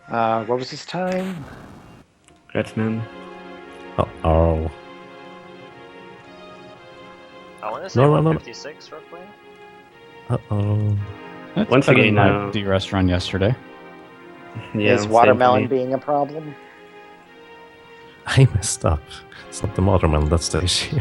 What was his time? Congrats, man. Uh-oh. I want to say No. 156 roughly. Uh-oh. That's Once better again, than my DRS run yesterday. Yeah, Is same watermelon for me. being a problem? I messed up. It's not the watermelon, that's the issue.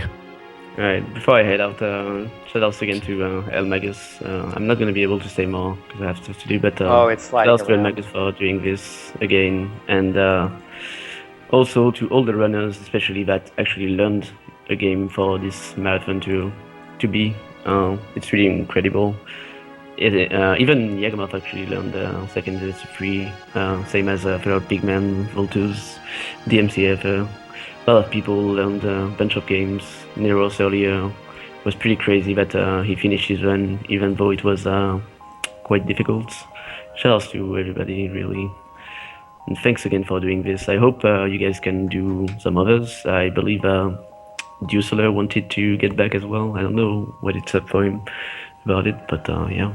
Alright, before I head out, shout outs again to El Magus. I'm not gonna be able to say more because I have stuff to do, but It's shout sliding outs to El around. Magus for doing this again, and also to all the runners, especially that actually learned a game for this marathon to be. It's really incredible. Even Yagamoth actually learned Seiken Densetsu, same as fellow Pigman, Voltus, DMCF. A lot of people learned a bunch of games. Neros earlier it was pretty crazy that he finished his run, even though it was quite difficult. Shoutouts to everybody, really. And thanks again for doing this. I hope you guys can do some others. I believe Duseler wanted to get back as well. I don't know what it's up for him about it, but yeah.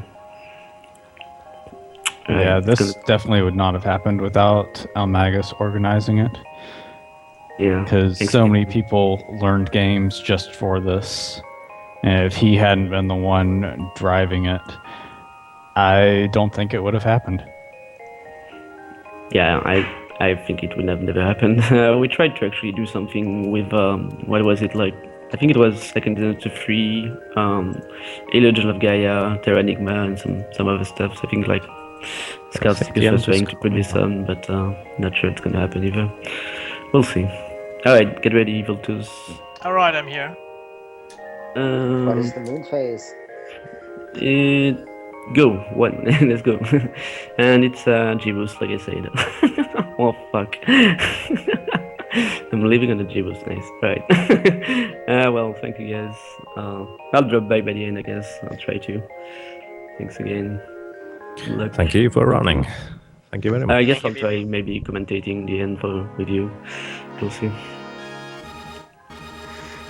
Yeah, this definitely would not have happened without Almagus organizing it. Yeah, Because so many people learned games just for this. And if he hadn't been the one driving it, I don't think it would have happened. Yeah, I think it would have never happened. We tried to actually do something with what was it like? I think it was Seiken Densetsu 3, A Legend of Gaia, Terra Enigma, and some other stuff. I think like Scout Seekers was trying to put this on, but not sure it's gonna happen either. We'll see. Alright, get ready, Voltus. Alright, I'm here. What is the moon phase? Go, one, let's go. And it's G-Boost, like I said. Oh fuck. I'm living on the G-Boost, nice. Right. Well, thank you guys. I'll drop by the end, I guess. I'll try to. Thanks again. Good luck. Thank you for running. Thank you very much. I guess I'll try maybe commentating the end with you. We'll see.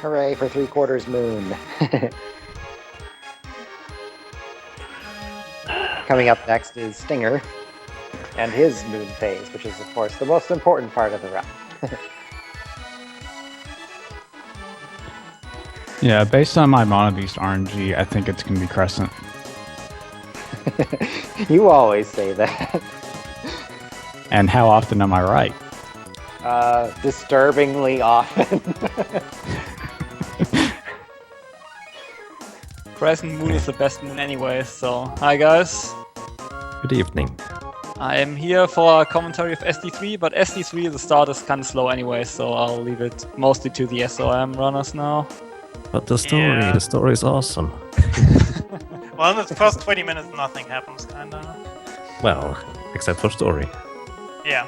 Hooray for 3/4 moon. Coming up next is Stinger and his moon phase, which is, of course, the most important part of the run. Yeah, based on my Mono Beast RNG, I think it's going to be Crescent. You always say that. And how often am I right? Disturbingly often. Crescent Moon is the best moon anyway, so hi guys. Good evening. I am here for a commentary of SD3, but SD3, the start is kind of slow anyway, so I'll leave it mostly to the SoM runners now. But the story is awesome. Well, in the first 20 minutes nothing happens, kinda. Well, except for story. Yeah.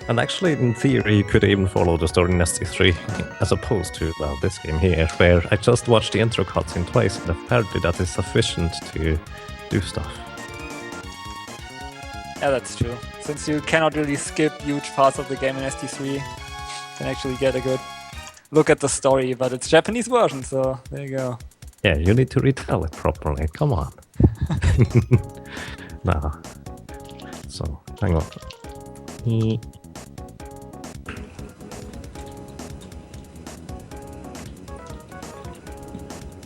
And actually, in theory, you could even follow the story in SD3, as opposed to, well, this game here, where I just watched the intro cutscene twice, and apparently that is sufficient to do stuff. Yeah, that's true. Since you cannot really skip huge parts of the game in SD3, you can actually get a good look at the story, but it's Japanese version, so there you go. Yeah, you need to retell it properly, come on. Nah. So, hang on.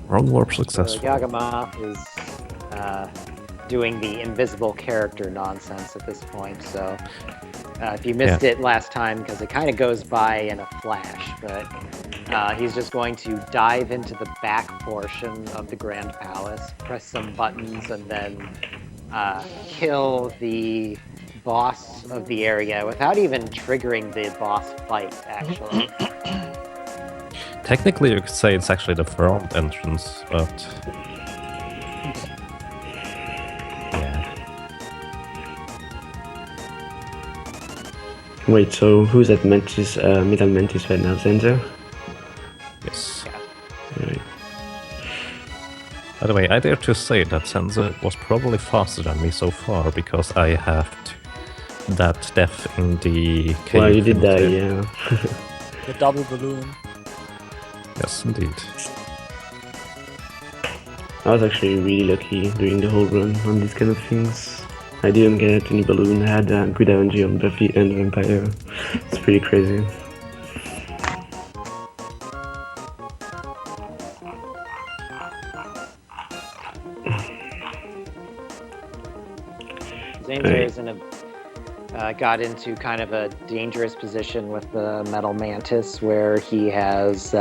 Wrong warp successful. Yagama is doing the invisible character nonsense at this point, so if you missed it last time, because it kind of goes by in a flash, but he's just going to dive into the back portion of the Grand Palace, press some buttons, and then kill the boss of the area without even triggering the boss fight, actually. Technically, you could say it's actually the front entrance, but... yeah. Wait, so who's at Mantis, Middle Mantis right now? Zenzer? Yes. Right. By the way, I dare to say that Senza was probably faster than me so far, because I have that death in the cave. Well, you did die, yeah. The double balloon. Yes, indeed. I was actually really lucky during the whole run on these kind of things. I didn't get any balloon, I had good RNG on Buffy and Vampire. It's pretty crazy. Zanzer is got into kind of a dangerous position with the Metal Mantis, where he has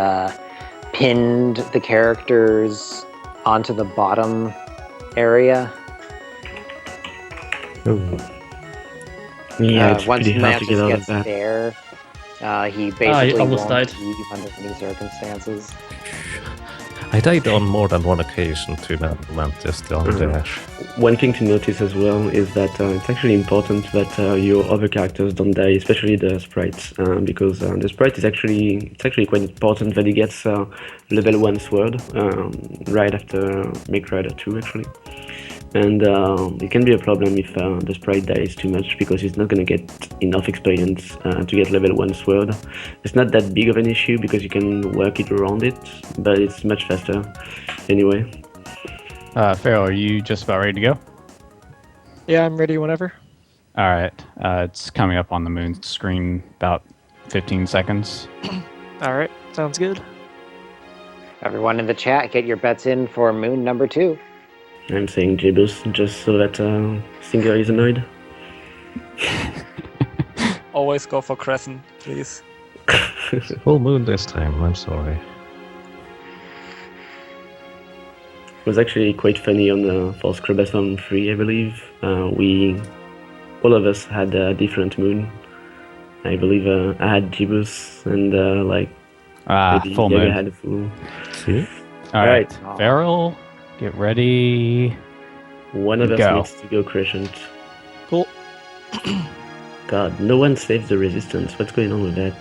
pinned the characters onto the bottom area. Yeah, it's once pretty hard to Mantis get out of gets that. there, he basically almost won't died. leave under any circumstances. I died on more than one occasion to Mantis down there. One thing to notice as well is that it's actually important that your other characters don't die, especially the sprites, because the sprite is actually quite important that he gets level 1 sword right after Make Rider 2 actually. And it can be a problem if the sprite dies too much, because he's not going to get enough experience to get level 1 sword. It's not that big of an issue because you can work it around it, but it's much faster anyway. Pharaoh, are you just about ready to go? Yeah, I'm ready whenever. All right. It's coming up on the moon screen about 15 seconds. All right, sounds good. Everyone in the chat, get your bets in for moon number 2. I'm saying Jibus just so that Singer is annoyed. Always go for Crescent, please. Full moon this time, I'm sorry. It was actually quite funny on for Scrubathon 3, I believe. All of us had a different moon. I believe I had Jibus and maybe full Jaeger moon. had a full. See? All right. Oh. Farrell, get ready. One of us Go. needs to go Crescent. Cool. God, no one saves the resistance. What's going on with that?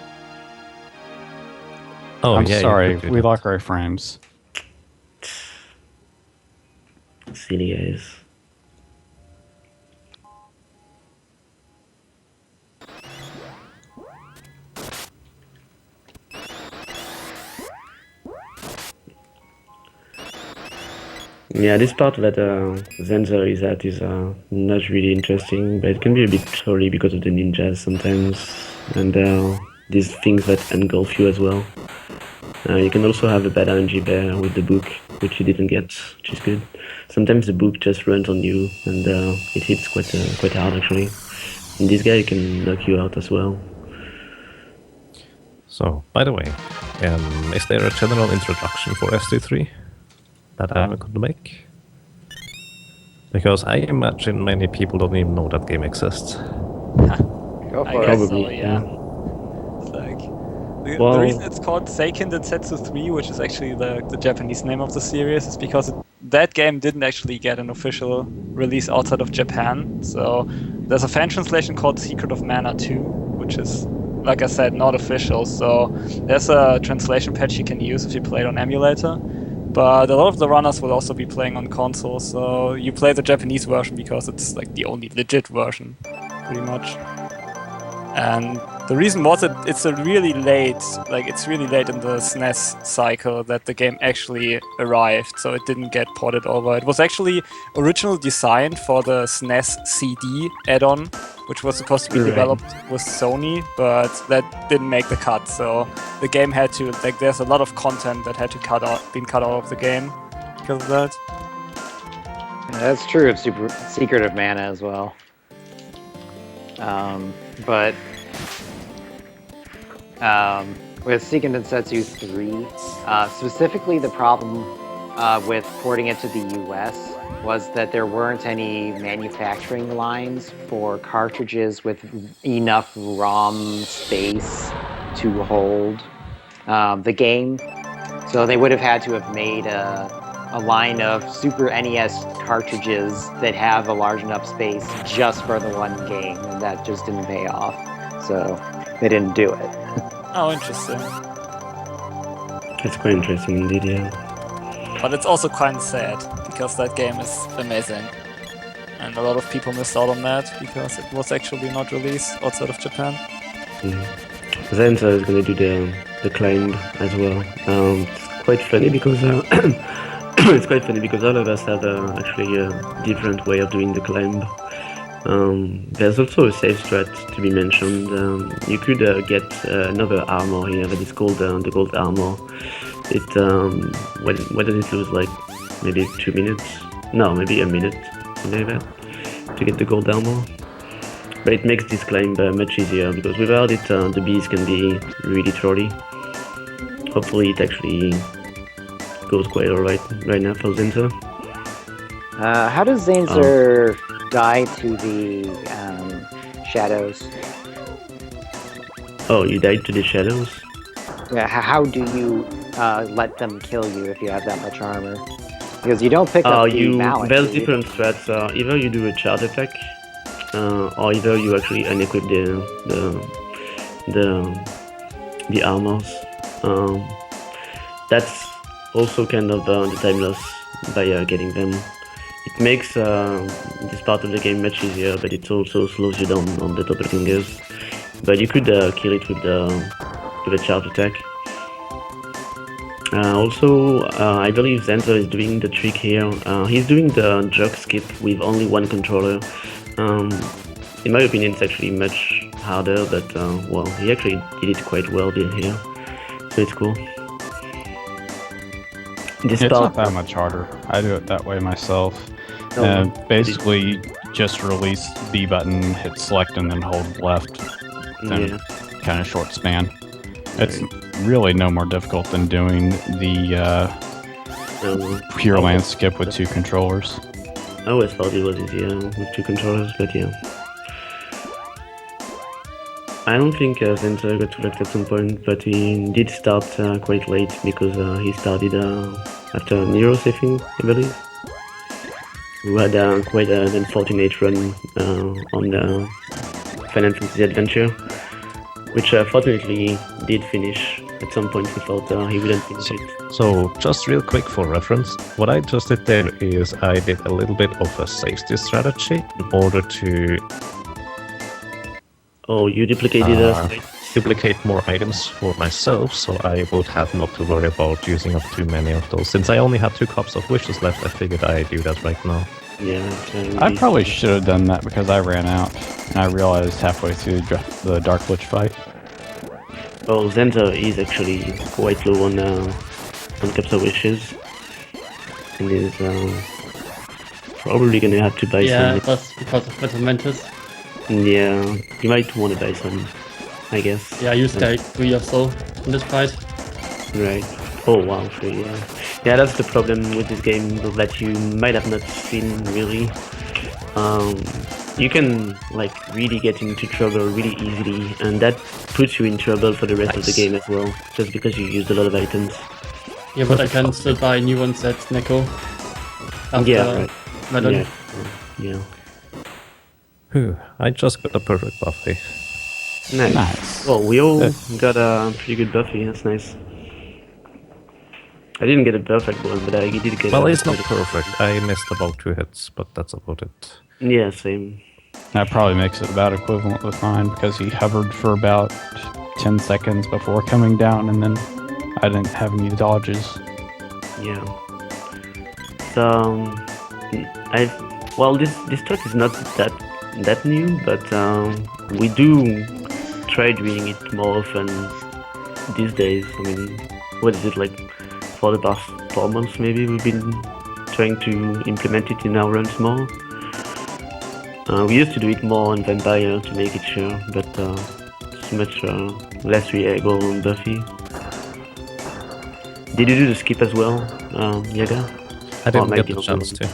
Oh, I'm yeah, you sorry, could do we that. lock our frames. Silly guys. Yeah, this part that Zenzer is at is not really interesting, but it can be a bit trolly because of the ninjas sometimes, and these things that engulf you as well. You can also have a bad RNG bear with the book, which you didn't get, which is good. Sometimes the book just runs on you, and it hits quite hard actually. And this guy can knock you out as well. So, by the way, is there a general introduction for SD3 that I could make? Because I imagine many people don't even know that game exists. Go I for it. guess so, Probably, yeah. yeah. It's like the Well- reason it's called Seiken Densetsu 3, which is actually the Japanese name of the series, is because that game didn't actually get an official release outside of Japan. So there's a fan translation called Secret of Mana 2, which is, like I said, not official. So there's a translation patch you can use if you play it on emulator. But a lot of the runners will also be playing on console, so you play the Japanese version because it's like the only legit version, pretty much. And the reason was it's really late in the SNES cycle that the game actually arrived, so it didn't get ported over. It was actually originally designed for the SNES CD add-on, which was supposed to be Right. developed with Sony, but that didn't make the cut. So the game had to, there's a lot of content that had to been cut out of the game because of that. That's true of Secret of Mana as well. But with Seiken Densetsu 3, specifically the problem with porting it to the US was that there weren't any manufacturing lines for cartridges with enough ROM space to hold the game. So they would have had to have made a line of Super NES cartridges that have a large enough space just for the one game, and that just didn't pay off. So they didn't do it. Oh, interesting. That's quite interesting indeed, yeah. But it's also kind of sad because that game is amazing. And a lot of people missed out on that because it was actually not released outside of Japan. Zenzer is gonna do the climb as well. It's quite funny because it's quite funny because all of us have actually a different way of doing the climb. There's also a safe strat to be mentioned. You could get another armor here that is called the gold armor. It when does it lose, like maybe 2 minutes? No, maybe a minute, something like that, to get the gold armor. But it makes this climb much easier because without it, the bees can be really trolly. Hopefully, it actually goes quite alright right now for Zenzer. How does Zenzer die to the shadows? Oh, you died to the shadows? Yeah, how do you let them kill you if you have that much armor? Because you don't pick up the mallet. There's different strats. Either you do a charge attack, or either you actually unequip the armors. That's also kind of the time loss by getting them. It makes this part of the game much easier, but it also slows you down on the doppelgangers. But you could kill it with a charge attack. Also, I believe Zenzer is doing the trick here. He's doing the jog skip with only one controller. In my opinion, it's actually much harder, but well, he actually did it quite well here, so it's cool. It's not that much harder. I do it that way myself. Basically, just release B button, hit select, and then hold left. Then kind of short span. It's really no more difficult than doing the pure land skip with 2 controllers. I always thought it was easier with 2 controllers, but yeah. I don't think Zenzer got select at some point, but he did start quite late because he started after Nero saving, I believe. We had quite an unfortunate run on the Final Fantasy Adventure, which fortunately did finish at some point. We thought he wouldn't finish it. So, just real quick for reference, what I just did there is I did a little bit of a safety strategy in order to you duplicated duplicate more items for myself, so I would have not to worry about using up too many of those. Since I only had 2 cups of wishes left, I figured I'd do that right now. Yeah. I probably should have done that because I ran out, and I realized halfway through the Dark Lich fight. Well, Zenzer is actually quite low on cups of wishes, and is probably gonna have to buy some. Yeah, that's because of Metal Mantis. Yeah, you might want to buy some, I guess. Yeah, I used like 3 or so in this fight. Right. Oh wow, 3, yeah. Yeah, that's the problem with this game that you might have not seen really. You can like really get into trouble really easily, and that puts you in trouble for the rest of the game as well, just because you used a lot of items. Yeah, but I can still buy new ones at Neko. Yeah, right. Melon. Yeah. Whew, I just got a perfect buffy. Nice. Well, we all got a pretty good buffy, that's nice. I didn't get a perfect one, but I did get Well, it's not perfect. I missed about 2 hits, but that's about it. Yeah, same. That probably makes it about equivalent with mine because he hovered for about 10 seconds before coming down, and then I didn't have any dodges. Yeah. So, this track is not that new, but we do try doing it more often these days. I mean, what is it, like for the past 4 months maybe we've been trying to implement it in our runs more. We used to do it more on Vampire to make it sure, but it's much less reliable on Buffy. Did you do the skip as well, Yaga? I didn't get the chance to.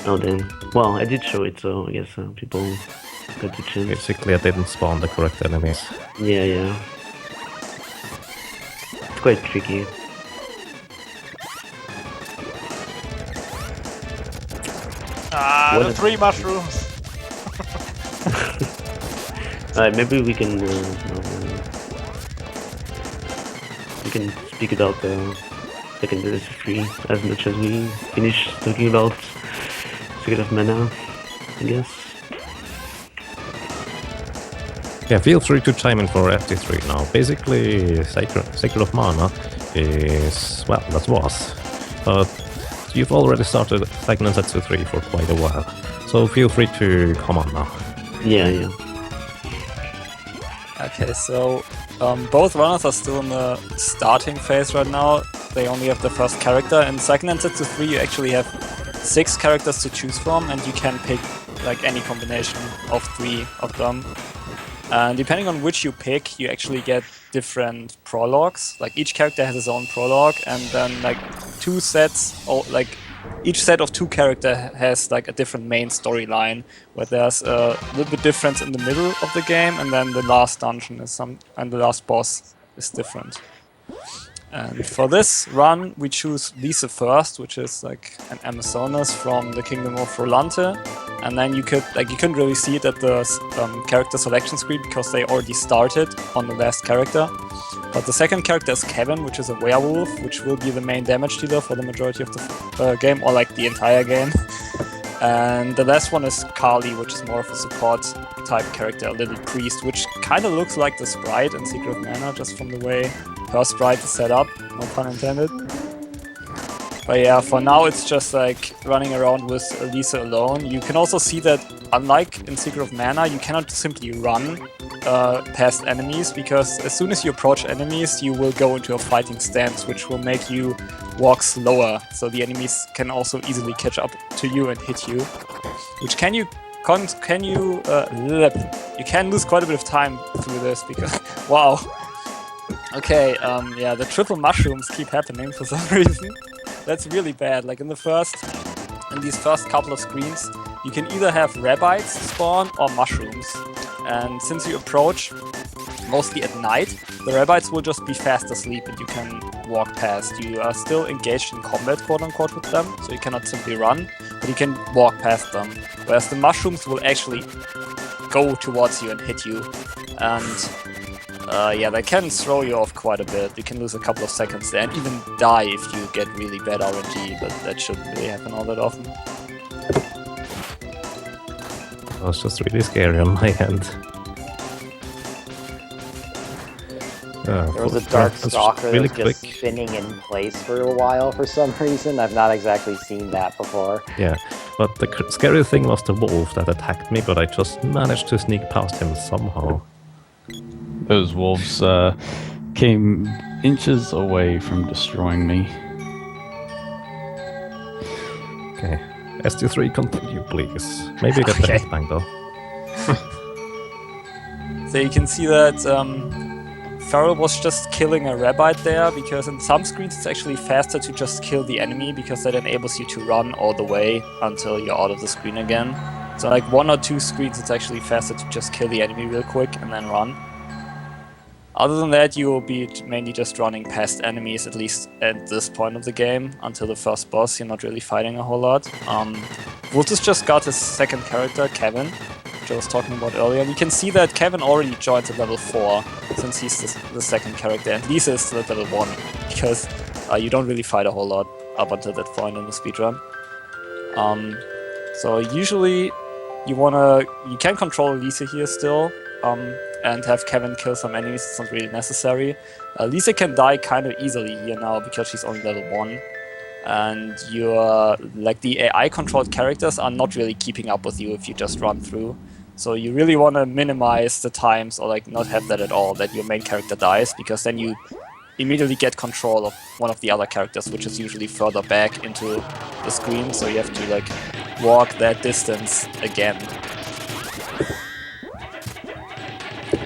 Oh damn. Well, I did show it, so I guess people got the chance. Basically, I didn't spawn the correct enemies. Yeah. It's quite tricky. The 3 mushrooms! Alright, maybe we can speak about Seiken Densetsu 3 as much as we finish talking about Secret of Mana, I guess. Yeah, feel free to chime in for SD3 now. Basically, Secret of Mana is, well, that was. But but you've already started Seiken Densetsu 3 for quite a while, so feel free to come on now. Yeah. Okay, so both runners are still in the starting phase right now. They only have the first character. In Seiken Densetsu 3 you actually have 6 characters to choose from, and you can pick like any combination of 3 of them. And depending on which you pick, you actually get different prologues. Like each character has his own prologue, and then like 2 sets, or like each set of 2 characters has like a different main storyline, where there's a little bit difference in the middle of the game, and then the last dungeon is and the last boss is different. And for this run, we choose Lise first, which is like an Amazoness from the Kingdom of Rolante. And then you couldn't really see it at the character selection screen because they already started on the last character. But the second character is Kevin, which is a werewolf, which will be the main damage dealer for the majority of the game, or like the entire game. And the last one is Carly, which is more of a support type character, a little priest, which kind of looks like the sprite in Secret of Mana, just from the way her sprite is set up, no pun intended. But yeah, for now it's just like running around with Lisa alone. You can also see that, unlike in Secret of Mana, you cannot simply run past enemies, because as soon as you approach enemies, you will go into a fighting stance, which will make you walk slower, so the enemies can also easily catch up to you and hit you. Which you can lose quite a bit of time through this, because wow. Okay, yeah, the triple mushrooms keep happening for some reason. That's really bad. Like in these first couple of screens, you can either have rabbits spawn or mushrooms. And since you approach mostly at night, the rabbits will just be fast asleep and you can walk past. You are still engaged in combat, quote unquote, with them, so you cannot simply run, but you can walk past them. Whereas the mushrooms will actually go towards you and hit you. And yeah, they can throw you off quite a bit. You can lose a couple of seconds there and even die if you get really bad RNG, but that shouldn't really happen all that often. That was just really scary on my end. There was a dark stalker really that was just spinning in place for a while for some reason. I've not exactly seen that before. Yeah, but the scary thing was the wolf that attacked me, but I just managed to sneak past him somehow. Those wolves came inches away from destroying me. Okay. SD3, continue, please. Maybe get the headbang, though. So you can see that Pharaoh was just killing a rabbit there, because in some screens it's actually faster to just kill the enemy, because that enables you to run all the way until you're out of the screen again. So like 1 or 2 screens it's actually faster to just kill the enemy real quick and then run. Other than that, you will be mainly just running past enemies, at least at this point of the game, until the first boss. You're not really fighting a whole lot. Vultus just got his second character, Kevin, which I was talking about earlier. And you can see that Kevin already joins at level 4, since he's the second character, and Lisa is still at level 1, because you don't really fight a whole lot up until that point in the speedrun. So usually you can control Lisa here still, and have Kevin kill some enemies. It's not really necessary. Lisa can die kind of easily here now because she's only level 1, and the AI controlled characters are not really keeping up with you if you just run through. So you really want to minimize the times, or like not have that at all, that your main character dies, because then you immediately get control of one of the other characters, which is usually further back into the screen, so you have to like walk that distance again.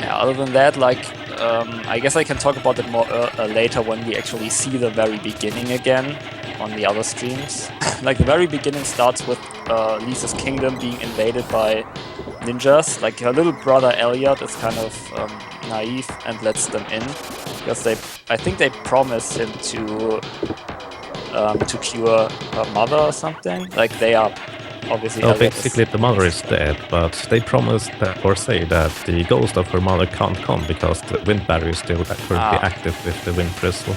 Yeah, other than that, like, I guess I can talk about it more later when we actually see the very beginning again on the other streams. Like, the very beginning starts with Lisa's kingdom being invaded by ninjas. Like, her little brother Elliot is kind of naive and lets them in, because I think they promise him to cure her mother or something. Like, they are obviously. So basically, the mother is dead, but they promise that, or say that the ghost of her mother can't come because the wind barrier is still currently active with the wind crystal.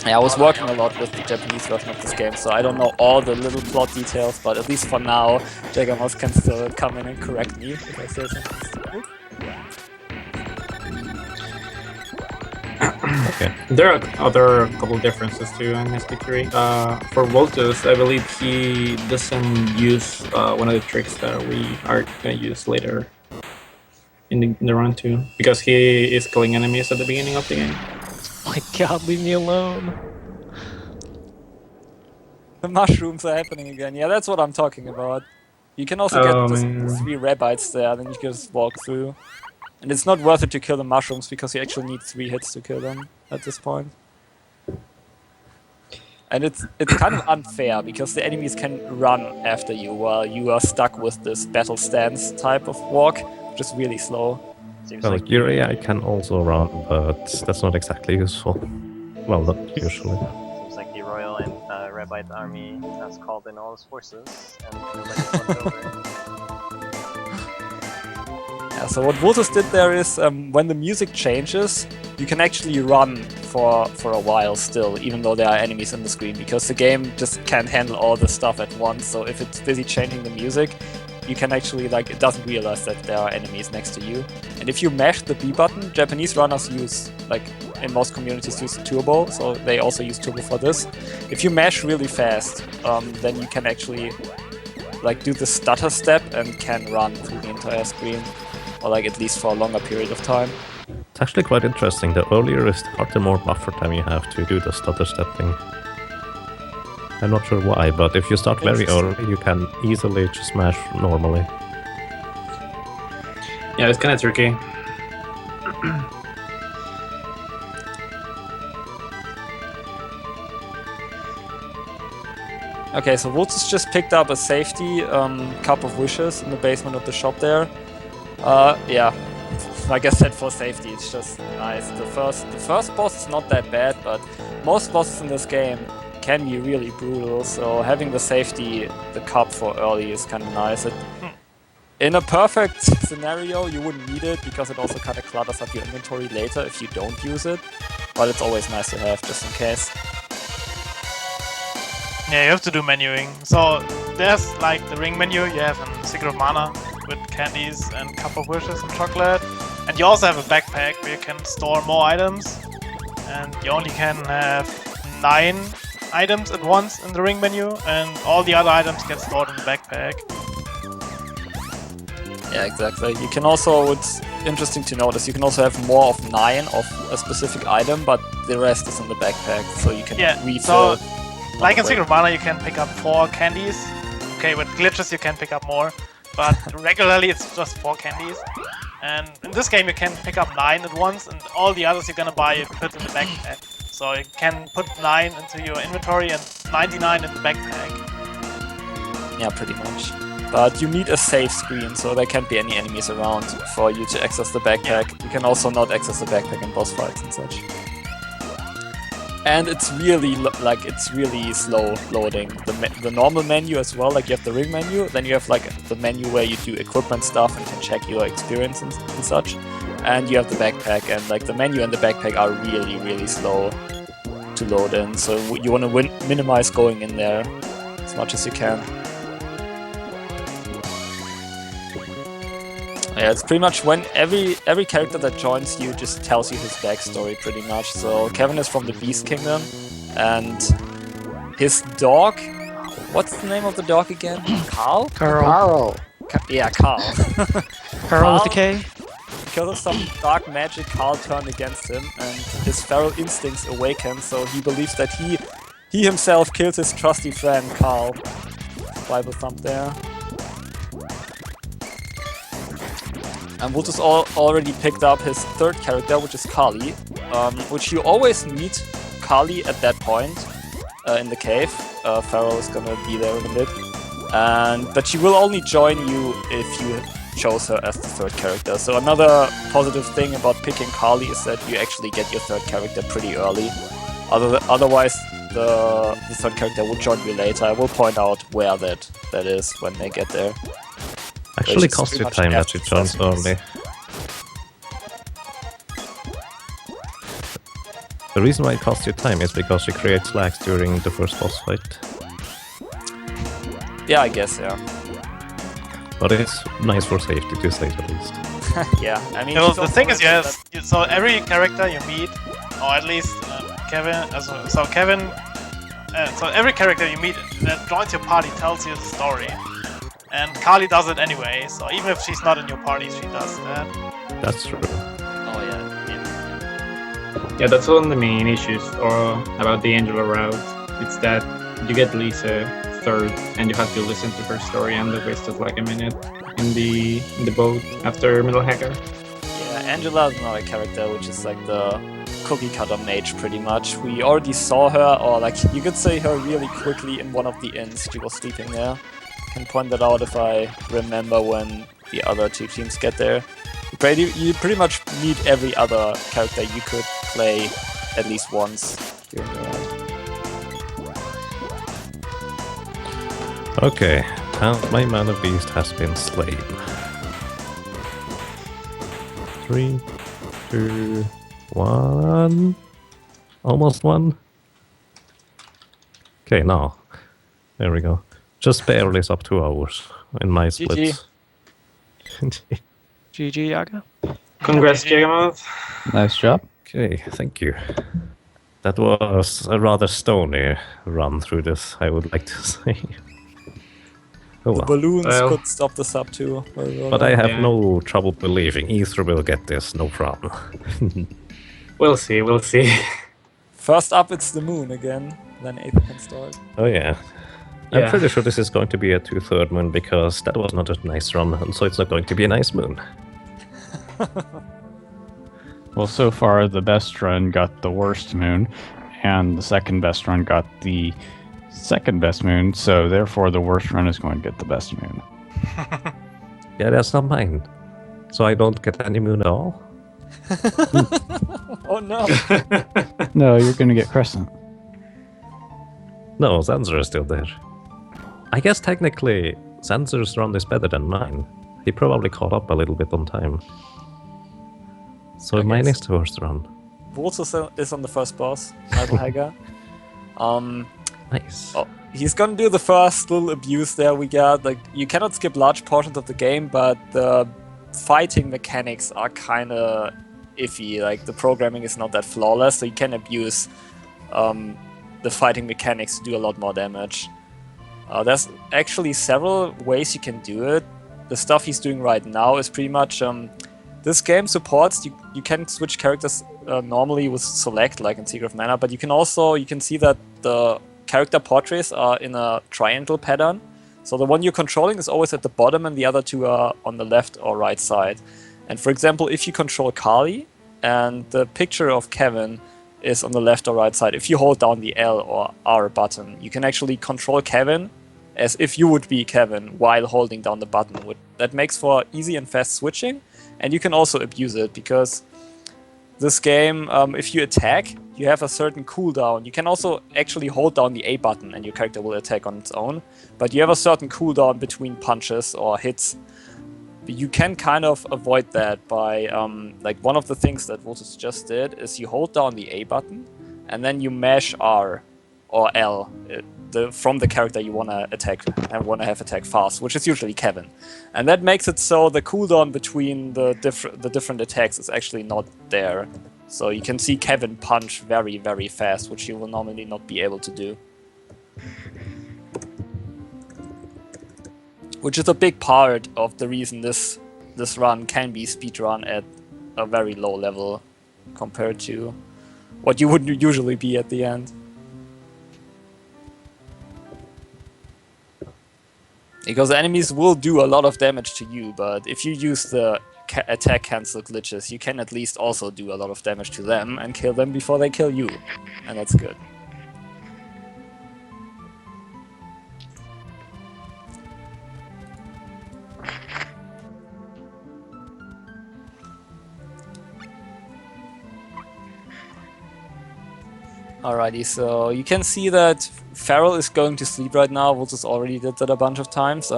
Yeah, I was working a lot with the Japanese version of this game, so I don't know all the little plot details, but at least for now, Jagamos can still come in and correct me if I say something stupid. Okay. There are other couple differences too in SD3. For Voltus, I believe he doesn't use one of the tricks that we are gonna use later in the run too, because he is killing enemies at the beginning of the game. My god, leave me alone. The mushrooms are happening again. Yeah, that's what I'm talking about. You can also get the 3 Rabites there, then you can just walk through. And it's not worth it to kill the mushrooms because you actually need 3 hits to kill them at this point. And it's kind of unfair because the enemies can run after you while you are stuck with this battle stance type of walk, which is really slow. Well, your AI can also run, but that's not exactly useful. Well, not usually. Seems like the Royal and Rabite army has called in all its forces and nobody's left over. Yeah, so what Voltus did there is, when the music changes, you can actually run for a while still, even though there are enemies on the screen, because the game just can't handle all the stuff at once. So if it's busy changing the music, you can actually, like, it doesn't realize that there are enemies next to you. And if you mash the B button, Japanese runners use, like, in most communities use turbo, so they also use turbo for this. If you mash really fast, then you can actually, like, do the stutter step and can run through the entire screen. Or like at least for a longer period of time. It's actually quite interesting. The earlier you start, the more buffer time you have to do the stutter stepping. I'm not sure why, but if you start very early, you can easily just smash normally. Yeah, it's kind of tricky. Okay, so Voltus just picked up a safety Cup of Wishes in the basement of the shop there. Yeah, like I said, for safety, it's just nice. The first boss is not that bad, but most bosses in this game can be really brutal, so having the safety, the cup for early is kind of nice. In a perfect scenario, you wouldn't need it, because it also kind of clutters up your inventory later if you don't use it, but it's always nice to have, just in case. Yeah, you have to do menuing. So there's like the ring menu, you have a Secret of Mana with candies and Cup of Wishes and chocolate. And you also have a backpack where you can store more items. And you only can have 9 items at once in the ring menu, and all the other items get stored in the backpack. Yeah, exactly. You can also, it's interesting to notice, you can also have more of 9 of a specific item, but the rest is in the backpack, so you can refill. So, like in Secret of Mana, you can pick up 4 candies. Okay, with glitches you can pick up more, but regularly it's just 4 candies. And in this game you can pick up 9 at once, and all the others you're gonna buy you put in the backpack. So you can put 9 into your inventory and 99 in the backpack. Yeah, pretty much. But you need a safe screen, so there can't be any enemies around for you to access the backpack. You can also not access the backpack in boss fights and such. And it's really it's really slow loading. The normal menu as well, like you have the ring menu, then you have like the menu where you do equipment stuff and can check your experience and such. And you have the backpack, and like the menu and the backpack are really, really slow to load in. So you want to minimize going in there as much as you can. Yeah, it's pretty much when every character that joins you just tells you his backstory pretty much. So Kevin is from the Beast Kingdom, and his dog, what's the name of the dog again? Carl? Carl. Yeah, Carl. Carl with a K? Because of some dark magic, Carl turned against him, and his feral instincts awakened, so he believes that he himself killed his trusty friend, Carl. Bible thump there. And Voltus already picked up his third character, which is Kali, which you always meet Kali at that point in the cave. Pharaoh is gonna be there in a bit. But she will only join you if you chose her as the third character. So another positive thing about picking Kali is that you actually get your third character pretty early. Otherwise, the third character will join you later. I will point out where that is when they get there. Actually costs you time that you join early. The reason why it costs you time is because she creates lags during the first boss fight. Yeah, I guess, yeah. But it's nice for safety, to say the least. Yeah, I mean... So the thing is, so every character you meet or at least Kevin. So Kevin. So every character you meet that joins your party tells you the story, and Carly does it anyway. So even if she's not in your party, she does that. That's true. Oh yeah. Yeah, that's one of the main issues about the Angela route. It's that you get Lisa third, and you have to listen to her story, and that wasted like a minute in the boat after Middle Hacker. Yeah, Angela is another character which is like the cookie cutter mage pretty much. We already saw her, or like you could say her really quickly in one of the inns. She was sleeping there. I can point that out if I remember when the other two teams get there. You pretty much meet every other character you could play at least once during the round. Okay, my mana beast has been slain. 3, 2, 1. Almost 1. Okay, now. There we go. Just barely sub 2 hours in my splits. GG, Yaga. Congrats, Jagamoth. Nice job. Okay, thank you. That was a rather stony run through this, I would like to say. Oh well. Balloons could stop the sub too. But I have no trouble believing Ether will get this, no problem. We'll see, we'll see. First up, it's the moon again, then Aether can start. Oh yeah. I'm pretty sure this is going to be a 2/3 moon because that was not a nice run, and so it's not going to be a nice moon. Well, so far the best run got the worst moon, and the second best run got the second best moon, so therefore the worst run is going to get the best moon. Yeah, that's not mine. So I don't get any moon at all? Oh no! No, you're going to get Crescent. No, Zanzer is still there. I guess technically Zanzer's run is better than mine. He probably caught up a little bit on time. So mine is the worst run. Voltus is on the first boss, Michael Hager. Nice. Oh, he's gonna do the first little abuse there we got. Like, you cannot skip large portions of the game, but the fighting mechanics are kinda iffy. Like, the programming is not that flawless, so you can abuse the fighting mechanics to do a lot more damage. There's actually several ways you can do it. The stuff he's doing right now is pretty much... this game supports, you can switch characters normally with select, like in Secret of Mana, but you can see that the character portraits are in a triangle pattern. So the one you're controlling is always at the bottom and the other two are on the left or right side. And for example, if you control Carly and the picture of Kevin is on the left or right side, if you hold down the L or R button, you can actually control Kevin as if you would be Kevin while holding down the button. That makes for easy and fast switching, and you can also abuse it because this game, if you attack, you have a certain cooldown. You can also actually hold down the A button and your character will attack on its own, but you have a certain cooldown between punches or hits. You can kind of avoid that by, like, one of the things that Voltus just did is you hold down the A button and then you mash R or L from the character you want to attack and want to have attack fast, which is usually Kevin. And that makes it so the cooldown between the different attacks is actually not there. So you can see Kevin punch very, very fast, which you will normally not be able to do. Which is a big part of the reason this run can be speedrun at a very low level compared to what you would usually be at the end. Because enemies will do a lot of damage to you, but if you use the attack cancel glitches, you can at least also do a lot of damage to them and kill them before they kill you. And that's good. Alrighty, so you can see that Feral is going to sleep right now. Voltus already did that a bunch of times.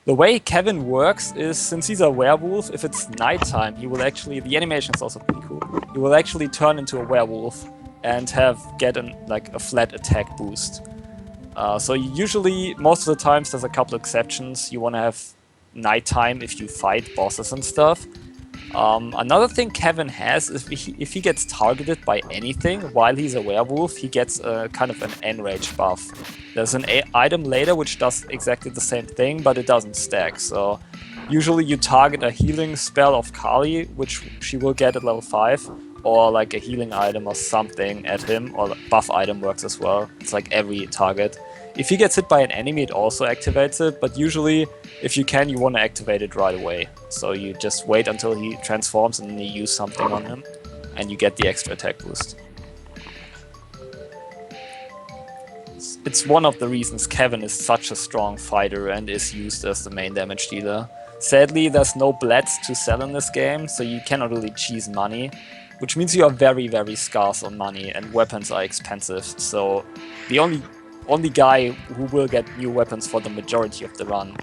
The way Kevin works is, since he's a werewolf, if it's nighttime, he will actually, the animation is also pretty cool, he will actually turn into a werewolf and get a flat attack boost. So usually, most of the times, there's a couple exceptions. You want to have nighttime if you fight bosses and stuff. Another thing Kevin has is if he gets targeted by anything while he's a werewolf, he gets kind of an enrage buff. There's an item later which does exactly the same thing, but it doesn't stack. So usually you target a healing spell of Kali, which she will get at level 5, or like a healing item or something at him, or buff item works as well. It's like every target. If he gets hit by an enemy, it also activates it, but usually, if you can, you want to activate it right away. So you just wait until he transforms and then you use something on him, and you get the extra attack boost. It's one of the reasons Kevin is such a strong fighter and is used as the main damage dealer. Sadly, there's no blats to sell in this game, so you cannot really cheese money, which means you are very, very scarce on money, and weapons are expensive, so the only guy who will get new weapons for the majority of the run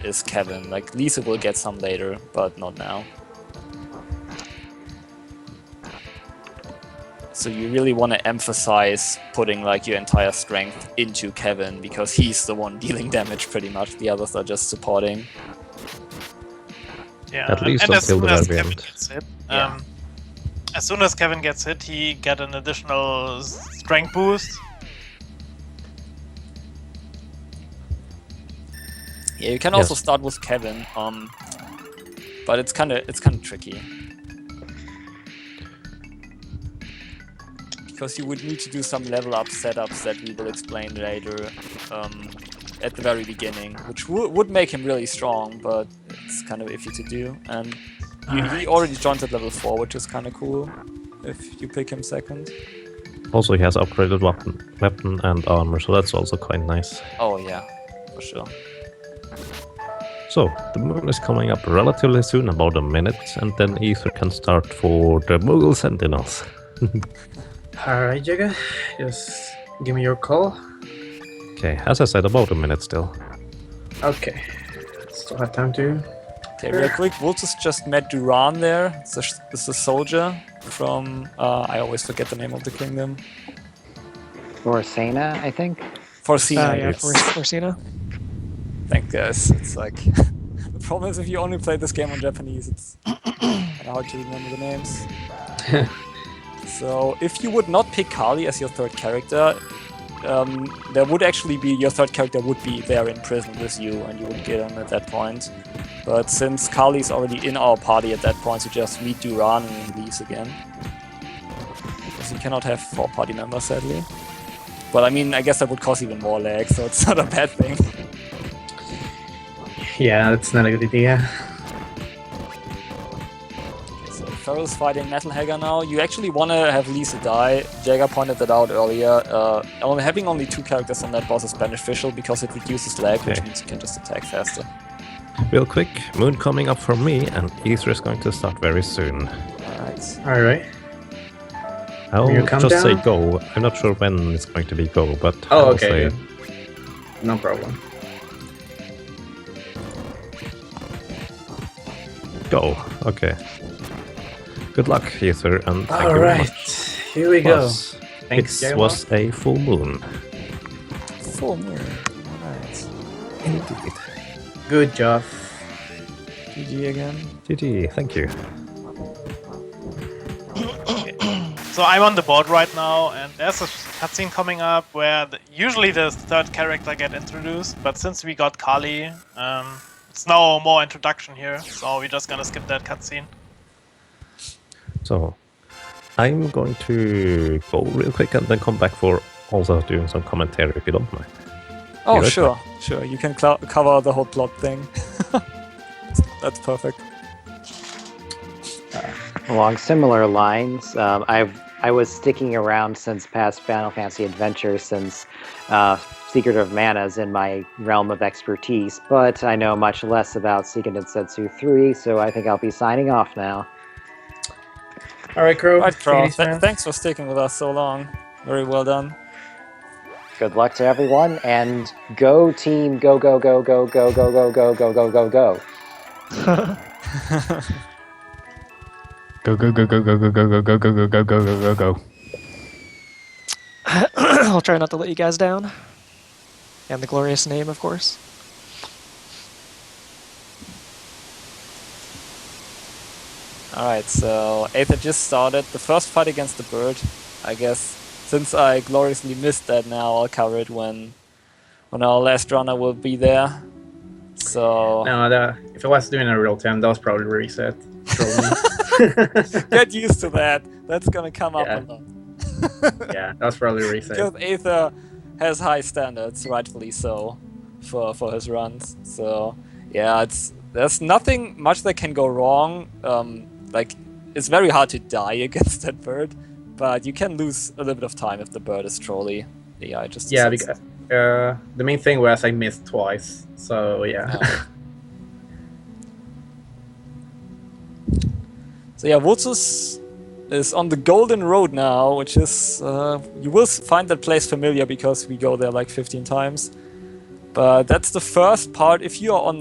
is Kevin. Like, Lisa will get some later, but not now. So you really want to emphasize putting like your entire strength into Kevin, because he's the one dealing damage pretty much. The others are just supporting. Yeah, At least and as until soon the as very Kevin end. gets hit, Yeah. as soon as Kevin gets hit, he get an additional strength boost. Yeah, you can also Yes. start with Kevin, but it's kind of tricky. Because you would need to do some level up setups that we will explain later at the very beginning, which would make him really strong, but it's kind of iffy to do. And he already joined at level 4, which is kind of cool if you pick him second. Also, he has upgraded weapon and armor, so that's also quite nice. Oh yeah, for sure. So, the moon is coming up relatively soon, about a minute, and then Ether can start for the Moogle Sentinels. Alright, Jagga. Just give me your call. Okay, as I said, about a minute still. Okay. Still have time to... Okay, real quick, Vultus just met Duran there. It's a soldier from, I always forget the name of the kingdom. Forsena, I think. Forsena. Yeah, yes. Forsena. Thank guys. It's like the problem is if you only play this game on Japanese, it's kind of hard to remember the names. So if you would not pick Kali as your third character, there would actually be your third character would be there in prison with you, and you would get him at that point. But since Kali is already in our party at that point, you just meet Duran and he leaves again. Because you cannot have 4 party members, sadly. But I mean, I guess that would cause even more lag, so it's not a bad thing. Yeah, that's not a good idea. Okay, so Ferro's fighting Metal Hagger now. You actually want to have Lisa die. Jagger pointed that out earlier. Having only 2 characters on that boss is beneficial because it reduces lag, which means you can just attack faster. Real quick, moon coming up for me, and Ether is going to start very soon. Alright. Alright. I'll You come just say down? go. I'm not sure when it's going to be go, but Oh, I'll okay. say No problem. go. Okay. Good luck, Ether, and thank you very Alright. much. Here we go. Plus, Thanks, it Jagga. was a full moon. Full moon. Alright. Indeed. Good job. GG again. GG, thank you. So I'm on the board right now, and there's a cutscene coming up where usually the third character get introduced, but since we got Kali, it's no more introduction here, so we're just gonna skip that cutscene. So, I'm going to go real quick and then come back for also doing some commentary if you don't mind. Oh, Yeah, that's sure. Sure. You can cover the whole plot thing. That's perfect. Along similar lines, I was sticking around since past Final Fantasy Adventures, since Secret of Mana is in my realm of expertise, but I know much less about Seiken Densetsu 3, so I think I'll be signing off now. Alright, Crow. Right, Crow. Take it easy, man. Thanks for sticking with us so long. Very well done. Good luck to everyone, and go team, go, go, go, go, go, go, go, go, go, go, go, go. Go, go, go, go, go, go, go, go, go, go, go, go, go, go, go, go. I'll try not to let you guys down. And the glorious name, of course. Alright, so Aether just started the first fight against the bird. I guess since I gloriously missed that now, I'll cover it when our last runner will be there. So No, if I was doing a real time, that was probably reset. get used to that. That's gonna come up a lot. Yeah, that was probably reset. Because Aether has high standards, rightfully so, for his runs. So yeah, there's nothing much that can go wrong. Like it's very hard to die against that bird, but you can lose a little bit of time if the bird is trolly. Yeah, because the main thing was I missed twice. So yeah. So yeah, Vultus is on the Golden Road now, which is you will find that place familiar because we go there like 15 times. But that's the first part. If you are on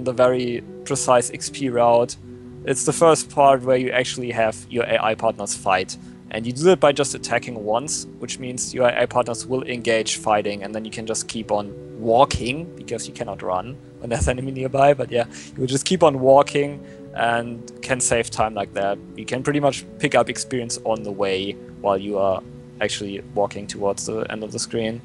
the very precise XP route, it's the first part where you actually have your AI partners fight. And you do it by just attacking once, which means your AI partners will engage fighting, and then you can just keep on walking, because you cannot run when there's an enemy nearby, but yeah, you will just keep on walking and can save time like that. You can pretty much pick up experience on the way while you are actually walking towards the end of the screen.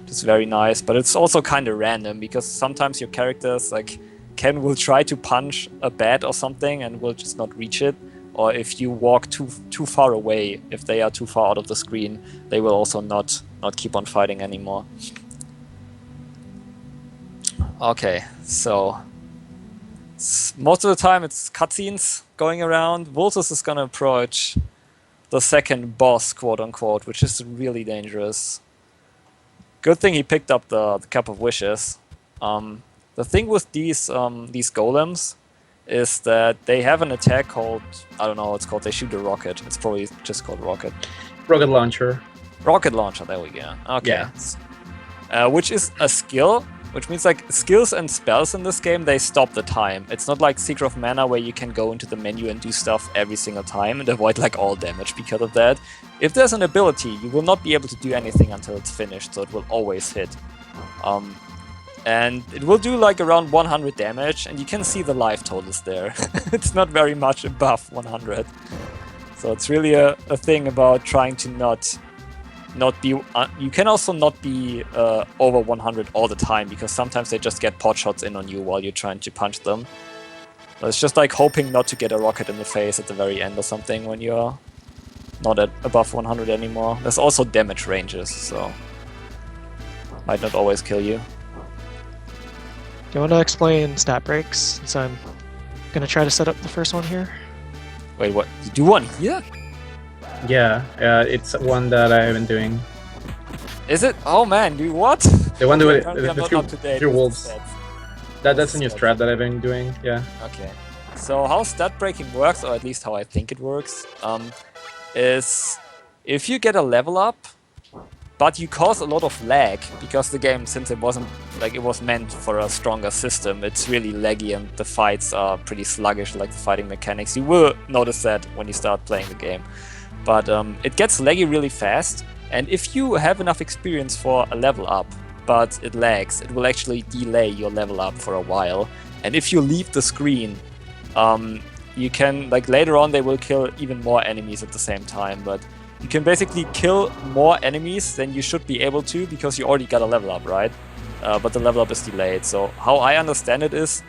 It's very nice, but it's also kind of random, because sometimes your characters, like Ken, will try to punch a bat or something and will just not reach it. Or if you walk too far away, if they are too far out of the screen, they will also not keep on fighting anymore. Okay, so most of the time it's cutscenes going around. Vultus is gonna approach the second boss, quote unquote, which is really dangerous. Good thing he picked up the Cup of Wishes. The thing with these golems is that they have an attack called, I don't know what it's called, they shoot a rocket. It's probably just called rocket. Rocket launcher. Rocket launcher, there we go. Okay. Yeah. Which is a skill, which means like skills and spells in this game, they stop the time. It's not like Secret of Mana where you can go into the menu and do stuff every single time and avoid like all damage because of that. If there's an ability, you will not be able to do anything until it's finished, so it will always hit. And it will do like around 100 damage, and you can see the life totals there. It's not very much above 100. So it's really a thing about trying to not be... you can also not be over 100 all the time, because sometimes they just get pot shots in on you while you're trying to punch them. So it's just like hoping not to get a rocket in the face at the very end or something when you're not at above 100 anymore. There's also damage ranges, so might not always kill you. Do you want to explain stat breaks, since I'm going to try to set up the first one here? Wait, what? You do one here? Yeah, it's one that I've been doing. Is it? Oh man, do what? The one with the three wolves. That's a new strat that I've been doing, yeah. Okay. So how stat breaking works, or at least how I think it works, is if you get a level up, but you cause a lot of lag, because the game, since it wasn't like it was meant for a stronger system, it's really laggy and the fights are pretty sluggish, like the fighting mechanics. You will notice that when you start playing the game. But it gets laggy really fast, and if you have enough experience for a level up, but it lags, it will actually delay your level up for a while. And if you leave the screen, you can, like later on they will kill even more enemies at the same time, but you can basically kill more enemies than you should be able to, because you already got a level up, right? But the level up is delayed. So how I understand it is,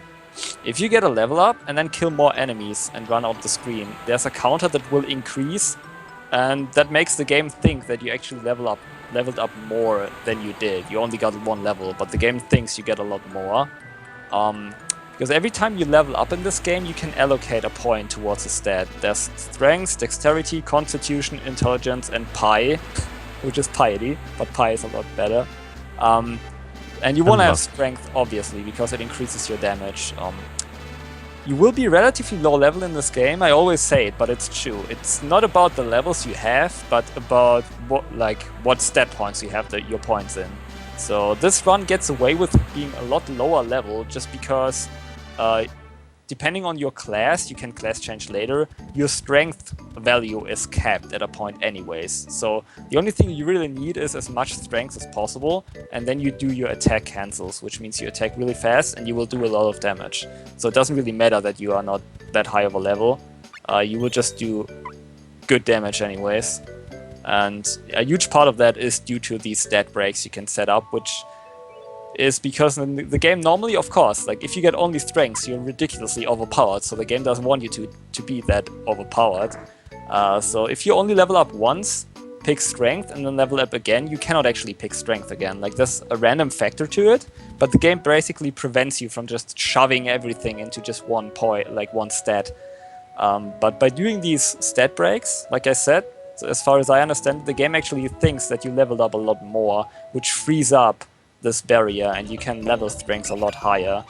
if you get a level up and then kill more enemies and run out the screen, there's a counter that will increase, and that makes the game think that you actually leveled up more than you did. You only got one level, but the game thinks you get a lot more. Because every time you level up in this game, you can allocate a point towards a stat. There's strength, dexterity, constitution, intelligence, and pi, which is piety, but pi is a lot better. And you want to have strength, obviously, because it increases your damage. You will be relatively low level in this game. I always say it, but it's true. It's not about the levels you have, but about what stat points you have your points in. So this run gets away with being a lot lower level, just because depending on your class, you can class change later, your strength value is capped at a point anyways. So the only thing you really need is as much strength as possible, and then you do your attack cancels, which means you attack really fast and you will do a lot of damage. So it doesn't really matter that you are not that high of a level. you will just do good damage anyways. And a huge part of that is due to these stat breaks you can set up, which is because in the game normally, of course, like if you get only strengths, you're ridiculously overpowered, so the game doesn't want you to be that overpowered. So if you only level up once, pick strength, and then level up again, you cannot actually pick strength again. Like there's a random factor to it, but the game basically prevents you from just shoving everything into just one point, like one stat. But by doing these stat breaks, like I said, so as far as I understand, the game actually thinks that you leveled up a lot more, which frees up this barrier, and you can level strengths a lot higher.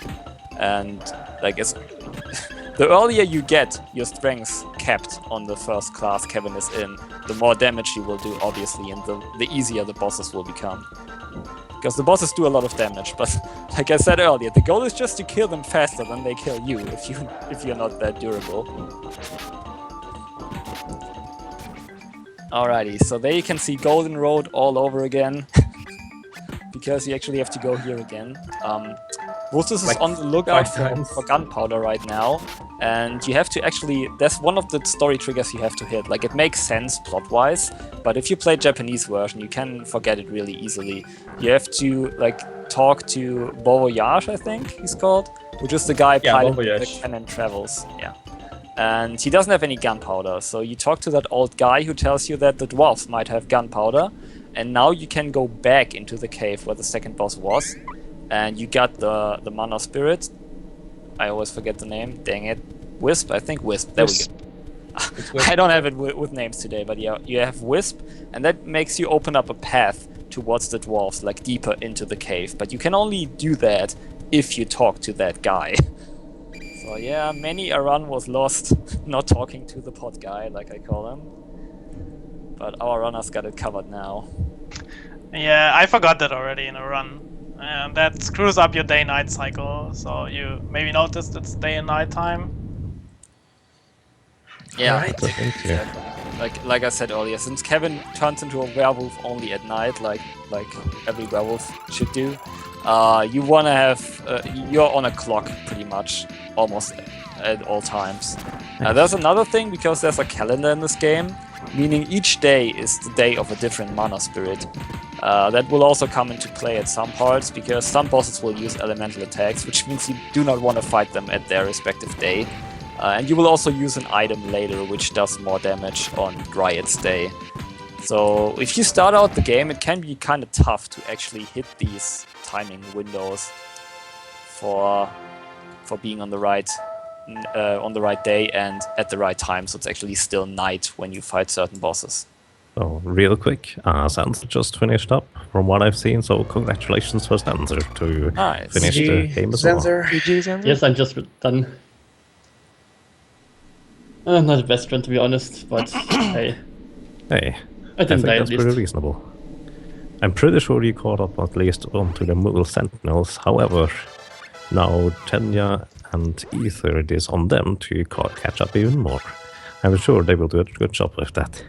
And like the earlier you get your strengths capped on the first class Kevin is in, the more damage you will do, obviously, and the easier the bosses will become. Because the bosses do a lot of damage, but like I said earlier, the goal is just to kill them faster than they kill you if you're not that durable. Alrighty, so there you can see Golden Road all over again, because you actually have to go here again. Vultus is on the lookout for gunpowder right now, and you have to actually, that's one of the story triggers you have to hit. Like, it makes sense plot-wise, but if you play Japanese version, you can forget it really easily. You have to, like, talk to Voyage, I think he's called, which is the guy piloting the cannon travels. Yeah. And he doesn't have any gunpowder, so you talk to that old guy who tells you that the dwarves might have gunpowder, and now you can go back into the cave where the second boss was, and you got the mana spirit. I always forget the name, dang it. Wisp? I think Wisp, there we go. I don't have it with names today, but yeah, you have Wisp, and that makes you open up a path towards the dwarves, like deeper into the cave, but you can only do that if you talk to that guy. So yeah, many a run was lost not talking to the pod guy, like I call him. But our runners got it covered now. Yeah, I forgot that already in a run. And that screws up your day-night cycle, so you maybe noticed it's day and night time. Yeah, Right. like I said earlier, since Kevin turns into a werewolf only at night, like every werewolf should do, you wanna have you're on a clock pretty much, almost at all times. There's another thing, because there's a calendar in this game, meaning each day is the day of a different mana spirit. That will also come into play at some parts, because some bosses will use elemental attacks, which means you do not want to fight them at their respective day. And you will also use an item later, which does more damage on Dryad's day. So if you start out the game, it can be kind of tough to actually hit these timing windows for being on the right day and at the right time, so it's actually still night when you fight certain bosses. So, real quick, Sansa just finished up from what I've seen, so congratulations for Sansa to finish the game as well. GG, Zanzer. Yes, I'm just done. Not the best run, to be honest, but hey. Hey, I think die that's at pretty least. reasonable. I'm pretty sure you caught up at least onto the Moogle Sentinels. However, now Tenya and Ether, it is on them to catch up even more. I'm sure they will do a good job with that.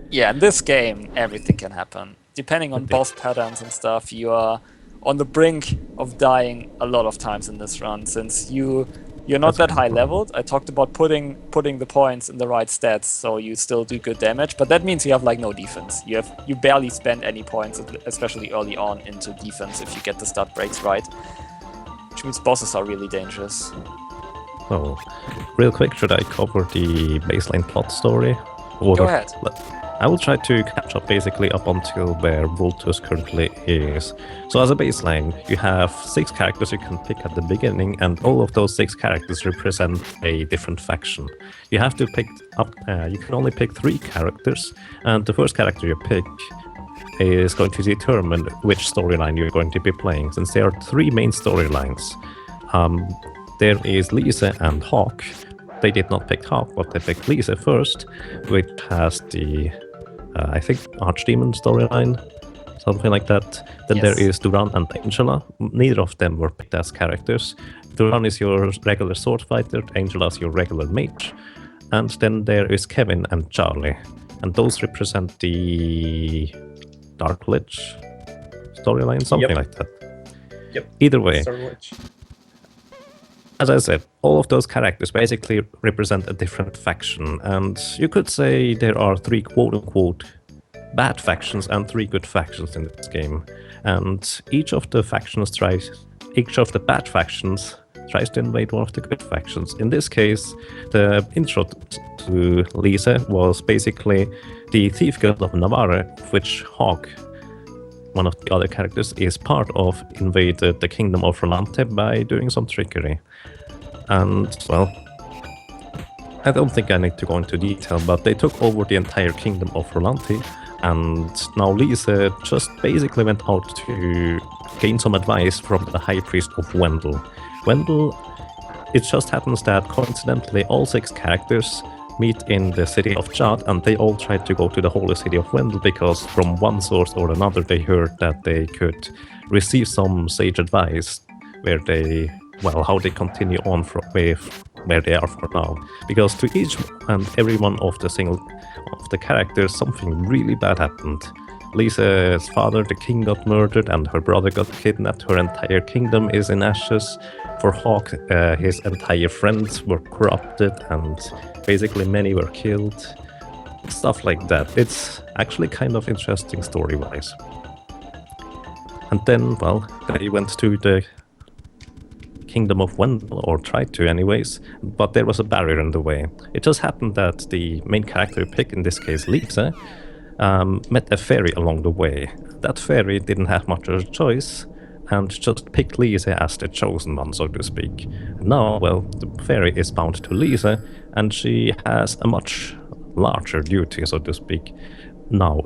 Yeah, in this game, everything can happen. Depending on boss patterns and stuff, you are on the brink of dying a lot of times in this run, since you're not that high leveled. I talked about putting the points in the right stats, so you still do good damage, but that means you have like no defense. You barely spend any points, especially early on, into defense if you get the stat breaks right, which means bosses are really dangerous. So, real quick, should I cover the baseline plot story? Go ahead. I will try to catch up basically up until where Vultus currently is. So as a baseline, you have 6 characters you can pick at the beginning, and all of those 6 characters represent a different faction. You have to pick up, you can only pick 3 characters, and the first character you pick is going to determine which storyline you're going to be playing, since there are 3 main storylines. There is Lisa and Hawk. They did not pick Hawk, but they picked Lisa first, which has the, I think, Archdemon storyline, something like that. Then there is Duran and Angela. Neither of them were picked as characters. Duran is your regular sword fighter, Angela is your regular mage. And then there is Kevin and Charlie, and those represent the Dark Lich storyline, something like that. Yep. Either way. as I said, all of those characters basically represent a different faction, and you could say there are 3 quote-unquote bad factions and 3 good factions in this game. And each of the bad factions tries to invade one of the good factions. In this case, the intro to Lisa was basically the Thief Guild of Navarre, which Hawk, one of the other characters, is part of, invaded the kingdom of Rolante by doing some trickery. And, well, I don't think I need to go into detail, but they took over the entire kingdom of Rolante, and now Lisa just basically went out to gain some advice from the High Priest of Wendel. Wendel, it just happens that coincidentally all 6 characters meet in the city of Jad, and they all tried to go to the holy city of Wendel because from one source or another they heard that they could receive some sage advice where they, well, how they continue on from where they are for now. Because to each and every one of the characters, something really bad happened. Lisa's father, the king, got murdered, and her brother got kidnapped. Her entire kingdom is in ashes. For Hawk, his entire friends were corrupted, and basically many were killed. Stuff like that. It's actually kind of interesting story-wise. And then, well, they went to the kingdom of Wendel, or tried to anyways, but there was a barrier in the way. It just happened that the main character you pick, in this case Lisa, met a fairy along the way. That fairy didn't have much of a choice, and just picked Lisa as the chosen one, so to speak. Now, well, the fairy is bound to Lisa, and she has a much larger duty, so to speak, now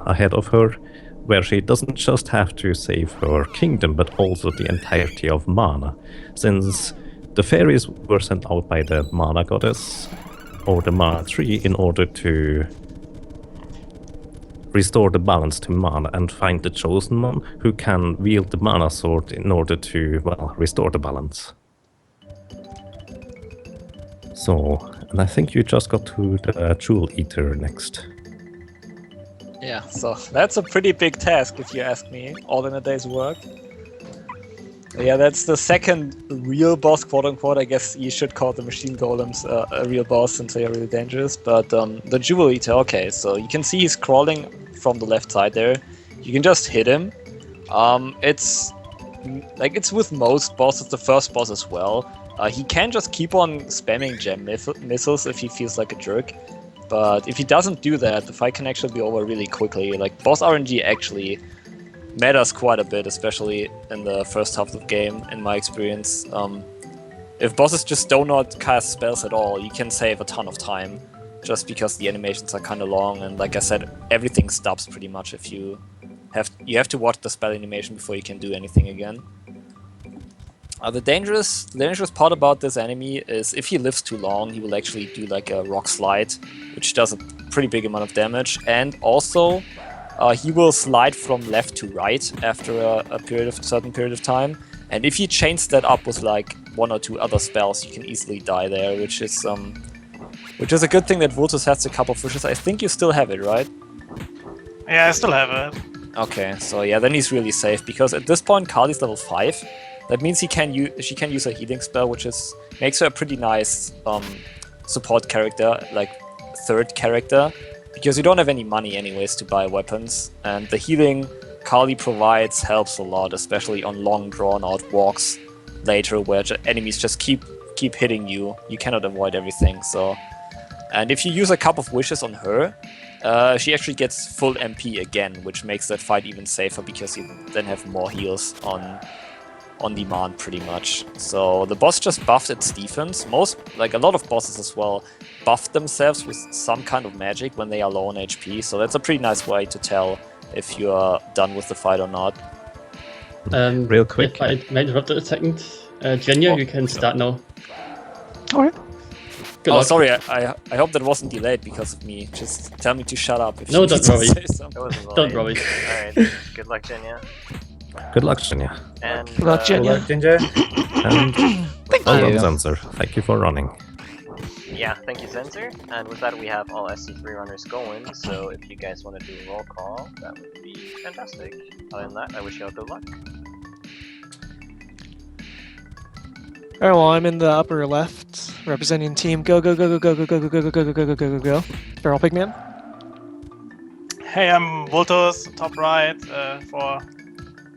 ahead of her, where she doesn't just have to save her kingdom, but also the entirety of Mana. Since the fairies were sent out by the Mana goddess, or the Mana tree, in order to restore the balance to Mana and find the chosen one who can wield the Mana sword in order to, well, restore the balance. So, and I think you just got to the Jewel Eater next. Yeah, so that's a pretty big task if you ask me, all in a day's work. Yeah, that's the second real boss, quote-unquote. I guess you should call the machine golems a real boss since they are really dangerous. But the Jewel Eater, okay, so you can see he's crawling from the left side there. You can just hit him. It's with most bosses, the first boss as well. He can just keep on spamming gem missiles if he feels like a jerk. But if he doesn't do that, the fight can actually be over really quickly. Like, boss RNG actually matters quite a bit, especially in the first half of the game, in my experience. If bosses just do not cast spells at all, you can save a ton of time, just because the animations are kind of long, and like I said, everything stops pretty much if you have to watch the spell animation before you can do anything again. The dangerous part about this enemy is if he lives too long, he will actually do like a rock slide, which does a pretty big amount of damage, and also he will slide from left to right after a certain period of time. And if you chains that up with like 1 or 2 other spells, you can easily die there, which is a good thing that Vultus has a couple of wishes. I think you still have it, right? Yeah, I still have it. Okay, so yeah, then he's really safe, because at this point Kali's level 5. That means she can use a healing spell, which makes her a pretty nice support character, like 3rd character, because you don't have any money anyways to buy weapons, and the healing Kali provides helps a lot, especially on long drawn out walks later where enemies just keep hitting you. You cannot avoid everything. So, and if you use a cup of wishes on her, she actually gets full MP again, which makes that fight even safer, because you then have more heals on demand pretty much. So the boss just buffed its defense. A lot of bosses as well, buffed themselves with some kind of magic when they are low on HP. So that's a pretty nice way to tell if you are done with the fight or not. Real quick. If I may interrupt a second. Genya, you can start now. Alright. Good Oh, luck. sorry, I hope that wasn't delayed because of me. Just tell me to shut up if No, you don't need to worry. say something. That wasn't Don't late. worry. Alright, good luck, Jenya. Good luck, Shinya. And Good luck, Jenya. Ginger. And Thank LoM you. Sensor, thank you for running. yeah, thank you, Sensor. And with that, we have all SD3 runners going. So if you guys want to do a roll call, that would be fantastic. Other than that, I wish you all good luck. Alright, well, I'm in the upper left, representing team go go go go go go go go go go go go go go go go. Feral Pigman. Hey, I'm Voltos, top right for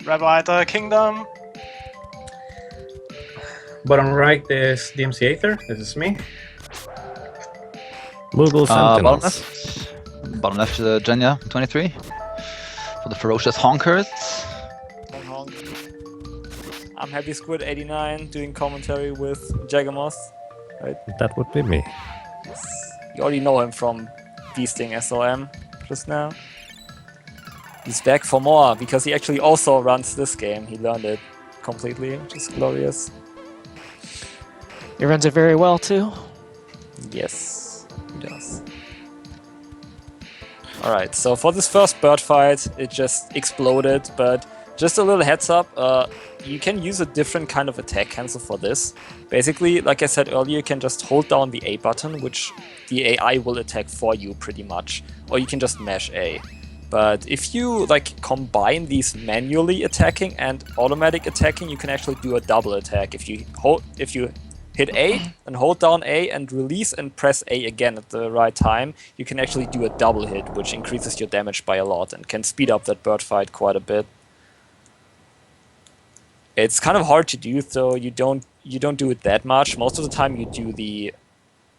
Rabiter Kingdom. Bottom right is DMC Aether. This is me. Moogle Bottom Sentinels. left. Bottom left, Jenya 23 for the Ferocious Honkers. I'm Happy Squid 89 doing commentary with Jagamoth. Right? That would be me. You already know him from beasting SoM just now. He's back for more because he actually also runs this game. He learned it completely, which is glorious. He runs it very well too. Yes, he does. Alright, so for this first bird fight, it just exploded, but just a little heads up, you can use a different kind of attack cancel for this. Basically, like I said earlier, you can just hold down the A button, which the AI will attack for you pretty much, or you can just mash A. But if you like combine these manually attacking and automatic attacking, you can actually do a double attack. If you hit A and hold down A and release and press A again at the right time, you can actually do a double hit, which increases your damage by a lot and can speed up that bird fight quite a bit. It's kind of hard to do, so you don't do it that much. Most of the time you do the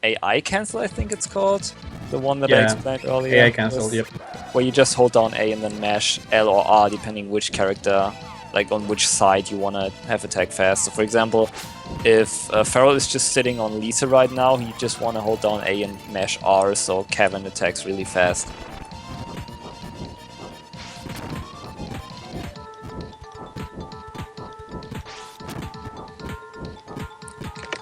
AI cancel, I think it's called. The one that I explained earlier. AI cancel, yep. Where you just hold down A and then mash L or R depending which character, like on which side you want to have attack fast. So for example, if Feral is just sitting on Lisa right now, you just want to hold down A and mash R so Kevin attacks really fast.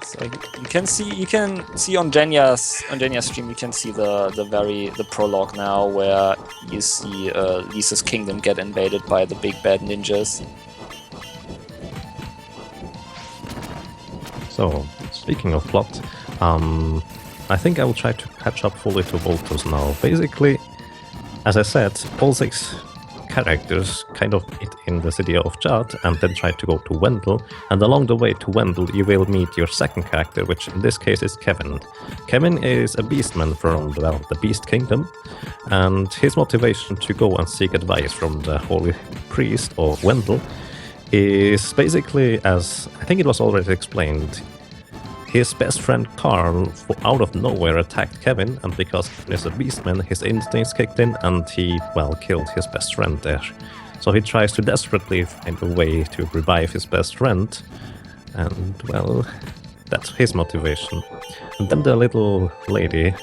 So you can see on Jenya's stream, you can see the prologue now where you see Lisa's kingdom get invaded by the big bad ninjas. So, speaking of plot, I think I will try to catch up fully to Voltos now. Basically, as I said, all 6 characters kind of meet in the city of Jad and then try to go to Wendell, and along the way to Wendell you will meet your second character, which in this case is Kevin. Kevin is a beastman from the Beast Kingdom, and his motivation to go and seek advice from the holy priest of Wendell is basically, as I think it was already explained, his best friend Carl out of nowhere attacked Kevin, and because Kevin is a beastman, his instincts kicked in and he, well, killed his best friend there. So he tries to desperately find a way to revive his best friend, and, well, that's his motivation. And then the little lady,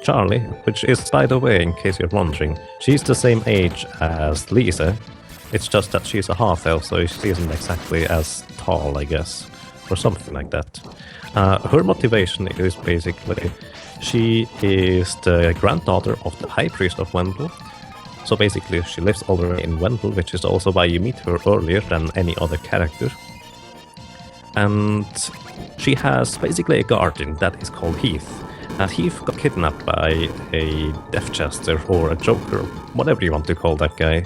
Charlie, which is, by the way, in case you're wondering, she's the same age as Lisa. It's just that she's a half-elf, so she isn't exactly as tall, I guess, or something like that. Her motivation is basically, she is the granddaughter of the High Priest of Wendell. So basically she lives already in Wendell, which is also why you meet her earlier than any other character. And she has basically a guardian that is called Heath. And Heath got kidnapped by a Death Jester or a Joker, whatever you want to call that guy.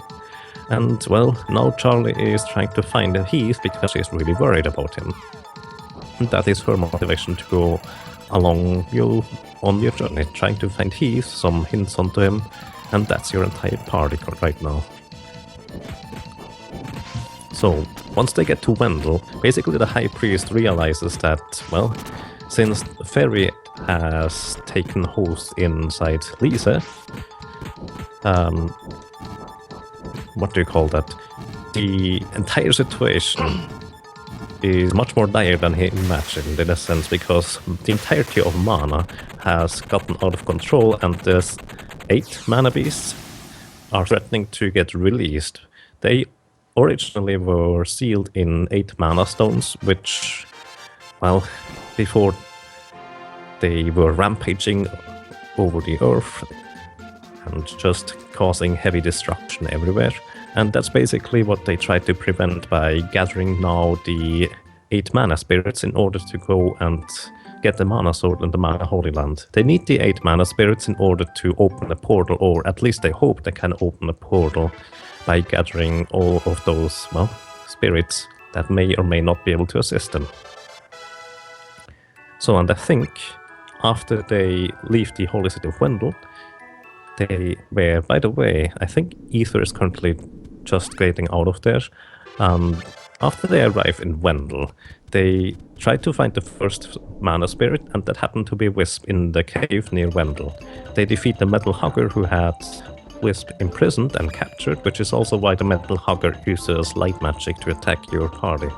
And, well, now Charlie is trying to find Heath because she's really worried about him. And that is her motivation to go along on your journey, trying to find Heath, some hints onto him, and that's your entire party right now. So, once they get to Wendell, basically the High Priest realizes that, well, since Fairy has taken host inside Lisa, what do you call that? The entire situation is much more dire than he imagined, in a sense, because the entirety of mana has gotten out of control and the 8 mana beasts are threatening to get released. They originally were sealed in 8 mana stones, which, well, before they were rampaging over the earth and just causing heavy destruction everywhere. And that's basically what they try to prevent by gathering now the 8 mana spirits in order to go and get the mana sword and the mana holy land. They need the 8 mana spirits in order to open a portal, or at least they hope they can open a portal by gathering all of those, well, spirits that may or may not be able to assist them. So, and I think after they leave the holy city of Wendel, they were, by the way, I think Ether is currently just getting out of there. After they arrive in Wendel, they try to find the first mana spirit, and that happened to be Wisp in the cave near Wendel. They defeat the Metal Hugger who had Wisp imprisoned and captured, which is also why the Metal Hugger uses light magic to attack your party.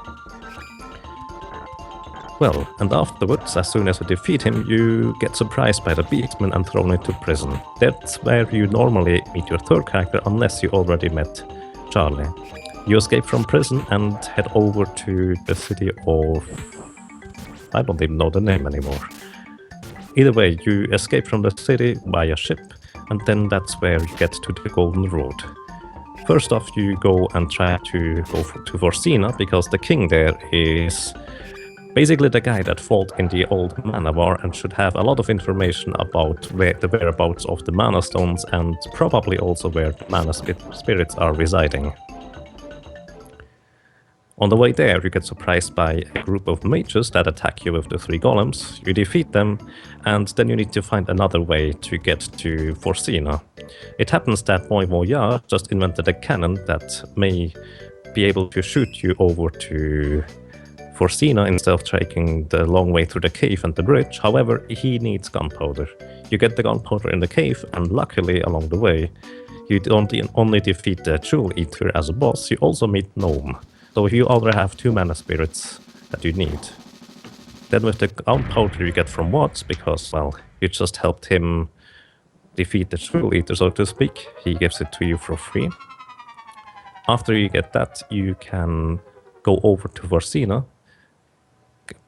Well, and afterwards, as soon as you defeat him, you get surprised by the Beastman and thrown into prison. That's where you normally meet your third character, unless you already met Charlie. You escape from prison and head over to the city of... I don't even know the name anymore. Either way, you escape from the city via ship, and then that's where you get to the Golden Road. First off, you go and try to go to Forsina, because the king there is basically the guy that fought in the old Mana War and should have a lot of information about the whereabouts of the Mana Stones and probably also where the Mana Spirits are residing. On the way there, you get surprised by a group of mages that attack you with the 3 golems. You defeat them, and then you need to find another way to get to Forsina. It happens that Moi Moya just invented a cannon that may be able to shoot you over to Forsina instead of taking the long way through the cave and the bridge. However, he needs gunpowder. You get the gunpowder in the cave, and luckily along the way, you don't only defeat the Jewel Eater as a boss, you also meet LoM. So you already have 2 mana spirits that you need. Then with the gunpowder you get from Watts, because, well, you just helped him defeat the Jewel Eater, so to speak. He gives it to you for free. After you get that, you can go over to Forsina,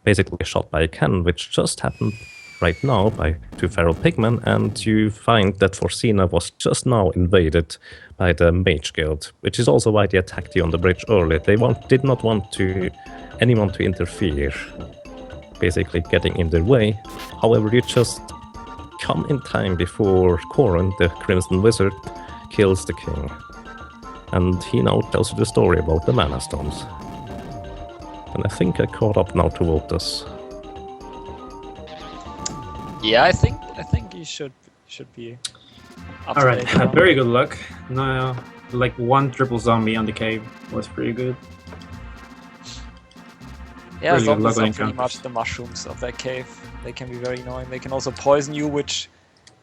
basically shot by a cannon, which just happened right now by 2 feral pigmen, and you find that Forsina was just now invaded by the Mage Guild, which is also why they attacked you on the bridge early. They did not want anyone to interfere, basically getting in their way. However, you just come in time before Corrin, the Crimson Wizard, kills the king. And he now tells you the story about the Mana Stones. And I think I caught up now to Voltus. Yeah, I think you should be up to Alright, date now. very good luck. No, like 1 triple zombie on the cave was pretty good. Yeah, Really zombies good are luck pretty encounters. much the mushrooms of that cave. They can be very annoying. They can also poison you, which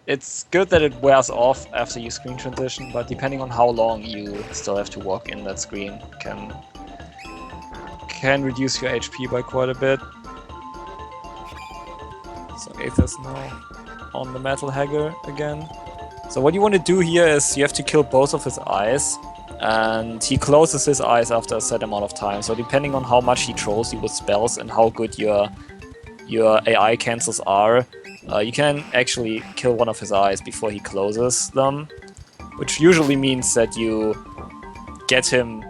it's good that it wears off after you screen transition, but depending on how long you still have to walk in that screen, can reduce your HP by quite a bit. So Aether's now on the Metal Hagger again. So what you want to do here is you have to kill both of his eyes, and he closes his eyes after a set amount of time. So depending on how much he trolls you with spells and how good your AI cancels are, you can actually kill one of his eyes before he closes them, which usually means that you get him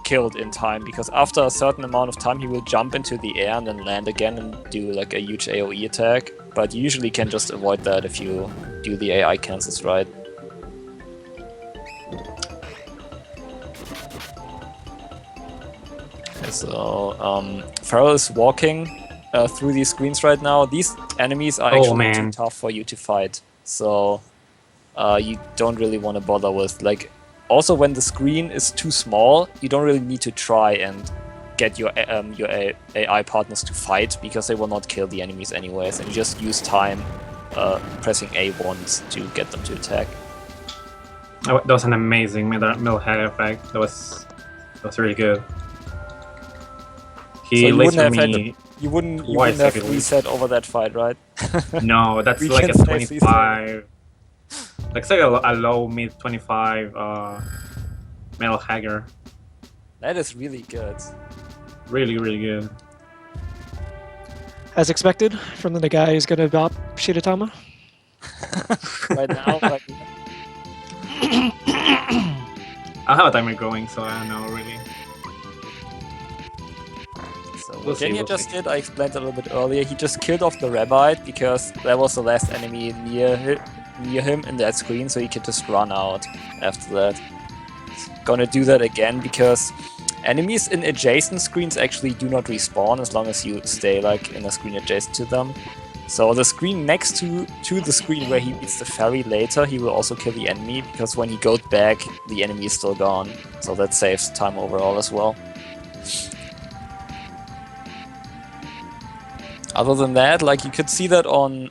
killed in time, because after a certain amount of time he will jump into the air and then land again and do like a huge AoE attack, but you usually can just avoid that if you do the AI cancels right. Okay, so Feral is walking through these screens right now. These enemies are actually too tough for you to fight, so you don't really want to bother with, like, also when the screen is too small, you don't really need to try and get your AI partners to fight, because they will not kill the enemies anyways, and you just use time pressing A once to get them to attack. That was an amazing middle head effect. That was really good. He So you wouldn't have me you wouldn't have reset over that fight, right? No, that's like a 25. Like say a low mid 25 Metal Hagger. That is really good. Really good. As expected from the guy who's gonna bop Shiratama. Right now, like... I have a timer going, so I don't know really. So what Genya just did, I explained a little bit earlier. He just killed off the Rabite because that was the last enemy near him in that screen, so he could just run out after that. He's gonna do that again because Enemies in adjacent screens actually do not respawn as long as you stay like in a screen adjacent to them. So the screen next to the screen where he meets the ferry later, he will also kill the enemy, because when he goes back, the enemy is still gone. So that saves time overall as well. Other than that, like you could see that on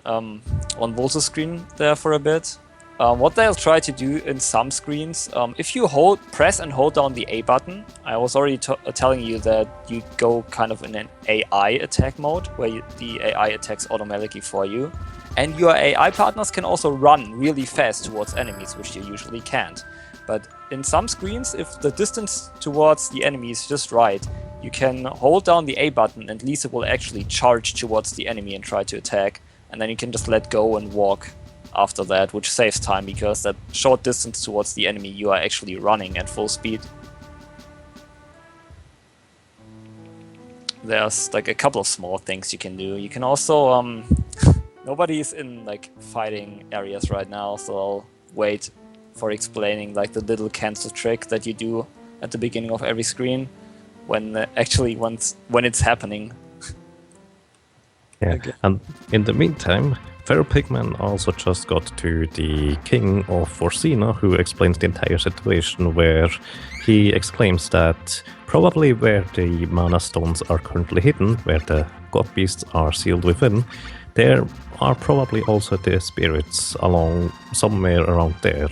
Volta's screen there for a bit. What they'll try to do in some screens, if you press and hold down the A button, I was already telling you that you go kind of in an AI attack mode, where the AI attacks automatically for you. And your AI partners can also run really fast towards enemies, which you usually can't. But in some screens, if the distance towards the enemy is just right, you can hold down the A button and Lisa will actually charge towards the enemy and try to attack. And then you can just let go and walk after that, which saves time, because that short distance towards the enemy you are actually running at full speed. There's like a couple of small things you can do. You can also nobody's in like fighting areas right now, so I'll wait for explaining like the little cancel trick that you do at the beginning of every screen when when it's happening. Yeah, Okay. and in the meantime, Pharaoh Pigman also just got to the King of Orsina, who explains the entire situation, where he exclaims that probably where the mana stones are currently hidden, where the god beasts are sealed within, there are probably also the spirits along somewhere around there.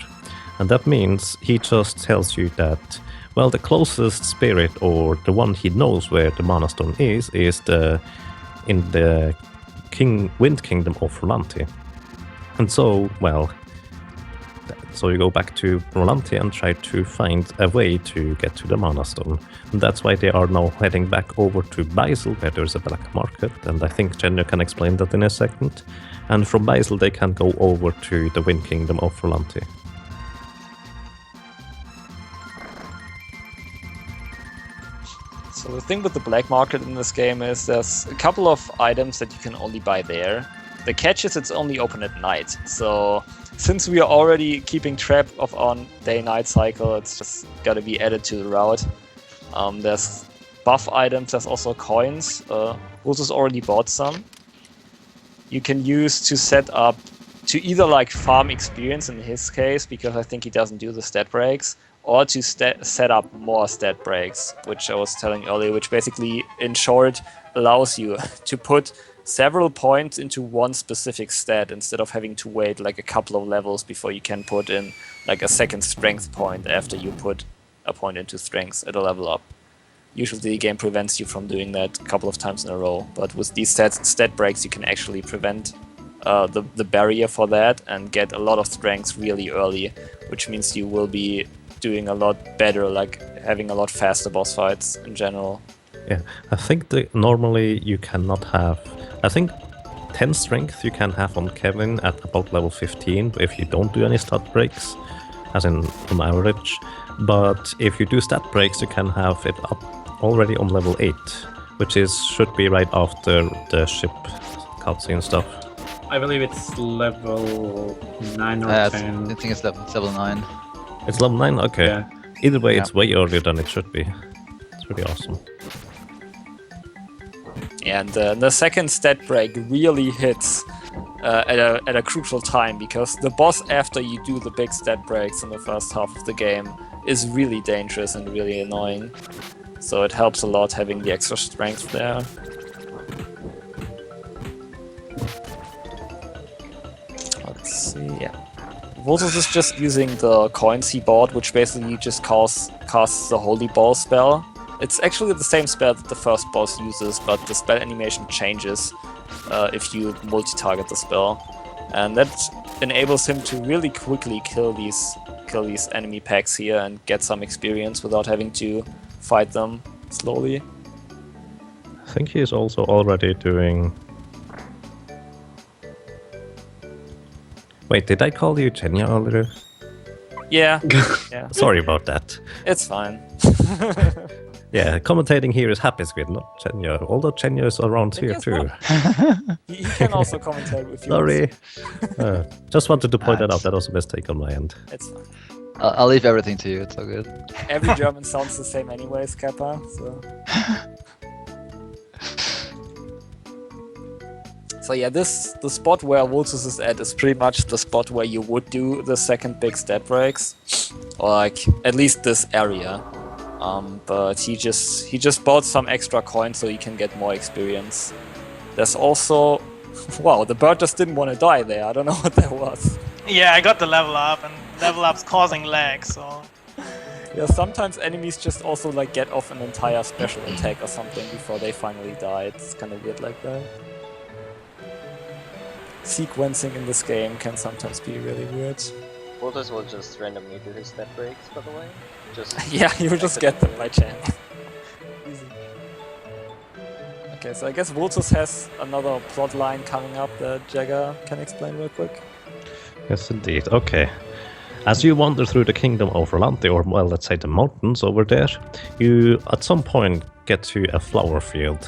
And that means he just tells you that, well, the closest spirit, or the one he knows where the mana stone is in the Wind Kingdom of Rolanti. And so, well, so you go back to Rolanti and try to find a way to get to the Mana Stone. And that's why they are now heading back over to Beisel, where there's a black market, and I think Jenny can explain that in a second. And from Beisel they can go over to the Wind Kingdom of Rolanti. So the thing with the black market in this game is there's a couple of items that you can only buy there. The catch is it's only open at night. So since we are already keeping track of our day-night cycle, it's just got to be added to the route. There's buff items, there's also coins. Vultus already bought some. You can use to set up, to either like farm experience in his case, because I think he doesn't do the stat breaks, or to set up more stat breaks, which I was telling earlier, which basically, in short, allows you to put several points into one specific stat instead of having to wait like a couple of levels before you can put in like a second strength point after you put a point into strength at a level up. Usually the game prevents you from doing that a couple of times in a row, but with these stat breaks you can actually prevent the barrier for that and get a lot of strength really early, which means you will be doing a lot better, like having a lot faster boss fights in general. Yeah, I think that normally you cannot have, I think 10 strength you can have on Kevin at about level 15 if you don't do any stat breaks, as in on average. But if you do stat breaks, you can have it up already on level 8, which should be right after the ship cutscene stuff. I believe it's level 9 or 10. I think it's level 9. It's level 9? Okay. Yeah. Either way, it's way earlier than it should be. It's really awesome. And the second stat break really hits at a crucial time, because the boss after you do the big stat breaks in the first half of the game is really dangerous and really annoying. So it helps a lot having the extra strength there. Let's see, yeah. Vultus is just using the coins he bought, which basically just casts the Holy Ball spell. It's actually the same spell that the first boss uses, but the spell animation changes if you multi-target the spell. And that enables him to really quickly kill these enemy packs here and get some experience without having to fight them slowly. I think he is also already doing... Wait, did I call you Chenya earlier? Yeah. Yeah. Sorry about that. It's fine. Yeah, commentating here is Happy Squid, not Chenya, although Chenya is around here too. He can also commentate with you. Sorry. Just wanted to point that out, that was a mistake on my end. It's fine. I'll leave everything to you. It's all good. Every German sounds the same anyways, Kappa, so... So yeah, the spot where Vultus is at is pretty much the spot where you would do the second big stat breaks. Or like, at least this area. But he just bought some extra coins so he can get more experience. There's also... Wow, the bird just didn't want to die there. I don't know what that was. Yeah, I got the level up, and level up's causing lag, so... Yeah, sometimes enemies just also like get off an entire special attack or something before they finally die. It's kind of weird like that. Sequencing in this game can sometimes be really weird. Vultus will just randomly do his stat breaks, by the way. Just yeah, you just get them by chance. Easy. Okay, so I guess Vultus has another plot line coming up that Jagger can explain real quick. Yes, indeed. Okay. As you wander through the kingdom of Rolante, or well, let's say the mountains over there, you at some point get to a flower field.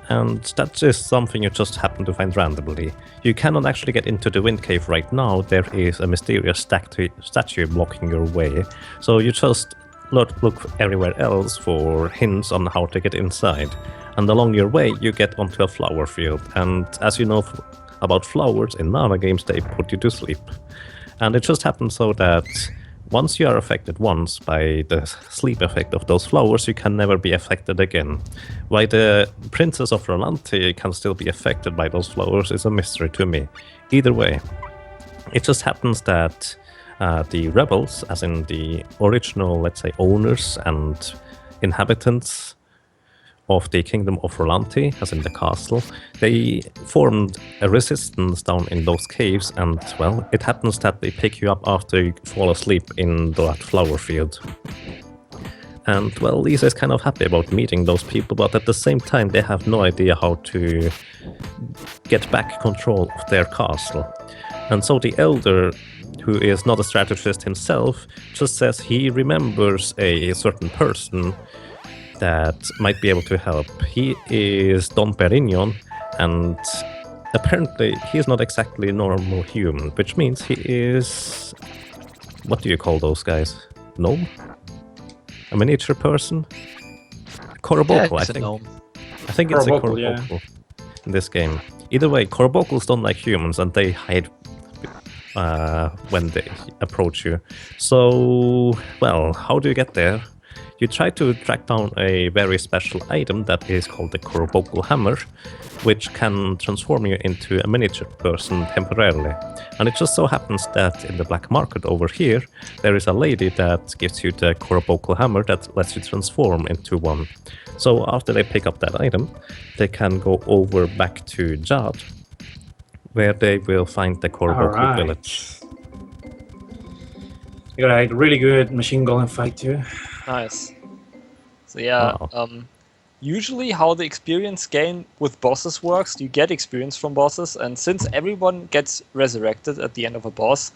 And that's just something you just happen to find randomly. You cannot actually get into the wind cave right now. There is a mysterious statue blocking your way. So you just look everywhere else for hints on how to get inside. And along your way, you get onto a flower field. And as you know about flowers in Nana games, they put you to sleep. And it just happens so that once you are affected once by the sleep effect of those flowers, you can never be affected again. Why the Princess of Rolante can still be affected by those flowers is a mystery to me. Either way, it just happens that the rebels, as in the original, let's say, owners and inhabitants of the kingdom of Rolante, as in the castle, they formed a resistance down in those caves, and well, it happens that they pick you up after you fall asleep in that flower field. And well, Lisa is kind of happy about meeting those people, but at the same time they have no idea how to get back control of their castle. And so the elder, who is not a strategist himself, just says he remembers a certain person that might be able to help. He is Don Perignon, and apparently he is not exactly a normal human, which means he is... What do you call those guys? Gnome? A miniature person? Coroboko, I think. I think it's a Coroboko in this game. Either way, Corobokos don't like humans, and they hide when they approach you. So, well, how do you get there? You try to track down a very special item that is called the Coroboko Hammer, which can transform you into a miniature person temporarily. And it just so happens that in the black market over here, there is a lady that gives you the Coroboko Hammer that lets you transform into one. So after they pick up that item, they can go over back to Jad, where they will find the Coroboko village. You got a really good machine golem fight too. Nice. So yeah, usually how the experience gain with bosses works, you get experience from bosses, and since everyone gets resurrected at the end of a boss,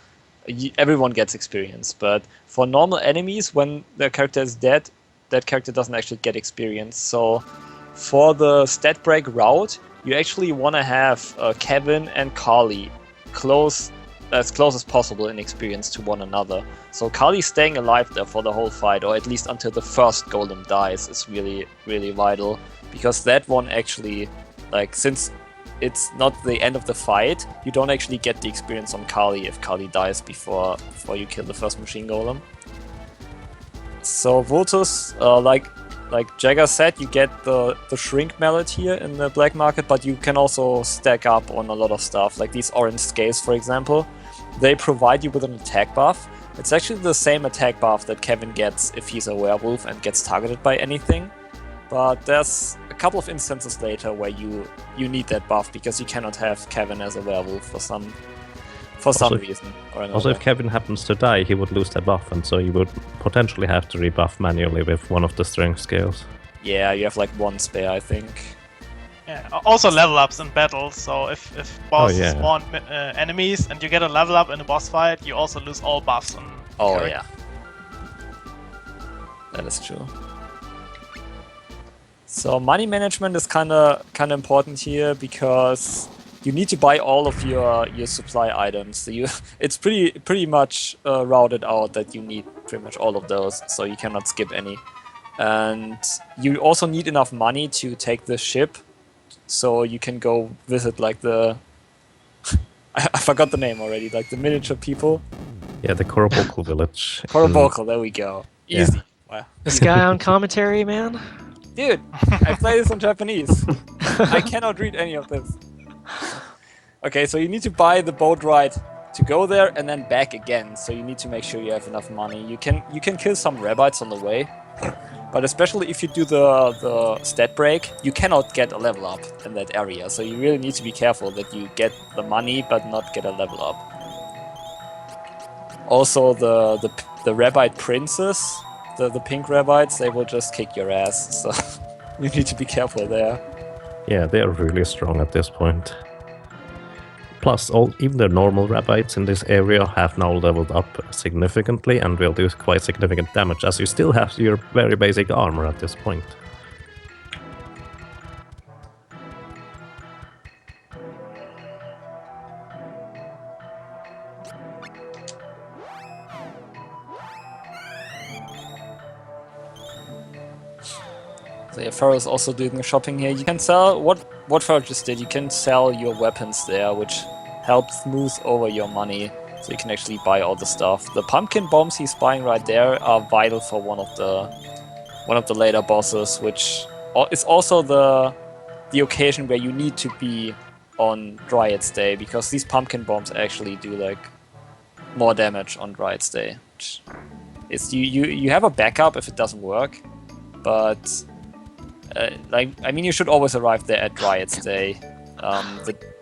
everyone gets experience. But for normal enemies, when their character is dead, that character doesn't actually get experience. So for the stat break route, you actually want to have Kevin and Carly as close as possible in experience to one another. So Carly staying alive there for the whole fight, or at least until the first golem dies, is really, really vital. Because that one actually, like, since it's not the end of the fight, you don't actually get the experience on Carly if Carly dies before you kill the first machine golem. So Vultus, like Jagger said, you get the shrink mallet here in the black market, but you can also stack up on a lot of stuff, like these orange scales, for example. They provide you with an attack buff. It's actually the same attack buff that Kevin gets if he's a werewolf and gets targeted by anything. But there's a couple of instances later where you need that buff because you cannot have Kevin as a werewolf for some reason or another. Also, if Kevin happens to die, he would lose the buff, and so you would potentially have to rebuff manually with one of the strength scales. Yeah, you have like one spare, I think. Yeah, also level ups in battles, so if bosses spawn enemies and you get a level up in a boss fight, you also lose all buffs on character. Yeah. That is true. So money management is kinda important here, because you need to buy all of your supply items. So it's pretty much routed out that you need pretty much all of those, so you cannot skip any. And you also need enough money to take the ship, so you can go visit like the I forgot the name already, like the miniature people. Yeah, the Koroboko village. Koroboko, there we go. Easy. Yeah. Wow. This guy on commentary, man. Dude, I play this in Japanese. I cannot read any of this. Okay, so you need to buy the boat ride to go there and then back again. So you need to make sure you have enough money. You can kill some Rabbites on the way, but especially if you do the stat break, you cannot get a level up in that area. So you really need to be careful that you get the money but not get a level up. Also, the Rabbite princes, the pink Rabbites, they will just kick your ass. So you need to be careful there. Yeah, they are really strong at this point. Plus, even the normal Rabbites in this area have now leveled up significantly and will do quite significant damage, as you still have your very basic armor at this point. So yeah, Pharaoh is also doing shopping here. You can sell what Pharaoh just did. You can sell your weapons there, which helps smooth over your money, so you can actually buy all the stuff. The pumpkin bombs he's buying right there are vital for one of the later bosses, which is also the occasion where you need to be on Dryad's Day, because these pumpkin bombs actually do like more damage on Dryad's Day. Which is you have a backup if it doesn't work, but you should always arrive there at Dryad's Day.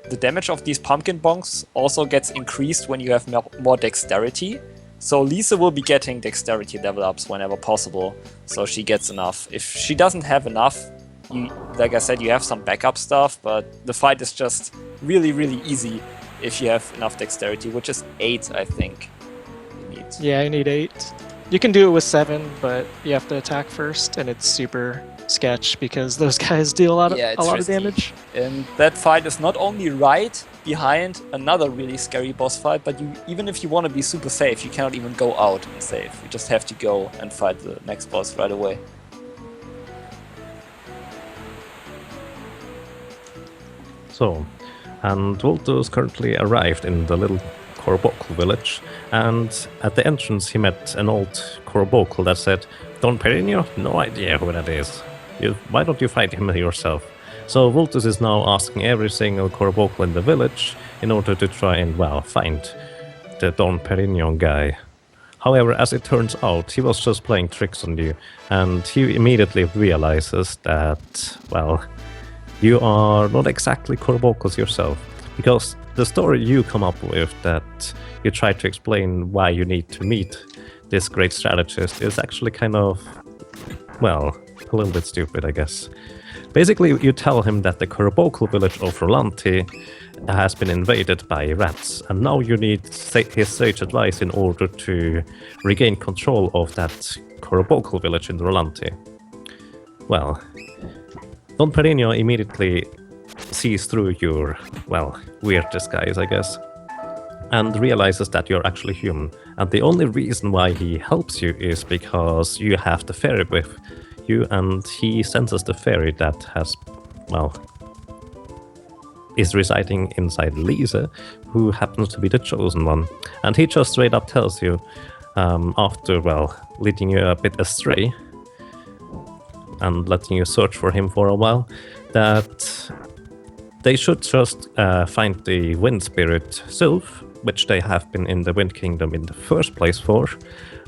The damage of these pumpkin bongs also gets increased when you have more dexterity. So Lisa will be getting dexterity level ups whenever possible, so she gets enough. If she doesn't have enough, like I said, you have some backup stuff, but the fight is just really, really easy if you have enough dexterity, which is 8, I think. Yeah, I need 8. You can do it with 7, but you have to attack first, and it's super sketch because those guys deal a lot of damage. And that fight is not only right behind another really scary boss fight, but even if you want to be super safe, you cannot even go out and save. You just have to go and fight the next boss right away. So, and Volto's currently arrived in the little Koroboko village, and at the entrance he met an old Koroboko that said, "Don Perigno? No idea who that is. Why don't you fight him yourself?" So Voltus is now asking every single Koroboko in the village in order to try and, find the Don Perignon guy. However, as it turns out, he was just playing tricks on you, and he immediately realizes that, you are not exactly Korobokos yourself, because the story you come up with that you try to explain why you need to meet this great strategist is actually kind of, a little bit stupid, I guess. Basically, you tell him that the Koroboko village of Rolanti has been invaded by rats, and now you need his sage advice in order to regain control of that Koroboko village in Rolanti. Well, Don Perigno immediately sees through your, weird disguise, I guess, and realizes that you're actually human. And the only reason why he helps you is because you have the fairy with you, and he senses the fairy that has, is residing inside Lisa, who happens to be the chosen one. And he just straight up tells you, after, leading you a bit astray, and letting you search for him for a while, that they should just find the wind spirit Sylph, which they have been in the Wind Kingdom in the first place for,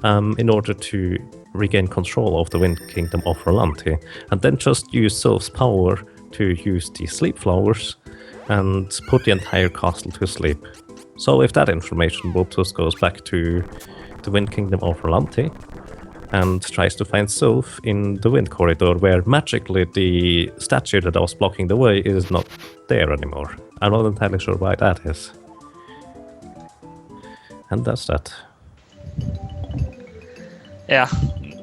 in order to regain control of the Wind Kingdom of Rolanti, and then just use Sylph's power to use the sleep flowers and put the entire castle to sleep. So with that information, Voltus goes back to the Wind Kingdom of Rolanti and tries to find Sylph in the Wind Corridor, where magically the statue that was blocking the way is not there anymore. I'm not entirely sure why that is. And that's that. Yeah,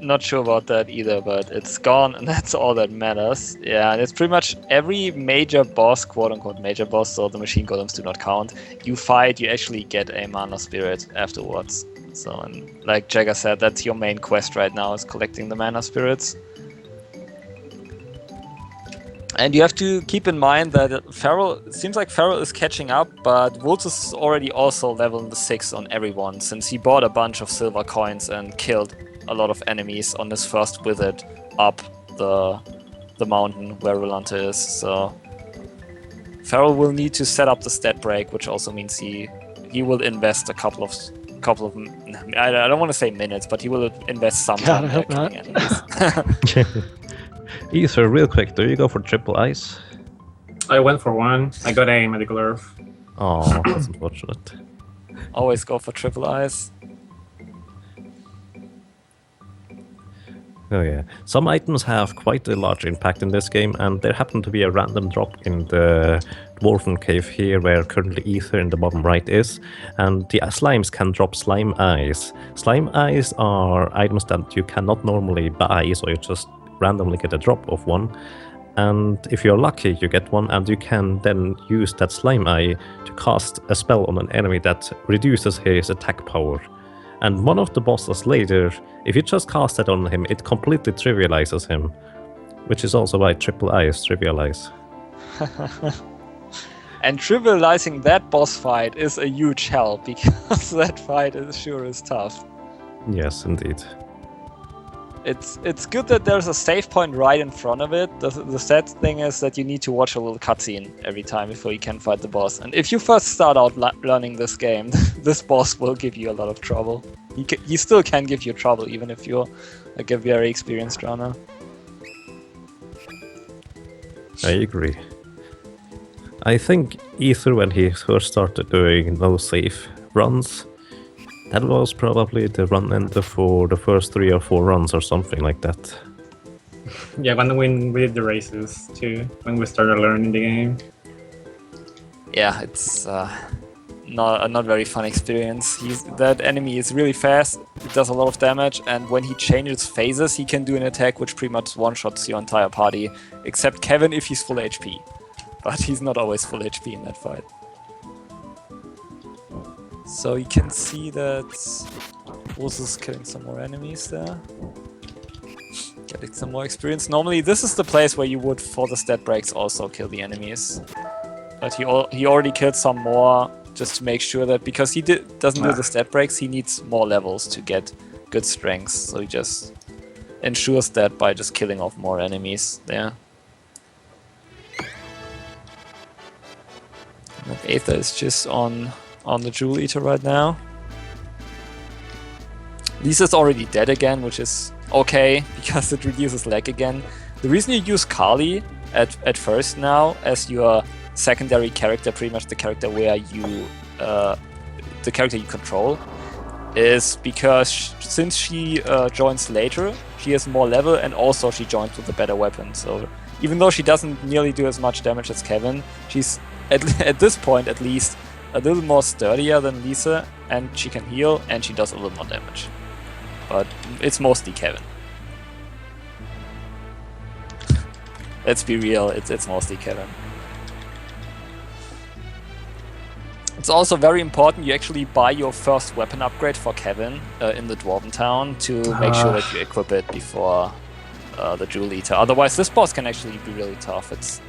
not sure about that either, but it's gone, and that's all that matters. Yeah, and it's pretty much every major boss, quote-unquote major boss, so the machine golems do not count, you fight, you actually get a mana spirit afterwards. So, and like Jagger said, that's your main quest right now, is collecting the mana spirits. And you have to keep in mind that it seems like Feral is catching up, but Vultus is already also level 6 on everyone, since he bought a bunch of silver coins and killed a lot of enemies on his first visit up the mountain where Rolante is. So Feral will need to set up the stat break, which also means he will invest a couple of I don't want to say minutes, but he will invest some time there killing enemies. Ether, real quick, do you go for triple ice? I went for one. I got a medical earth. Oh, that's unfortunate. Always go for triple ice. Oh yeah. Some items have quite a large impact in this game, and there happened to be a random drop in the Dwarven Cave here, where currently Ether in the bottom right is, and the slimes can drop slime eyes. Slime eyes are items that you cannot normally buy, so you just randomly get a drop of one, and if you're lucky you get one, and you can then use that slime eye to cast a spell on an enemy that reduces his attack power. And one of the bosses later, if you just cast that on him, it completely trivializes him, which is also why triple eyes trivialize. And trivializing that boss fight is a huge help, because that fight is tough. Yes, indeed. It's good that there's a save point right in front of it. The sad thing is that you need to watch a little cutscene every time before you can fight the boss. And if you first start out learning this game, this boss will give you a lot of trouble. He still can give you trouble, even if you're like a very experienced runner. I agree. I think Ether, when he first started doing no save runs, that was probably the run ender for the first 3 or 4 runs or something like that. Yeah, when we did the races too, when we started learning the game. Yeah, it's not very fun experience. That enemy is really fast, it does a lot of damage, and when he changes phases, he can do an attack which pretty much one-shots your entire party, except Kevin if he's full HP. But he's not always full HP in that fight. So you can see that Wolves is killing some more enemies there. Getting some more experience. Normally this is the place where you would, for the stat breaks, also kill the enemies. But he already killed some more, just to make sure that, because he doesn't do the stat breaks, he needs more levels to get good strength. So he just ensures that by just killing off more enemies there. And Aether is just on the Jewel Eater right now. Lisa's already dead again, which is okay, because it reduces lag again. The reason you use Kali at first now as your secondary character, pretty much the character where you the character you control, is because since she joins later, she has more level, and also she joins with a better weapon. So even though she doesn't nearly do as much damage as Kevin, she's at this point at least a little more sturdier than Lisa, and she can heal, and she does a little more damage. But it's mostly Kevin. Let's be real, it's mostly Kevin. It's also very important you actually buy your first weapon upgrade for Kevin in the Dwarven Town to make sure that you equip it before the Jewel Eater. Otherwise this boss can actually be really tough. It's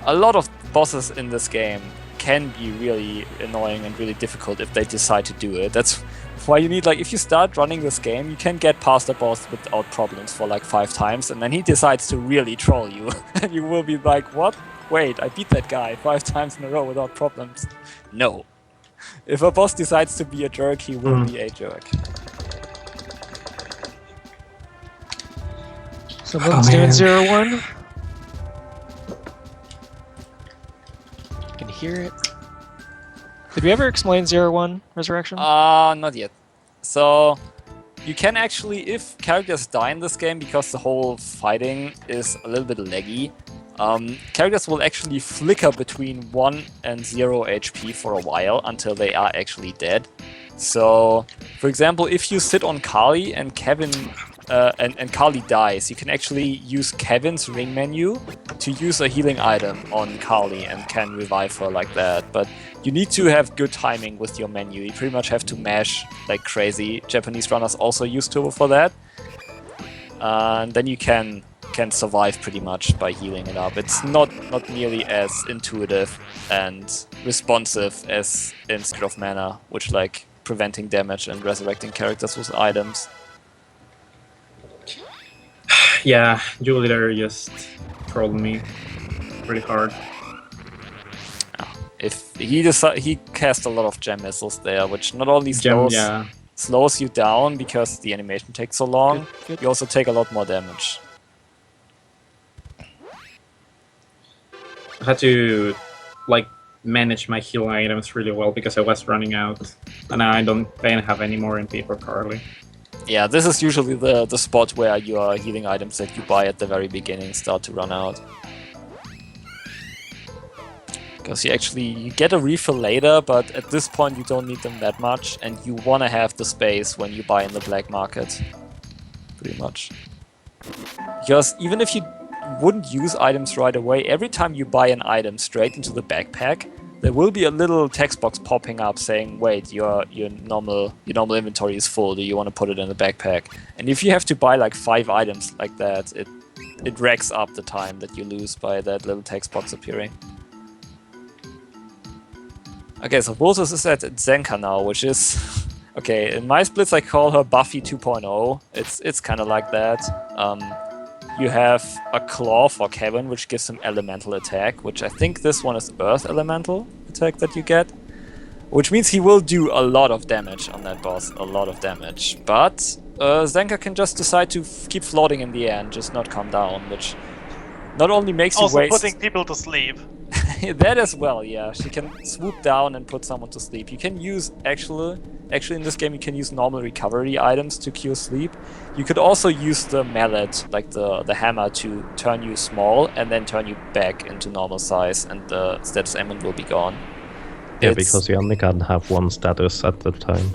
a lot of bosses in this game can be really annoying and really difficult if they decide to do it. That's why you need, like, if you start running this game, you can get past the boss without problems for like 5 times, and then he decides to really troll you. And you will be like, what? Wait, I beat that guy 5 times in a row without problems. No. If a boss decides to be a jerk, he will be a jerk. Someone's doing 0-1. I can hear it. Did we ever explain 0-1 Resurrection? Not yet. So you can actually, if characters die in this game, because the whole fighting is a little bit laggy, characters will actually flicker between 1 and 0 HP for a while until they are actually dead. So, for example, if you sit on Kali and Kevin and Kali dies, you can actually use Kevin's ring menu to use a healing item on Kali and can revive her like that. But you need to have good timing with your menu. You pretty much have to mash like crazy. Japanese runners also use turbo for that. And then you can survive pretty much by healing it up. It's not nearly as intuitive and responsive as in Secret of Mana, which like preventing damage and resurrecting characters with items. Yeah, Julie there just trolled me pretty hard. If he cast a lot of gem missiles there, which not only slows you down because the animation takes so long, you also take a lot more damage. I had to like manage my healing items really well because I was running out, and I don't have any more MP for Carly. Yeah, this is usually the spot where your healing items that you buy at the very beginning start to run out. Because you get a refill later, but at this point you don't need them that much, and you want to have the space when you buy in the black market. Pretty much. Because even if you wouldn't use items right away, every time you buy an item straight into the backpack, there will be a little text box popping up saying, wait, your normal inventory is full, do you want to put it in the backpack? And if you have to buy like 5 items like that, it racks up the time that you lose by that little text box appearing. Okay, so Voltus is at Zenka now, which is... okay, in my splits I call her Buffy 2.0. It's kind of like that. You have a claw for Kevin, which gives him elemental attack, which I think this one is earth elemental attack that you get. Which means he will do a lot of damage on that boss, a lot of damage. But Zenka can just decide to keep floating in the air and just not come down, which not only makes you waste... Also putting people to sleep. That as well, yeah. She can swoop down and put someone to sleep. You can use, actually in this game, you can use normal recovery items to cure sleep. You could also use the mallet, like the hammer, to turn you small and then turn you back into normal size, and the status ailment will be gone. Yeah, because you only can have one status at the time.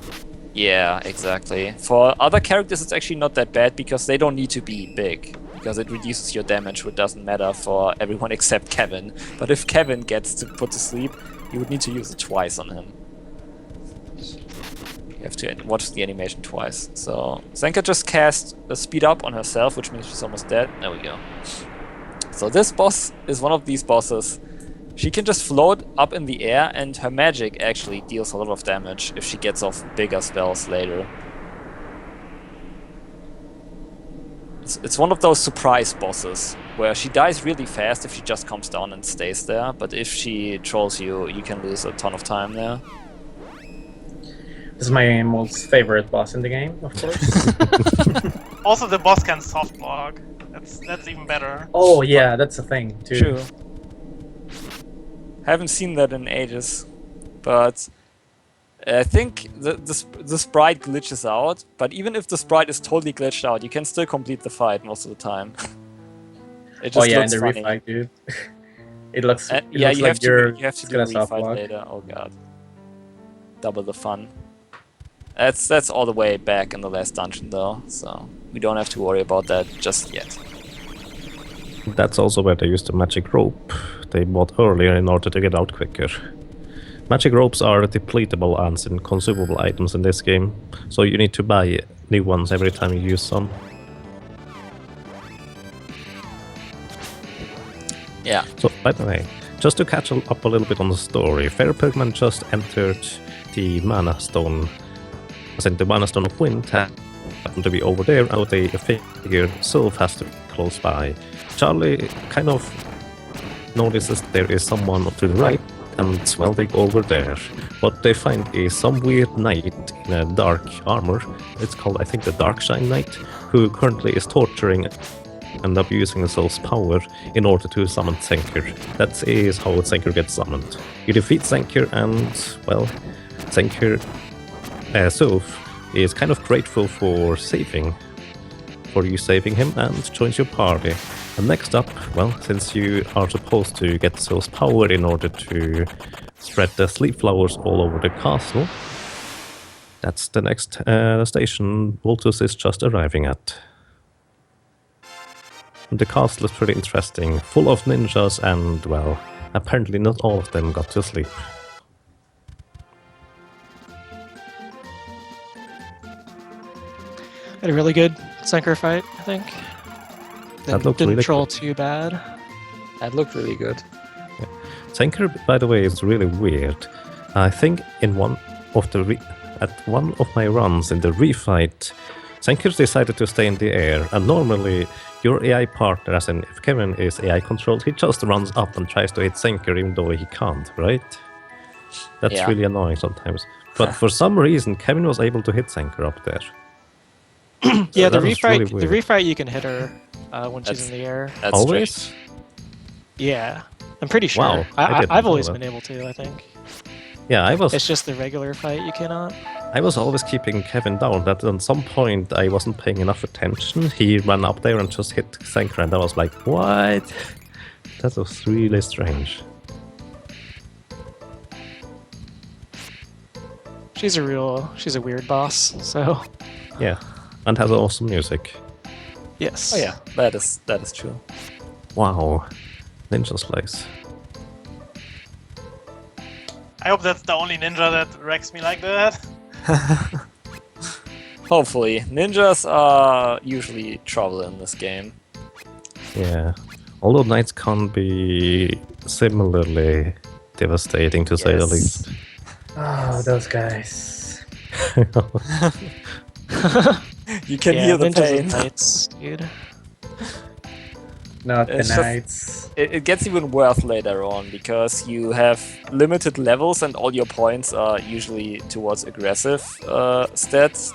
Yeah, exactly. For other characters, it's actually not that bad because they don't need to be big, because it reduces your damage, which doesn't matter for everyone except Kevin. But if Kevin gets to put to sleep, you would need to use it twice on him. You have to watch the animation twice. So Zenka just cast a speed up on herself, which means she's almost dead. There we go. So this boss is one of these bosses. She can just float up in the air, and her magic actually deals a lot of damage if she gets off bigger spells later. It's one of those surprise bosses, where she dies really fast if she just comes down and stays there, but if she trolls you, you can lose a ton of time there. This is my most favorite boss in the game, of course. Also, the boss can soft block. That's even better. Oh yeah, that's a thing too. True. Haven't seen that in ages, but I think the sprite glitches out. But even if the sprite is totally glitched out, you can still complete the fight most of the time. It just looks in the funny. refight, dude. It looks. You like have to do a soft refight block. later. Oh god, double the fun. That's all the way back in the last dungeon though, so we don't have to worry about that just yet. That's also where they used the magic rope they bought earlier in order to get out quicker. Magic ropes are depletable and consumable items in this game, so you need to buy new ones every time you use some. Yeah. So, by the way, just to catch up a little bit on the story, Fair Pigman just entered the Mana Stone. I think the Mana Stone of Wind happened to be over there, and they figure Sylph has to be close by. Charlie kind of notices there is someone to the right, and well, they go over there. What they find is some weird knight in a dark armor. It's called, I think, the Darkshine Knight, who currently is torturing and abusing Sylph's power in order to summon Senker. That is how Senker gets summoned. You defeat Senker, and well, Senker, Sylph is kind of grateful for you saving him, and joins your party. And next up, well, since you are supposed to get Sylph's power in order to spread the sleep flowers all over the castle, that's the next station Voltus is just arriving at. The castle is pretty interesting, full of ninjas, and, well, apparently not all of them got to sleep. Had a really good Senker fight, I think. Didn't really troll good. too bad. That looked really good. Yeah. Senker, by the way, is really weird. I think in one of my runs in the refight, Senker decided to stay in the air, and normally your AI partner, as in if Kevin is AI controlled, he just runs up and tries to hit Senker even though he can't, right? That's really annoying sometimes. But for some reason, Kevin was able to hit Senker up there. Yeah, So the refight, really the refight you can hit her when she's in the air. That's Always? strange. Yeah, I'm pretty sure. Wow, I didn't I've know always that. been able to, I think. Yeah, It's just the regular fight you cannot. I was always keeping Kevin down. That at some point I wasn't paying enough attention. He ran up there and just hit Senker, and I was like, what? That was really strange. She's a weird boss, so Yeah, and has awesome music. yes. Oh yeah, that is true. Wow, Ninja Slice. I hope that's the only ninja that wrecks me like that. Hopefully, ninjas are usually trouble in this game. Yeah, although knights can be similarly devastating to say the least. Oh, those guys. You can hear the ninjas pain. and knights, dude. Not the It's just- knights. It gets even worse later on because you have limited levels and all your points are usually towards aggressive stats.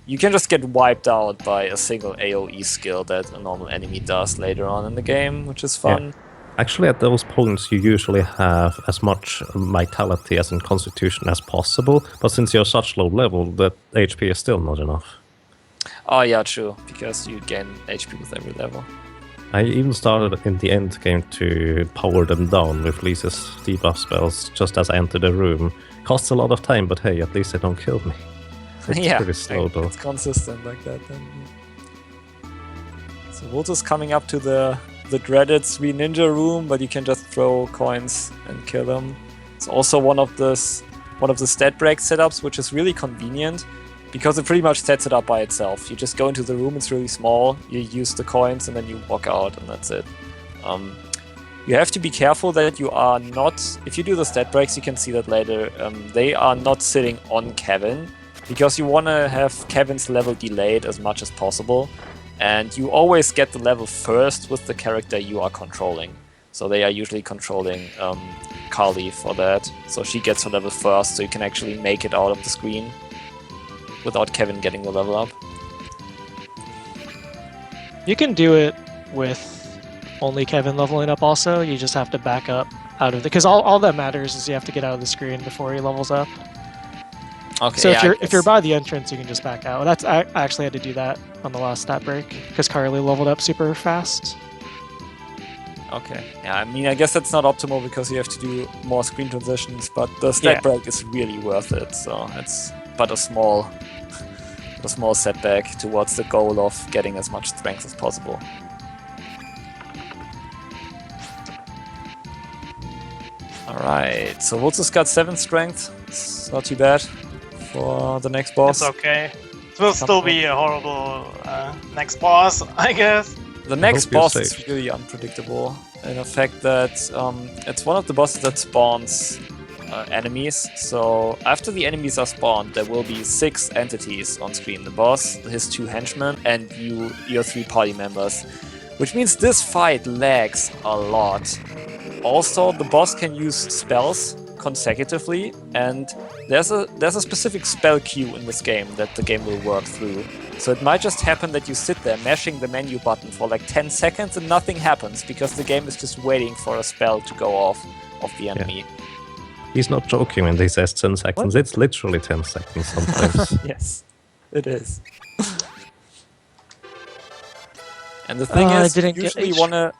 You can just get wiped out by a single AoE skill that a normal enemy does later on in the game, which is fun. Yeah. Actually, at those points, you usually have as much vitality as in constitution as possible, but since you're such low level, that HP is still not enough. Oh yeah, true, because you gain HP with every level. I even started in the end game to power them down with Lisa's debuff spells just as I entered the room. Costs a lot of time, but hey, at least they don't kill me. It's Yeah, pretty slow though. it's consistent like that then. So Volto's coming up to the dreaded 3 ninja room, but you can just throw coins and kill them. It's also one of the stat break setups, which is really convenient because it pretty much sets it up by itself. You just go into the room, it's really small, you use the coins and then you walk out and that's it. You have to be careful that you are not, if you do the stat breaks, you can see that later, they are not sitting on Kevin because you want to have Kevin's level delayed as much as possible. And you always get the level first with the character you are controlling. So they are usually controlling Kali for that. So she gets her level first, so you can actually make it out of the screen without Kevin getting the level up. You can do it with only Kevin leveling up also. You just have to back up out of the... Because all that matters is you have to get out of the screen before he levels up. Okay, So yeah, if you're by the entrance, you can just back out. I actually had to do that on the last stat break because Carly leveled up super fast. Okay. Yeah, I mean, I guess that's not optimal because you have to do more screen transitions, but the stat break is really worth it. So it's but a small setback towards the goal of getting as much strength as possible. Alright, so Voltus got 7 strength. It's not too bad for the next boss. It's okay. It will still be a horrible next boss, I guess. The next hope you're boss is safe. really unpredictable in the fact that it's one of the bosses that spawns enemies. So after the enemies are spawned, there will be 6 entities on screen. The boss, his 2 henchmen, and your 3 party members. Which means this fight lags a lot. Also, the boss can use spells consecutively, and there's a specific spell queue in this game that the game will work through. So it might just happen that you sit there mashing the menu button for like 10 seconds and nothing happens because the game is just waiting for a spell to go off of the enemy. He's not joking when he says 10 seconds. It's literally 10 seconds sometimes. Yes, it is. And the thing is, you usually want to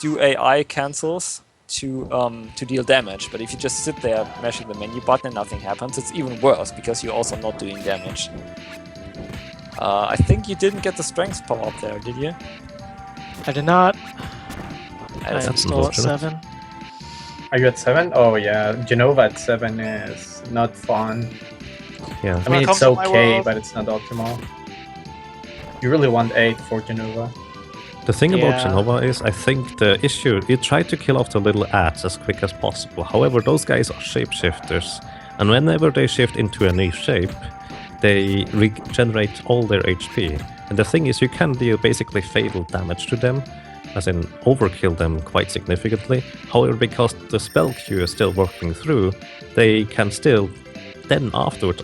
do AI cancels to deal damage, but if you just sit there mashing the menu button and nothing happens, it's even worse because you're also not doing damage. I think you didn't get the strength power up there, did you? I did not. I That's am still at unfortunate. 7. Are you at 7? Oh yeah, Genova at 7 is not fun. Yeah. I mean, Welcome it's to my okay, world. but it's not optimal. You really want 8 for Genova. The thing about Yeah. Genova is, I think the issue, you try to kill off the little ats as quick as possible. However, those guys are shapeshifters, and whenever they shift into a new shape, they regenerate all their HP. And the thing is, you can deal basically fatal damage to them, as in overkill them quite significantly. However, because the spell queue is still working through, they can still, then afterwards,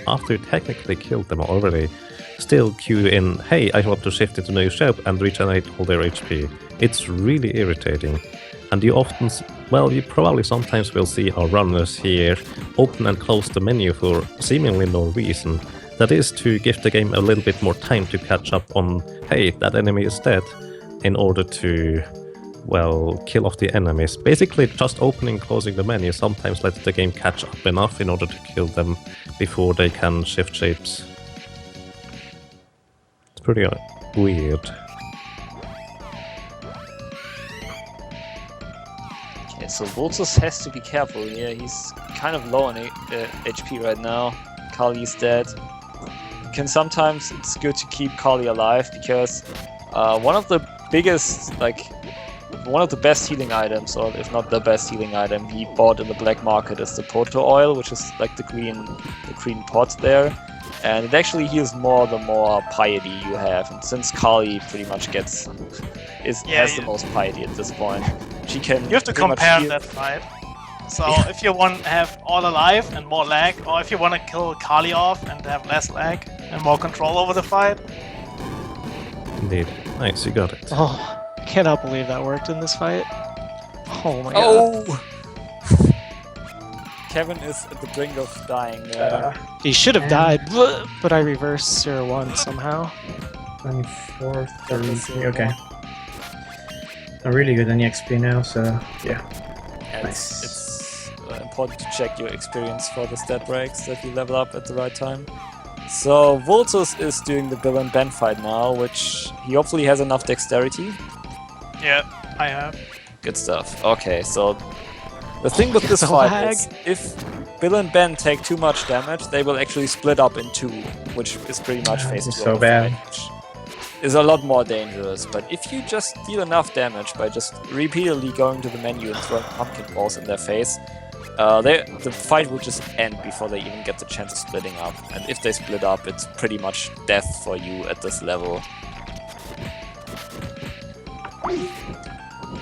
after you technically killed them already, still queue in, hey, I want to shift into a new shape and regenerate all their HP. It's really irritating. And you often, well, you probably sometimes will see our runners here open and close the menu for seemingly no reason. That is to give the game a little bit more time to catch up on, hey, that enemy is dead, in order to, well, kill off the enemies. Basically, just opening and closing the menu sometimes lets the game catch up enough in order to kill them before they can shift shapes. It's pretty weird. Okay, so Voltus has to be careful here. He's kind of low on HP right now. Kali's dead. Sometimes it's good to keep Kali alive because one of the biggest, one of the best healing items, or if not the best healing item he bought in the black market is the Proto Oil, which is like the green pot there. And it actually heals more the more piety you have. And since Kali pretty much has the most piety at this point, she can. You have to compare that fight. So if you want to have all alive and more lag, or if you want to kill Kali off and have less lag and more control over the fight. Indeed. Nice, you got it. Oh, I cannot believe that worked in this fight. Oh my god. Kevin is at the brink of dying there. He should have died, but I reversed 0-1 somehow. 24, 33, okay. I'm really good on EXP now, so yeah. Nice. It's important to check your experience for the stat breaks that you level up at the right time. So Voltus is doing the Bill and Ben fight now, which he hopefully has enough dexterity. Yeah, I have. Good stuff. Okay, so the thing with this fight is if Bill and Ben take too much damage, they will actually split up in 2, which is pretty much phase 2 so of the bad. fight, which is a lot more dangerous. But if you just deal enough damage by just repeatedly going to the menu and throwing pumpkin balls in their face, the fight will just end before they even get the chance of splitting up. And if they split up, it's pretty much death for you at this level.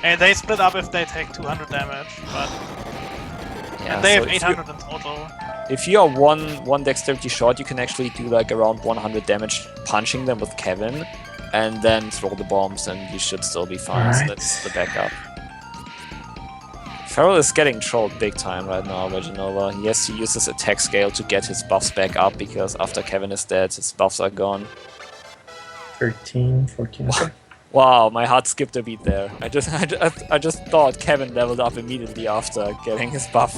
And they split up if they take 200 damage, but Yeah, and they so have 800 in total. If you are one dexterity short, you can actually do like around 100 damage punching them with Kevin, and then throw the bombs, and you should still be fine. So that's the backup. Feral is getting trolled big time right now by Genova. He has to use his attack scale to get his buffs back up, because after Kevin is dead, his buffs are gone. 13, 14. Okay. Wow, my heart skipped a beat there. I just thought Kevin leveled up immediately after getting his buff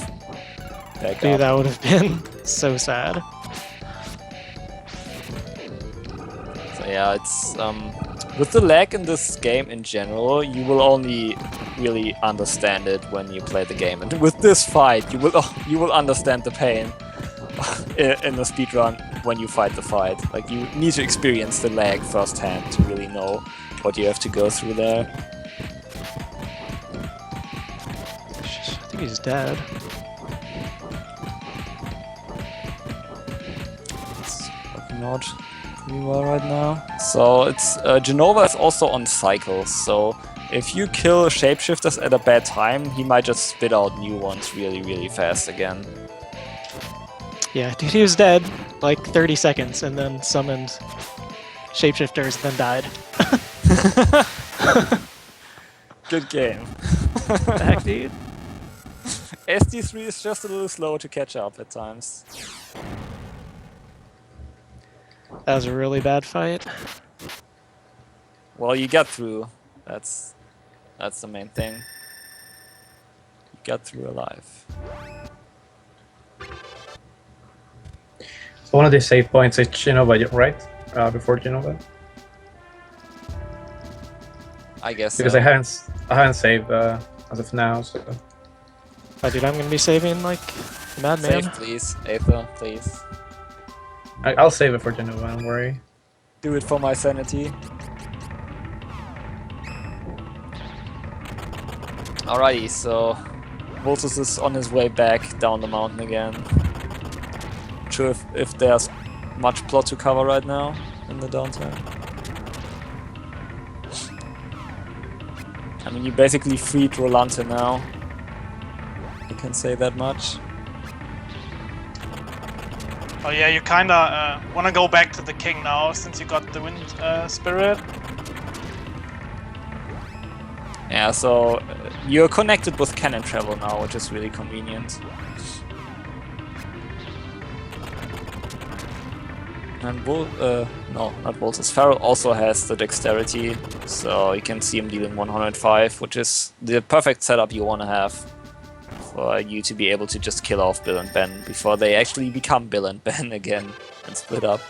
back up. Dude, that would have been so sad. So yeah, it's with the lag in this game in general, you will only really understand it when you play the game. And with this fight, you will understand the pain in the speedrun when you fight the fight. Like, you need to experience the lag firsthand to really know what you have to go through there. I think he's dead. It's working out pretty well right now. So it's Genova is also on cycles, so if you kill shapeshifters at a bad time, he might just spit out new ones really, really fast again. Yeah, dude, he was dead like 30 seconds and then summoned shapeshifters, then died. Good game. Heck, dude. SD3 is just a little slow to catch up at times. That was a really bad fight. Well, you got through. That's the main thing. You got through alive. So one of the save points is Genova, right? Before Genova? I guess because so. I haven't saved as of now. So. Oh, dude, I'm gonna be saving like a madman. Save, please, Aether, please. I'll save it for Genova. Don't worry. Do it for my sanity. Alrighty, so Voltus is on his way back down the mountain again. Not sure if there's much plot to cover right now in the downtime. I mean, you basically freed Rolante now. I can say that much. Oh yeah, you kinda wanna go back to the king now since you got the wind spirit. Yeah, so you're connected with cannon travel now, which is really convenient. And no, not Voltus. Pharaoh also has the dexterity, so you can see him dealing 105, which is the perfect setup you want to have for you to be able to just kill off Bill and Ben before they actually become Bill and Ben again and split up.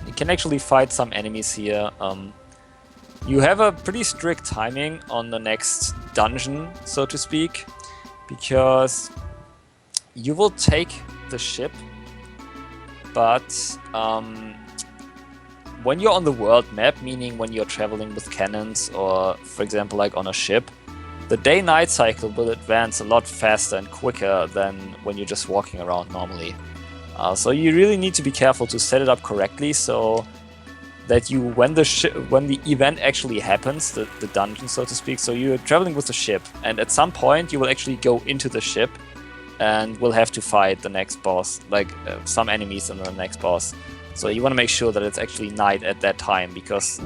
You can actually fight some enemies here. You have a pretty strict timing on the next dungeon, so to speak, because you will take the ship, but when you're on the world map, meaning when you're traveling with cannons or, for example, like on a ship, the day-night cycle will advance a lot faster and quicker than when you're just walking around normally. So you really need to be careful to set it up correctly so that you, when the event actually happens, the dungeon, so to speak, so you're traveling with the ship, and at some point you will actually go into the ship and will have to fight the next boss, like some enemies in the next boss. So you want to make sure that it's actually night at that time, because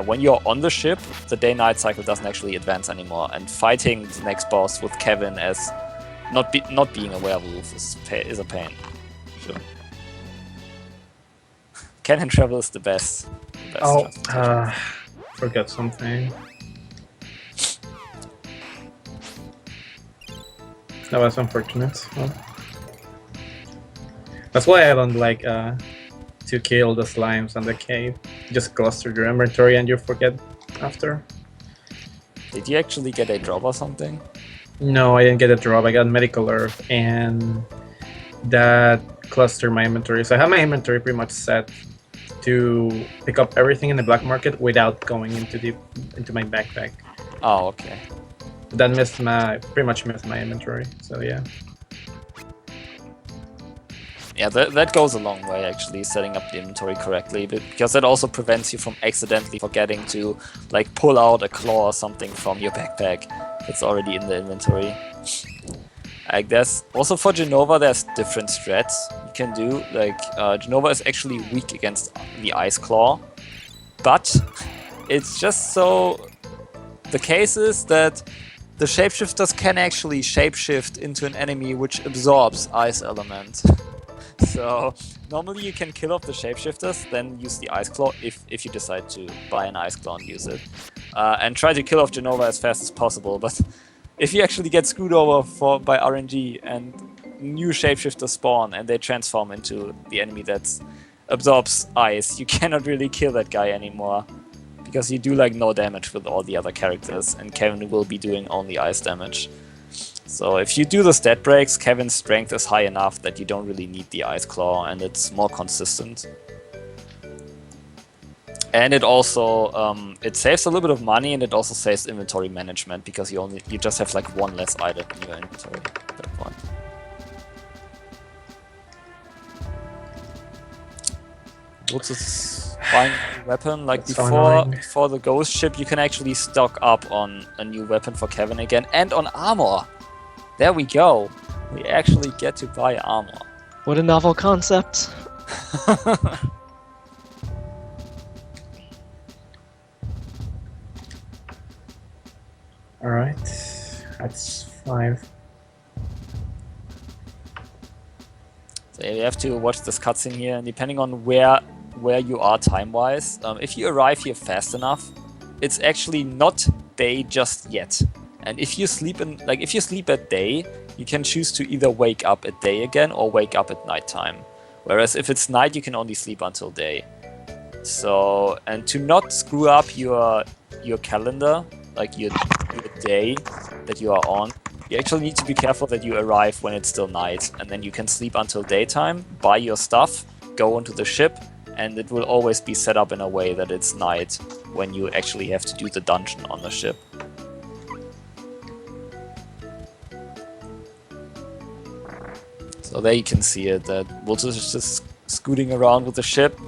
when you're on the ship, the day-night cycle doesn't actually advance anymore, and fighting the next boss with Kevin as not being a werewolf is a pain. Sure. Cannon travel is the best. Forget something. That was unfortunate. Well, that's why I don't like to kill the slimes on the cave. Just cluster your inventory and you forget after. Did you actually get a drop or something? No, I didn't get a drop. I got medical herb, and that clustered my inventory. So I have my inventory pretty much set to pick up everything in the black market without going into my backpack. Oh, okay. That pretty much missed my inventory. So yeah. Yeah, that goes a long way actually, setting up the inventory correctly, because that also prevents you from accidentally forgetting to like pull out a claw or something from your backpack that's already in the inventory. Like there's also for Genova, there's different strats you can do. Like Genova is actually weak against the Ice Claw, but it's just so the case is that the shapeshifters can actually shapeshift into an enemy which absorbs ice element. So normally you can kill off the shapeshifters, then use the Ice Claw if you decide to buy an Ice Claw and use it, and try to kill off Genova as fast as possible. But if you actually get screwed over by RNG and new shapeshifters spawn and they transform into the enemy that absorbs ice, you cannot really kill that guy anymore, because you do like no damage with all the other characters, and Kevin will be doing only ice damage. So if you do the stat breaks, Kevin's strength is high enough that you don't really need the Ice Claw, and it's more consistent. And it also it saves a little bit of money, and it also saves inventory management, because you just have like one less item in your inventory at that point. What's this buying a weapon? Like before the ghost ship, you can actually stock up on a new weapon for Kevin again, and on armor. There we go. We actually get to buy armor. What a novel concept. Alright, that's 5. So you have to watch this cutscene here, and depending on where you are time-wise, if you arrive here fast enough, it's actually not day just yet. And if you sleep at day, you can choose to either wake up at day again or wake up at nighttime. Whereas if it's night, you can only sleep until day. So, and to not screw up your calendar, like your day that you are on, you actually need to be careful that you arrive when it's still night, and then you can sleep until daytime, buy your stuff, go onto the ship, and it will always be set up in a way that it's night when you actually have to do the dungeon on the ship. So there you can see it, that Vultus is just scooting around with the ship.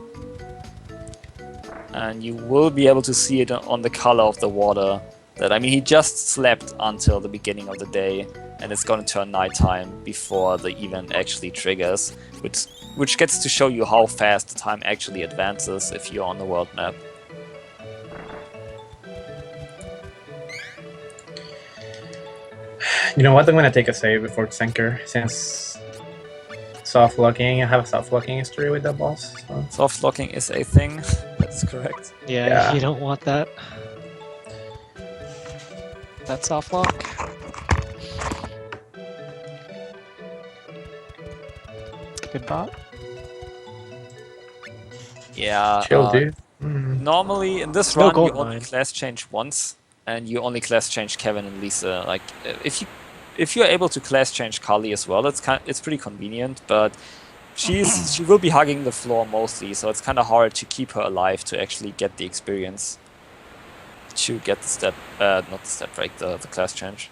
And you will be able to see it on the color of the water. That, I mean, he just slept until the beginning of the day, and it's going to turn nighttime before the event actually triggers, which gets to show you how fast the time actually advances if you're on the world map. You know what? I'm gonna take a save before Senker, since soft locking. I have a soft locking history with that boss. So. Soft locking is a thing. That's correct. Yeah, you don't want that. That soft lock. Good bot. Yeah. Chill, dude. Normally in this run you only class change once, and you only class change Kevin and Lisa. Like if you're able to class change Kali as well, it's pretty convenient. But she will be hugging the floor mostly, so it's kind of hard to keep her alive to actually get the experience. To get the step, not the step break, the class change.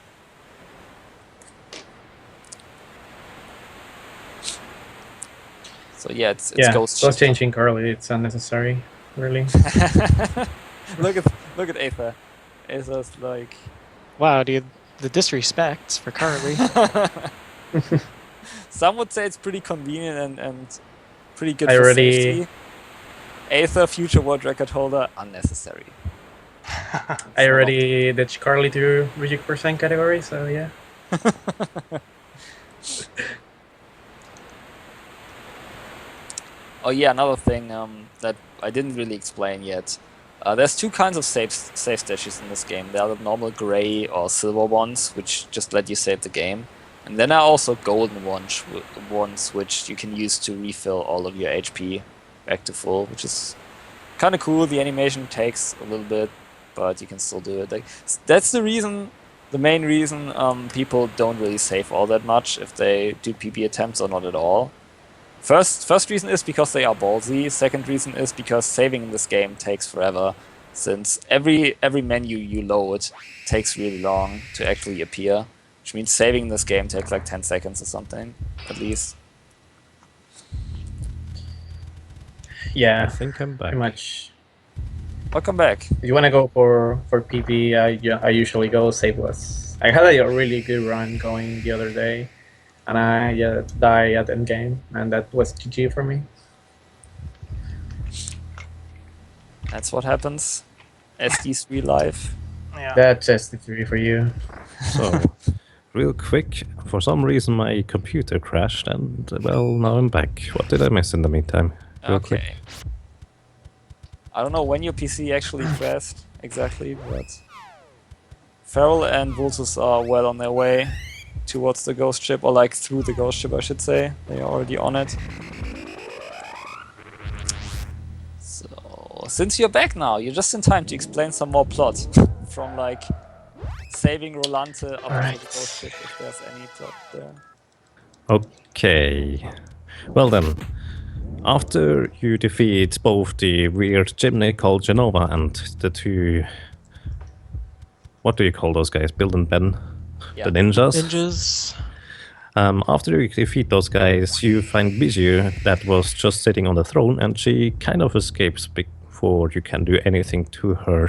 So yeah, it's ghost changing Carly. It's unnecessary, really. look at Aether. Aether's like, wow, dude, the disrespect for Carly. Some would say it's pretty convenient and pretty good for safety. Aether, future world record holder, unnecessary. I already ditched Carly to Reject % category, so yeah. Oh yeah, another thing that I didn't really explain yet. There's two kinds of save stashes in this game. There are the normal gray or silver ones, which just let you save the game. And then there are also golden ones, which you can use to refill all of your HP back to full, which is kind of cool. The animation takes a little bit, but you can still do it. Like, that's the main reason people don't really save all that much if they do PB attempts or not at all. First reason is because they are ballsy. Second reason is because saving in this game takes forever, since every menu you load takes really long to actually appear, which means saving in this game takes like 10 seconds or something, at least. Yeah, I think I'm back. Pretty much. Welcome back. If you want to go for PB, I usually go saveless. I had a really good run going the other day, and I died at end game, and that was GG for me. That's what happens. SD3 live. Yeah. That's SD3 for you. So, real quick, for some reason my computer crashed, and well, now I'm back. What did I miss in the meantime? Real quick. I don't know when your PC actually crashed exactly, but Feral and Vultus are well on their way towards the ghost ship, or like through the ghost ship, I should say. They are already on it. So, since you're back now, you're just in time to explain some more plot from like saving Rolante up to the ghost ship, if there's any plot there. Okay. Well then. After you defeat both the weird chimney called Genova and the two... What do you call those guys? Bill and Ben? Yeah. The ninjas? Ninjas. After you defeat those guys, you find Bijou that was just sitting on the throne, and she kind of escapes before you can do anything to her.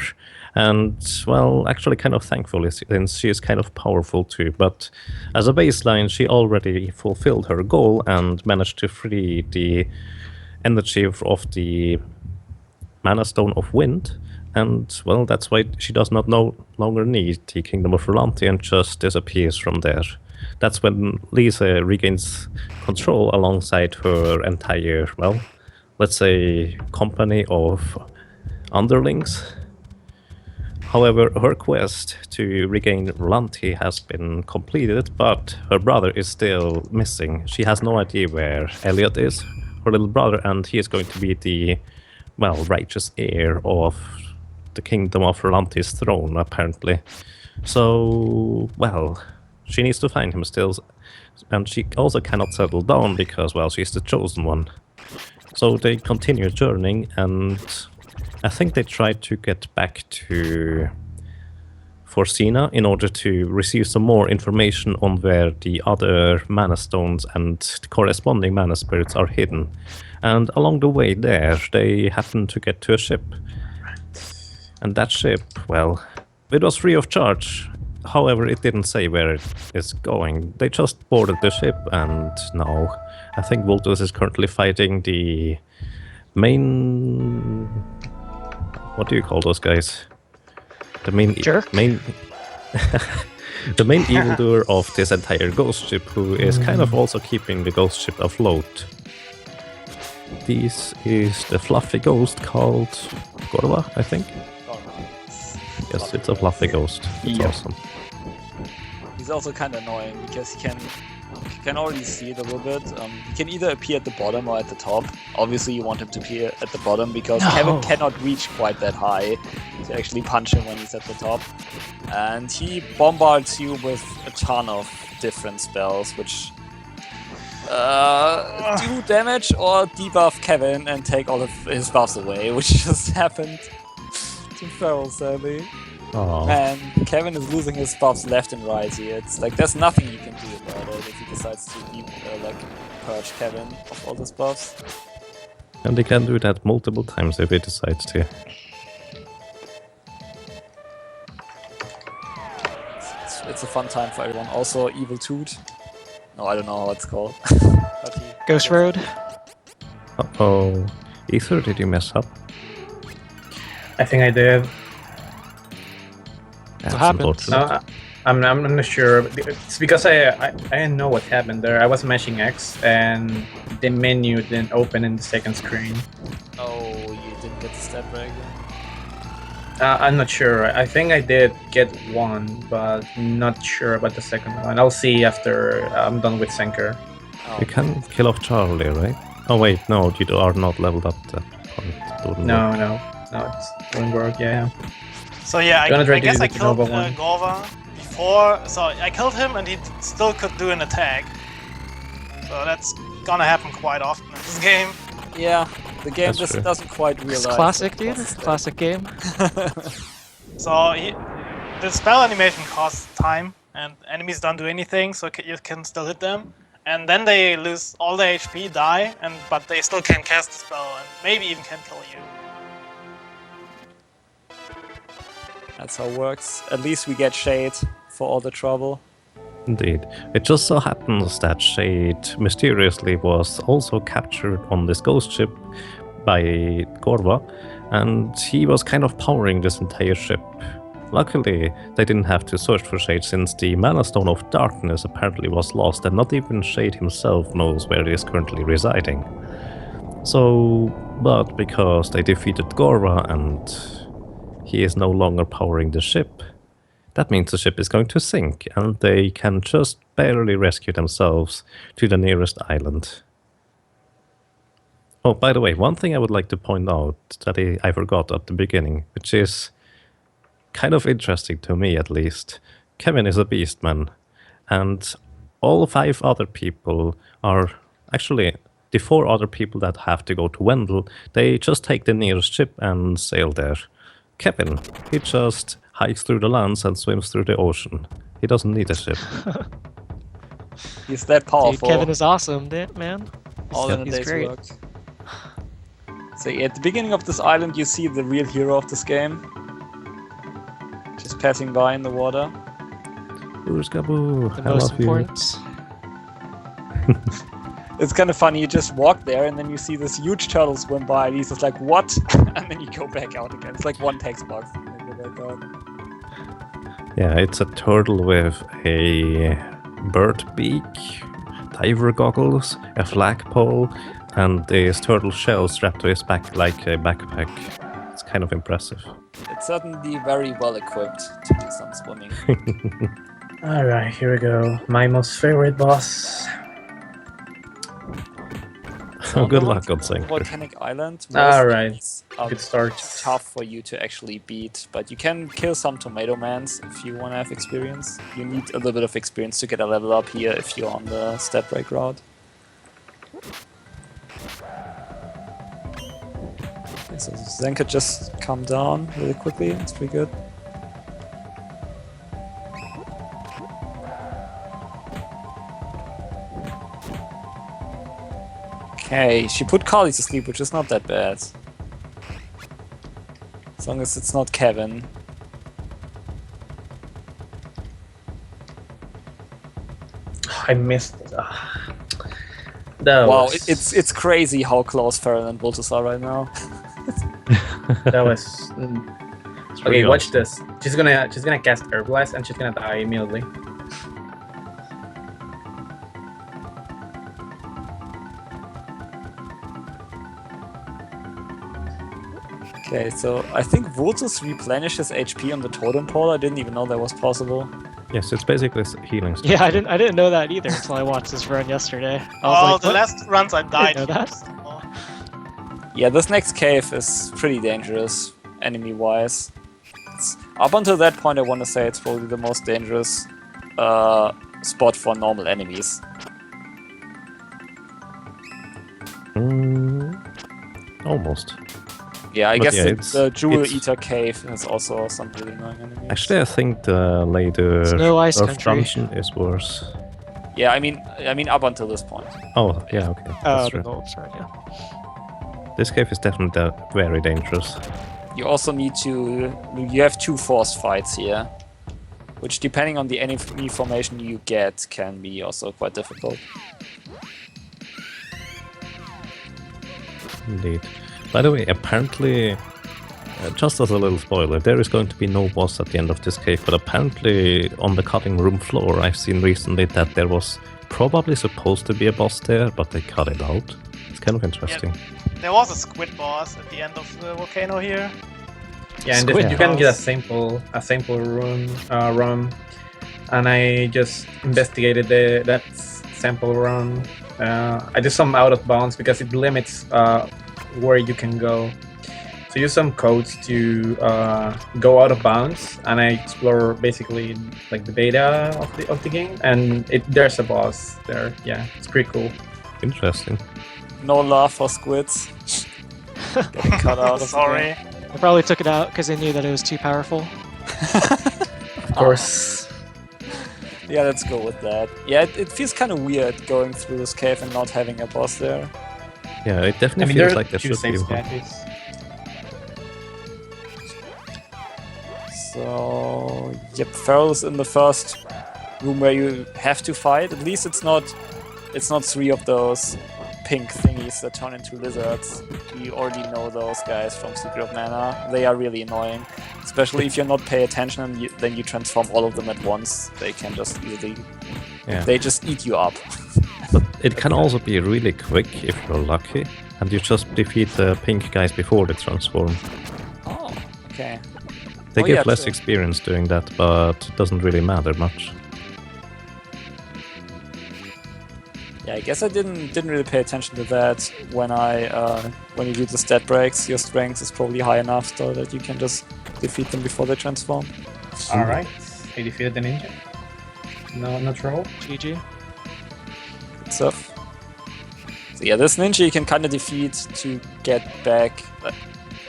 And, well, actually kind of thankful, since she is kind of powerful too. But as a baseline, she already fulfilled her goal and managed to free the energy of the Mana Stone of Wind. And, well, that's why she does not no longer need the Kingdom of Rolante and just disappears from there. That's when Lisa regains control alongside her entire, well, let's say, company of underlings. However, her quest to regain Rolante has been completed, but her brother is still missing. She has no idea where Elliot is, her little brother, and he is going to be the well, righteous heir of the kingdom of Rolanti's throne, apparently. So, well, she needs to find him still, and she also cannot settle down because, well, she's the chosen one. So they continue journeying, and I think they try to get back to Forsina in order to receive some more information on where the other mana stones and corresponding mana spirits are hidden. And along the way there, they happen to get to a ship. And that ship, well, it was free of charge. However, it didn't say where it is going. They just boarded the ship, and now I think Voltus is currently fighting the main... What do you call those guys? The main the main evildoer of this entire ghost ship, who is kind of also keeping the ghost ship afloat. This is the fluffy ghost called Gorva, I think. Yes, it's a fluffy ghost. It's awesome. He's also kind of annoying because he can already see it a little bit. He can either appear at the bottom or at the top. Obviously, you want him to appear at the bottom because Kevin cannot reach quite that high to actually punch him when he's at the top. And he bombards you with a ton of different spells, which do damage or debuff Kevin and take all of his buffs away, which just happened to Feral, sadly. Aww. And Kevin is losing his buffs left and right here. It's like there's nothing you can do about it if he decides to purge Kevin of all his buffs. And he can do that multiple times if he decides to. It's a fun time for everyone. Also, Evil Toot. No, I don't know how it's called. Ghost Road. Uh-oh. Ether, did you mess up? I think I did. That's what happened? unfortunate. I'm not sure. It's because I didn't know what happened there. I was mashing X and the menu didn't open in the second screen. Oh, you didn't get the stat break then? I'm not sure. I think I did get one, but not sure about the second one. I'll see after I'm done with Senker. Oh. You can kill off Charlie, right? Oh wait, no, you are not leveled up to that point. No, it's doing work, yeah. So yeah, I guess I killed Gorva before, so I killed him and he still could do an attack. So that's gonna happen quite often in this game. Yeah, the game just doesn't quite realize. It's classic, dude. Classic game. So the spell animation costs time, and enemies don't do anything, so you can still hit them. And then they lose all their HP, die, but they still can cast the spell, and maybe even can kill you. That's how it works. At least we get Shade for all the trouble. Indeed. It just so happens that Shade mysteriously was also captured on this ghost ship by Gorva, and he was kind of powering this entire ship. Luckily, they didn't have to search for Shade since the Mana Stone of Darkness apparently was lost, and not even Shade himself knows where he is currently residing. So, but because they defeated Gorva and he is no longer powering the ship, that means the ship is going to sink, and they can just barely rescue themselves to the nearest island. Oh, by the way, one thing I would like to point out that I forgot at the beginning, which is kind of interesting to me at least. Kevin is a beastman, and all 5 other people are actually the 4 other people that have to go to Wendell. They just take the nearest ship and sail there. Kevin, he just hikes through the lands and swims through the ocean. He doesn't need a ship. He's that powerful. Dude, Kevin is awesome, man. All in a day's work. So at the beginning of this island, you see the real hero of this game. Just passing by in the water. Urskaboo, The most important. It's kind of funny, you just walk there and then you see this huge turtle swim by and he's just like, what? And then you go back out again. It's like one text box and then you go back out. Yeah, it's a turtle with a bird beak, diver goggles, a flagpole, and this turtle shell strapped to his back like a backpack. It's kind of impressive. It's certainly very well equipped to do some swimming. Alright, here we go. My most favorite boss. Good luck on Senker. Volcanic Island. Alright, Are good start. tough for you to actually beat, but you can kill some Tomato Mans if you want to have experience. You need a little bit of experience to get a level up here if you're on the step break route. Okay, so Zen could just come down really quickly, it's pretty good. Okay, she put Carly to sleep, which is not that bad. As long as it's not Kevin. I missed it. That Wow, was... it's crazy how close Farrell and Voltus are right now. That was... Okay, watch this. She's gonna cast Air Blast and she's gonna die immediately. Okay, so I think Voltus replenishes HP on the totem pole. I didn't even know that was possible. Yes, it's basically healing. Yeah, I didn't know that either until I watched this run yesterday. I was like, the what? last runs I died. Know that? Yeah, this next cave is pretty dangerous, enemy-wise. Up until that point, I want to say it's probably the most dangerous spot for normal enemies. Almost. Yeah, I guess the Jewel it's... Eater Cave is also some really annoying enemies. Actually, I think the later no ice Earth country. Dungeon is worse. Yeah, I mean up until this point. Oh, yeah, okay. That's true. Yeah. This cave is definitely very dangerous. You also need to... You have 2 force fights here, which depending on the enemy formation you get can be also quite difficult. Indeed. By the way, apparently, just as a little spoiler, there is going to be no boss at the end of this cave, but apparently on the cutting room floor I've seen recently that there was probably supposed to be a boss there, but they cut it out. It's kind of interesting. Yeah, there was a squid boss at the end of the volcano here. Yeah, and you can get a sample run, and I just investigated that sample run. I did some out of bounds because it limits where you can go. So use some codes to go out of bounds, and I explore basically like the beta of the game, and there's a boss there. Yeah, it's pretty cool. Interesting. No love for squids. Getting cut out of Sorry. I probably took it out because they knew that it was too powerful. Of course. Yeah, let's go with that. Yeah, it feels kind of weird going through this cave and not having a boss there. Yeah, it definitely feels like there should be one. So, yep, Farrell's in the first room where you have to fight. At least it's not 3 of those pink thingies that turn into lizards. You already know those guys from Secret of Mana. They are really annoying, especially if you're not paying attention and then you transform all of them at once. They can just easily... Yeah. They just eat you up. But it can also be really quick if you're lucky, and you just defeat the pink guys before they transform. Oh, okay. They give less experience doing that, but it doesn't really matter much. Yeah, I guess I didn't really pay attention to that when when you do the stat breaks. Your strength is probably high enough so that you can just defeat them before they transform. All right, I defeated the ninja. No, not roll. GG. Good stuff. So yeah, this ninja you can kind of defeat to get back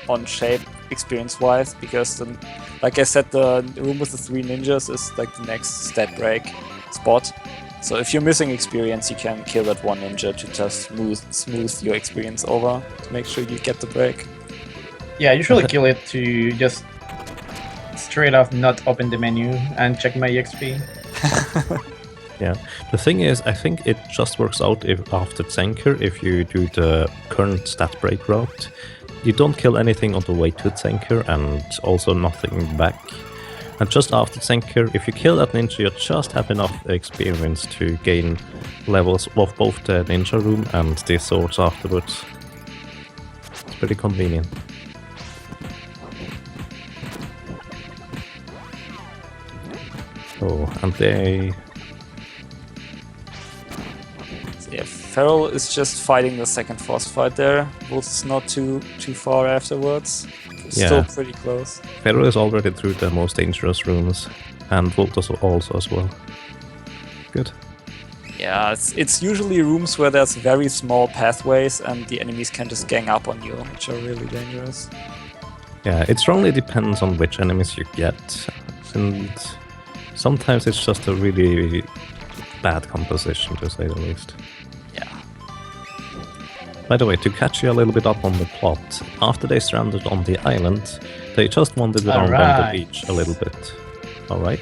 on shape experience-wise, because like I said, the room with the 3 ninjas is like the next stat break spot. So if you're missing experience, you can kill that one ninja to just smooth your experience over to make sure you get the break. Yeah, I usually kill it to just straight off not open the menu and check my XP. Yeah, the thing is, I think it just works out after Senker if you do the current stat break route. You don't kill anything on the way to Senker and also nothing back. And just after Senker, if you kill that ninja, you just have enough experience to gain levels of both the ninja room and the swords afterwards. It's pretty convenient. Oh, and they... So yeah, Feral is just fighting the second force fight there. Wolf is not too far afterwards. Still pretty close. Feral is already through the most dangerous rooms, and Wolf also as well. Good. Yeah, it's usually rooms where there's very small pathways and the enemies can just gang up on you, which are really dangerous. Yeah, it strongly depends on which enemies you get, and sometimes it's just a really bad composition, to say the least. Yeah. By the way, to catch you a little bit up on the plot, after they stranded on the island, they just wandered around on the beach a little bit. Alright?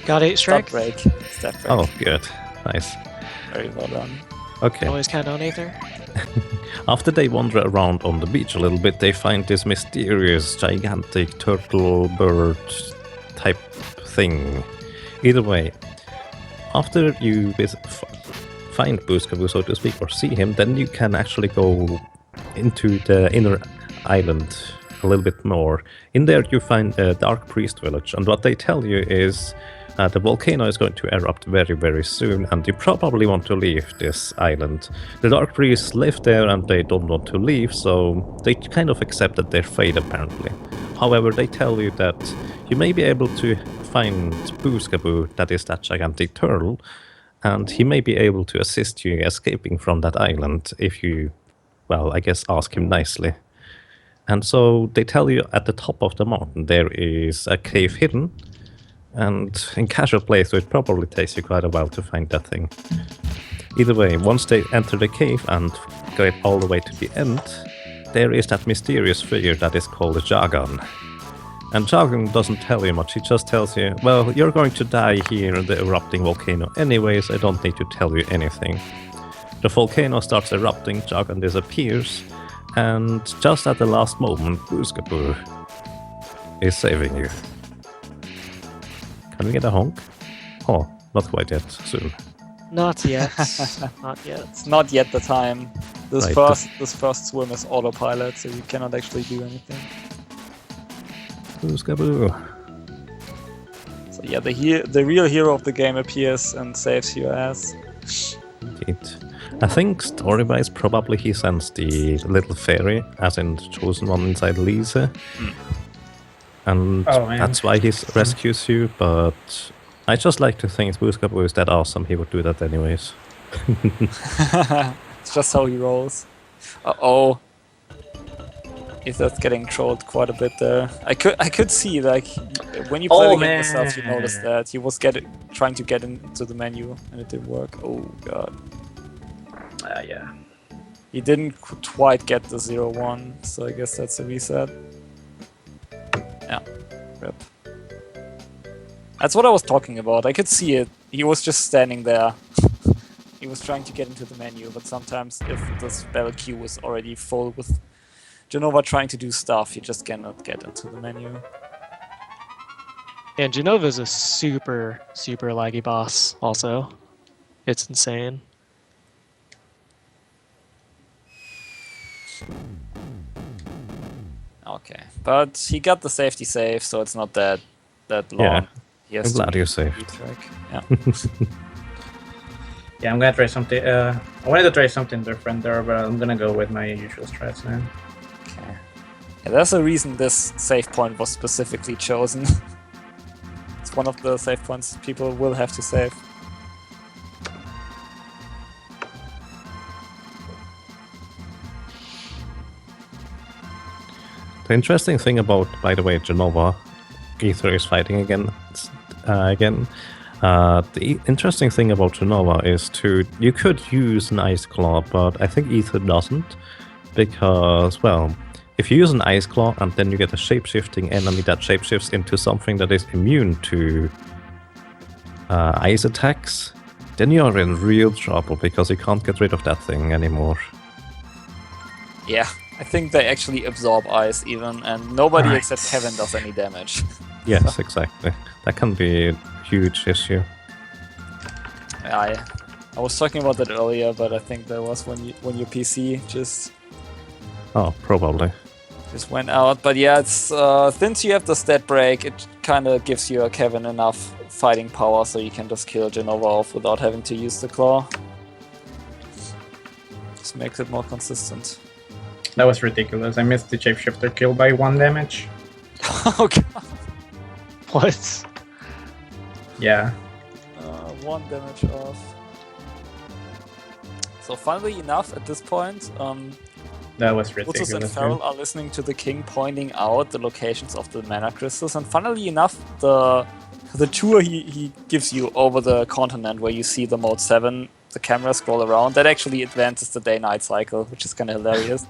Got 8 strike? Step break. Oh, good. Nice. Very well done. Okay. Always count on Aether. After they wander around on the beach a little bit, they find this mysterious, gigantic turtle bird type thing. Either way, after you find Booskaboo, so to speak, or see him, then you can actually go into the inner island a little bit more. In there you find a Dark Priest village, and what they tell you is the volcano is going to erupt very, very soon, and you probably want to leave this island. The Dark Priests live there and they don't want to leave, so they kind of accepted their fate apparently. However, they tell you that you may be able to find Booskaboo, that is that gigantic turtle, and he may be able to assist you escaping from that island if you, well, I guess ask him nicely. And so they tell you at the top of the mountain there is a cave hidden, and in casual playthrough it probably takes you quite a while to find that thing. Either way, once they enter the cave and get all the way to the end, there is that mysterious figure that is called Jagan. And Jagan doesn't tell you much, he just tells you, well, you're going to die here in the erupting volcano anyways, I don't need to tell you anything. The volcano starts erupting, Jagan disappears, and just at the last moment, Booskaboo is saving you. Can we get a honk? Oh, not quite yet. Soon. Not yet. Not yet. It's not yet the time. This Right. first swim is autopilot, so you cannot actually do anything. Booskaboo. So yeah, the real hero of the game appears and saves your ass. Indeed. I think story-wise, probably he sends the little fairy, as in the chosen one inside Lise. And that's why he rescues you, but I just like to think Booskaboo is that awesome, he would do that anyways. It's just how he rolls. Uh-oh. Ether's getting trolled quite a bit there. I could see, like, when you play the game yourself, you notice that he was trying to get into the menu, and it didn't work. Oh god. Yeah. He didn't quite get the 0-1, so I guess that's a reset. Yeah, rip. That's what I was talking about. I could see it. He was just standing there. He was trying to get into the menu, but sometimes if the spell queue is already full with Genova trying to do stuff, you just cannot get into the menu. And Genova's a super, super laggy boss also. It's insane. Okay, but he got the safety save, so it's not that long. Yeah, I'm glad you saved. Yeah. Yeah, I'm gonna try something. I wanted to try something different there, but I'm gonna go with my usual strats now. Okay. Yeah, there's a reason this save point was specifically chosen. It's one of the save points people will have to save. The interesting thing about, by the way, Genova, Ether is fighting again. The interesting thing about Genova is you could use an Ice Claw, but I think Ether doesn't, because, well, if you use an Ice Claw and then you get a shape-shifting enemy that shapeshifts into something that is immune to ice attacks, then you're in real trouble because you can't get rid of that thing anymore. Yeah, I think they actually absorb ice even, and nobody except Kevin does any damage. Yes, exactly. That can be a huge issue. I was talking about that earlier, but I think that was when your PC just probably went out. But yeah, it's since you have the stat break, it kind of gives you Kevin enough fighting power so you can just kill Genova off without having to use the claw. Just makes it more consistent. That was ridiculous. I missed the shapeshifter kill by 1 damage. Oh god. What? Yeah. 1 damage off. So funnily enough, at this point, That was Lotus and ridiculous. Feral are listening to the king pointing out the locations of the mana crystals, and funnily enough, the tour he gives you over the continent where you see the mode 7, the camera scroll around, that actually advances the day-night cycle, which is kind of hilarious.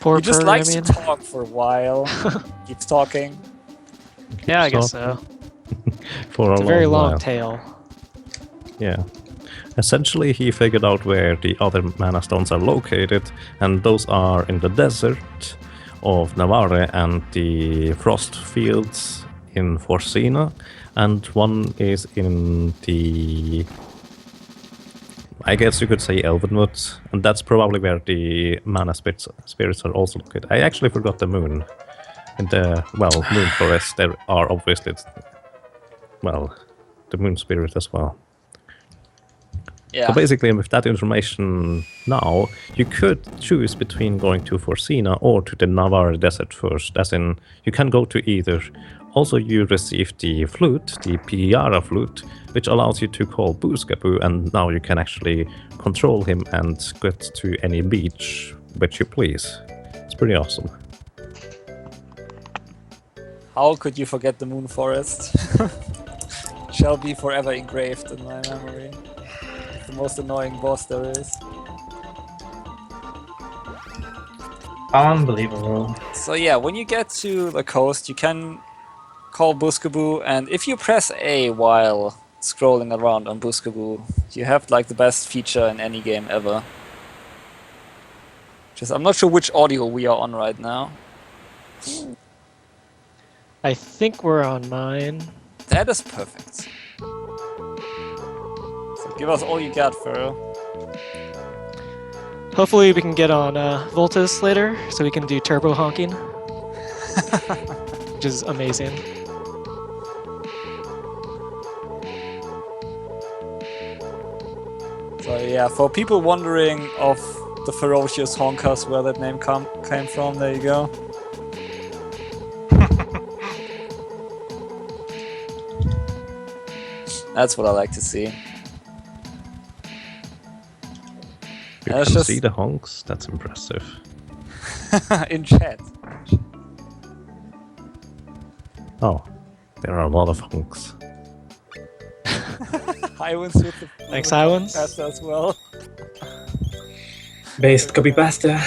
Poor He just Purr, likes I mean. to talk for a while, keeps talking. Yeah, I guess so. For It's a very long while. tail. Yeah. Essentially, he figured out where the other mana stones are located, and those are in the desert of Navarre and the frost fields in Forcina, and one is in the, I guess you could say, Elvenwood, and that's probably where the mana spirits are also located. I actually forgot the moon. In the, well, moon forest, there are obviously, well, the moon spirit as well. Yeah. So basically, with that information now, you could choose between going to Forcina or to the Navarre Desert first, as in, you can go to either. Also, you receive the flute, the Piara flute, which allows you to call Booskaboo, and now you can actually control him and get to any beach which you please. It's pretty awesome. How could you forget the Moon Forest? Shall be forever engraved in my memory. The most annoying boss there is. Unbelievable. So yeah, when you get to the coast, you can call Booskaboo, and if you press A while scrolling around on Booskaboo, you have like the best feature in any game ever. I'm not sure which audio we are on right now. I think we're on mine. That is perfect. So give us all you got, Furrow. Hopefully we can get on Voltus later, so we can do turbo honking. Which is amazing. So yeah, for people wondering of the Ferocious Honkers, where that name came from, there you go. That's what I like to see. You can see the honks, that's impressive. In chat. Oh, there are a lot of honks. Highwinds with the Thanks, Highwinds. pasta as well. Based copy pasta.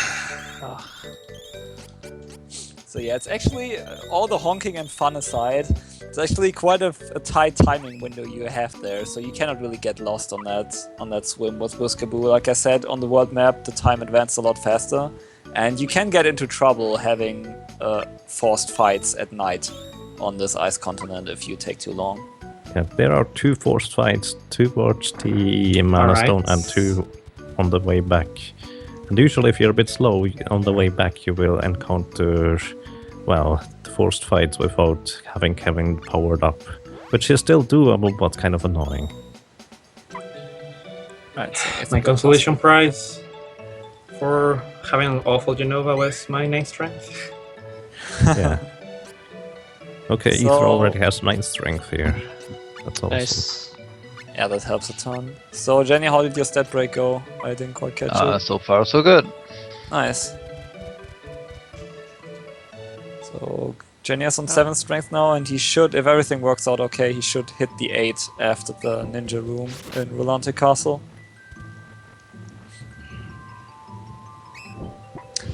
So yeah, it's actually all the honking and fun aside, it's actually quite a tight timing window you have there, so you cannot really get lost on that swim with Booskaboo. Like I said, on the world map, the time advances a lot faster, and you can get into trouble having forced fights at night on this ice continent if you take too long. Yeah, there are 2 forced fights towards the mana stone and 2 on the way back. And usually if you're a bit slow, on the way back you will encounter, well, the forced fights without having Kevin powered up. Which is still doable, but kind of annoying. Right, so My consolation prize for having an awful Genova was my 9 strength. Yeah. Okay, So- Ether already has 9 strength here. That's awesome. Nice. Yeah, that helps a ton. So Jenny, how did your stat break go? I didn't quite catch it. So far, so good. Nice. So Jenny is on 7 strength now, and he should, if everything works out okay, he should hit the 8 after the ninja room in Rolante Castle.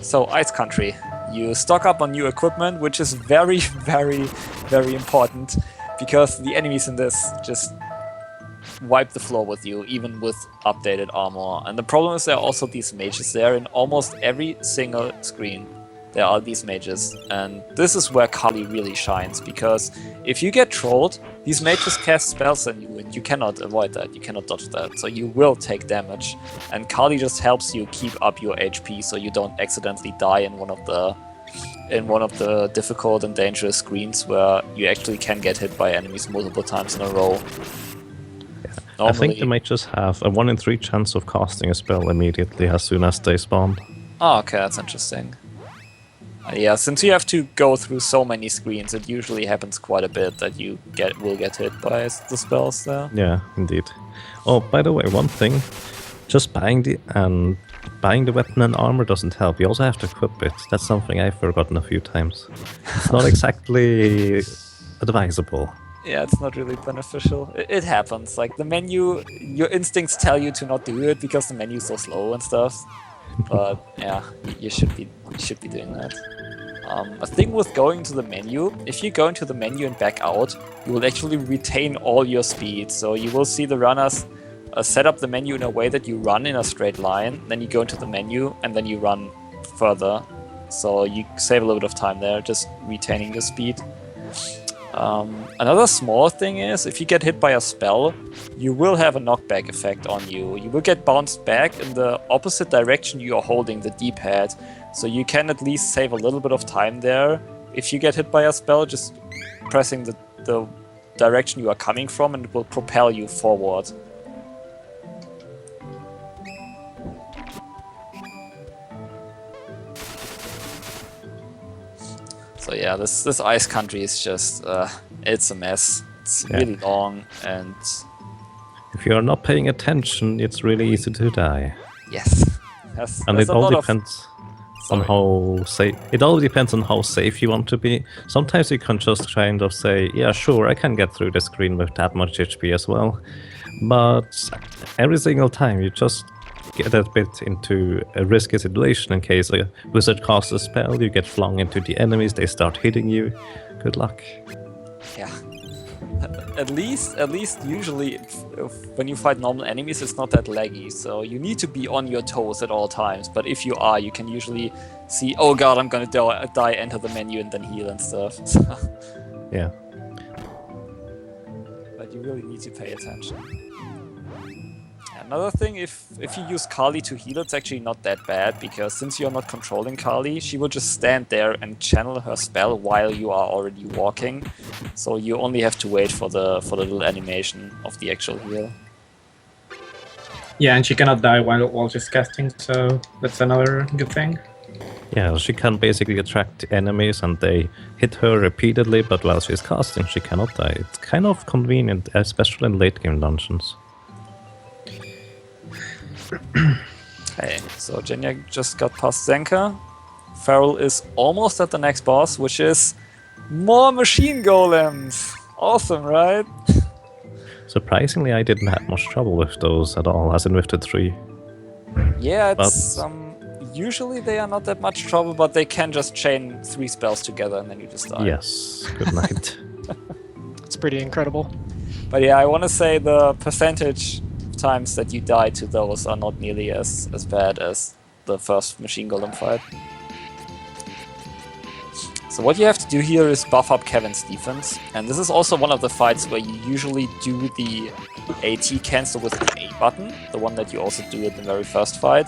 So Ice Country. You stock up on new equipment, which is very, very, very important, because the enemies in this just wipe the floor with you, even with updated armor. And the problem is there are also these mages there. In almost every single screen there are these mages, and this is where Kali really shines, because if you get trolled, these mages cast spells on you, and you cannot avoid that, you cannot dodge that, so you will take damage, and Kali just helps you keep up your HP so you don't accidentally die in one of the difficult and dangerous screens where you actually can get hit by enemies multiple times in a row. I think they might just have a 1 in 3 chance of casting a spell immediately as soon as they spawn. Oh, okay, that's interesting. Yeah, since you have to go through so many screens, it usually happens quite a bit that you will get hit by the spells there. Yeah, indeed. Oh, by the way, one thing, just buying the weapon and armor doesn't help. You also have to equip it. That's something I've forgotten a few times. It's not exactly advisable. Yeah, it's not really beneficial. It happens. Like the menu, your instincts tell you to not do it because the menu's so slow and stuff. But yeah, you should be doing that. A thing with going to the menu, if you go into the menu and back out, you will actually retain all your speed. So you will see the runners set up the menu in a way that you run in a straight line, then you go into the menu and then you run further. So you save a little bit of time there, just retaining your speed. Another small thing is, if you get hit by a spell, you will have a knockback effect on you. You will get bounced back in the opposite direction you are holding the D-pad. So you can at least save a little bit of time there. If you get hit by a spell, just pressing the direction you are coming from and it will propel you forward. So yeah, this ice country is just, it's a mess. It's really long, and if you are not paying attention, it's really easy to die. Yes. And it all depends on how safe. It all depends on how safe you want to be. Sometimes you can just kind of say, yeah, sure, I can get through the screen with that much HP as well. But every single time you just get a bit into a risky situation in case a wizard casts a spell, you get flung into the enemies, they start hitting you. Good luck. Yeah. At least usually when you fight normal enemies, it's not that laggy, so you need to be on your toes at all times. But if you are, you can usually see, oh god, I'm gonna die, enter the menu and then heal and stuff. Yeah. But you really need to pay attention. Another thing, if you use Kali to heal, it's actually not that bad, because since you're not controlling Kali, she will just stand there and channel her spell while you are already walking. So you only have to wait for the little animation of the actual heal. Yeah, and she cannot die while she's casting, so that's another good thing. Yeah, she can basically attract enemies and they hit her repeatedly, but while she's casting, she cannot die. It's kind of convenient, especially in late game dungeons. Okay, so Genya just got past Zenka. Farrell is almost at the next boss, which is more machine golems. Awesome, right? Surprisingly, I didn't have much trouble with those at all, as in with the 3. Yeah, it's usually they are not that much trouble, but they can just chain 3 spells together and then you just die. Yes, good night. It's pretty incredible. But yeah, I want to say the percentage times that you die to those are not nearly as bad as the first machine golem fight. So what you have to do here is buff up Kevin's defense, and this is also one of the fights where you usually do the AT cancel with the A button, the one that you also do in the very first fight,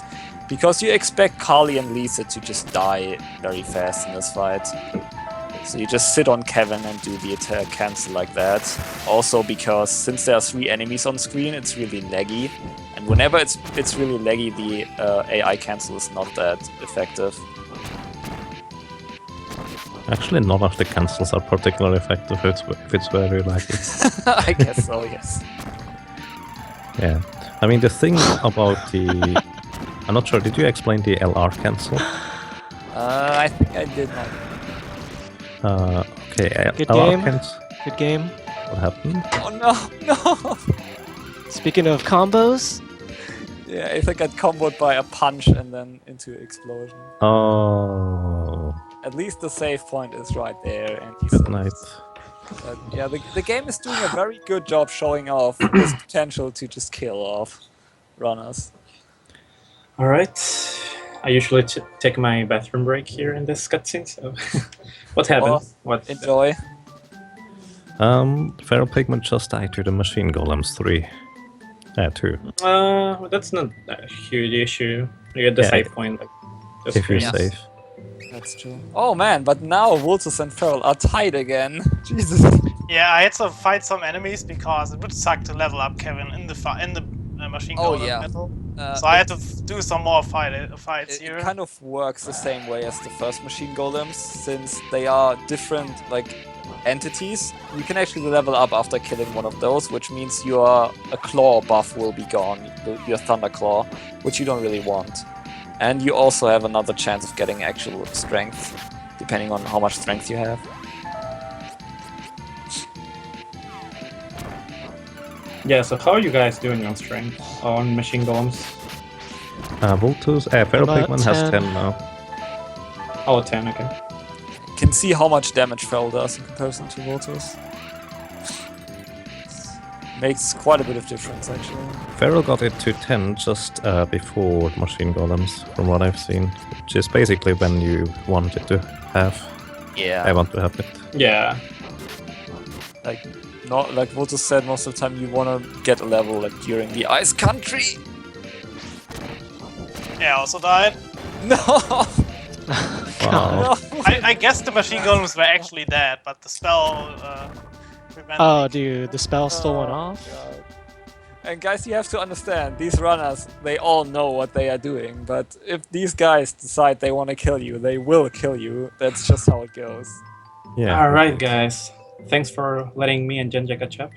because you expect Kali and Lisa to just die very fast in this fight. So you just sit on Kevin and do the attack cancel like that. Also because since there are 3 enemies on screen, it's really laggy. And whenever it's really laggy, the AI cancel is not that effective. Actually, none of the cancels are particularly effective if it's very laggy. I guess so, yes. Yeah. I mean, the thing about the... I'm not sure, did you explain the LR cancel? I think I did not. Okay, Good game. Good game. What happened? Oh no! Speaking of combos. Yeah, I think I got comboed by a punch and then into explosion. Oh. At least the save point is right there. And good night. But yeah, the game is doing a very good job showing off its potential to just kill off runners. Alright. I usually take my bathroom break here in this cutscene, so... What happened? What? Enjoy. Feral Pigment just died to the Machine Golems 3. 2. That's not a huge issue. You get the save point. Like, if you're safe. That's true. Oh man, but now Vultus and Feral are tied again. Jesus. Yeah, I had to fight some enemies because it would suck to level up Kevin in the machine golem battle. So I had to do some more fights here. It kind of works the same way as the first machine golems, since they are different entities. You can actually level up after killing one of those, which means a claw buff will be gone, your thunder claw, which you don't really want. And you also have another chance of getting actual strength, depending on how much strength you have. Yeah, so how are you guys doing on strength on machine golems? Vultus, Feral Pigman has 10 now. Oh, 10, okay. You can see how much damage Feral does in comparison to Vultus. Makes quite a bit of difference, actually. Feral got it to 10 just before machine golems, from what I've seen, which is basically when you want it to have. Yeah. I want to have it. Yeah. Not like Vultus said, most of the time you want to get a level during the Ice Country. Yeah, I also died. No! Wow. No. I guess the machine golems were actually dead, but the spell prevented. Oh, dude, the spell still went off? God. And guys, you have to understand, these runners, they all know what they are doing, but if these guys decide they want to kill you, they will kill you. That's just how it goes. Yeah. Alright, guys. Thanks for letting me and Genja catch up.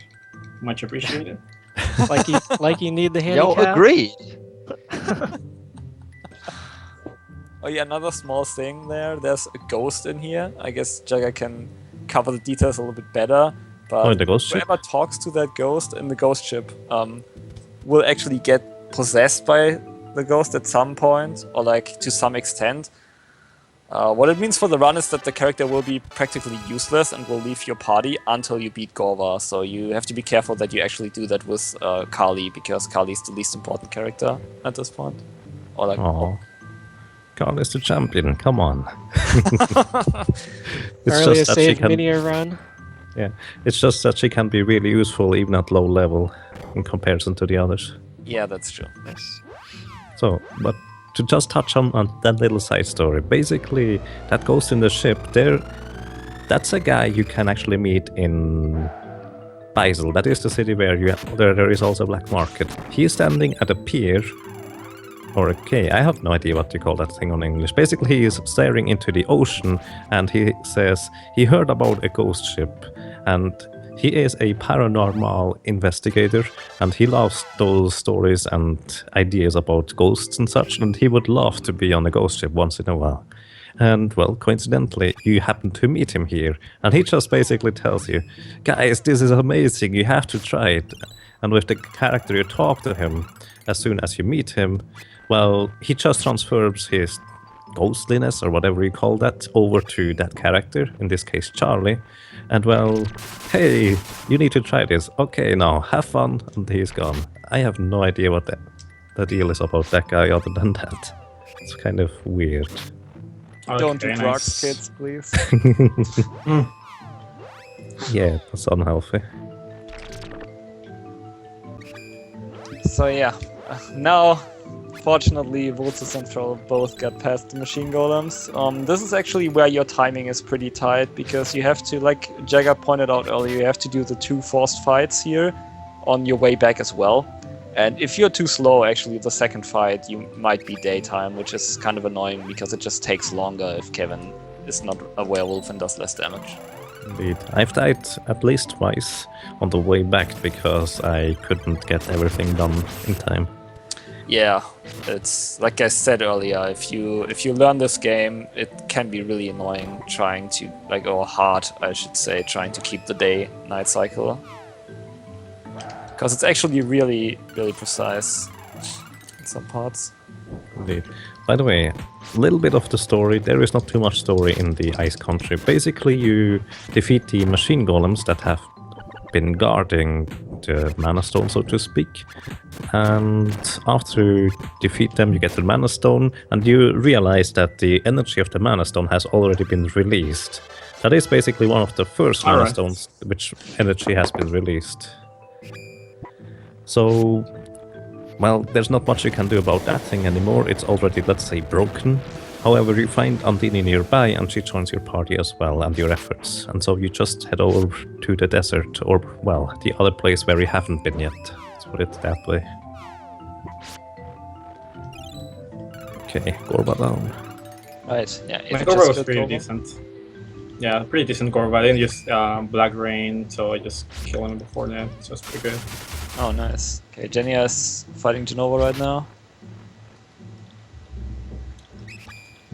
Much appreciated. like you need the handicap? Yo, agreed. Oh yeah, another small thing there. There's a ghost in here. I guess Jagger can cover the details a little bit better. But the ghost ship? whoever talks to that ghost in the ghost ship will actually get possessed by the ghost at some point, or to some extent. What it means for the run is that the character will be practically useless and will leave your party until you beat Gorva. So you have to be careful that you actually do that with Kali, because Kali is the least important character at this point. Or Kali is the champion, come on. It's Earlier just that she save can... mini run. Yeah, it's just that she can be really useful even at low level in comparison to the others. Yeah, that's true. Yes. So, but to just touch on that little side story, basically that ghost in the ship there, that's a guy you can actually meet in Basel. That is the city where there is also a black market. He is standing at a pier or a quay. I have no idea what you call that thing on English. Basically, he is staring into the ocean and he says he heard about a ghost ship, and he is a paranormal investigator and he loves those stories and ideas about ghosts and such, and he would love to be on a ghost ship once in a while. And, well, coincidentally, you happen to meet him here, and he just basically tells you, guys, this is amazing, you have to try it. And with the character you talk to him, as soon as you meet him, well, he just transfers his ghostliness, or whatever you call that, over to that character, in this case Charlie. And, well, hey, you need to try this. Okay, now, have fun, and he's gone. I have no idea what the deal is about that guy other than that. It's kind of weird. Okay, Don't do nice. drugs, kids, please. Yeah, that's unhealthy. So yeah, now, fortunately, Vultus and Troll both got past the machine golems. This is actually where your timing is pretty tight, because you have to, like Jagger pointed out earlier, you have to do the 2 forced fights here on your way back as well. And if you're too slow, actually, the second fight, you might be daytime, which is kind of annoying because it just takes longer if Kevin is not a werewolf and does less damage. Indeed. I've died at least twice on the way back because I couldn't get everything done in time. Yeah, it's like I said earlier, if you learn this game, it can be really annoying trying to, or hard, I should say, trying to keep the day-night cycle. Because it's actually really, really precise in some parts. Indeed. By the way, a little bit of the story. There is not too much story in the Ice Country. Basically, you defeat the machine golems that have been guarding the Mana Stone, so to speak. And after you defeat them, you get the Mana Stone, and you realize that the energy of the Mana Stone has already been released. That is basically one of the first Mana Stones which energy has been released. So, well, there's not much you can do about that thing anymore. It's already, let's say, broken. However, you find Andini nearby, and she joins your party as well, and your efforts. And so you just head over to the desert, or, well, the other place where you haven't been yet. Let's put it that way. Okay, Gorba down. Right, yeah. My Gorba was pretty decent. Yeah, pretty decent Gorba. I didn't use Black Rain, so I just killed him before that, so it's pretty good. Oh, nice. Okay, Genya is fighting Genova right now.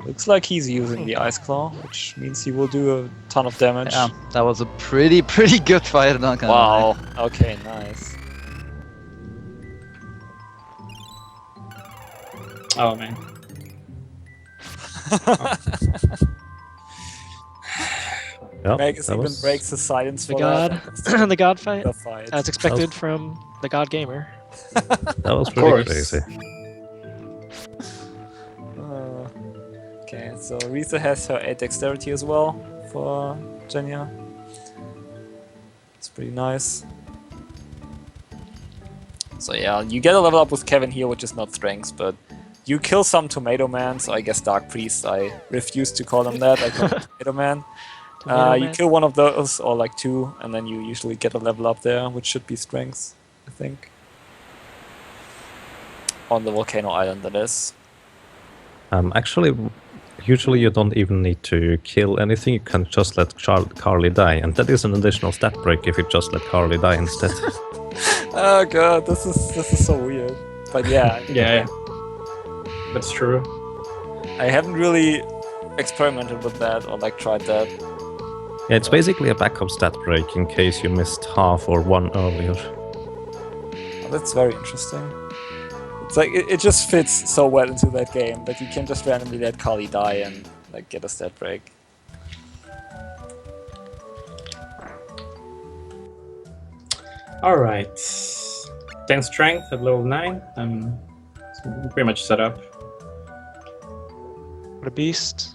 Looks like he's using the Ice Claw, which means he will do a ton of damage. Yeah, that was a pretty good fight, not gonna lie. Okay, nice. Oh, man. Yep, Magus even breaks the silence The for god, that. the god fight, The fight. as expected from the god gamer. That was pretty crazy. Okay, so Risa has her 8 dexterity as well for Genya. It's pretty nice. So yeah, you get a level up with Kevin here, which is not strength, but you kill some Tomato Man, so I guess Dark Priest, I refuse to call him that, I call him Tomato Man. You kill one of those, or like 2, and then you usually get a level up there, which should be strength, I think. On the Volcano Island, that is. Actually, usually you don't even need to kill anything, you can just let Carly die, and that is an additional stat break if you just let Carly die instead. Oh god, this is so weird. But yeah. Yeah, that's true. I haven't really experimented with that or like tried that. Yeah, it's basically a backup stat break in case you missed half or 1 earlier. Oh, that's very interesting. It's like it just fits so well into that game that you can just randomly let Kali die and like get a stat break. Alright. 10 strength at level 9. I'm pretty much set up. What a beast.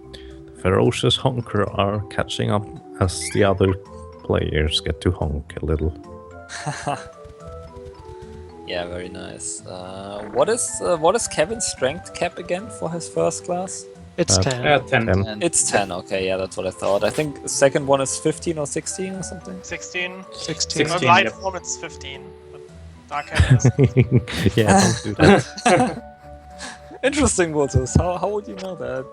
The Ferocious Honker are catching up as the other players get to honk a little. Yeah, very nice. What is Kevin's strength cap again for his first class? It's 10. Yeah, 10. It's 10, okay, yeah, that's what I thought. I think the second one is 15 or 16 or something? 16. 16. But light form it's 15. But dark hand is... Yeah, don't do that. Interesting, Voltus. How would you know that?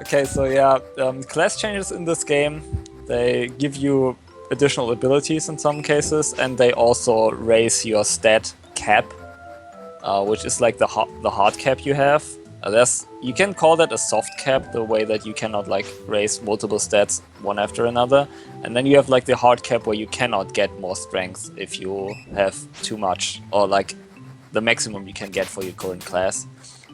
Okay, so yeah, class changes in this game, they give you additional abilities in some cases, and they also raise your stat cap, which is like the hard cap you have. You can call that a soft cap, the way that you cannot like raise multiple stats one after another, and then you have like the hard cap where you cannot get more strength if you have too much, or like the maximum you can get for your current class.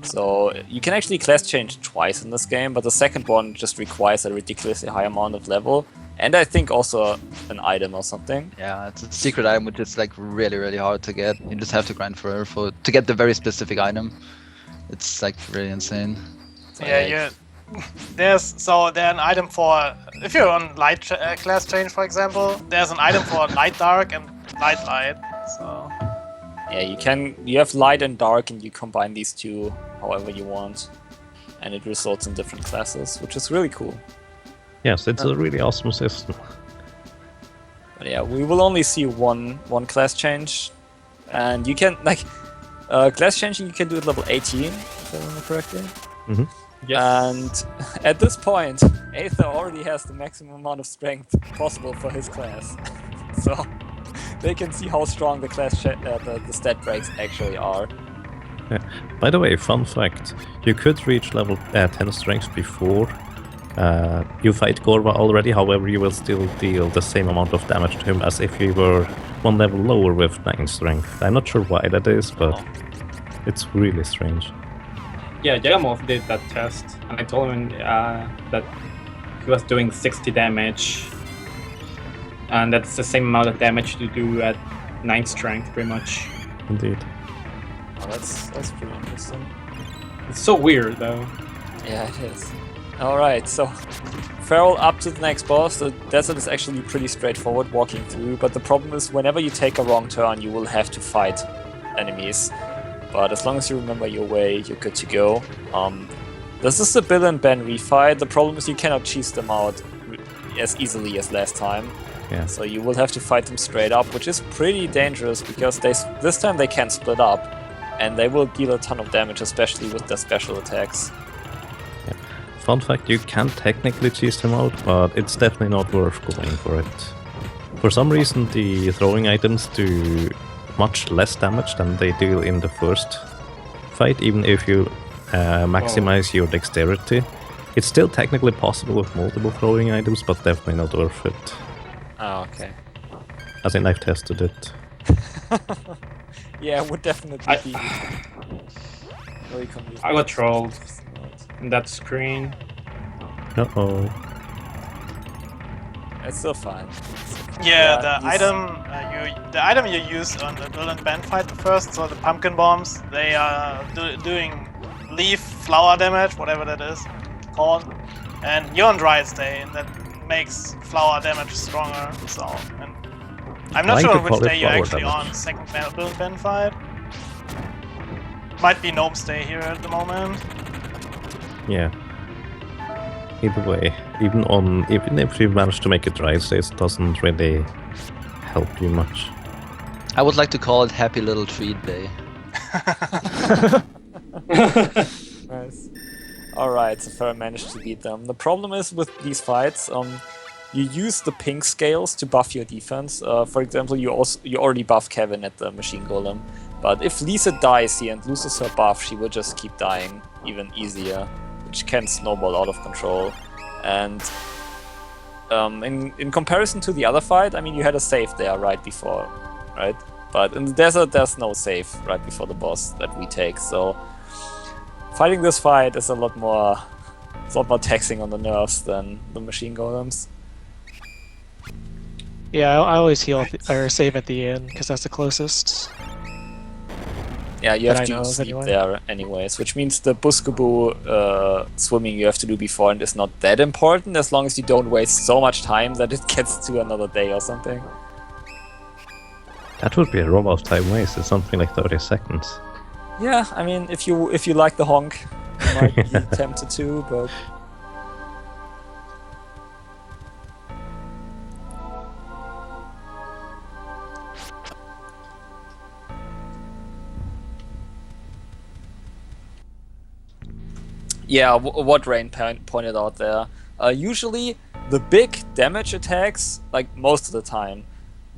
So you can actually class change twice in this game, but the second one just requires a ridiculously high amount of level, and I think also an item or something. Yeah, it's a secret item which is like really hard to get. You just have to grind for to get the very specific item. It's like really insane. Yeah, there's an item for if you're on light class change, for example. There's an item for light dark and light. So yeah, you have light and dark, and you combine these two however you want, and it results in different classes, which is really cool. Yes, it's a really awesome system. But yeah, we will only see one class change, and you can like class changing you can do at level 18, if I remember correctly. Mm-hmm. Yes. And at this point, Aether already has the maximum amount of strength possible for his class, so they can see how strong the class the stat breaks actually are. Yeah. By the way, fun fact: you could reach level 10 strength before you fight Gorva already. However, you will still deal the same amount of damage to him as if you were one level lower with 9 strength. I'm not sure why that is, but it's really strange. Yeah, Jagamov did that test, and I told him that he was doing 60 damage, and that's the same amount of damage to do at 9 strength, pretty much. Indeed. Oh, that's pretty interesting. It's so weird, though. Yeah, it is. Alright, so Feral up to the next boss. The desert is actually pretty straightforward walking through, but the problem is whenever you take a wrong turn, you will have to fight enemies. But as long as you remember your way, you're good to go. This is the Bill and Ben refight. The problem is you cannot cheese them out as easily as last time. Yeah. So you will have to fight them straight up, which is pretty dangerous because this time they can split up, and they will deal a ton of damage, especially with their special attacks. Fun fact, you can technically cheese them out, but it's definitely not worth going for it. For some reason, the throwing items do much less damage than they do in the first fight, even if you maximize your dexterity. It's still technically possible with multiple throwing items, but definitely not worth it. Oh, okay. As in, I've tested it. Yeah, it would definitely be really convenient. I got trolled in that screen. Uh-oh. It's still fine. Yeah, the item you use on the Bill and Ben fight first, so the pumpkin bombs, they are doing leaf flower damage, whatever that is called, and you're on dry stay, and that makes flower damage stronger. So, and I'm not sure which day you're actually on second Bill and Ben fight. Might be gnome stay here at the moment. Yeah. Either way, even if you manage to make it dry stay, it doesn't really help you much. I would like to call it Happy Little Treat Day. Nice. Alright, so Farah managed to beat them. The problem is with these fights, you use the pink scales to buff your defense. For example, you already buff Kevin at the machine golem. But if Lisa dies here and loses her buff, she will just keep dying even easier, which can snowball out of control. And in comparison to the other fight, I mean, you had a save there right before, right? But in the desert, there's no save right before the boss that we take, so fighting this fight is a lot more taxing on the nerves than the machine golems. Yeah, I always heal or save at the end because that's the closest. Yeah, you have to sleep there anyways, which means the Buskabu swimming you have to do before and is not that important as long as you don't waste so much time that it gets to another day or something. That would be a robot time wasted, something like 30 seconds. Yeah, I mean, if you like the honk, you might be tempted to, but... Yeah, what Rain pointed out there. Usually, the big damage attacks, like most of the time,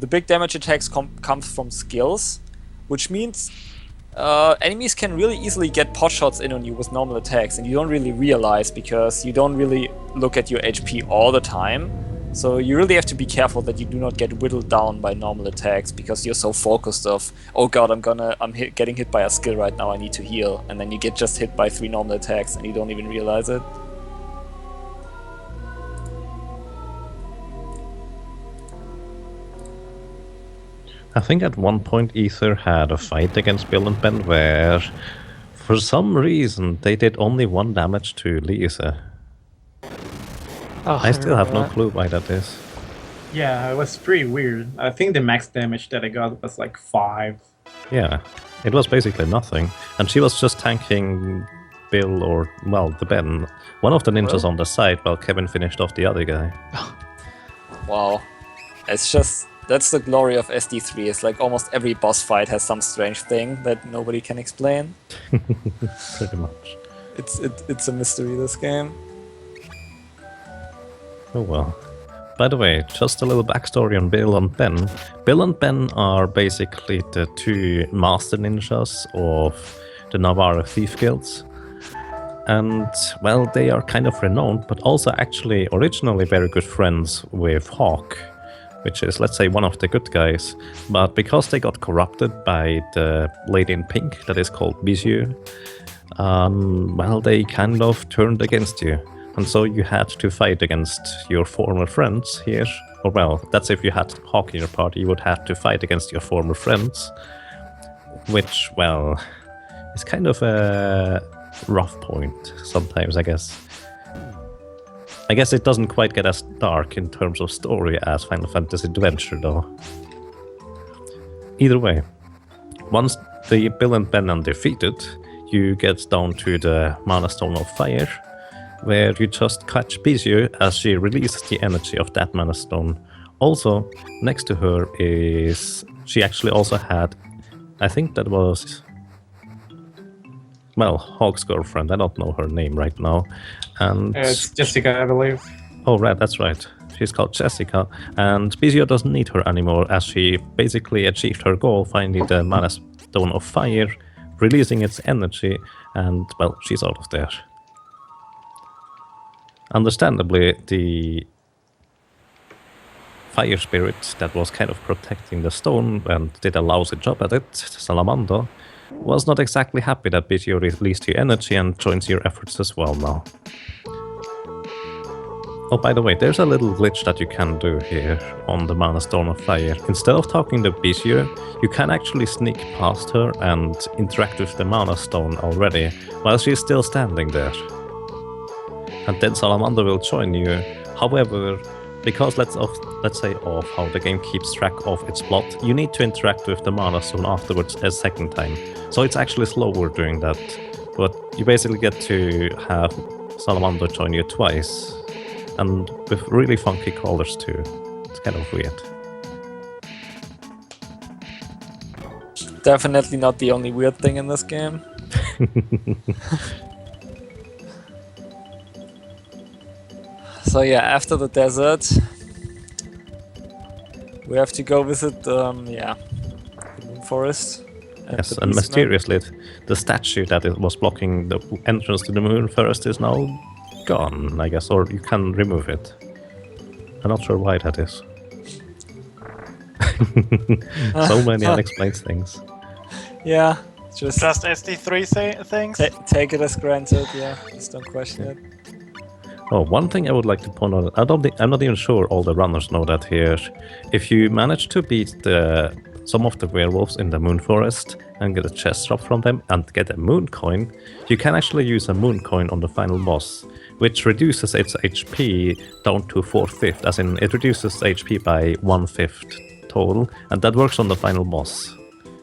the big damage attacks come from skills, which means enemies can really easily get pot shots in on you with normal attacks, and you don't really realize because you don't really look at your HP all the time. So you really have to be careful that you do not get whittled down by normal attacks because you're so focused of, oh god, I'm getting hit by a skill right now, I need to heal, and then you get just hit by 3 normal attacks and you don't even realize it. I think at one point Ether had a fight against Bill and Ben where, for some reason, they did only 1 damage to Lisa. Oh, I still have no clue why that is. Yeah, it was pretty weird. I think the max damage that I got was like 5. Yeah, it was basically nothing. And she was just tanking Bill or, well, the Ben. One of the ninjas on the side while Kevin finished off the other guy. Wow. It's just... That's the glory of SD3. It's like almost every boss fight has some strange thing that nobody can explain. Pretty much. It's a mystery, this game. Oh well. By the way, just a little backstory on Bill and Ben. Bill and Ben are basically the 2 master ninjas of the Navarre Thief Guilds. And, well, they are kind of renowned, but also actually originally very good friends with Hawk, which is, let's say, one of the good guys. But because they got corrupted by the lady in pink that is called Bijou, well, they kind of turned against you. And so you had to fight against your former friends here. Or, well, that's if you had Hawk in your party, you would have to fight against your former friends. Which, well, is kind of a rough point sometimes, I guess. I guess it doesn't quite get as dark in terms of story as Final Fantasy Adventure, though. Either way, once the Bill and Ben are defeated, you get down to the Mana Stone of Fire, where you just catch Bijou as she releases the energy of that Mana Stone. Also, next to her is... She actually also had... I think that was... Well, Hawk's girlfriend. I don't know her name right now. And It's Jessica, I believe. Oh, right, that's right. She's called Jessica, and Bijou doesn't need her anymore as she basically achieved her goal, finding the Mana Stone of Fire, releasing its energy, and, well, she's out of there. Understandably, the fire spirit that was kind of protecting the stone and did a lousy job at it, Salamander, was not exactly happy that Bijou released your energy and joins your efforts as well now. Oh, by the way, there's a little glitch that you can do here on the Mana Stone of Fire. Instead of talking to Bijou, you can actually sneak past her and interact with the Mana Stone already, while she's still standing there. And then Salamander will join you. However, because let's say of how the game keeps track of its plot, you need to interact with the Mana Stone afterwards a second time. So it's actually slower doing that, but you basically get to have Salamander join you twice. And with really funky colors too. It's kind of weird. Definitely not the only weird thing in this game. So yeah, after the desert, we have to go visit the Moon Forest. Yes, and mysteriously, the statue that was blocking the entrance to the Moon Forest is now gone, I guess, or you can remove it. I'm not sure why that is. So many unexplained things. Yeah, just SD3 things. Take it as granted. Yeah, just don't question it. Oh, one thing I would like to point out, I'm not even sure all the runners know that here. If you manage to beat some of the werewolves in the Moon Forest and get a chest drop from them and get a moon coin, you can actually use a moon coin on the final boss, which reduces its HP down to 4/5, as in it reduces HP by 1/5 total, and that works on the final boss.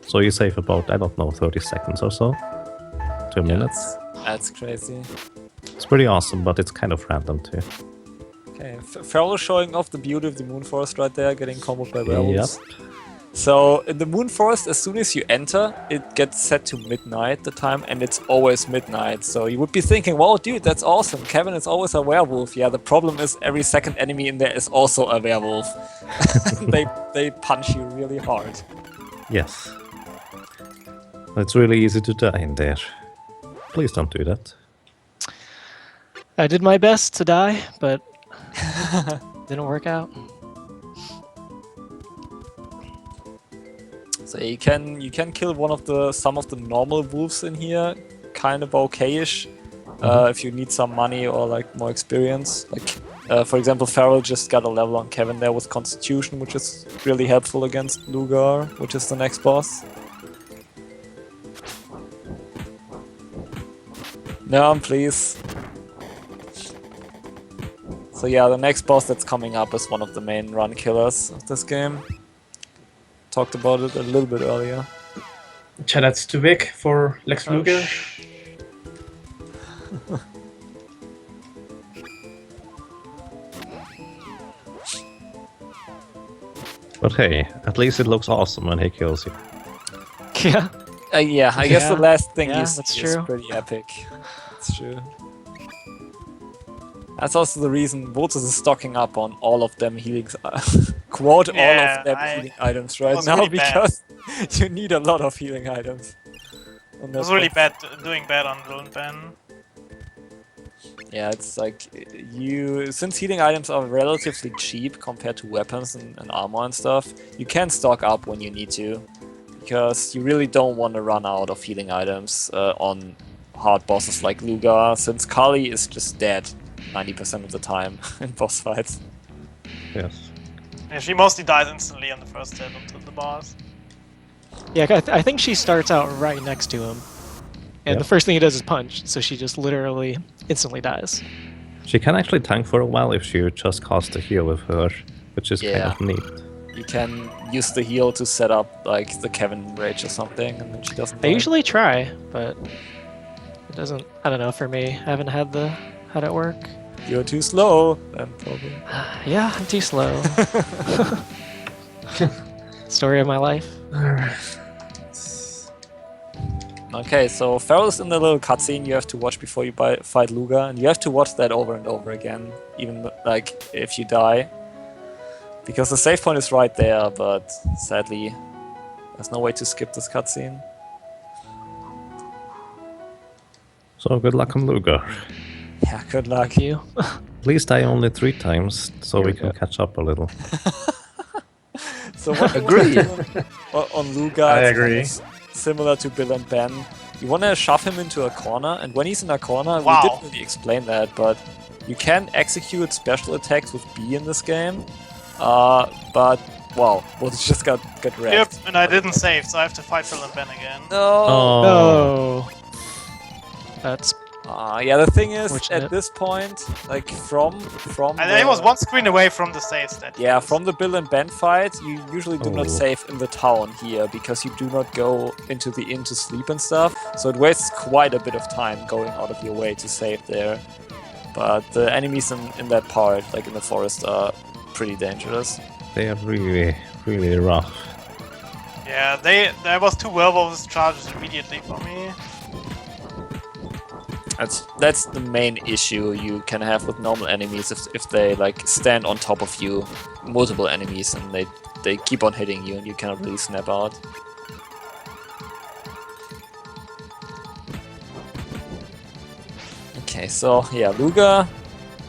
So you save about, I don't know, 30 seconds or so to a minute. That's crazy. It's pretty awesome, but it's kind of random too. Okay, Feral showing off the beauty of the Moon Forest right there, getting comboed by werewolves. Yep. So in the Moon Forest, as soon as you enter, it gets set to midnight the time, and it's always midnight. So you would be thinking, wow, dude, that's awesome. Kevin is always a werewolf. Yeah, the problem is every second enemy in there is also a werewolf. they punch you really hard. Yes. It's really easy to die in there. Please don't do that. I did my best to die, but didn't work out. So you can kill some of the normal wolves in here, kind of okayish, if you need some money or like more experience. Like for example, Feral just got a level on Kevin there with Constitution, which is really helpful against Lugar, which is the next boss. No, please. So yeah, the next boss that's coming up is one of the main run killers of this game. Talked about it a little bit earlier. Chad, that's too big for Lex Luger. But hey, at least it looks awesome when he kills you. Yeah. Yeah, I guess the last thing you see that's is true. pretty epic. That's true. That's also the reason Voltus is stocking up on all of them healing, quote, all of them healing items right now, really because you need a lot of healing items. It was really bad doing bad on Lone Ben. Yeah, it's like since healing items are relatively cheap compared to weapons and armor and stuff, you can stock up when you need to, because you really don't want to run out of healing items on hard bosses like Lugar, since Kali is just dead 90% of the time in boss fights. Yes. Yeah, she mostly dies instantly on the first hit onto the boss. Yeah, I think she starts out right next to him. And the first thing he does is punch, so she just literally instantly dies. She can actually tank for a while if you just cast a heal with her, which is kind of neat. You can use the heal to set up like the Kevin Rage or something, and then she doesn't. I usually try, but it doesn't. I don't know. For me, I haven't had it work. You're too slow, then probably. Yeah, I'm too slow. Story of my life. Okay, so Feral's in the little cutscene you have to watch before you fight Luga, and you have to watch that over and over again, even like if you die. Because the save point is right there, but sadly, there's no way to skip this cutscene. So good luck on Luga. Yeah, good luck. Thank you. Please die only 3 times, so we can catch up a little. So what Agree. on Luga, I it's agree. kind of similar to Bill and Ben. You want to shove him into a corner, and when he's in a corner, Wow. we didn't really explain that, but you can execute special attacks with B in this game. But wow, well, it just got wrecked. Yep, and I didn't save, so I have to fight Bill and Ben again. No. Oh. That's Yeah, the thing is, Fortunate. at this point, like from And the, I was one screen away from the saves that. yeah, from the Bill and Ben fight, you usually do not Oh. save in the town here because you do not go into the inn to sleep and stuff. So it wastes quite a bit of time going out of your way to save there. But the enemies in that part, like in the forest, are pretty dangerous. They are really, really rough. Yeah, there was 2 werewolves charges immediately for me. That's the main issue you can have with normal enemies if they like stand on top of you, multiple enemies, and they keep on hitting you and you cannot really snap out. Okay, so yeah, Luga,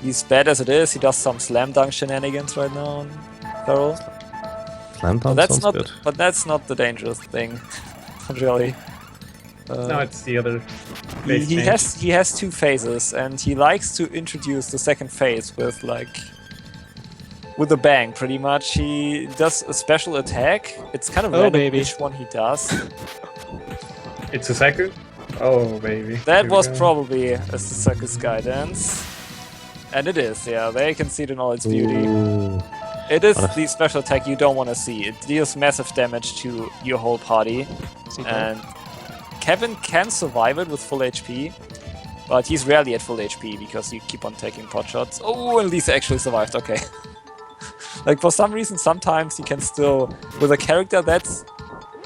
he's bad as it is. He does some slam dunk shenanigans right now on Feral. Slam But dunk that's sounds not. good. But that's not the dangerous thing. Not really. No, it's the other. He, phase he has 2 phases, and he likes to introduce the second phase with with a bang. Pretty much, he does a special attack. It's kind of Oh, random baby. which one he does. It's a Saku? Oh, baby. That Here we was go. probably a Sasaku's guidance, and it is. Yeah, they can see it in all its beauty. Ooh. It is What a- the special attack you don't want to see. It deals massive damage to your whole party, and Kevin can survive it with full HP, but he's rarely at full HP because you keep on taking pot shots. Oh, and Lisa actually survived, okay. Like, for some reason, sometimes you can still, with a character that's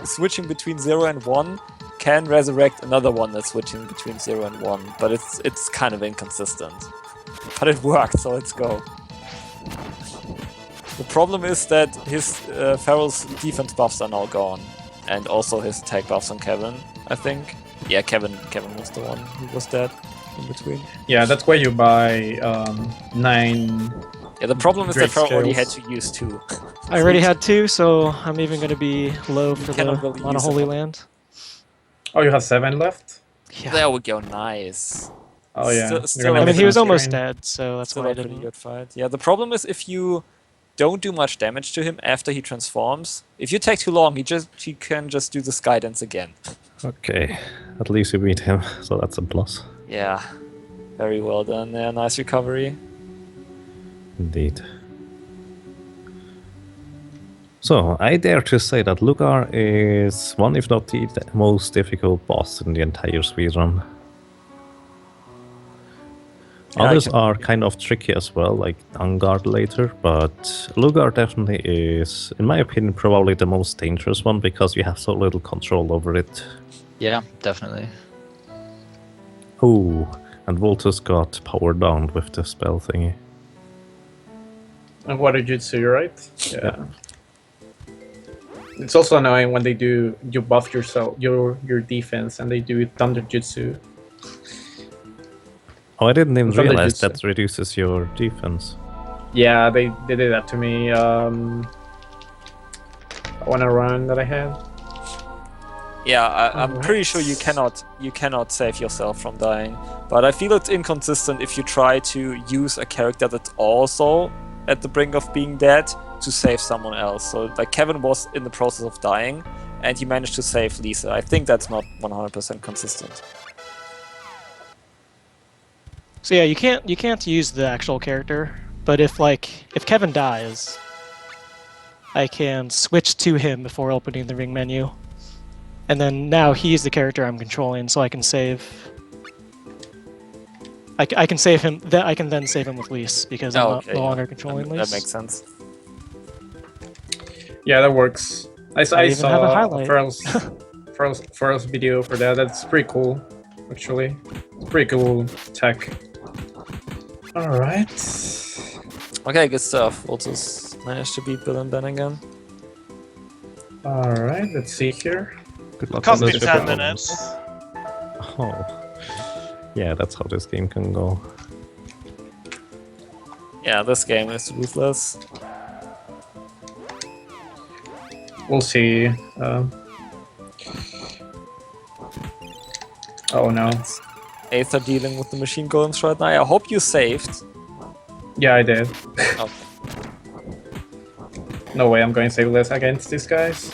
switching between 0 and 1, can resurrect another one that's switching between 0 and 1, but it's kind of inconsistent. But it worked, so let's go. The problem is that his Feral's defense buffs are now gone, and also his attack buffs on Kevin, I think. Yeah, Kevin was the one who was dead in between. Yeah, that's why you buy 9. Yeah, the problem is that Great Feral already had skills. to use 2. I already had 2, so I'm even going to be low for the cannot really use Monoholy it. Land. Oh, you have 7 left? Yeah. There we go, nice. Oh, yeah. Still- You're still gonna a I mean, miss he was on almost screen. dead, so that's Still why I a pretty didn't. good fight. Yeah, the problem is if you don't do much damage to him after he transforms, if you take too long, he can just do the sky dance again. Okay, at least you beat him, so that's a plus. Yeah, very well done there. Nice recovery. Indeed. So, I dare to say that Lugar is one, if not the most difficult boss in the entire speedrun. Yeah, I Others can- are kind of tricky as well, like Vanguard later, but Lugar definitely is, in my opinion, probably the most dangerous one because you have so little control over it. Yeah, definitely. Oh, and Voltus got powered down with the spell thingy. And what did you say, right? Yeah. It's also annoying when they do you buff yourself your defense and they do Thunder Jutsu. Oh, I didn't even Thunder realize Jutsu. that reduces your defense. Yeah, they did that to me. On a run that I had. Yeah, I'm pretty sure you cannot save yourself from dying, but I feel it's inconsistent if you try to use a character that's also at the brink of being dead to save someone else. So like Kevin was in the process of dying and he managed to save Lisa. I think that's not 100% consistent. So yeah, you can't use the actual character, but if Kevin dies, I can switch to him before opening the ring menu, and then now he's the character I'm controlling, so I can save. I can save him. I can then save him with Lise because I'm no longer controlling Lise. That makes sense. Yeah, that works. I even have a saw highlight. Feral's video for that. That's pretty cool, actually. It's pretty cool tech. All right. Okay, good stuff. We'll just manage to beat Bill and Ben again. All right. Let's see here. Good luck. Cost on me those 10 rounds. minutes. Oh. Yeah, that's how this game can go. Yeah, this game is ruthless. We'll see. Oh no. Aether dealing with the machine golems right now. I hope you saved. Yeah, I did. Oh. No way I'm going to save this against these guys.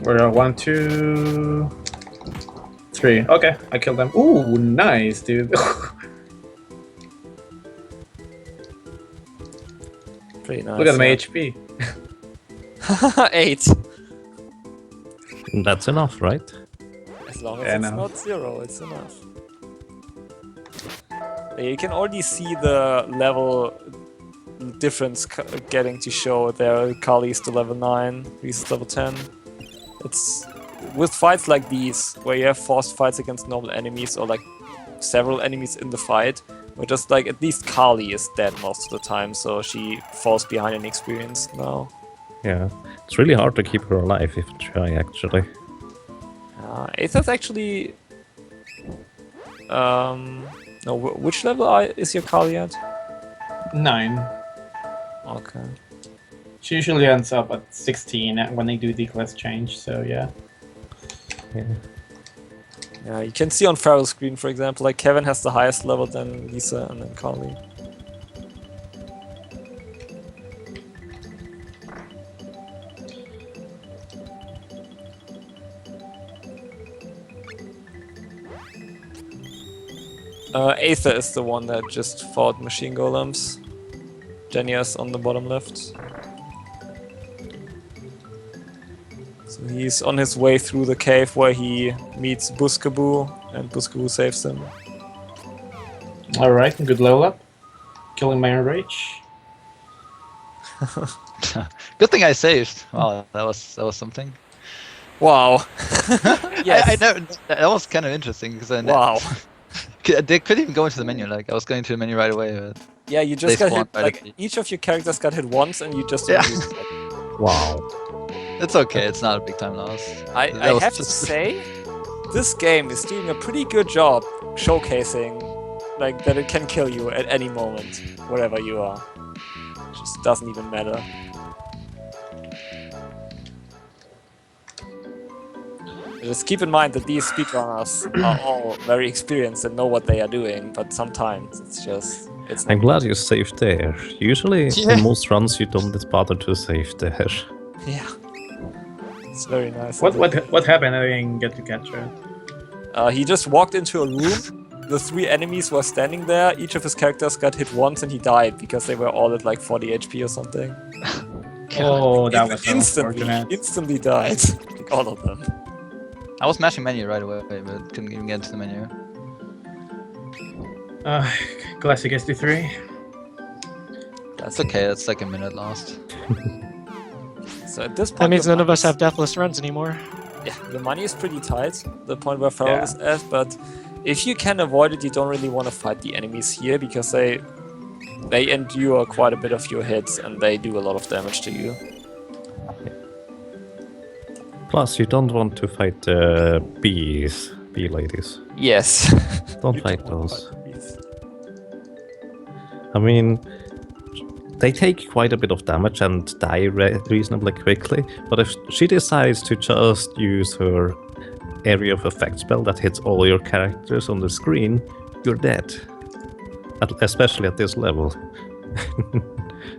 We're 1, 2, 3. Okay, I killed them. Ooh, nice, dude. Pretty nice. Look at my HP. 8. That's enough, right? As long as Yeah, it's no. not 0, it's enough. You can already see the level difference getting to show there. Kali's to level 9, Reese is level 10. It's with fights like these, where you have forced fights against normal enemies or like several enemies in the fight, where just like at least Kali is dead most of the time, so she falls behind in experience now. Yeah. It's really hard to keep her alive if you try, actually. Aether's actually... no, which level is your Kali at? 9. Okay. She usually ends up at 16 when they do the class change, so yeah. Yeah, you can see on Farrell's screen, for example, like Kevin has the highest level, then Lisa, and then Kali. Aether is the one that just fought machine golems. Genius on the bottom left. So he's on his way through the cave where he meets Buskaboo, and Buskaboo saves him. Alright, good level up. Killing my rage. Good thing I saved. Wow, that was something. Wow. Yes. I know that was kind of interesting because I Wow. they couldn't even go into the menu. Like I was going to the menu right away. But Yeah, you just got hit. spawned right Like at the- each of your characters got hit once, and you just. Yeah. used it. Wow. It's okay. It's not a big time loss. I That was have to just- say, this game is doing a pretty good job showcasing, like that it can kill you at any moment, wherever you are. It just doesn't even matter. Just keep in mind that these speedrunners are all very experienced and know what they are doing, but sometimes it's just... I'm glad you saved there. Usually, Yeah. in most runs, you don't bother to save there. Yeah. It's very nice. What happened? I didn't get to catch it. He just walked into a room, the 3 enemies were standing there, each of his characters got hit once and he died because they were all at like 40 HP or something. Oh, that was so instantly, unfortunate. instantly died. Like all of them. I was mashing menu right away, but couldn't even get into the menu. Classic SD3. That's okay. That's like a minute lost. So at this point, That means the none of us money's- have deathless runs anymore. Yeah, the money is pretty tight, the point where Farrell Yeah. is at, but if you can avoid it, you don't really want to fight the enemies here because they endure quite a bit of your hits and they do a lot of damage to you. Plus, you don't want to fight bee ladies. Yes. Don't fight those. I mean, they take quite a bit of damage and die reasonably quickly, but if she decides to just use her area of effect spell that hits all your characters on the screen, you're dead. Especially at this level.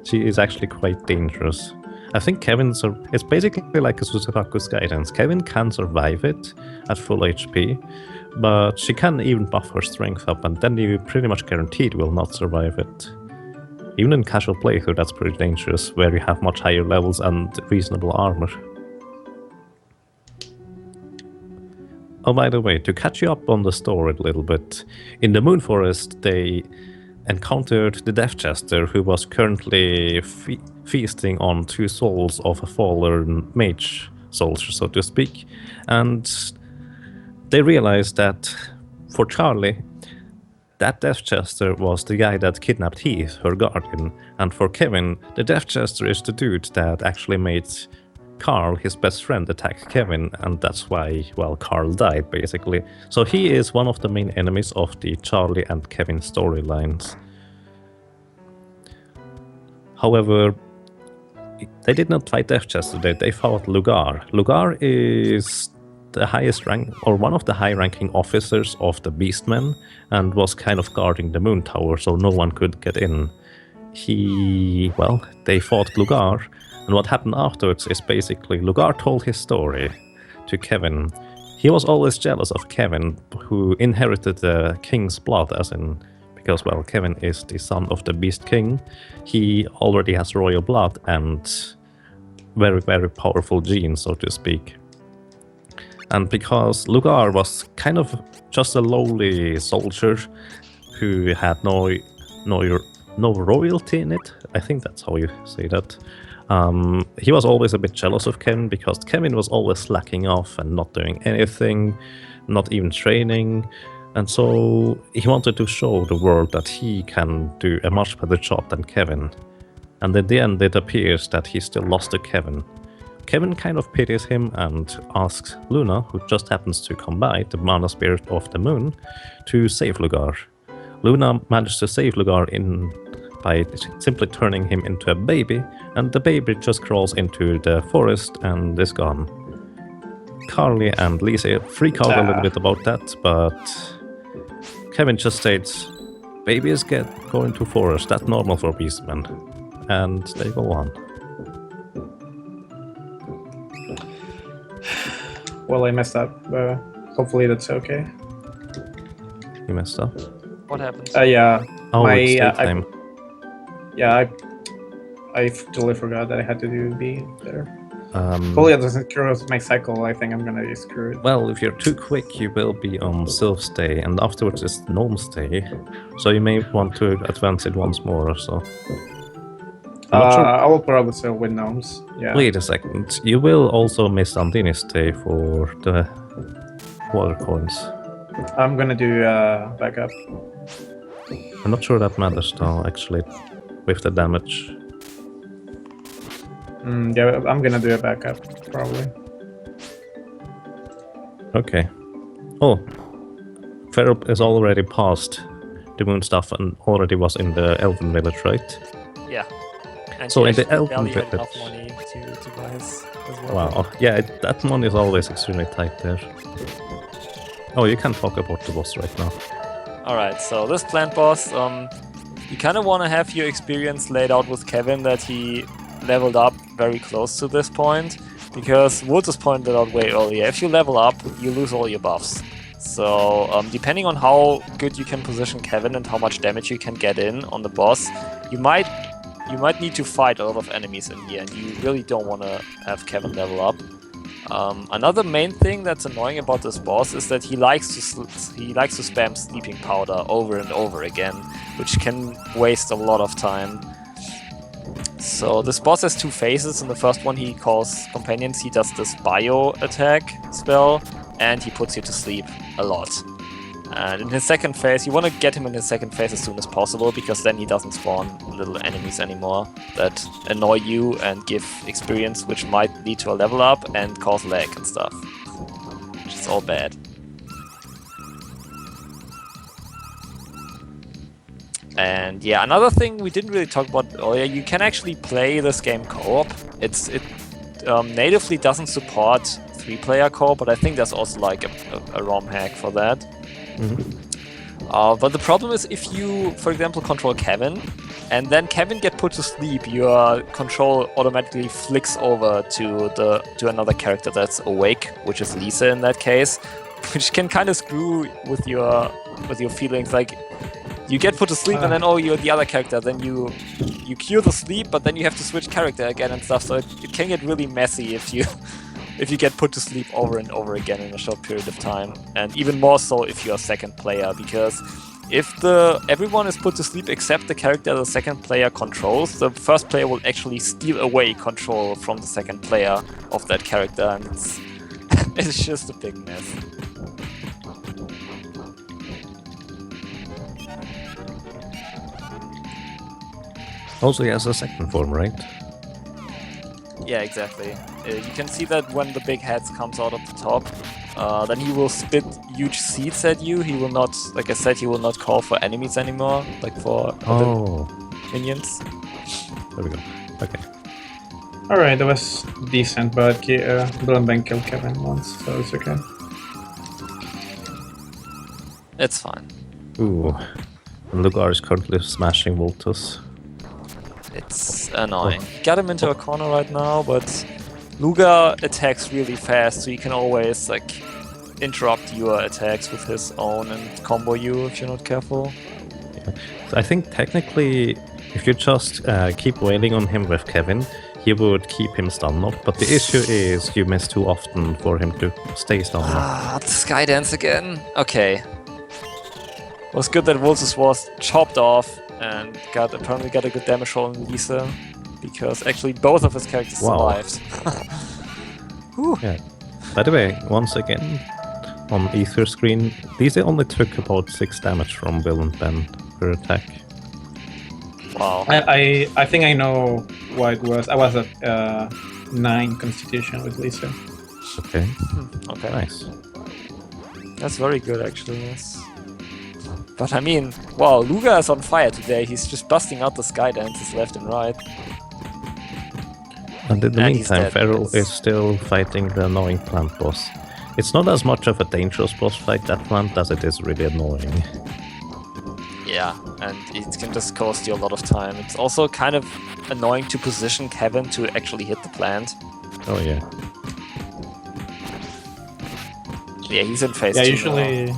She is actually quite dangerous. I think it's basically like a Susaku's guidance. Kevin can survive it at full HP, but she can even buff her strength up, and then you pretty much guaranteed will not survive it. Even in casual playthrough, that's pretty dangerous, where you have much higher levels and reasonable armor. Oh, by the way, to catch you up on the story a little bit, in the Moon Forest they encountered the Death Jester, who was currently feasting on 2 souls of a fallen mage soldier, so to speak, and they realized that for Charlie, that Death Jester was the guy that kidnapped Heath, her guardian, and for Kevin, the Death Jester is the dude that actually made Carl, his best friend, attack Kevin, and that's why, well, Carl died, basically. So he is one of the main enemies of the Charlie and Kevin storylines. However, they did not fight Death Jester, they fought Lugar. Lugar is the highest rank, or one of the high-ranking officers of the Beastmen, and was kind of guarding the Moon Tower, so no one could get in. They fought Lugar, and what happened afterwards is basically Lugar told his story to Kevin. He was always jealous of Kevin, who inherited the king's blood, because, well, Kevin is the son of the Beast King. He already has royal blood and very, very powerful genes, so to speak. And because Lugar was kind of just a lowly soldier who had no royalty in it, I think that's how you say that, he was always a bit jealous of Kevin, because Kevin was always slacking off and not doing anything, not even training, and so he wanted to show the world that he can do a much better job than Kevin. And in the end it appears that he still lost to Kevin. Kevin kind of pities him and asks Luna, who just happens to come by, the mana spirit of the moon, to save Lugar. Luna managed to save Lugar by simply turning him into a baby, and the baby just crawls into the forest and is gone. Carly and Lisa freak out a little bit about that, but Kevin just states, babies go into forest, that's normal for beastmen, and they go on. Well, I messed up. Hopefully that's okay. You messed up? What happened? Yeah. Oh, it's daytime. I totally forgot that I had to do B there. Hopefully it doesn't cross my cycle. I think I'm gonna be screwed. Well, if you're too quick, you will be on Sylph's Day, and afterwards is Gnome's Day, so you may want to advance it once more or so. Sure. I will probably still win Gnomes. Yeah. Wait a second. You will also miss Andini's Day for the water coins. I'm gonna do backup. I'm not sure that matters though, actually, with the damage. Yeah, I'm gonna do a backup, probably. Okay. Oh, Ferup is already past the moon stuff and already was in the Elven village, right? Yeah. And so in the Elven Elven village, village. enough money to buy his well. Wow. Yeah, that money is always extremely tight there. Oh, you can talk about the boss right now. Alright, so this plant boss, you kind of want to have your experience laid out with Kevin that he leveled up very close to this point, because Woods has pointed out way earlier, if you level up, you lose all your buffs. So, depending on how good you can position Kevin and how much damage you can get in on the boss, you might need to fight a lot of enemies in here, and you really don't want to have Kevin level up. Another main thing that's annoying about this boss is that he likes to spam sleeping powder over and over again, which can waste a lot of time. So this boss has 2 phases. In the first one he calls companions, he does this bio attack spell, and he puts you to sleep a lot. And in his second phase, you want to get him in his second phase as soon as possible, because then he doesn't spawn little enemies anymore that annoy you and give experience, which might lead to a level up and cause lag and stuff, which is all bad. And yeah, another thing we didn't really talk about earlier, you can actually play this game co-op. It natively doesn't support 3-player co-op, but I think there's also like a ROM hack for that. But the problem is, if you, for example, control Kevin, and then Kevin get put to sleep, your control automatically flicks over to another character that's awake, which is Lisa in that case, which can kind of screw with your feelings. Like, you get put to sleep and then you're the other character, then you cure the sleep, but then you have to switch character again and stuff. So it can get really messy if you get put to sleep over and over again in a short period of time, and even more so if you're a second player, because if everyone is put to sleep except the character the second player controls, the first player will actually steal away control from the second player of that character, and it's just a big mess. Also, he has a second form, right? Yeah, exactly. You can see that when the big heads comes out of the top, then he will spit huge seeds at you. He will not, like I said, he will not call for enemies anymore, like for other minions. There we go. Okay. Alright, that was decent, but Blumbank killed Kevin once, so it's okay. It's fine. Ooh. And Lugar is currently smashing Voltus. It's annoying. Got him into a corner right now, but Lugar attacks really fast, so you can always like interrupt your attacks with his own and combo you if you're not careful. Yeah. So I think technically, if you just keep wailing on him with Kevin, he would keep him stunned up. But the issue is you miss too often for him to stay stunned up. Ah, the Skydance again. Okay. It was good that Voltus was chopped off and apparently got a good damage roll on Lisa, because actually both of his characters survived. Yeah. By the way, once again, on Ether screen, Lisa only took about 6 damage from Will and Ben per attack. Wow. I think I know what it was. I was at 9 Constitution with Lisa. Okay. Okay. Nice. That's very good, actually, yes. But I mean, wow, Lugar is on fire today. He's just busting out the Skydances left and right. And in the And meantime, Feral is still fighting the annoying plant boss. It's not as much of a dangerous boss fight, that plant, as it is really annoying. Yeah, and it can just cost you a lot of time. It's also kind of annoying to position Kevin to actually hit the plant. Oh yeah. Yeah, he's in phase 2 Yeah, usually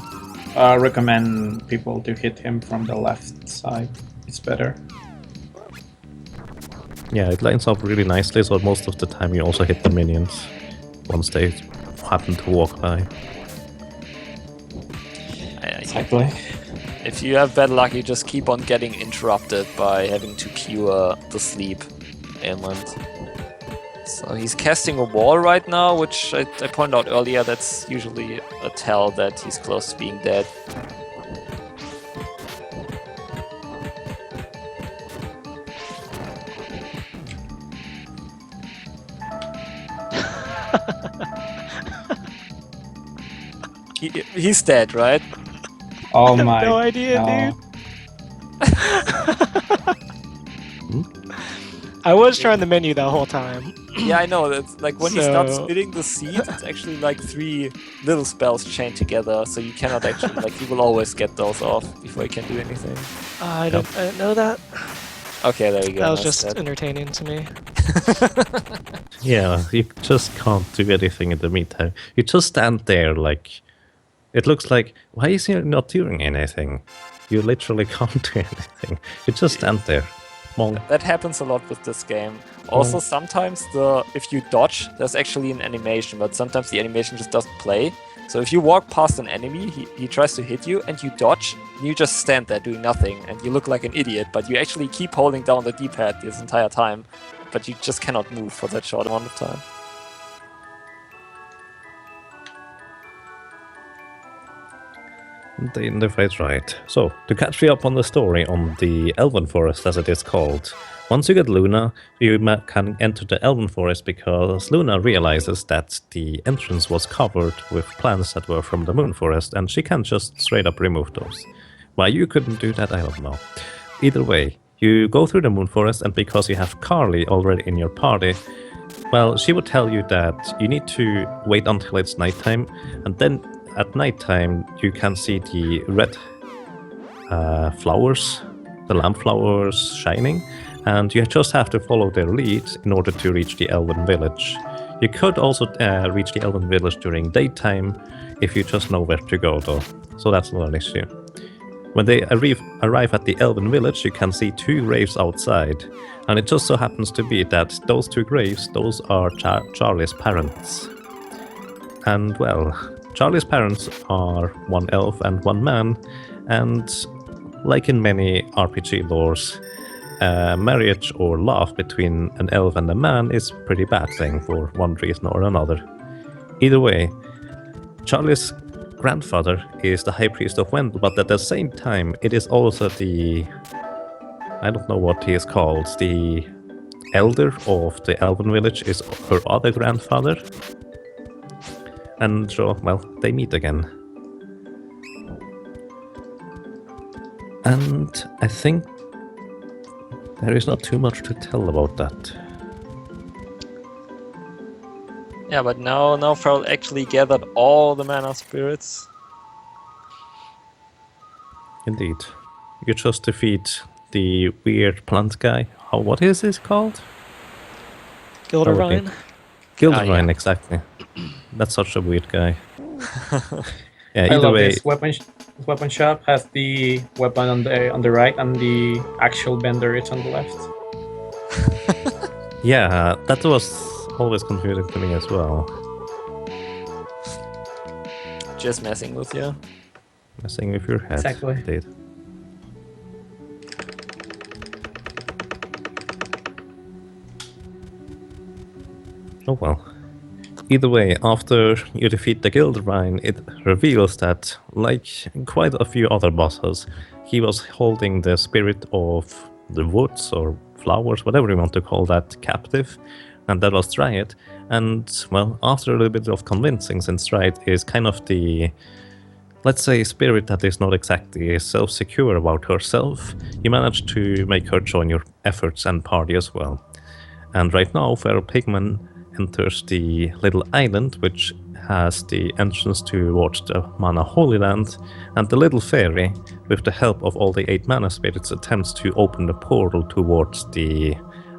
recommend people to hit him from the left side. It's better. Yeah, it lines up really nicely, so most of the time you also hit the minions once they happen to walk by. Exactly. If you have bad luck, you just keep on getting interrupted by having to cure the sleep ailment. So he's casting a wall right now, which I pointed out earlier, that's usually a tell that he's close to being dead. He's dead, right? Oh I have my. no idea, dude. I was trying the menu that whole time. Yeah, I know. That's like when he starts spitting the seed, it's actually like 3 little spells chained together, so you cannot actually, like, you will always get those off before you can do anything. I didn't know that. Okay, there you go. That was just entertaining to me. Yeah, you just can't do anything in the meantime. You just stand there like... It looks like, why is he not doing anything? You literally can't do anything. You just stand there. That happens a lot with this game. Also, sometimes if you dodge, there's actually an animation, but sometimes the animation just doesn't play. So if you walk past an enemy, he tries to hit you, and you dodge, and you just stand there doing nothing, and you look like an idiot, but you actually keep holding down the D-pad this entire time, but you just cannot move for that short amount of time. The fight right. So, to catch you up on the story on the Elven Forest, as it is called, once you get Luna, you can enter the Elven Forest because Luna realizes that the entrance was covered with plants that were from the Moon Forest, and she can just straight up remove those. Why you couldn't do that, I don't know. Either way, you go through the Moon Forest, and because you have Carly already in your party, well, she would tell you that you need to wait until it's nighttime, and then at nighttime you can see the red flowers the lamp flowers shining, and you just have to follow their lead in order to reach the Elven Village. You could also reach the Elven Village during daytime if you just know where to go, though, so that's not an issue. When they arrive at the Elven Village, you can see 2 graves outside, and it just so happens to be that those 2 graves, those are Charlie's parents. And well, Charlie's parents are 1 elf and 1 man, and like in many RPG lores, marriage or love between an elf and a man is a pretty bad thing for one reason or another. Either way, Charlie's grandfather is the High Priest of Wendel, but at the same time, it is also the... I don't know what he is called. The elder of the Elven Village is her other grandfather. And so, well, they meet again. And I think there is not too much to tell about that. Yeah, but now Farrell actually gathered all the mana spirits. Indeed. You just defeat the weird plant guy. What is this called? Gildervine? Gildervine, exactly. That's such a weird guy. Yeah, I either love way. this weapon shop has the weapon on the right and the actual bender is on the left. Yeah, that was always confusing to me as well. Just messing with you. Messing with your head. Exactly. Indeed. Oh well. Either way, after you defeat the Gildervine, it reveals that, like quite a few other bosses, he was holding the spirit of the woods or flowers, whatever you want to call that, captive, and that was Dryad. And, well, after a little bit of convincing, since Dryad is kind of the, let's say, spirit that is not exactly self-secure about herself, you managed to make her join your efforts and party as well. And right now, Feral Pigman enters the little island, which has the entrance towards the Mana Holy Land, and the little fairy, with the help of all the 8 mana spirits, attempts to open the portal towards the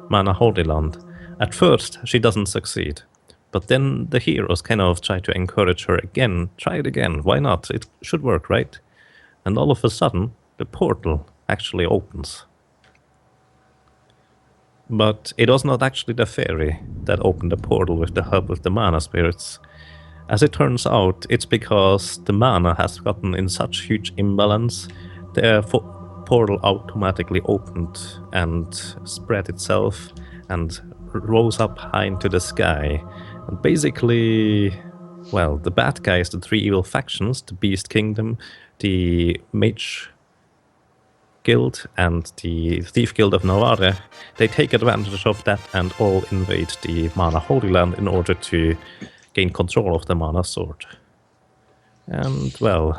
Mana Holy Land. At first, she doesn't succeed, but then the heroes kind of try to encourage her again. Try it again, why not? It should work, right? And all of a sudden, the portal actually opens. But it was not actually the fairy that opened the portal with the help of the mana spirits. As it turns out, it's because the mana has gotten in such huge imbalance, the portal automatically opened and spread itself and rose up high into the sky. And basically, well, the bad guys, the 3 evil factions, the Beast Kingdom, the Mage Guild and the Thief Guild of Navarre, they take advantage of that and all invade the Mana Holy Land in order to gain control of the Mana Sword. And, well,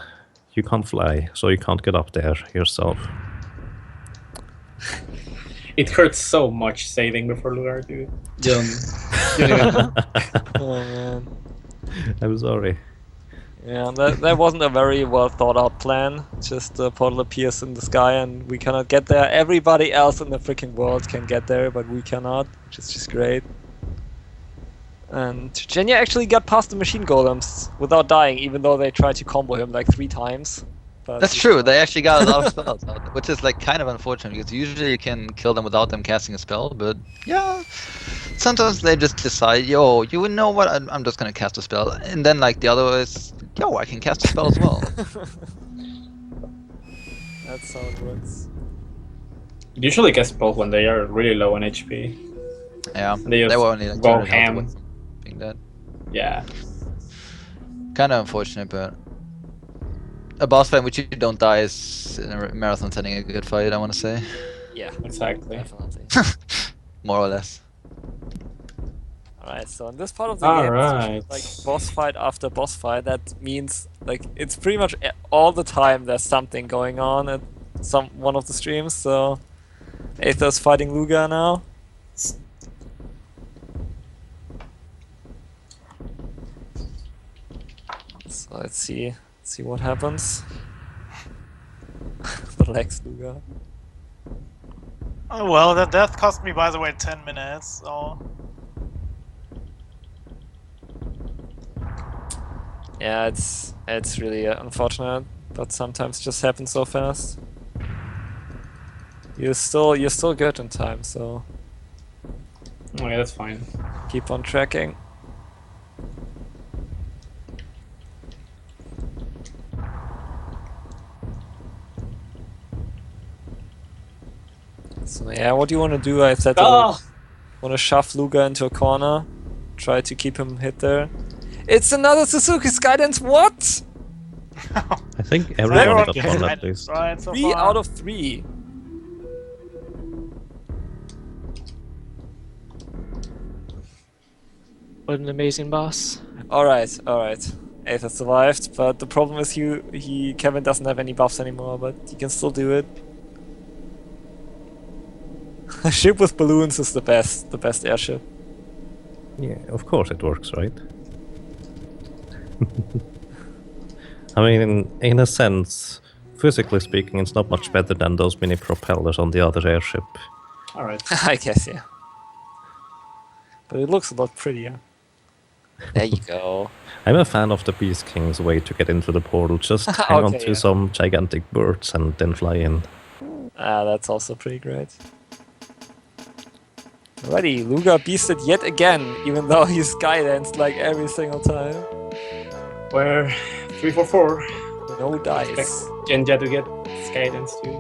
you can't fly, so you can't get up there yourself. It hurts so much saving before Lugar, dude. You don't even... Oh man. I'm sorry. Yeah, that wasn't a very well thought out plan. Just the portal appears in the sky and we cannot get there. Everybody else in the freaking world can get there, but we cannot, which is just great. And Genya actually got past the machine golems without dying, even though they tried to combo him like 3 times. But That's true, they actually got a lot of spells out, which is like kind of unfortunate, because usually you can kill them without them casting a spell, but yeah, sometimes they just decide, yo, you know what, I'm just gonna cast a spell, and then like the other is, yo, I can cast a spell as well. That's how it works. Usually cast spells when they are really low on HP. Yeah, They were only like go 200 ham. health away from being dead. Yeah. Kind of unfortunate, but a boss fight in which you don't die is in a marathon setting a good fight, I want to say. Yeah, Exactly. definitely. More or less. Alright, so in this part of the game, Alright. it's like boss fight after boss fight. That means like it's pretty much all the time there's something going on at one of the streams. So Aether's fighting Luga now. So let's see what happes. The Lex Luga. Oh, well, that death cost me, by the way, 10 minutes, so... Yeah, it's really unfortunate, but sometimes it just happens so fast. You're still good in time, so Oh yeah, that's fine. keep on tracking. So yeah, what do you want to do? I said want to shove Luga into a corner, try to keep him hit there. It's another Suzuki Skydance. What? I think everyone got one at Skydance, least. right, so 3 far. out of 3. What an amazing boss. Alright. Ace has survived, but the problem is Kevin doesn't have any buffs anymore, but he can still do it. A ship with balloons is the best airship. Yeah, of course it works, right? I mean, in a sense, physically speaking, it's not much better than those mini propellers on the other airship. Alright. I guess, yeah. But it looks a lot prettier. There you go. I'm a fan of the Beast King's way to get into the portal. Just hang on to some gigantic birds and then fly in. That's also pretty great. Alrighty, Luga beasted yet again, even though he's skydanced like every single time. Where 344. No dice. Expect Genja to get Skydance too.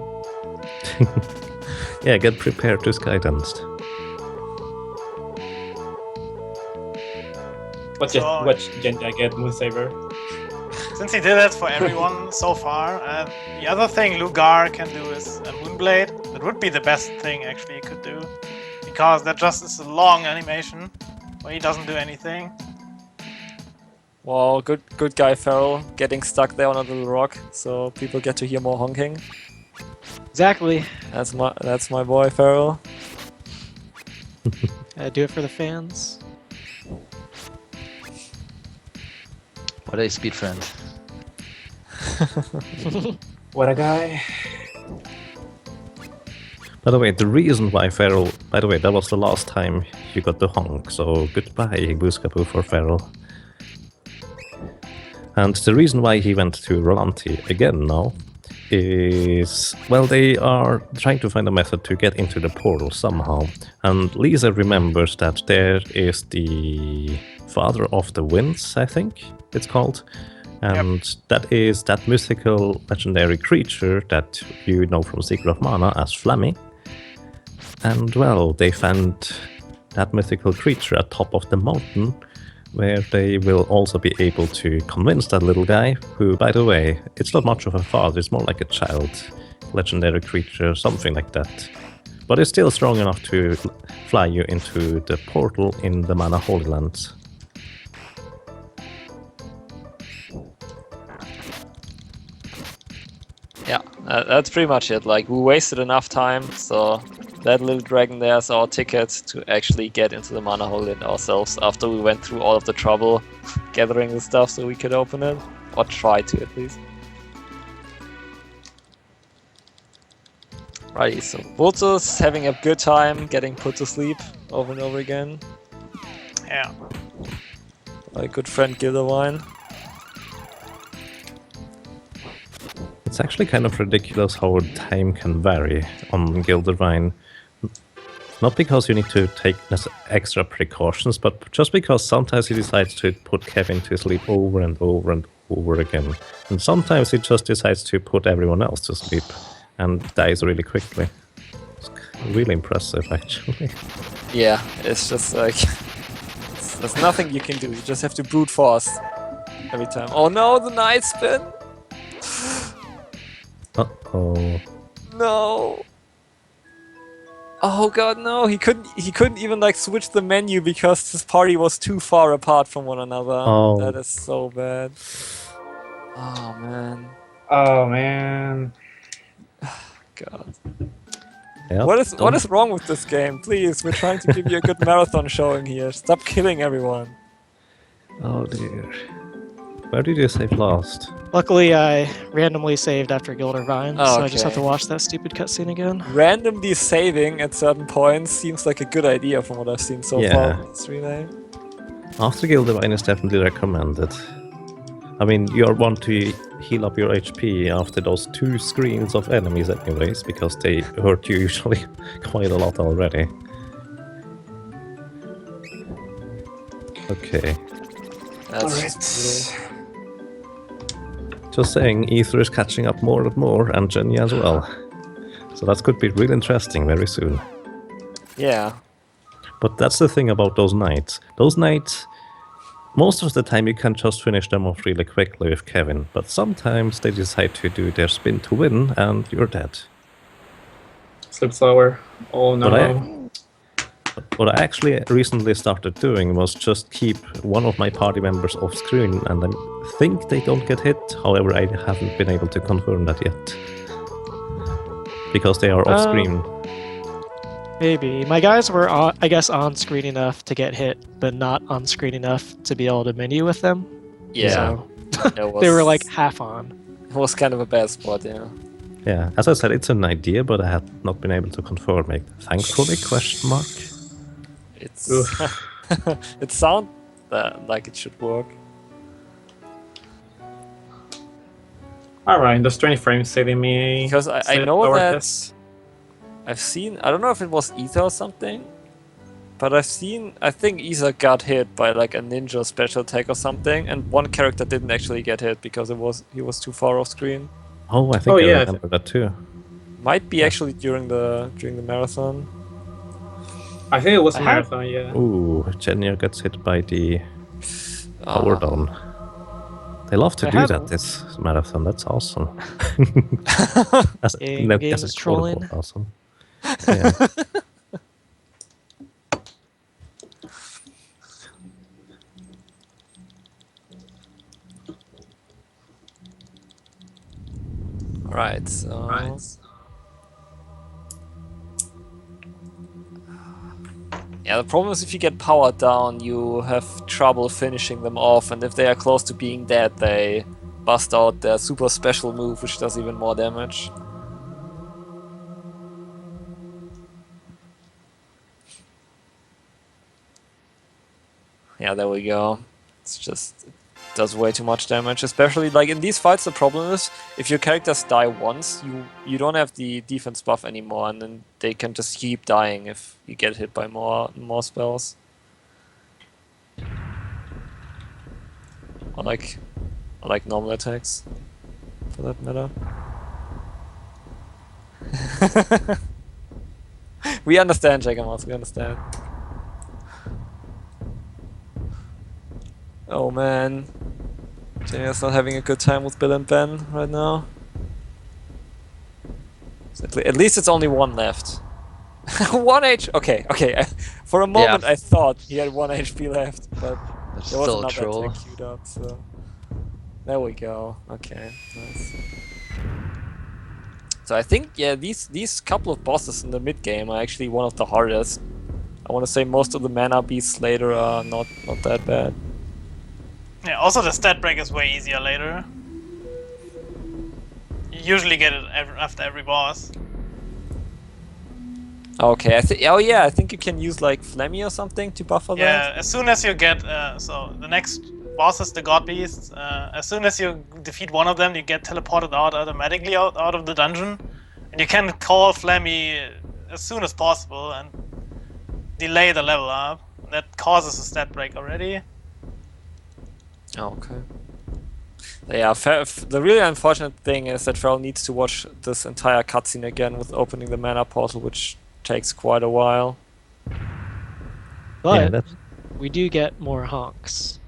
Yeah, get prepared to skydanced. Watch Genja get Moonsaber. Since he did that for everyone so far, the other thing Lugar can do is a Moonblade. That would be the best thing actually he could do. Because that just is a long animation where he doesn't do anything. Well, good guy Feral getting stuck there on a little rock, so people get to hear more honking. Exactly. That's my boy Feral. Do it for the fans. What a speed friend. What a guy. By the way, the reason why Feral... By the way, that was the last time you got the honk, so goodbye, Booskaboo for Feral. And the reason why he went to Rolanti again now is... Well, they are trying to find a method to get into the portal somehow. And Lisa remembers that there is the Father of the Winds, I think it's called. And that is that mythical legendary creature that you know from Secret of Mana as Flammy. And well, they found that mythical creature at top of the mountain, where they will also be able to convince that little guy, who, by the way, it's not much of a father, it's more like a child, legendary creature, something like that. But it's still strong enough to fly you into the portal in the Mana Holy Lands. Yeah, that's pretty much it. Like, we wasted enough time, so that little dragon there is our ticket to actually get into the Mana Holy Land ourselves after we went through all of the trouble gathering the stuff so we could open it. Or try to, at least. Righty, so Vultus having a good time getting put to sleep over and over again. Yeah. My good friend Gildawine. It's actually kind of ridiculous how time can vary on Gildavine. Not because you need to take extra precautions, but just because sometimes he decides to put Kevin to sleep over and over and over again. And sometimes he just decides to put everyone else to sleep and dies really quickly. It's really impressive, actually. Yeah, it's just like... there's nothing you can do, you just have to brute force every time. Oh no, the night spin! Uh-oh. No. Oh god, no! He couldn't even like switch the menu because his party was too far apart from one another. Oh. That is so bad. Oh man. Oh man. God. Yep. What is wrong with this game? Please, we're trying to give you a good marathon showing here. Stop killing everyone. Oh dear. Where did you save last? Luckily, I randomly saved after Gilder Vines, Oh, so I just have to okay. watch that stupid cutscene again. Randomly saving at certain points seems like a good idea from what I've seen so far Yeah. in this remake. After Gilder Vine is definitely recommended. I mean, you're one to heal up your HP after those 2 screens of enemies anyways, because they hurt you usually quite a lot already. Okay. That's Alright. just brutal. Just saying, Ether is catching up more and more, and Jenny as well. So that could be really interesting very soon. Yeah. But that's the thing about those nights. Those nights, most of the time you can just finish them off really quickly with Kevin, but sometimes they decide to do their spin to win, and you're dead. Slip slower. Oh no. What I actually recently started doing was just keep one of my party members off screen, and I think they don't get hit. However, I haven't been able to confirm that yet. Because they are off screen. Maybe. My guys were, I guess, on screen enough to get hit, but not on screen enough to be able to menu with them. Yeah. So they were like half on. It was kind of a bad spot, yeah. Yeah, as I said, it's an idea, but I have not been able to confirm it. Thankfully, question mark. It's it sounds like it should work. Alright, does 20 frames saving me? Because I set know our that test? I've seen, I don't know if it was Ether or something, but I think Ether got hit by like a ninja special attack or something, and one character didn't actually get hit because he was too far off screen. Oh, I think I remember that too. Might be actually during the marathon. I think it was a marathon, yeah. Ooh, Jenya gets hit by the power down. They love to do that this marathon. That's awesome. Game's trolling. Awesome. Yeah. Right. So. Yeah, the problem is if you get powered down, you have trouble finishing them off, and if they are close to being dead, they bust out their super special move, which does even more damage. Yeah, there we go. It's just... it does way too much damage, especially like in these fights. The problem is if your characters die once, you don't have the defense buff anymore, and then they can just keep dying if you get hit by more spells. Or like normal attacks, for that matter. We understand, Jackamouse, we understand. Oh man, Jenya's not having a good time with Bill and Ben right now. At least it's only one left. 1 HP. Okay. For a moment I thought he had 1 HP left, but there was another attack queued up. So there we go. Okay, nice. So I think these couple of bosses in the mid game are actually one of the hardest. I want to say most of the mana beasts later are not that bad. Yeah, also the stat break is way easier later. You usually get it after every boss. Okay, I think you can use like Flemmy or something to buffer that. Yeah, as soon as you get so the next bosses, the god beasts, as soon as you defeat one of them, you get teleported out automatically out of the dungeon, and you can call Flemmy as soon as possible and delay the level up. That causes a stat break already. Oh, okay. Yeah, the really unfortunate thing is that Farrell needs to watch this entire cutscene again with opening the mana portal, which takes quite a while. But we do get more honks.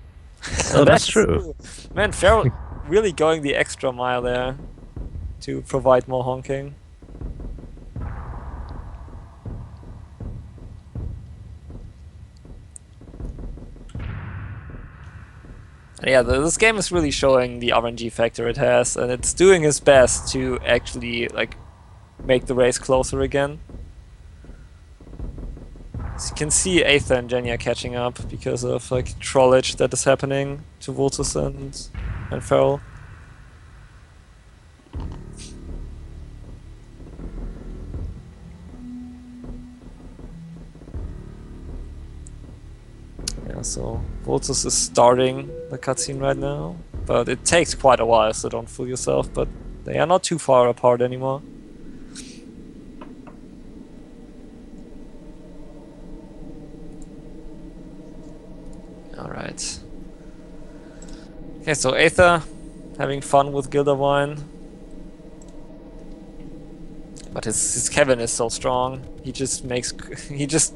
Oh, that's true. Man, Farrell really going the extra mile there to provide more honking. Yeah, this game is really showing the RNG factor it has, and it's doing its best to actually like make the race closer again. As you can see, Aether and Jenya catching up because of like trollage that is happening to Vultus and and Feral. Yeah, so Voltus is starting the cutscene right now, but it takes quite a while, so don't fool yourself, but they are not too far apart anymore. Alright. Okay, so Aether having fun with Gilderwine. But his Kevin is so strong. He just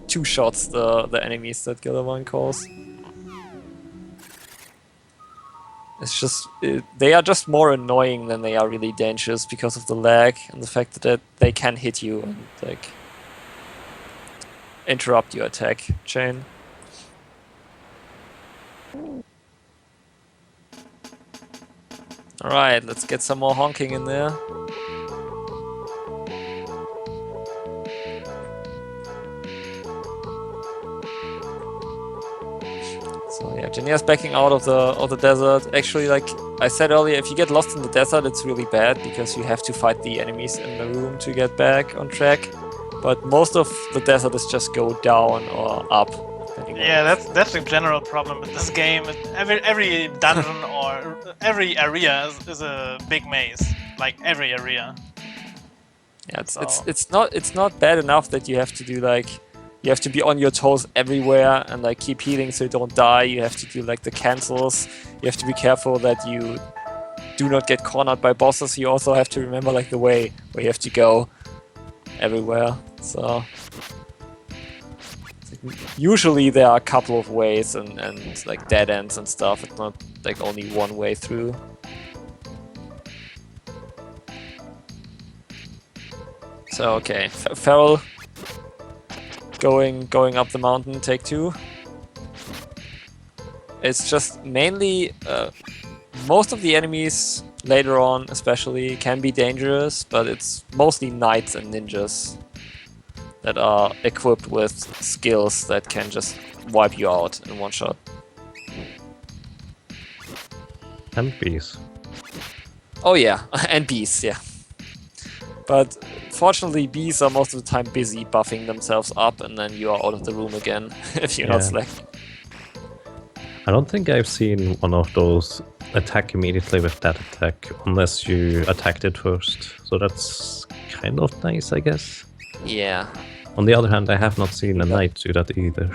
two-shots the enemies that Gilderwine calls. It's just they are just more annoying than they are really dangerous because of the lag and the fact that they can hit you and like interrupt your attack chain. Alright, let's get some more honking in there. So yeah, Jania's backing out of the desert. Actually, like I said earlier, if you get lost in the desert, it's really bad because you have to fight the enemies in the room to get back on track. But most of the desert is just go down or up. Yeah, that's the general problem with this game. Every dungeon or every area is a big maze. Like every area. Yeah, it's not bad enough that you have to do like. You have to be on your toes everywhere and like keep healing so you don't die. You have to do like the cancels. You have to be careful that you do not get cornered by bosses. You also have to remember like the way where you have to go everywhere. So usually there are a couple of ways and like dead ends and stuff. It's not like only one way through. So okay, Feral. Going up the mountain, take 2. It's just mainly most of the enemies later on especially can be dangerous, but it's mostly knights and ninjas that are equipped with skills that can just wipe you out in one shot. And bees. Oh yeah, and bees, yeah. But fortunately, bees are most of the time busy buffing themselves up, and then you are out of the room again if you're not selected. I don't think I've seen one of those attack immediately with that attack, unless you attacked it first. So that's kind of nice, I guess. Yeah. On the other hand, I have not seen a knight do that either.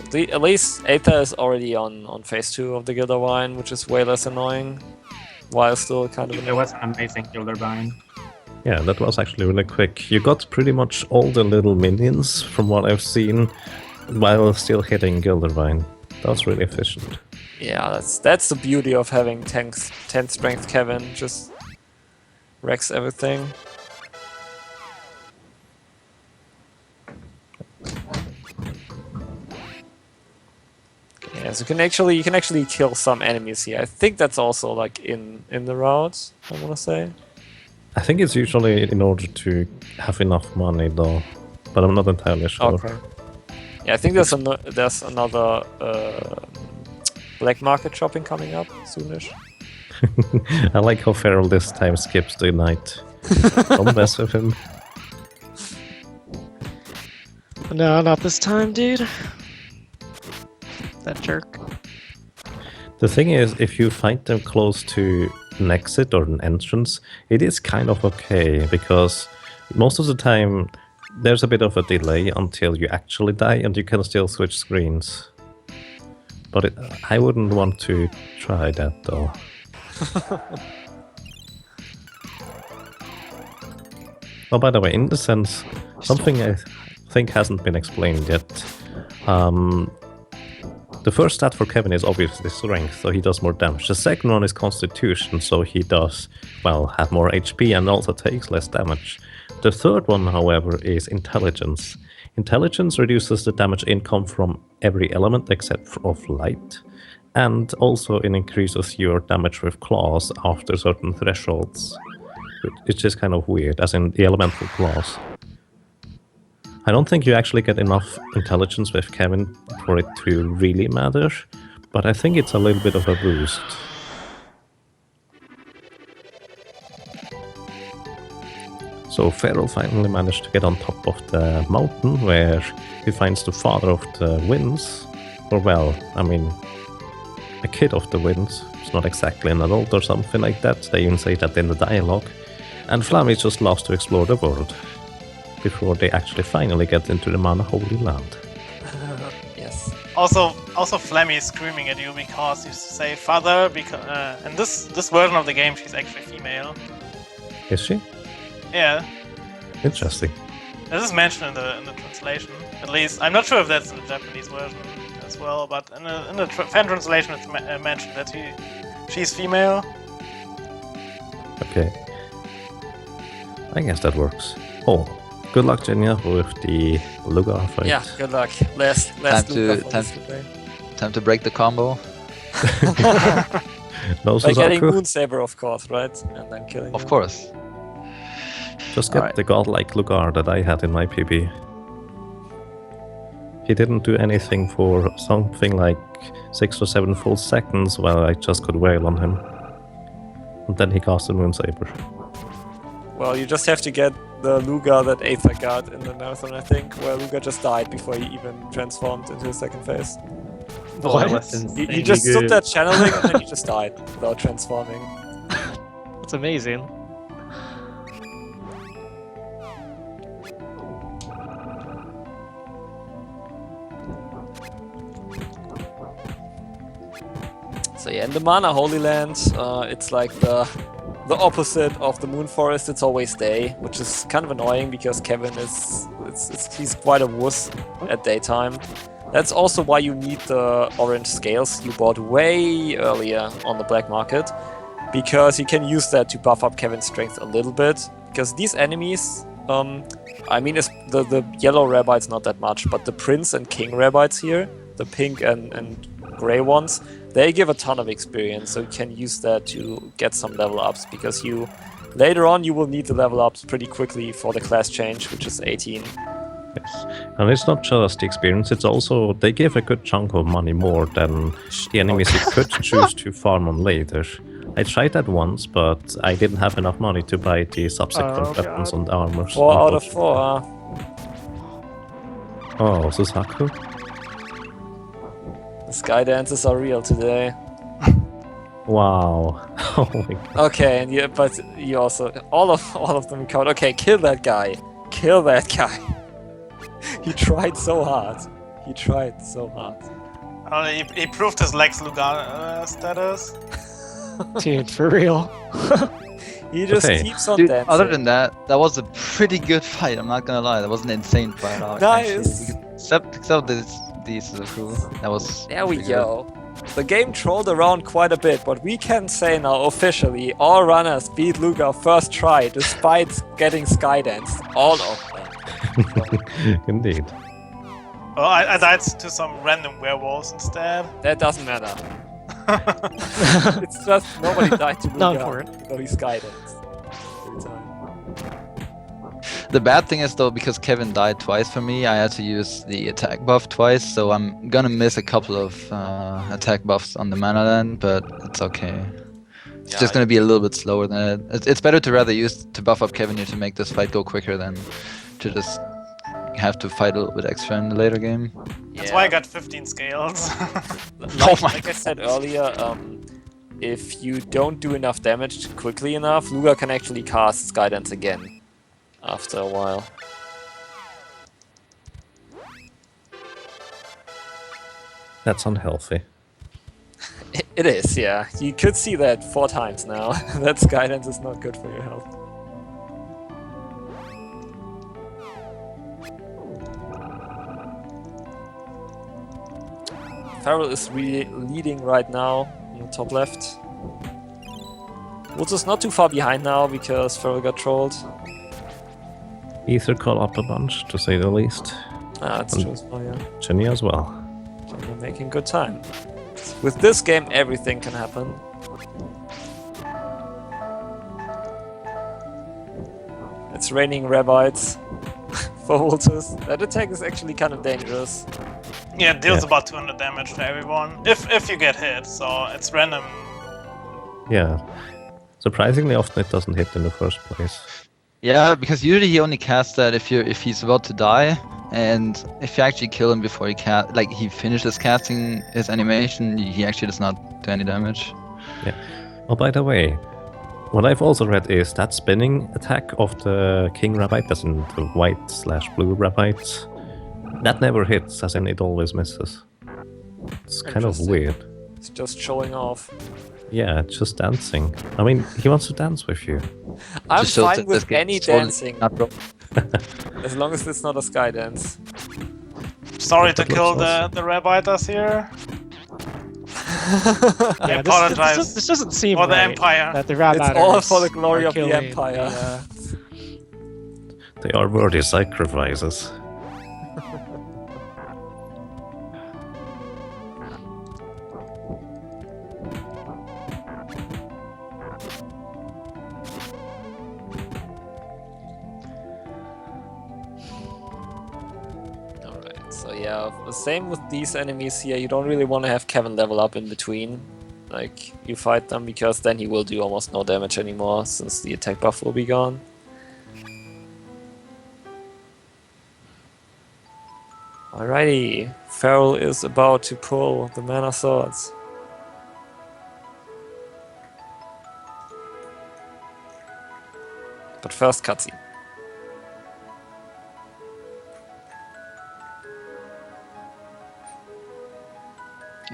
So at least Aether is already on phase 2 of the Gilderwine, which is way less annoying, while still kind of annoying. It was an amazing Gilderwine. Yeah, that was actually really quick. You got pretty much all the little minions from what I've seen, while still hitting Gilderwine. That was really efficient. Yeah, that's the beauty of having 10 strength Kevin, just wrecks everything. Yeah, so you can actually kill some enemies here. I think that's also like in the routes, I wanna say. I think it's usually in order to have enough money though, but I'm not entirely sure. Okay. Yeah, I think there's another black market shopping coming up soonish. I like how Feral this time skips the night. Don't mess with him. No, not this time, dude. That jerk. The thing is, if you find them close to an exit or an entrance, it is kind of okay, because most of the time there's a bit of a delay until you actually die and you can still switch screens. But I wouldn't want to try that though. Oh, by the way, in the sense, something I think hasn't been explained yet. The first stat for Kevin is obviously strength, so he does more damage. The second one is constitution, so he does, well, have more HP and also takes less damage. The third one, however, is intelligence. Intelligence reduces the damage income from every element except of light, and also it increases your damage with claws after certain thresholds. it's just kind of weird, as in the elemental class. I don't think you actually get enough intelligence with Kevin for it to really matter, but I think it's a little bit of a boost. So Feral finally managed to get on top of the mountain, where he finds the father of the winds, or well, I mean, a kid of the winds. It's not exactly an adult or something like that. They even say that in the dialogue. And Flammy just loves to explore the world before they actually finally get into the Mana Holy Land. Yes. Also Flammy is screaming at you because you say father. Because and this version of the game, she's actually female. Is she? Yeah. Interesting. This is mentioned in the translation. At least I'm not sure if that's in the Japanese version as well, but in the fan translation it's mentioned that she's female. Okay. I guess that works. Oh, good luck, Genya, with the Lugar fight. Yeah, good luck. Last time to break the combo. No, by getting Suzaku. Moonsaber, of course, right? And then killing Of him. course. Just get the godlike Lugar that I had in my PB. He didn't do anything for something like 6 or 7 full seconds while I just could wail on him. And then he cast a Moonsaber. Well, you just have to get the Lugar that Aether got in the marathon, I think, where Lugar just died before he even transformed into his second phase. What? He just stood there channeling and then he just died without transforming. That's amazing. So yeah, in the Mana Holy Land, it's like the opposite of the Moon Forest. It's always day, which is kind of annoying because Kevin he's quite a wuss at daytime. That's also why you need the orange scales you bought way earlier on the black market, because you can use that to buff up Kevin's strength a little bit. Because these enemies, I mean, the yellow Rabbits not that much, but the Prince and King Rabbits here, the pink and grey ones, they give a ton of experience, so you can use that to get some level ups, because later on you will need the level ups pretty quickly for the class change, which is 18. Yes. And it's not just the experience, it's also they give a good chunk of money more than the enemies you could choose to farm on later. I tried that once, but I didn't have enough money to buy the subsequent weapons and armors. 4 out of 4. Oh, Suzaku? The sky dances are real today. Wow. Oh my god. Okay, and but you also all of them count. Okay, kill that guy. Kill that guy. He tried so hard. He proved his Lex Lugar status. Dude, for real. He just keeps on Dude, dancing. other than that was a pretty good fight. I'm not gonna lie, that was an insane fight. Nice. Except these Suzaku. That was. There we go. The game trolled around quite a bit, but we can say now officially all runners beat Lugar first try despite getting Skydanced. All of them. Indeed. Oh, I died to some random werewolves instead. That doesn't matter. It's just nobody died to Lugar. Not important. Nobody Skydanced. Every time. The bad thing is though, because Kevin died twice for me, I had to use the attack buff twice, so I'm gonna miss a couple of attack buffs on the Mana Land, but it's okay. It's just gonna be a little bit slower than it. It's better to rather use to buff up Kevin here to make this fight go quicker than to just have to fight a little bit extra in the later game. That's why I got 15 scales. Like I said earlier, if you don't do enough damage quickly enough, Lugar can actually cast Skydance again after a while. That's unhealthy. It is, yeah. You could see that 4 times now. That Skydance is not good for your health. Feral is really leading right now in the top left. Woods is not too far behind now because Feral got trolled. Ether caught up a bunch, to say the least. That's true as well, yeah. Genya as well. You're making good time. With this game, everything can happen. It's raining Rabites for Voltus. That attack is actually kind of dangerous. Yeah, it deals about 200 damage to everyone if you get hit. So it's random. Yeah. Surprisingly often it doesn't hit in the first place. Yeah, because usually he only casts that if he's about to die, and if you actually kill him before he finishes casting his animation, he actually does not do any damage. Yeah. Oh, by the way, what I've also read is that spinning attack of the King Rabite, as in the white/blue Rabite, that never hits, as in it always misses. It's kind of weird. It's just showing off. Yeah, just dancing. I mean, he wants to dance with you. I'm fine with any dancing. As long as it's not a sky dance. Sorry to kill the Rabiters here. I apologize. This doesn't seem for the right Empire. That the Rabiters it's all for the glory of the killing Empire. They are worthy sacrifices. Same with these enemies here. You don't really want to have Kevin level up in between. Like, you fight them, because then he will do almost no damage anymore, since the attack buff will be gone. Alrighty, Feral is about to pull the Mana Swords. But first, cutscene.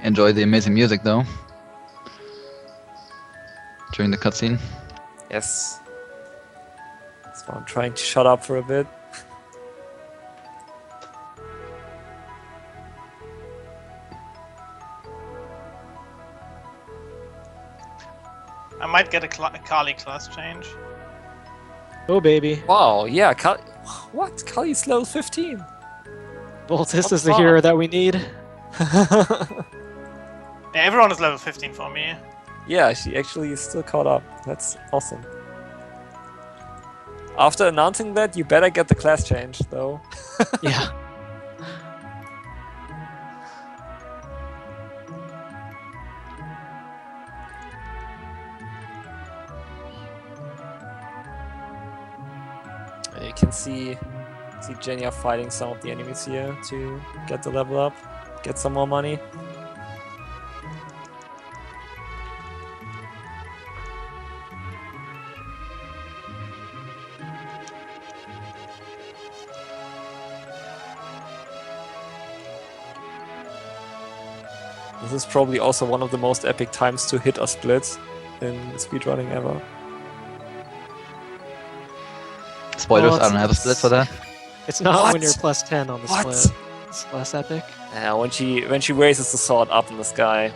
Enjoy the amazing music though. During the cutscene. Yes. So I'm trying to shut up for a bit. I might get a Kali class change. Oh baby. Wow, yeah, what? Kali's level 15. Voltus is the hero that we need. Yeah, everyone is level 15 for me. Yeah, she actually is still caught up. That's awesome. After announcing that, you better get the class change, though. Yeah. You can see Genya fighting some of the enemies here to get the level up, get some more money. This is probably also one of the most epic times to hit a split in speedrunning ever. Spoilers, I don't have a split for that. It's not when you're plus 10 on the split. It's less epic. Yeah, when she raises the sword up in the sky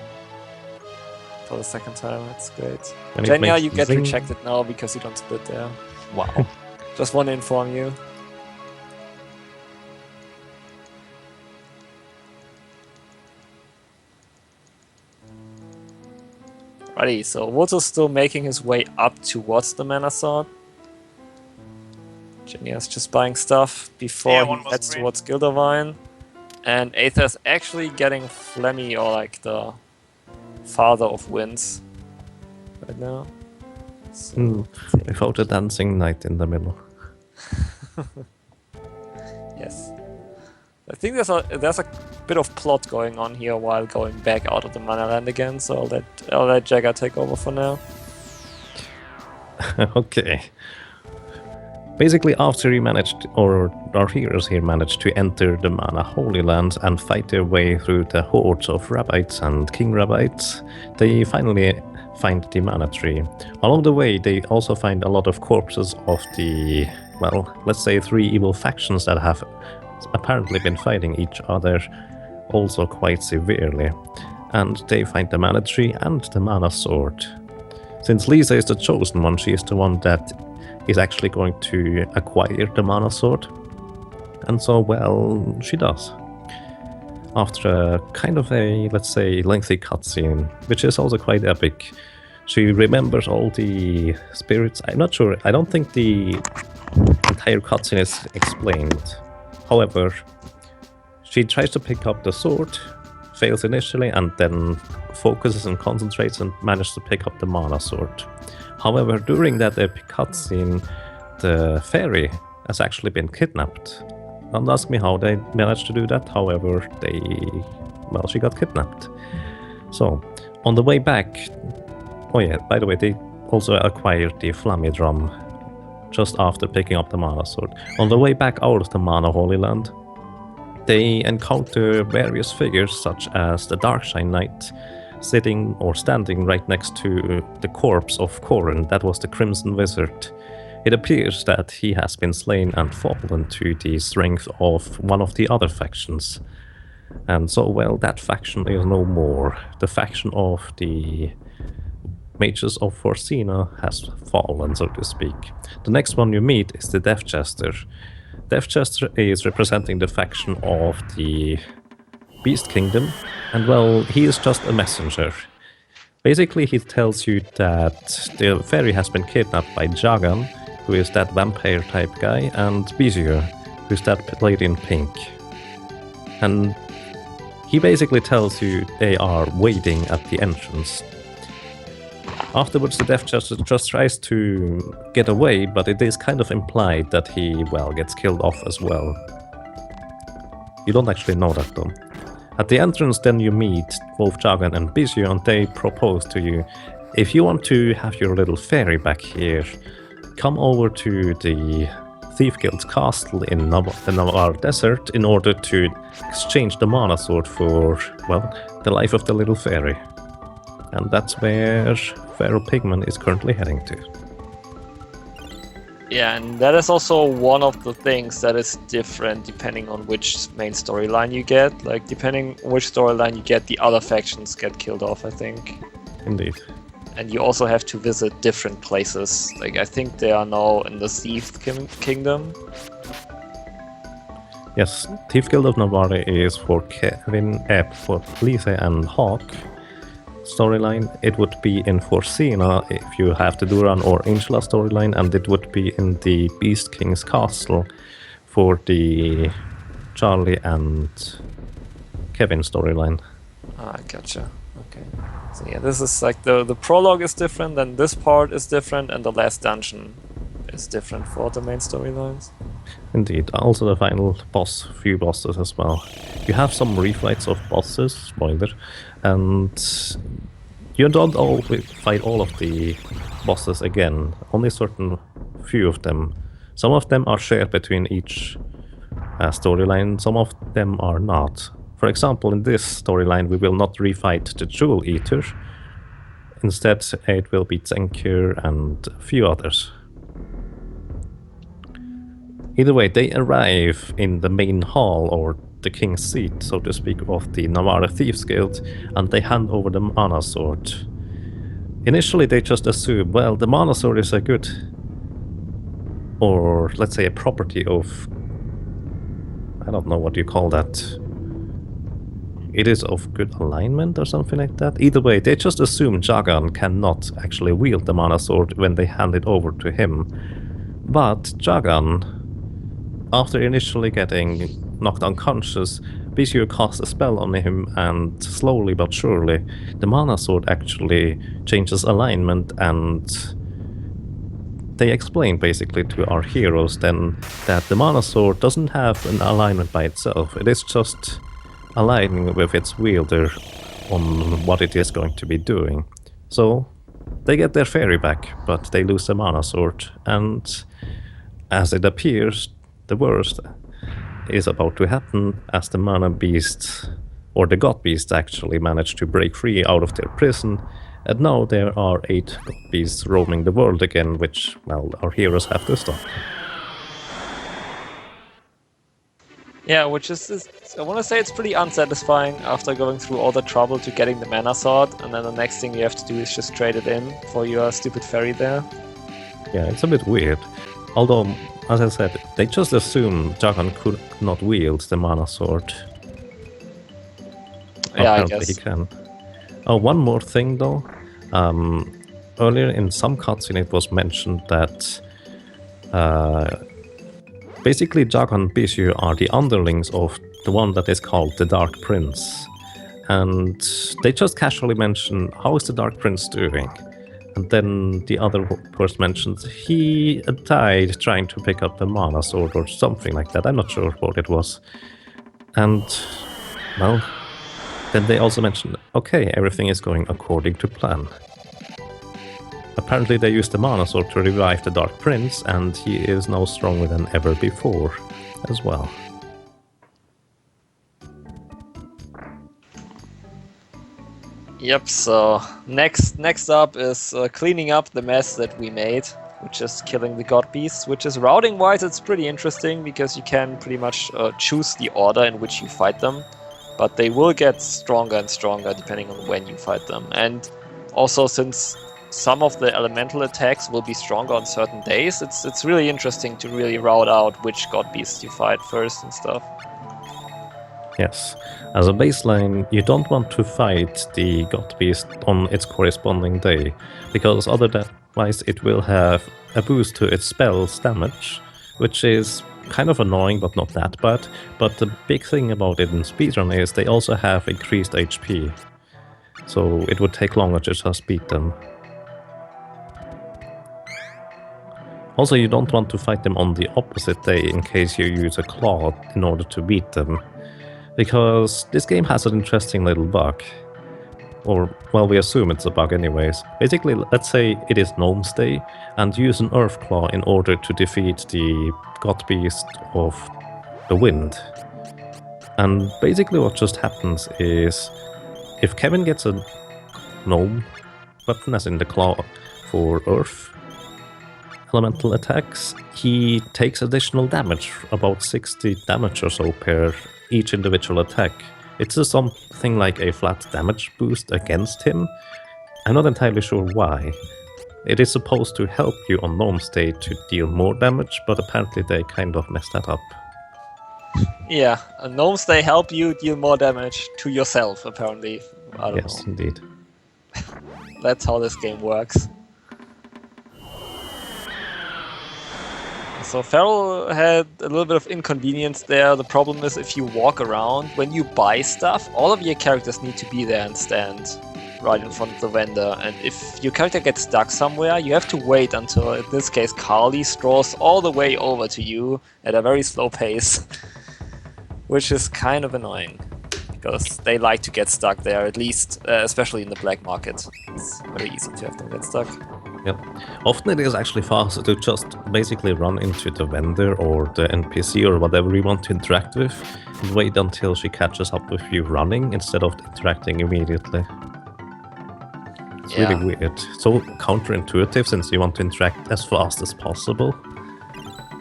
for the second time, that's great. Genya, you get rejected now because you don't split there. Wow. Just want to inform you. Alrighty, so Volto's still making his way up towards the Mana Sword. Genya's just buying stuff before he heads towards Gildavine. And Aether's actually getting Flemmy, or like the Father of Winds, right now. So, without a dancing knight in the middle. Yes. I think there's a bit of plot going on here while going back out of the Mana Land again, so I'll let Jagger take over for now. Okay. Basically, after he managed, or our heroes here managed to enter the Mana Holy Land and fight their way through the hordes of Rabites and King Rabites, they finally find the Mana Tree. Along the way, they also find a lot of corpses of the, well, let's say 3 evil factions that have apparently been fighting each other also quite severely. And they find the Mana Tree and the Mana Sword. Since Lisa is the chosen one, she is the one that is actually going to acquire the Mana Sword. And so, well, she does. After a kind of a, let's say, lengthy cutscene, which is also quite epic, she remembers all the spirits. I'm not sure, I don't think the entire cutscene is explained. However, she tries to pick up the sword, fails initially, and then focuses and concentrates and manages to pick up the mana sword. However, during that epic cutscene, the fairy has actually been kidnapped. Don't ask me how they managed to do that, however, she got kidnapped. So, on the way back... Oh yeah, by the way, they also acquired the Flammy Drum just after picking up the Mana Sword. On the way back out of the Mana Holy Land, they encounter various figures such as the Darkshine Knight sitting or standing right next to the corpse of Corrin, that was the Crimson Wizard. It appears that he has been slain and fallen to the strength of one of the other factions. And so, well, that faction is no more. The faction of the Mages of Forsena has fallen, so to speak. The next one you meet is the Death Jester. Death Jester is representing the faction of the Beast Kingdom, and well, he is just a messenger. Basically, he tells you that the fairy has been kidnapped by Jagan, who is that vampire-type guy, and Bizio, who's that lady in pink. And he basically tells you they are waiting at the entrance. Afterwards, the Death Jester just tries to get away, but it is kind of implied that he, well, gets killed off as well. You don't actually know that, though. At the entrance, then you meet both Jagan and Bizio, and they propose to you, if you want to have your little fairy back here, come over to the Thief Guild's castle in the Navarre Desert in order to exchange the Mana Sword for, well, the life of the little fairy. And that's where Pharaoh Pigman is currently heading to. Yeah, and that is also one of the things that is different depending on which main storyline you get. Like, depending on which storyline you get, the other factions get killed off, I think. Indeed. And you also have to visit different places. Like, I think they are now in the Thief Kingdom. Yes, Thief Guild of Navarre is for Kevin, for Lise and Hawk. Storyline, it would be in Forsena if you have the Duran or Angela storyline, and it would be in the Beast King's castle for the Charlie and Kevin storyline. Ah, gotcha. Okay. So yeah, this is like the prologue is different, and this part is different, and the last dungeon is different for the main storylines. Indeed, also the final few bosses as well. You have some refights of bosses, spoiler, and you don't always fight all of the bosses again, only certain few of them. Some of them are shared between each storyline, some of them are not. For example, in this storyline we will not refight the Jewel Eater, instead it will be Zenker and a few others. Either way, they arrive in the main hall, or the king's seat, so to speak, of the Navarre Thieves Guild, and they hand over the Mana Sword. Initially, they just assume, well, the Mana Sword is a good, or let's say a property of, I don't know what you call that. It is of good alignment or something like that. Either way, they just assume Jagan cannot actually wield the Mana Sword when they hand it over to him. But Jagan, after initially getting knocked unconscious, Bizio casts a spell on him, and slowly but surely the Mana Sword actually changes alignment, and they explain basically to our heroes then that the Mana Sword doesn't have an alignment by itself. It is just aligning with its wielder on what it is going to be doing. So they get their fairy back, but they lose the Mana Sword, and as it appears, the worst is about to happen as the Mana Beasts, or the God Beasts, actually manage to break free out of their prison, and now there are 8 God Beasts roaming the world again, which, well, our heroes have to stop. Yeah, which is I want to say it's pretty unsatisfying after going through all the trouble to getting the Mana Sword, and then the next thing you have to do is just trade it in for your stupid fairy there. Yeah, it's a bit weird. Although, as I said, they just assume Jagan could not wield the Mana Sword. Yeah, apparently I guess. He can. Oh, one more thing though. Earlier in some cutscene it was mentioned that Basically, Jaga and Bishu are the underlings of the one that is called the Dark Prince. And they just casually mention, how is the Dark Prince doing? And then the other person mentions, he died trying to pick up the mana sword or something like that. I'm not sure what it was. And, well, then they also mention, okay, everything is going according to plan. Apparently they used the mana sword to revive the Dark Prince, and he is now stronger than ever before as well. Yep, so next up is cleaning up the mess that we made, which is killing the god beasts, which is routing-wise it's pretty interesting because you can pretty much choose the order in which you fight them, but they will get stronger and stronger depending on when you fight them. And also, since some of the elemental attacks will be stronger on certain days, it's really interesting to really route out which god beasts you fight first and stuff. Yes. As a baseline, you don't want to fight the god beast on its corresponding day, because otherwise it will have a boost to its spell's damage, which is kind of annoying but not that bad. But the big thing about it in speedrun is they also have increased HP, so it would take longer to just beat them. Also, you don't want to fight them on the opposite day in case you use a claw in order to beat them, because this game has an interesting little bug. Or, well, we assume it's a bug anyways. Basically, let's say it is Gnome's Day, and use an Earth Claw in order to defeat the God Beast of the Wind. And basically what just happens is, if Kevin gets a Gnome weapon, as in the Claw for Earth elemental attacks, he takes additional damage, about 60 damage or so per each individual attack. It's something like a flat damage boost against him. I'm not entirely sure why. It is supposed to help you on Gnome's Day to deal more damage, but apparently they kind of messed that up. Yeah, Gnomes Day help you deal more damage to yourself, apparently. I don't know. Yes, indeed. That's how this game works. So Feral had a little bit of inconvenience there. The problem is if you walk around, when you buy stuff, all of your characters need to be there and stand right in front of the vendor. And if your character gets stuck somewhere, you have to wait until, in this case, Carly strolls all the way over to you at a very slow pace. Which is kind of annoying, because they like to get stuck there, at least, especially in the black market. It's very easy to have them get stuck. Yep. Often it is actually faster to just basically run into the vendor or the NPC or whatever you want to interact with and wait until she catches up with you running instead of interacting immediately. It's really weird. So counterintuitive since you want to interact as fast as possible,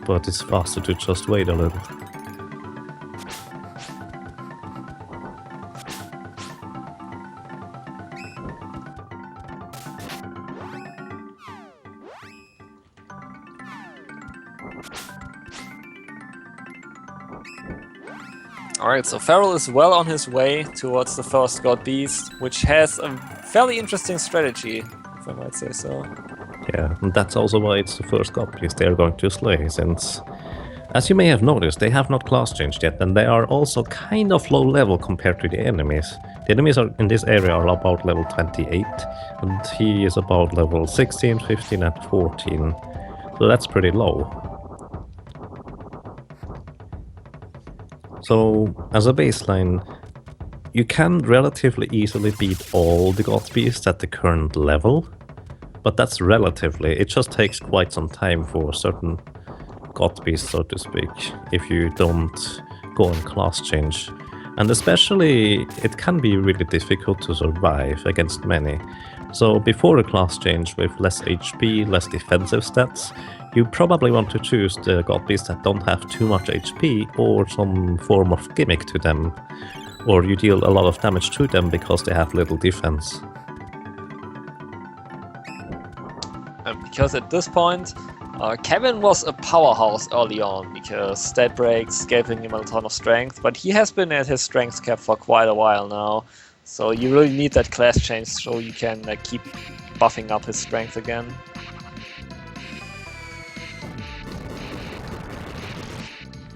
but it's faster to just wait a little. Alright, so Feral is well on his way towards the first God Beast, which has a fairly interesting strategy, if I might say so. Yeah, and that's also why it's the first God Beast they are going to slay, since, as you may have noticed, they have not class changed yet, and they are also kind of low level compared to the enemies. The enemies are in this area are about level 28, and he is about level 16, 15, and 14, so that's pretty low. So, as a baseline, you can relatively easily beat all the God Beasts at the current level, but that's relatively. It just takes quite some time for certain God Beasts, so to speak, if you don't go on class change. And especially, it can be really difficult to survive against many. So before a class change with less HP, less defensive stats, you probably want to choose the God Beasts that don't have too much HP or some form of gimmick to them, or you deal a lot of damage to them because they have little defense. Because at this point, Kevin was a powerhouse early on, because stat breaks gave him a ton of strength, but he has been at his strength cap for quite a while now, so you really need that class change so you can keep buffing up his strength again.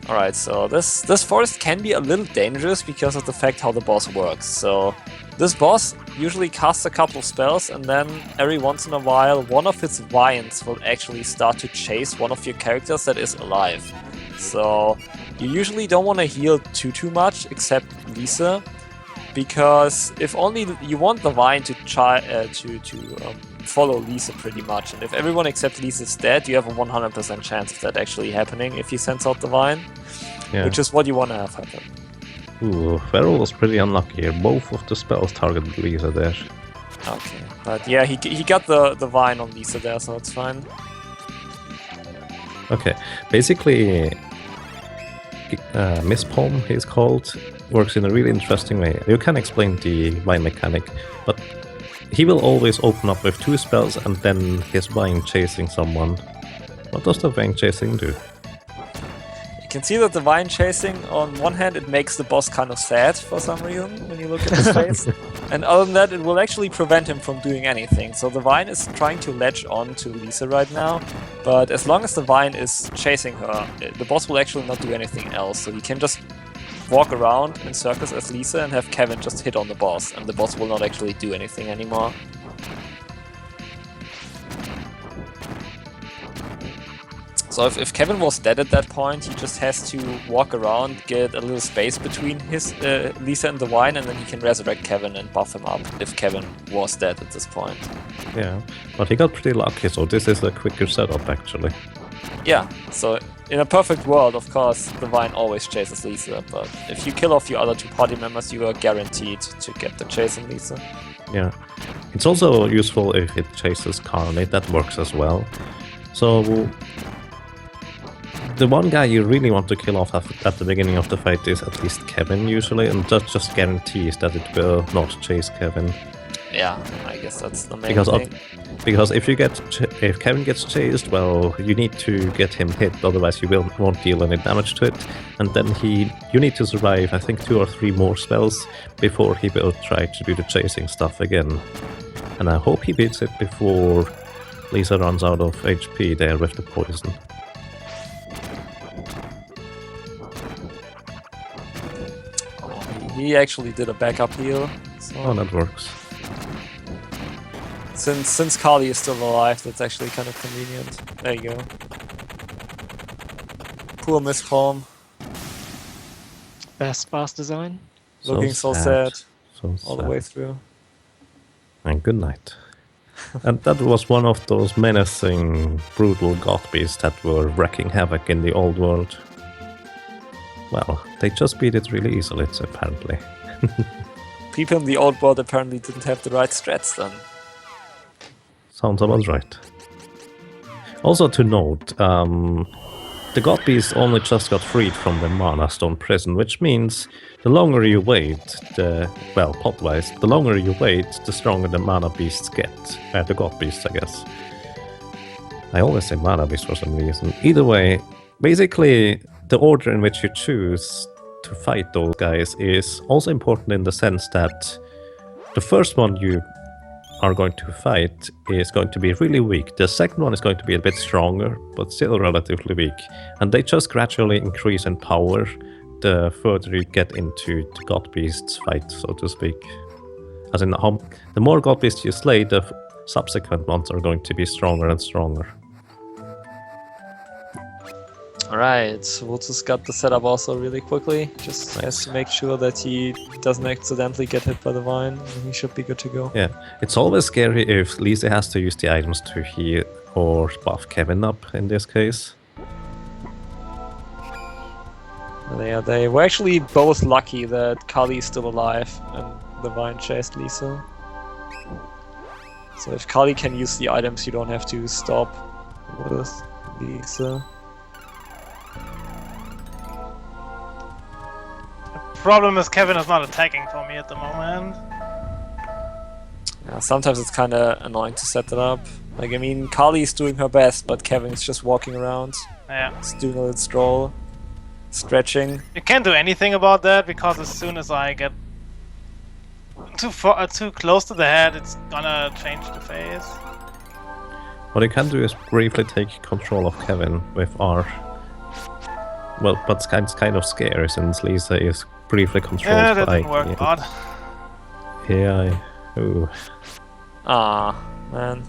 Alright, so this forest can be a little dangerous because of the fact how the boss works. So this boss usually casts a couple of spells, and then every once in a while one of its vines will actually start to chase one of your characters that is alive. So you usually don't want to heal too much, except Lisa, because if only you want the vine to follow Lisa pretty much, and if everyone except Lisa is dead, you have a 100% chance of that actually happening if you sends out the vine, which is what you want to have happen. Ooh, Feral was pretty unlucky here. Both of the spells targeted Lisa there. Okay, but yeah, he got the vine on Lisa there, so it's fine. Okay, basically, Miss Palm, he's called, works in a really interesting way. You can explain the vine mechanic, but he will always open up with 2 spells and then his vine chasing someone. What does the vine chasing do? You can see that the vine chasing, on one hand, it makes the boss kind of sad for some reason when you look at his face. And other than that, it will actually prevent him from doing anything. So the vine is trying to latch on to Lisa right now, but as long as the vine is chasing her, the boss will actually not do anything else. So he can just walk around in circles as Lisa and have Kevin just hit on the boss, and the boss will not actually do anything anymore. So if Kevin was dead at that point, he just has to walk around, get a little space between his Lisa and the vine, and then he can resurrect Kevin and buff him up if Kevin was dead at this point. Yeah, but he got pretty lucky, so this is a quicker setup actually. Yeah, so in a perfect world, of course, the vine always chases Lisa, but if you kill off your other 2 party members, you are guaranteed to get the chase on Lisa. Yeah, it's also useful if it chases Carnate, that works as well. So the one guy you really want to kill off at the beginning of the fight is at least Kevin usually, and that just guarantees that it will not chase Kevin. Yeah, I guess that's the main thing. Because if Kevin gets chased, well, you need to get him hit, otherwise you won't deal any damage to it. And then you need to survive, I think, 2 or 3 more spells before he will try to do the chasing stuff again. And I hope he beats it before Lisa runs out of HP there with the poison. He actually did a backup heal. So oh, that works. Since Kali is still alive, that's actually kind of convenient. There you go. Poor Miss Palm. Best boss design. Looking so sad. All the way through. And good night. And that was one of those menacing, brutal god beasts that were wreaking havoc in the old world. Well, they just beat it really easily, apparently. People in the old world apparently didn't have the right strats then. Sounds about right. Also to note, the God Beast only just got freed from the Mana Stone prison, which means the longer you wait, pot-wise, the longer you wait, the stronger the Mana Beasts get. The God Beasts, I guess. I always say Mana Beast for some reason. Either way, basically, the order in which you choose to fight those guys is also important in the sense that the first one you are going to fight is going to be really weak. The second one is going to be a bit stronger, but still relatively weak. And they just gradually increase in power the further you get into the God Beast's fight, so to speak. As in, the more God Beasts you slay, the subsequent ones are going to be stronger and stronger. Alright, we'll just got the setup also really quickly. Just has to make sure that he doesn't accidentally get hit by the vine, and he should be good to go. Yeah, it's always scary if Lisa has to use the items to heal or buff Kevin up in this case. Yeah, they were actually both lucky that Kali is still alive and the vine chased Lisa. So if Kali can use the items, you don't have to stop with Lisa. Problem is Kevin is not attacking for me at the moment. Yeah, sometimes it's kind of annoying to set that up. Like, I mean, Kali is doing her best, but Kevin is just walking around. Yeah. Just doing a little stroll. Stretching. You can't do anything about that, because as soon as I get too close to the head, it's gonna change the phase. What you can do is briefly take control of Kevin with R. Well, but it's kind of scary since Lisa is briefly controlled Yeah, that by... didn't work, odd. Yeah, ooh. Ah, man.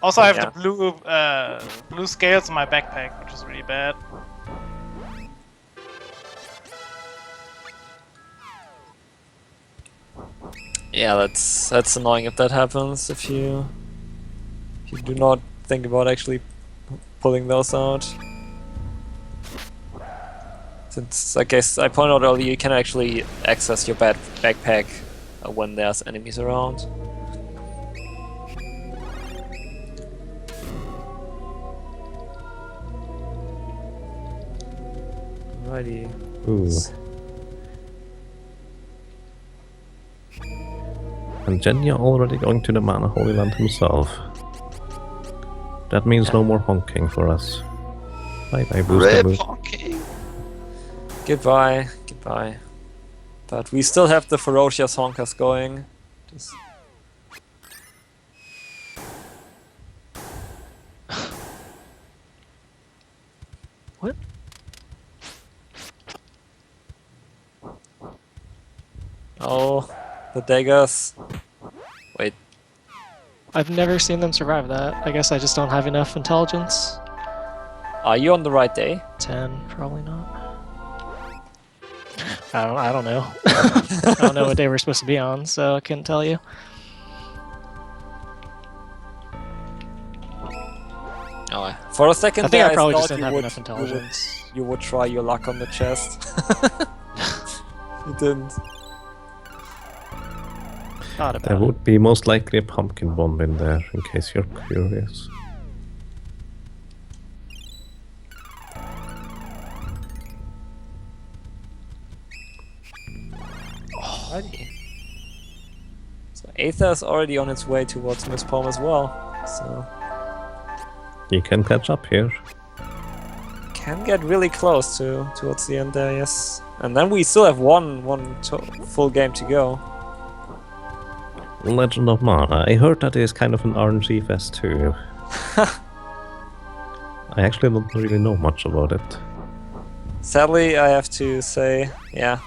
Also, I have Yeah. the blue scales in my backpack, which is really bad. Yeah, that's annoying if that happens. If you do not think about actually pulling those out. Since I guess I pointed out earlier, you can actually access your backpack when there's enemies around. Alrighty. Ooh. And Genya already going to the Mana Holy Land himself. That means no more honking for us. Bye bye, Booster Rip Boost. honking. Goodbye, goodbye. But we still have the Ferocious Honkers going. Just... What? Oh, the daggers. Wait. I've never seen them survive that. I guess I just don't have enough intelligence. Are you on the right day? 10, probably not. I don't know. I don't know what day we're supposed to be on, so I couldn't tell you. Oh, for a second I think there, I probably thought just didn't you have would- enough intelligence. You would try your luck on the chest. You didn't. Thought about There it. would be most likely a pumpkin bomb in there, in case you're curious. Alrighty. So Aether is already on its way towards Miss Palm as well. So You can catch up here. can get really close towards the end there, yes. And then we still have one full game to go. Legend of Mana. I heard that is kind of an RNG fest too. I actually don't really know much about it. Sadly, I have to say, yeah,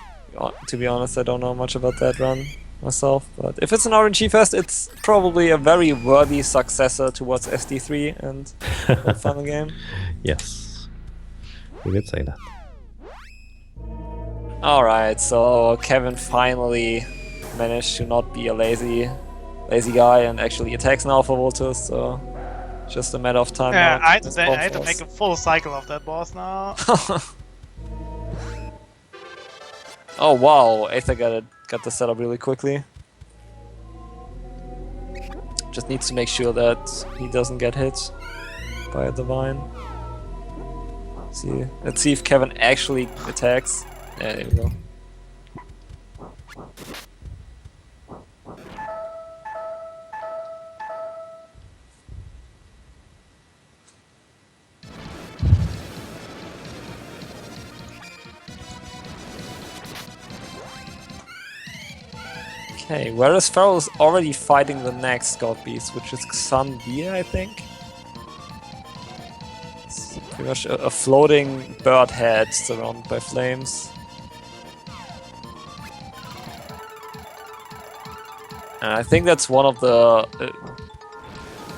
to be honest, I don't know much about that run myself. But if it's an RNG fest, it's probably a very worthy successor towards SD3 and a fun game. Yes, you could say that. Alright, so Kevin finally managed to not be a lazy guy and actually attacks now for Voltus, so just a matter of time Yeah, now. I had to make a full cycle of that boss now. Oh wow, Aether got the setup really quickly. Just needs to make sure that he doesn't get hit by a divine. Let's see if Kevin actually attacks. Yeah, there we go. Okay, whereas Pharaoh is already fighting the next god beast, which is Xandir, I think. It's pretty much a floating bird head surrounded by flames. And I think that's one of the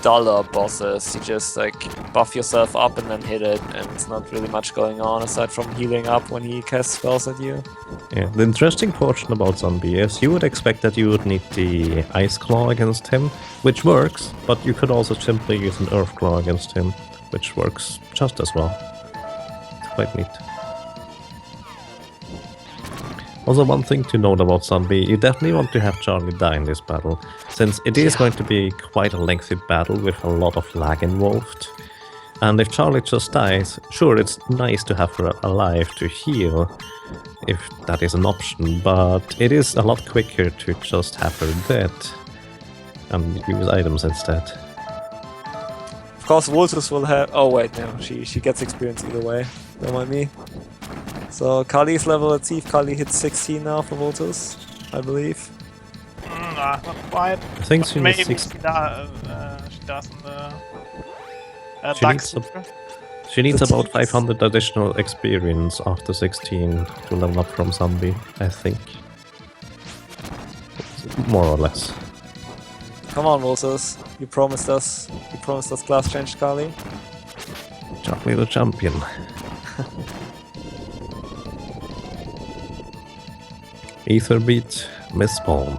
duller bosses. You just like buff yourself up and then hit it, and it's not really much going on aside from healing up when he casts spells at you. Yeah, the interesting portion about Zombie is you would expect that you would need the Ice Claw against him, which works, but you could also simply use an Earth Claw against him, which works just as well. It's quite neat. Also, one thing to note about Zombie, you definitely want to have Charlie die in this battle, since it is going to be quite a lengthy battle with a lot of lag involved. And if Charlie just dies, sure, it's nice to have her alive to heal, if that is an option, but it is a lot quicker to just have her dead and use items instead. Of course, Voltus will have. Oh wait, no, she gets experience either way. Don't mind me. So Kali's level. Let's see if Kali hits 16 now for Voltus, I believe. Nah, not quite. I think But she maybe needs 6. she does in the... She needs about 500 additional experience after 16 to level up from zombie, I think. More or less. Come on, Moses. You promised us class change, Kali. Charlie the champion. Ether beat Miss Palm.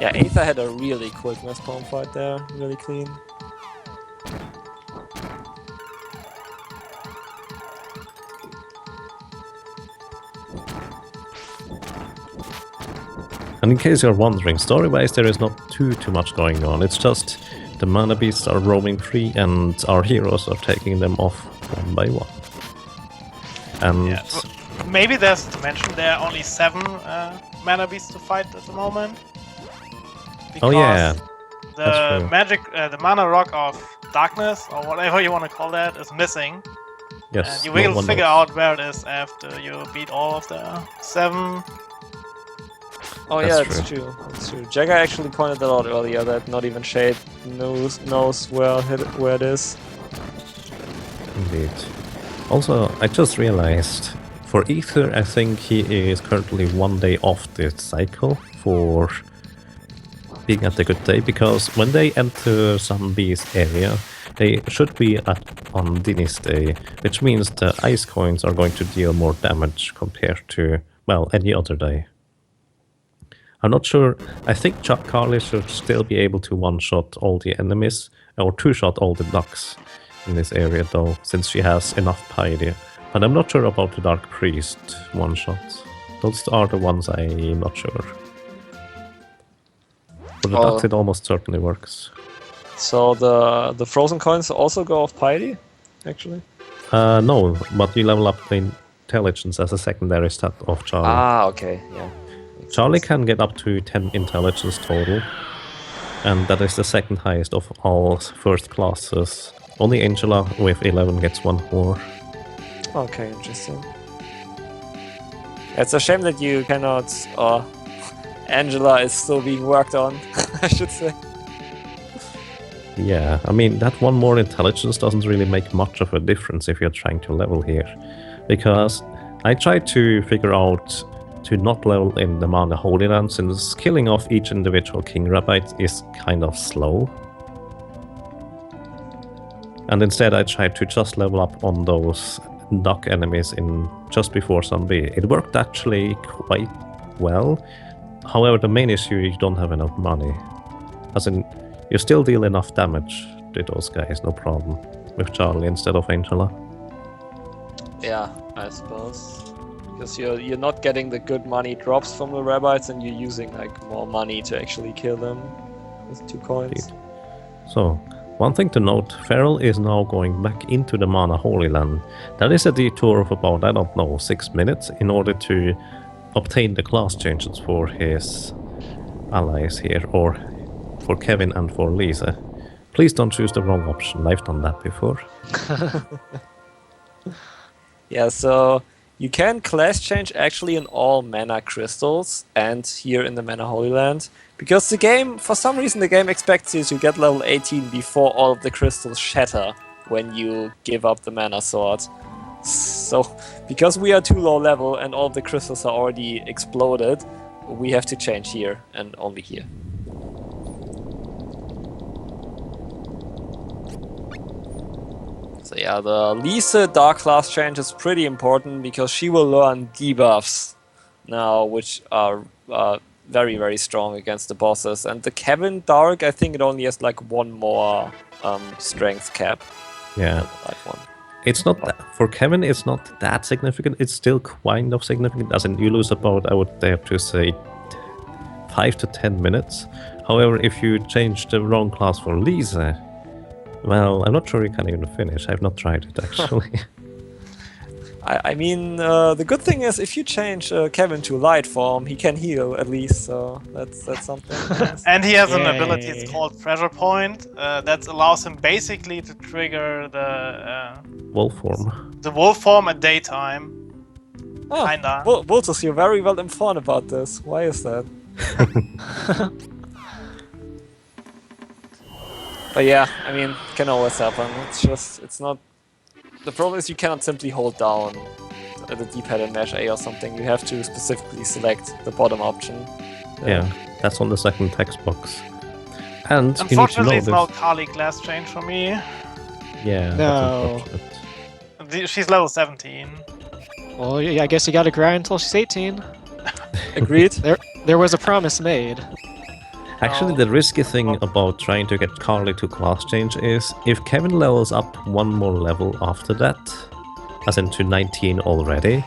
Yeah, Aether had a really quick Miss Palm fight there, really clean. And in case you're wondering, story-wise there is not too much going on. It's just the mana beasts are roaming free and our heroes are taking them off one by one. And Yeah. Maybe there's to mention there are only 7 mana beasts to fight at the moment. oh yeah, The that's true. magic, the mana rock of darkness, or whatever you want to call that, is missing. Yes, And you no will one figure knows. out where it is after you beat all of the 7. Oh That's yeah, it's true. It's true. Jagger actually pointed that out earlier that not even Shade knows where it is. Indeed. Also, I just realized, for Ether, I think he is currently 1 day off the cycle for being at a good day, because when they enter Zombie's area, they should be on Dini's day, which means the ice coins are going to deal more damage compared to, well, any other day. I'm not sure. I think Carly should still be able to one-shot all the enemies, or two-shot all the ducks in this area though, since she has enough piety. But I'm not sure about the Dark Priest one-shots. Those are the ones I'm not sure. For the ducks it almost certainly works. So the frozen coins also go off piety, actually? No, but you level up the intelligence as a secondary stat of Charlie. Ah, okay, yeah. Charlie can get up to 10 intelligence total, and that is the second highest of all first classes. Only Angela with 11 gets 1 more. Okay, interesting. It's a shame that you cannot... Angela is still being worked on, I should say. Yeah, I mean, that 1 more intelligence doesn't really make much of a difference if you're trying to level here. Because I tried to figure out to not level in the Mana Holy Land, since killing off each individual King Rabbit is kind of slow. And instead I tried to just level up on those duck enemies in just before zombie. It worked actually quite well. However, the main issue is you don't have enough money. As in, you still deal enough damage to those guys, no problem, with Charlie instead of Angela. Yeah, I suppose. Because you're not getting the good money drops from the rabbits, and you're using like more money to actually kill them with 2 coins. Indeed. So, one thing to note, Feral is now going back into the Mana Holy Land. That is a detour of about, I don't know, 6 minutes in order to obtain the class changes for his allies here, or for Kevin and for Lisa. Please don't choose the wrong option, I've done that before. Yeah, so you can class change actually in all mana crystals and here in the Mana Holy Land, because the game, for some reason the game expects you to get level 18 before all of the crystals shatter when you give up the mana sword. So, because we are too low level and all of the crystals are already exploded, we have to change here and only here. So yeah, the Lisa Dark class change is pretty important because she will learn debuffs now, which are very, very strong against the bosses. And the Kevin Dark, I think it only has like 1 more strength cap. Yeah. That one. It's not that, for Kevin, it's not that significant. It's still kind of significant, as in you lose about, I would dare to say, 5 to 10 minutes. However, if you change the wrong class for Lisa, well, I'm not sure you can even finish. I've not tried it, actually. I mean, the good thing is if you change Kevin to light form, he can heal at least, so that's something. Nice. And he has an ability, it's called Pressure Point, that allows him basically to trigger the wolf form. The wolf form at daytime. Oh, Kinda. Vultus, you're very well informed about this. Why is that? But yeah, I mean, can always happen. It's not. The problem is you cannot simply hold down the D-pad and mash A or something. You have to specifically select the bottom option. Yeah, that's on the second text box. And unfortunately, you need to know it's no Kali class change for me. Yeah, No. that's unfortunate. She's level 17. Well, yeah, I guess you gotta grind until she's 18. Agreed. There was a promise made. Actually, the risky thing about trying to get Carly to class change is if Kevin levels up one more level after that, as in to 19 already,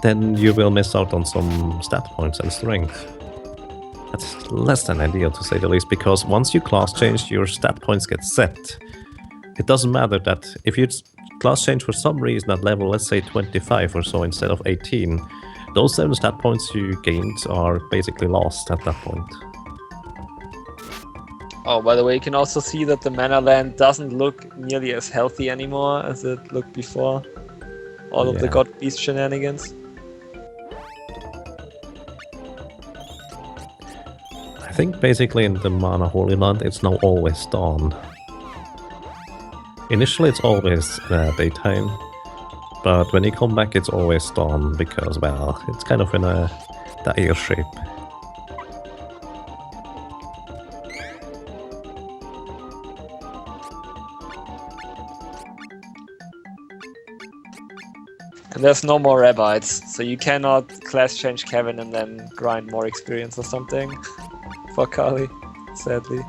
then you will miss out on some stat points and strength. That's less than ideal, to say the least, because once you class change, your stat points get set. It doesn't matter that if you class change for some reason at level, let's say 25 or so instead of 18, those 7 stat points you gained are basically lost at that point. Oh, by the way, you can also see that the mana land doesn't look nearly as healthy anymore as it looked before. All of the God Beast shenanigans. I think basically in the Mana Holy Land it's now always dawn. Initially it's always daytime, but when you come back it's always dawn because, well, it's kind of in a dire shape. And there's no more Rabbites, so you cannot class change Kevin and then grind more experience or something for Kali, sadly.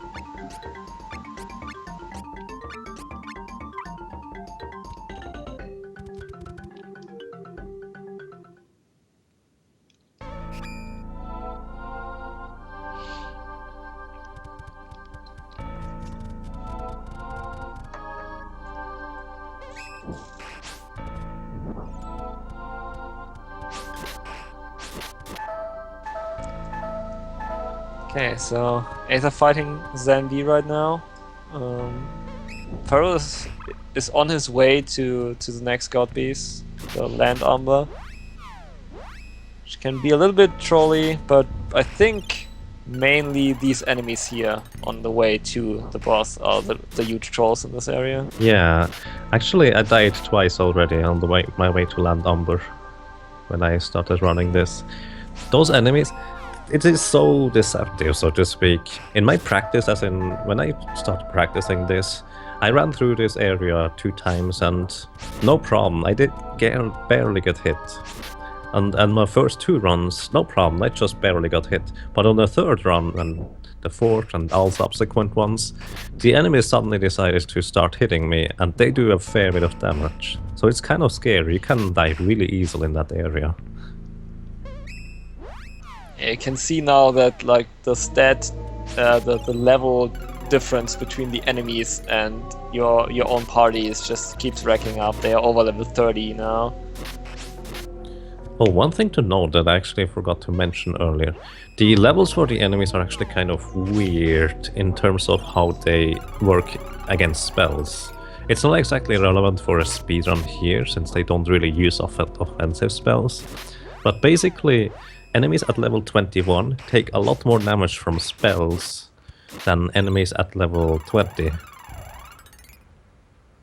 Okay, so Aether fighting Zandy right now. Ferocious is on his way to the next God Beast, the Land Umber. Which can be a little bit trolly, but I think mainly these enemies here on the way to the boss are the huge trolls in this area. Yeah, actually I died twice already on the way my way to Land Umber when I started running this. Those enemies, it is so deceptive, so to speak. In my practice, as in when I started practicing this, I ran through this area 2 times and no problem, I did barely get hit. And my first 2 runs, no problem, I just barely got hit. But on the 3rd run and the 4th and all subsequent ones, the enemies suddenly decided to start hitting me and they do a fair bit of damage. So it's kind of scary, you can die really easily in that area. You can see now that like the stat, the level difference between the enemies and your own parties just keeps racking up. They are over level 30 now. Oh, one thing to note that I actually forgot to mention earlier. The levels for the enemies are actually kind of weird in terms of how they work against spells. It's not exactly relevant for a speedrun here, since they don't really use offensive spells. But basically, enemies at level 21 take a lot more damage from spells than enemies at level 20.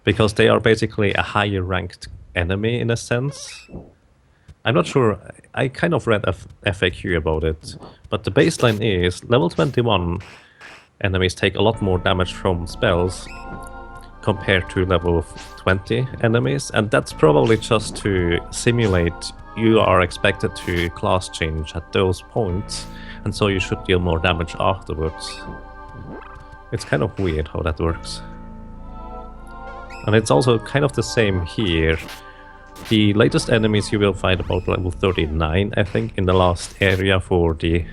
Because they are basically a higher ranked enemy in a sense. I'm not sure, I kind of read a FAQ about it, but the baseline is level 21 enemies take a lot more damage from spells compared to level 20 enemies, and that's probably just to simulate you are expected to class change at those points, and so you should deal more damage afterwards. It's kind of weird how that works. And it's also kind of the same here. The latest enemies you will find about level 39, I think, in the last area for the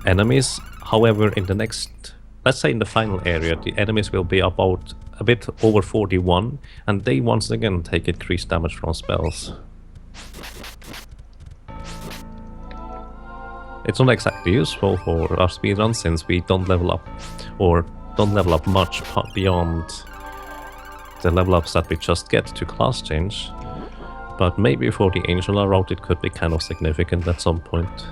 enemies. However, in the next, let's say in the final area, the enemies will be about a bit over 41, and they once again take increased damage from spells. It's not exactly useful for our speedruns since we don't level up, or don't level up much beyond the level ups that we just get to class change. But maybe for the Angela route it could be kind of significant at some point.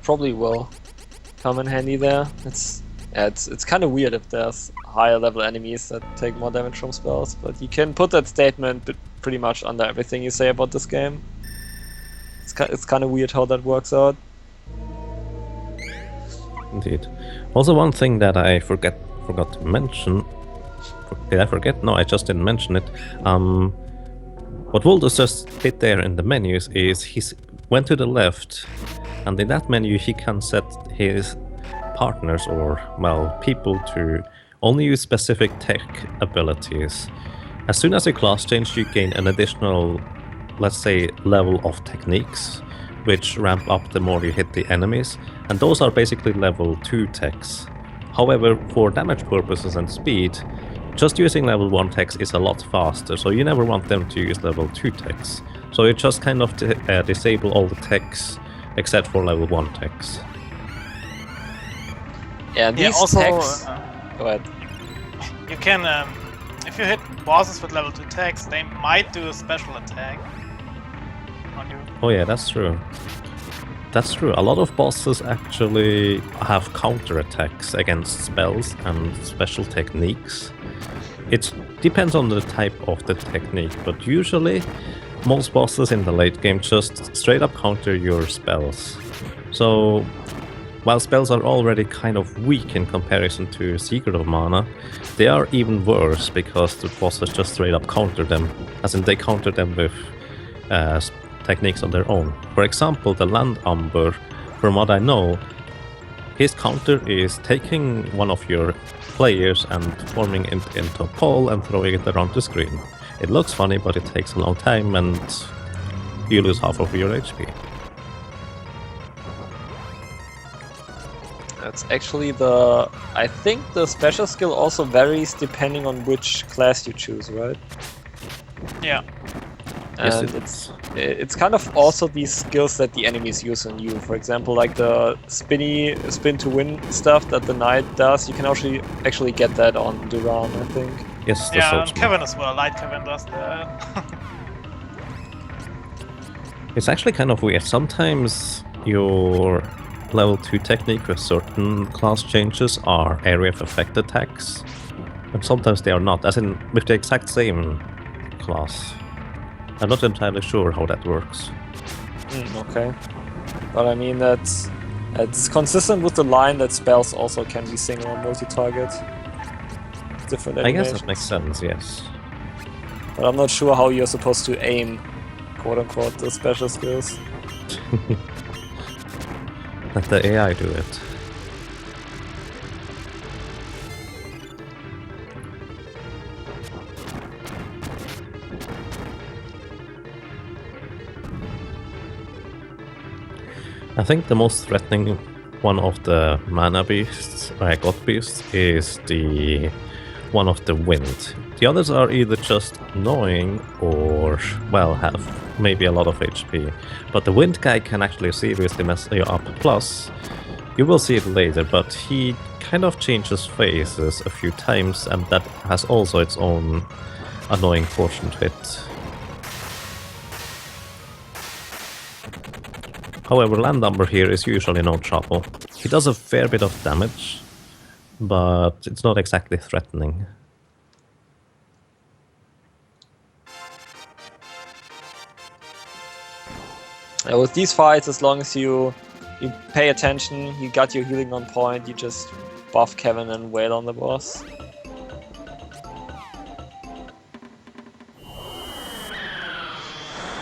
Probably will come in handy there. It's kind of weird if there's higher level enemies that take more damage from spells, but you can put that statement pretty much under everything you say about this game. It's kind of weird how that works out. Indeed. Also, one thing that I forgot to mention. Did I forget? No, I just didn't mention it. What Voldus just did there in the menus is he went to the left, and in that menu he can set his partners or, well, people to only use specific tech abilities. As soon as you class change, you gain an additional, let's say, level of techniques, which ramp up the more you hit the enemies, and those are basically level 2 techs. However, for damage purposes and speed, just using level 1 techs is a lot faster, so you never want them to use level 2 techs. So you just kind of disable all the techs except for level 1 techs. Yeah, these also, techs... Go ahead. You can, if you hit bosses with level 2 techs, they might do a special attack on you. Oh yeah, that's true. That's true. A lot of bosses actually have counter attacks against spells and special techniques. It depends on the type of the technique, but usually most bosses in the late game just straight up counter your spells. So while spells are already kind of weak in comparison to Secret of Mana, they are even worse because the bosses just straight up counter them, as in they counter them with techniques on their own. For example, the Land Umber, from what I know, his counter is taking one of your players and forming it into a pole and throwing it around the screen. It looks funny, but it takes a long time and you lose half of your HP. That's actually I think the special skill also varies depending on which class you choose, right? Yeah. And Yes, it's kind of also these skills that the enemies use on you. For example, like the spin to win stuff that the knight does, you can actually get that on Duran, I think. Yes, the Yeah, swordsman. and Kevin as well. Light Kevin does that. It's actually kind of weird. Sometimes your level 2 technique with certain class changes are area of effect attacks, and sometimes they are not, as in with the exact same class. I'm not entirely sure how that works. Okay. But I mean, it's consistent with the line that spells also can be single or multi-target. Different I guess animations. that makes sense, yes. But I'm not sure how you're supposed to aim, quote-unquote, the special skills. Let the AI do it. I think the most threatening one of the mana beasts, god beasts, is the one of the wind. The others are either just annoying or, well, have maybe a lot of HP. But the wind guy can actually seriously mess you up. Plus, you will see it later, but he kind of changes faces a few times, and that has also its own annoying portion to it. However, Land Umber here is usually no trouble. He does a fair bit of damage, but it's not exactly threatening. With these fights, as long as you pay attention, you got your healing on point, you just buff Kevin and wail on the boss.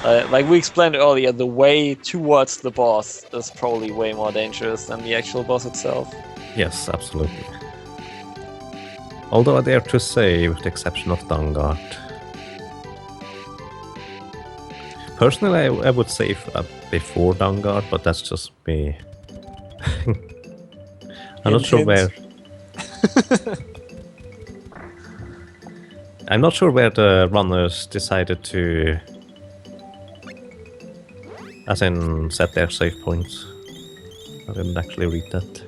Like we explained earlier, the way towards the boss is probably way more dangerous than the actual boss itself. Yes, absolutely. Although I dare to say, with the exception of Dungard. Personally, I would say before Dungard, but that's just me. I'm not sure where... I'm not sure where the runners decided to... as in, set their save points. I didn't actually read that.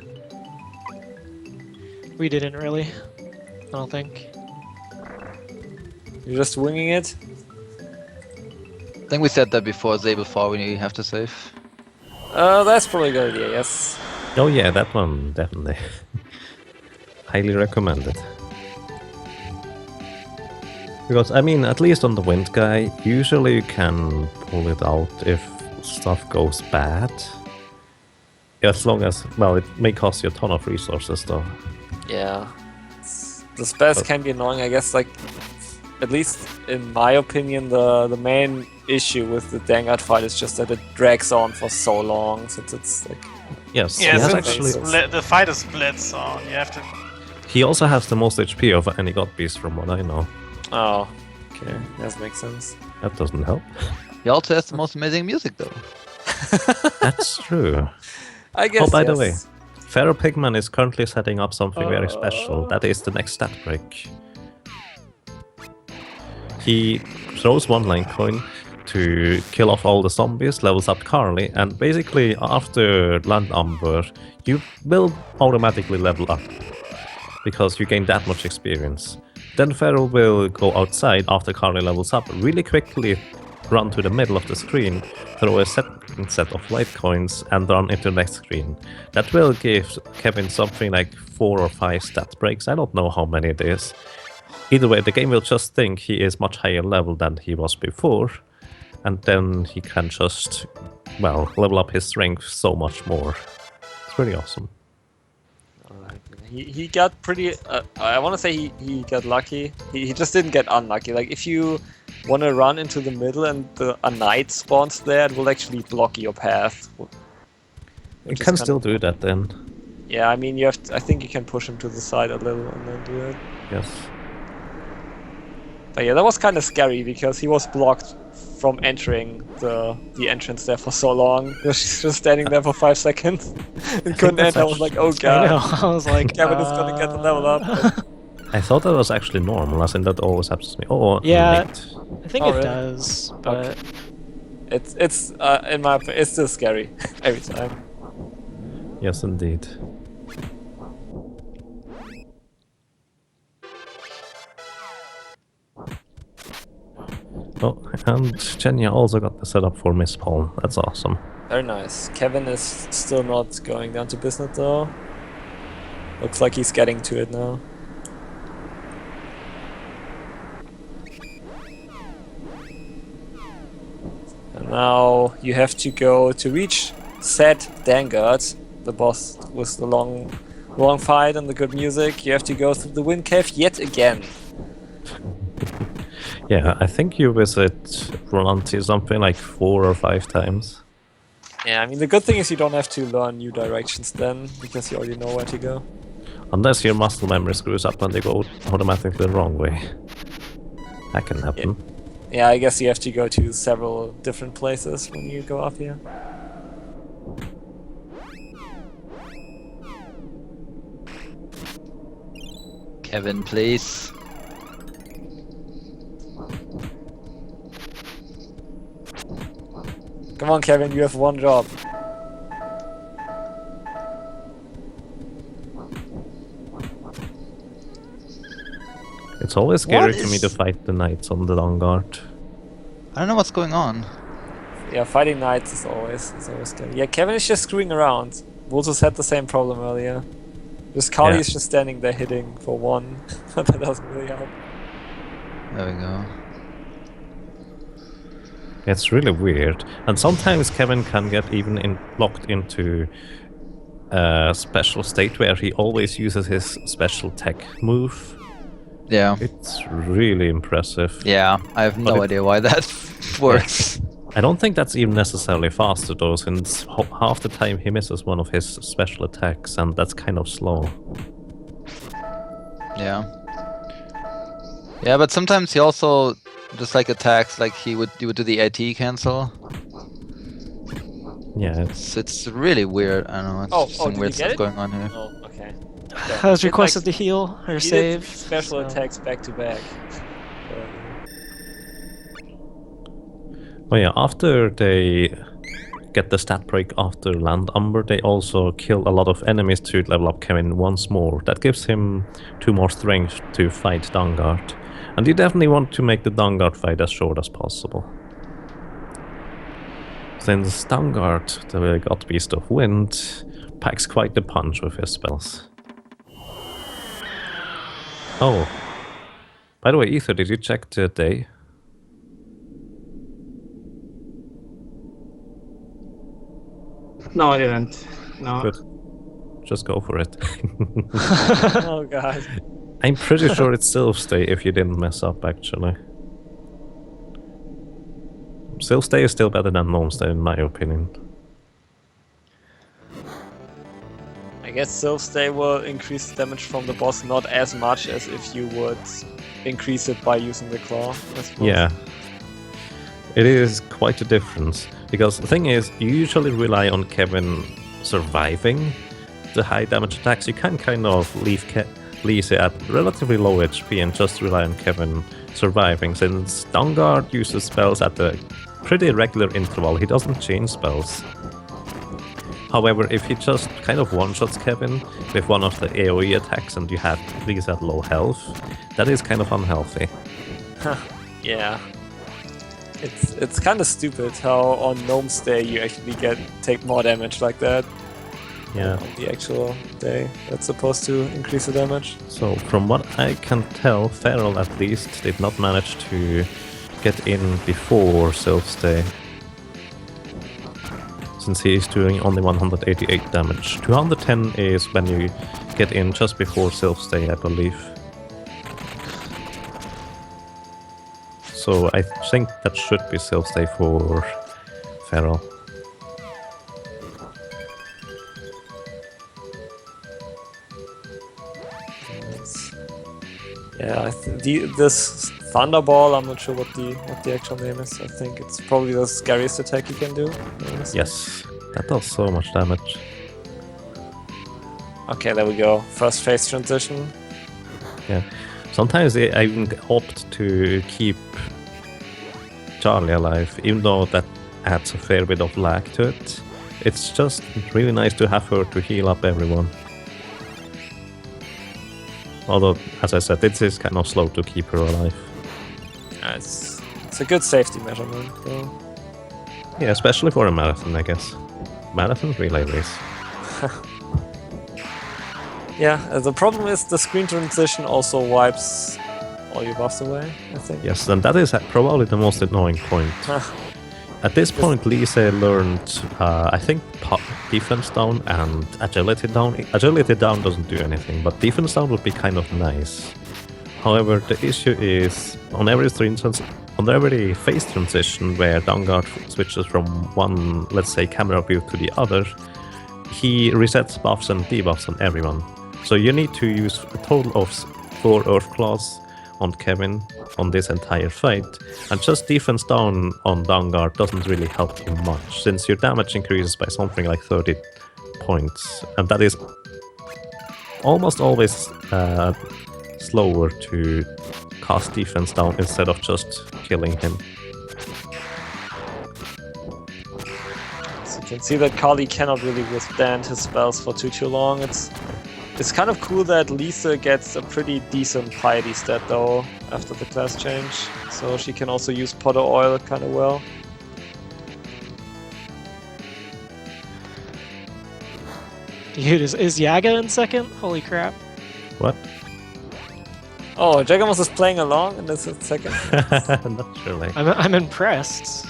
We didn't really. I don't think. You're just winging it? I think we said that before, Zabel 4 when you have to save. That's probably a good idea, yes. Oh yeah, that one, definitely. Highly recommended. Because, I mean, at least on the wind guy, usually you can pull it out if stuff goes bad. As long as, well, it may cost you a ton of resources though. Yeah. The spells can be annoying, I guess, like, at least in my opinion, the main issue with the Dangard fight is just that it drags on for so long, since it's like... Yes, Yeah, he has actually... actually... the fight is split, so you have to... He also has the most HP of any god beast from what I know. Oh, okay, that makes sense. That doesn't help. He also has the most amazing music, though. That's true. I guess, oh, by the yes. way, Pharaoh Pigman is currently setting up something very special. That is the next stat break. He throws one line coin to kill off all the zombies, levels up Carly, and basically after Land Umber, you will automatically level up. Because you gain that much experience. Then Pharaoh will go outside after Carly levels up, really quickly run to the middle of the screen, throw a second set of white coins, and run into the next screen. That will give Kevin something like 4 or 5 stat breaks. I don't know how many it is. Either way, the game will just think he is much higher level than he was before, and then he can just, well, level up his strength so much more. It's pretty awesome. He got pretty... I want to say he got lucky. He just didn't get unlucky. Like, if you want to run into the middle and a knight spawns there, it will actually block your path. You can still do that then. Yeah, I mean, you have to, I think you can push him to the side a little and then do it. Yes. But yeah, that was kind of scary because he was blocked from entering the entrance there for so long. He was just standing there for 5 seconds and couldn't enter. I was like, oh god. I know. I was like, Kevin is gonna get the level up. I thought that was actually normal, as in that always happens to me. Oh, yeah, mate. I think it does, but okay. It's in my opinion, it's still scary every time. Yes, indeed. Oh, and Jenya also got the setup for Miss Paul. That's awesome. Very nice. Kevin is still not going down to business though. Looks like he's getting to it now. And now you have to go to reach said Dangard, the boss with the long fight and the good music. You have to go through the wind cave yet again. Yeah, I think you visit Rolanti something like 4 or 5 times. Yeah, I mean the good thing is you don't have to learn new directions then, because you already know where to go. Unless your muscle memory screws up and they go automatically the wrong way. That can happen. Yeah, I guess you have to go to several different places when you go up here. Kevin, please. Come on, Kevin, you have one job. It's always scary to me to fight the knights on the long guard. I don't know what's going on. Yeah, fighting knights is always scary. Yeah, Kevin is just screwing around. Vultus had the same problem earlier. Just Kali is just standing there hitting for 1. That doesn't really help. There we go. It's really weird. And sometimes Kevin can get even locked into a special state where he always uses his special tech move. Yeah. It's really impressive. Yeah, I have no idea why that works. I don't think that's even necessarily faster though, since half the time he misses one of his special attacks, and that's kind of slow. Yeah. Yeah, but sometimes he also just like attacks, like he would do the IT cancel. Yeah, it's really weird. I don't know. It's some weird stuff going on here. Oh, okay. I was requested to heal or save. Special attacks back to back. Oh yeah, after they get the stat break after Land Umber, they also kill a lot of enemies to level up Kevin once more. That gives him 2 more strength to fight Dangard. And you definitely want to make the Dangard fight as short as possible. Since Stangard, the God Beast of Wind, packs quite the punch with his spells. Oh. By the way, Ether, did you check the day? No, I didn't. No. Good. Just go for it. Oh god. I'm pretty sure it's Sylph's Day if you didn't mess up, actually. Sylph's Day is still better than LoM's Day, in my opinion. I guess Sylph's Day will increase damage from the boss not as much as if you would increase it by using the claw, I suppose. Yeah. It is quite a difference. Because the thing is, you usually rely on Kevin surviving the high damage attacks. You can kind of leave Lise at relatively low HP and just rely on Kevin surviving. Since Stangard uses spells at a pretty regular interval, he doesn't change spells. However, if he just kind of one-shots Kevin with one of the AoE attacks and you have Lise at low health, that is kind of unhealthy. Yeah. It's kind of stupid how on Gnome's Day you actually take more damage like that. Yeah. On the actual day that's supposed to increase the damage. So from what I can tell, Feral at least did not manage to get in before Sylph's Day. Since he is doing only 188 damage. 210 is when you get in just before Sylph's Day, I believe. So I think that should be Sylph's Day for Feral. Yeah, this Thunderball, I'm not sure what the actual name is. I think it's probably the scariest attack you can do. Yes, that does so much damage. Okay, there we go. First phase transition. Yeah. Sometimes I even opt to keep Charlie alive, even though that adds a fair bit of lag to it. It's just really nice to have her to heal up everyone. Although, as I said, it is kind of slow to keep her alive. It's a good safety measurement, though. Yeah, especially for a marathon, I guess. Marathon relay race. Yeah, the problem is the screen transition also wipes all your buffs away, I think. Yes, and that is probably the most annoying point. At this point, Lise learned, I think, defense down and agility down. Agility down doesn't do anything, but defense down would be kind of nice. However, the issue is, on every phase transition where Stangard switches from one, let's say, camera view to the other, he resets buffs and debuffs on everyone. So you need to use a total of 4 Earth Claws on Kevin on this entire fight, and just defense down on Stangard doesn't really help you much, since your damage increases by something like 30 points, and that is almost always slower to cast defense down instead of just killing him. So you can see that Kali cannot really withstand his spells for too long. It's kind of cool that Lise gets a pretty decent piety stat though after the class change, so she can also use Potter Oil kind of well. Dude, is Yaga in second? Holy crap. What? Oh, Jagamos is playing along and this is second. Not really. I'm impressed.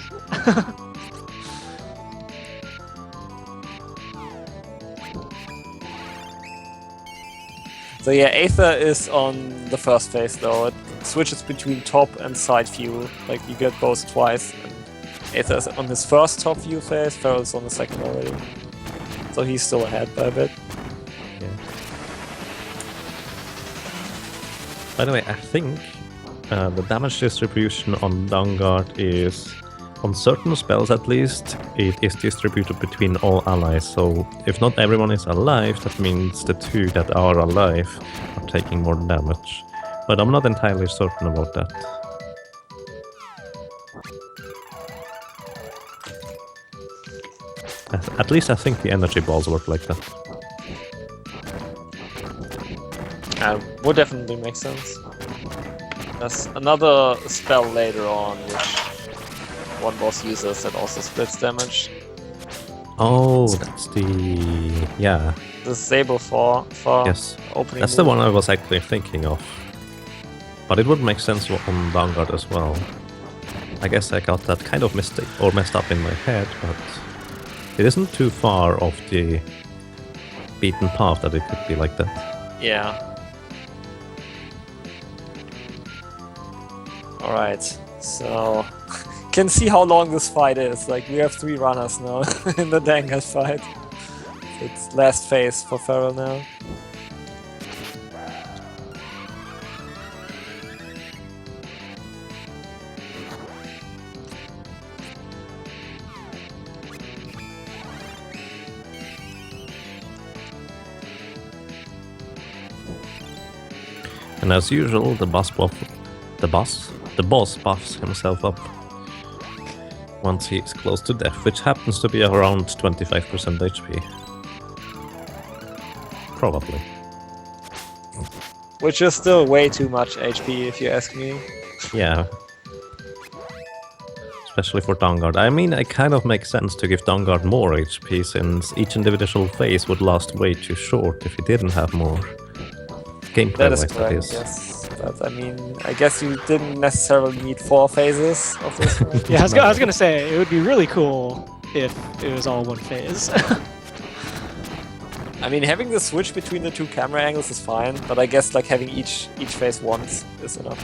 So yeah, Aether is on the first phase though. It switches between top and side view, like you get both twice. And Aether is on his first top view phase, Feral is on the second already. So he's still ahead by a bit. Yeah. By the way, I think the damage distribution on Stangard is, on certain spells at least, it is distributed between all allies. So if not everyone is alive, that means the 2 that are alive are taking more damage. But I'm not entirely certain about that. At least I think the energy balls work like that. Would definitely make sense. There's another spell later on which one boss uses that also splits damage. Oh, that's the... yeah. The Sable for Yes, opening. that's the one I was actually thinking of. But it would make sense on Vanguard as well. I guess I got that kind of mistake or messed up in my head, but it isn't too far off the beaten path that it could be like that. Yeah. Alright, so can see how long this fight is. Like, we have 3 runners now in the Dangal fight. It's last phase for Feral now. And as usual, the boss buffs himself up once he is close to death, which happens to be around 25% HP. Probably. Which is still way too much HP, if you ask me. Yeah. Especially for Vanguard. I mean, it kind of makes sense to give Vanguard more HP, since each individual phase would last way too short if he didn't have more. Gameplay That is wise, correct, that is. yes. But I mean, I guess you didn't necessarily need 4 phases of this one. Yeah, I was gonna say, it would be really cool if it was all one phase. I mean, having the switch between the 2 camera angles is fine, but I guess like having each phase once is enough.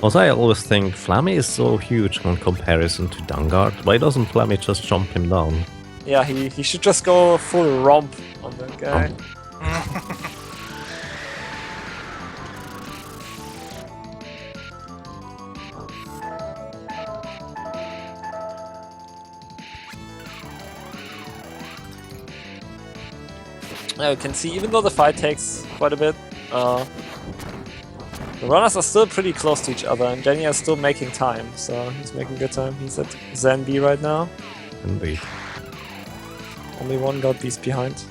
Also, I always think Flammy is so huge in comparison to Vanguard. Why doesn't Flammy just jump him down? Yeah, he should just go full romp on that guy. Now you can see, even though the fight takes quite a bit, the runners are still pretty close to each other, and Genya is still making time, so he's making good time. He's at Zen B right now. Indeed. Only one god beast behind.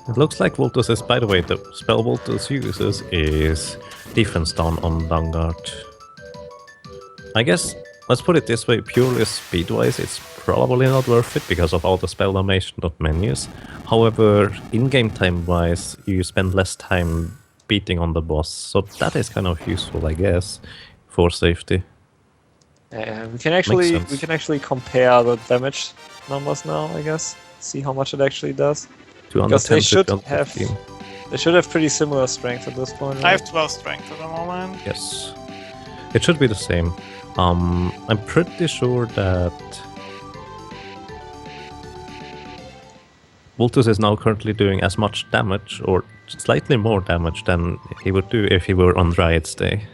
It looks like Voltus is, by the way, the spell Voltus uses is defense down on Vanguard. I guess, let's put it this way, purely speed-wise, it's probably not worth it because of all the spell animation of menus. However, in-game time-wise, you spend less time beating on the boss, so that is kind of useful, I guess, for safety. We can actually compare the damage numbers now, I guess. See how much it actually does. Because they should have pretty similar strength at this point. Right? I have 12 strength at the moment. Yes. It should be the same. I'm pretty sure that Voltus is now currently doing as much damage, or slightly more damage, than he would do if he were on Riot's Day.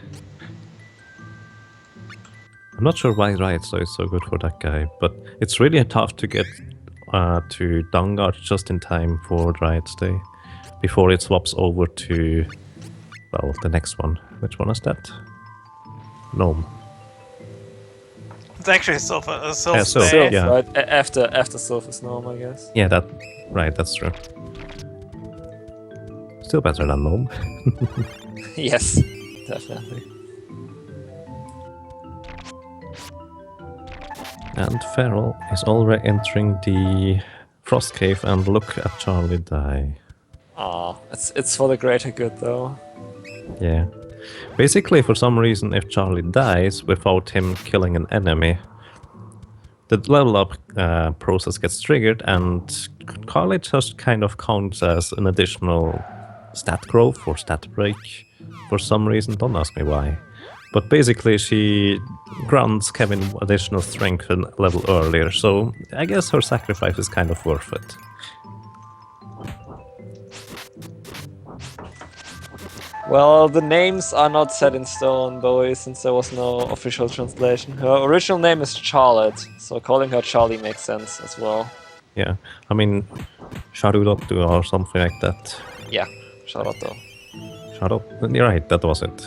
I'm not sure why Riot's Day is so good for that guy, but it's really tough to get to Vanguard just in time for Riot's Day, before it swaps over to, well, the next one. Which one is that? LoM. It's actually Sylph yeah. Right? After Sylph is LoM, I guess. Yeah, that's true. Still better than LoM. Yes, definitely. And Feral is already entering the Frost Cave, and look at Charlie die. Ah, it's for the greater good though. Yeah. Basically, for some reason, if Charlie dies without him killing an enemy, the level up process gets triggered, and Carly just kind of counts as an additional stat growth or stat break for some reason. Don't ask me why. But basically, she grants Kevin additional strength a level earlier, so I guess her sacrifice is kind of worth it. Well, the names are not set in stone, Bowie, since there was no official translation. Her original name is Charlotte, so calling her Charlie makes sense as well. Yeah, I mean, Sharudotu or something like that. Yeah, Sharoto. Sharoto, you're right, that was it.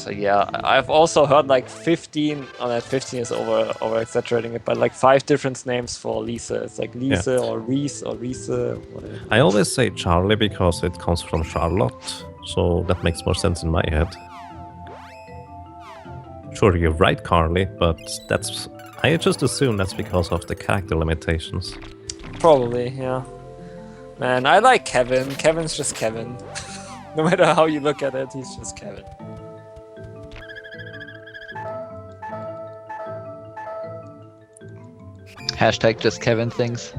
So yeah, I've also heard like 15. Oh, that 15 is over exaggerating it, but like 5 different names for Lisa. It's like Lisa or Reese or Reese. Whatever. I always say Charlie because it comes from Charlotte, so that makes more sense in my head. Sure, you're right, Carly, but I just assume that's because of the character limitations. Probably, yeah. Man, I like Kevin. Kevin's just Kevin. No matter how you look at it, he's just Kevin. Hashtag just Kevin things.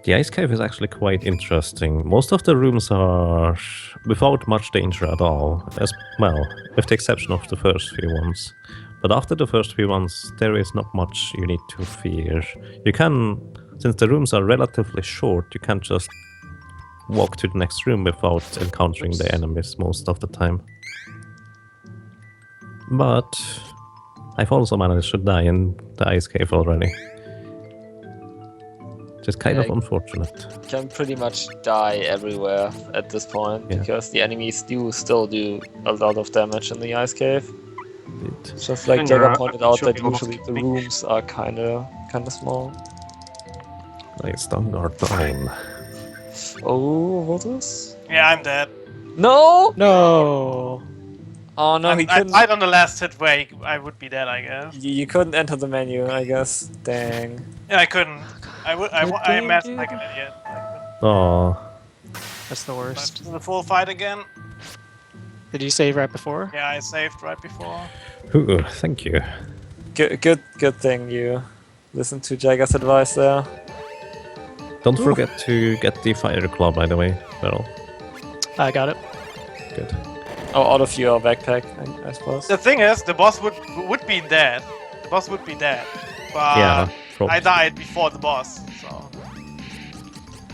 The ice cave is actually quite interesting. Most of the rooms are without much danger at all, as well, with the exception of the first few ones. But after the first few ones, there is not much you need to fear. You can, since the rooms are relatively short, you can just walk to the next room without encountering the enemies most of the time. But I've also managed to die in the ice cave already. Just kind of unfortunate. Can pretty much die everywhere at this point because the enemies still do a lot of damage in the ice cave. Just like Jagger pointed out, that usually the rooms are kind of small. Nice Vanguard time. Oh, what is? Yeah, I'm dead. No! No! Oh no, he I couldn't. died on the last hit where I would be dead, I guess. You couldn't enter the menu, I guess. Dang. Yeah, I couldn't. I messed like an idiot. Oh. That's the worst. The full fight again. Did you save right before? Yeah, I saved right before. Ooh, thank you. Good thing you listened to Jagger's advice there. Don't forget to get the fire claw, by the way, Beryl. I got it. Good. Oh, all of you are backpack, I suppose. The thing is, the boss would be dead. The boss would be dead. But Yeah, I died before the boss, so...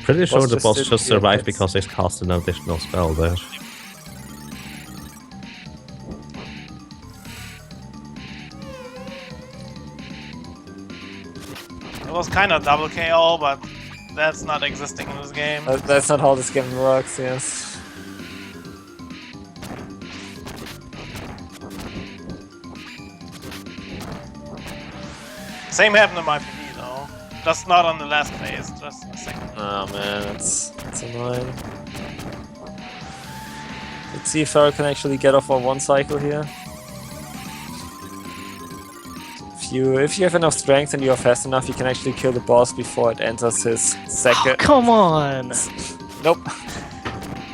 Pretty sure the just boss didn't just feel survived it. because they cast an additional spell there. It was kind of double KO, but that's not existing in this game. That's not how this game works, yes. Same happened in my PV though. Just not on the last phase, just in the second. Oh man, that's annoying. Let's see if Ferro can actually get off on one cycle here. If you have enough strength and you are fast enough, you can actually kill the boss before it enters his second. Oh, come on! Nope.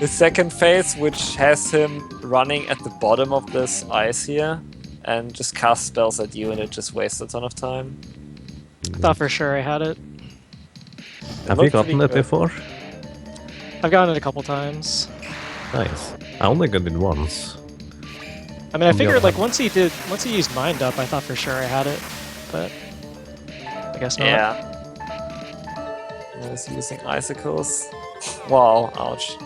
The second phase, which has him running at the bottom of this ice here, and just cast spells at you, and it just wastes a ton of time. I thought for sure I had it. Have you gotten it before? I've gotten it a couple times. Nice. I only got it once. I mean, I figured like once he used Mind Up, I thought for sure I had it, but I guess not. Yeah. I was using icicles. Wow, ouch.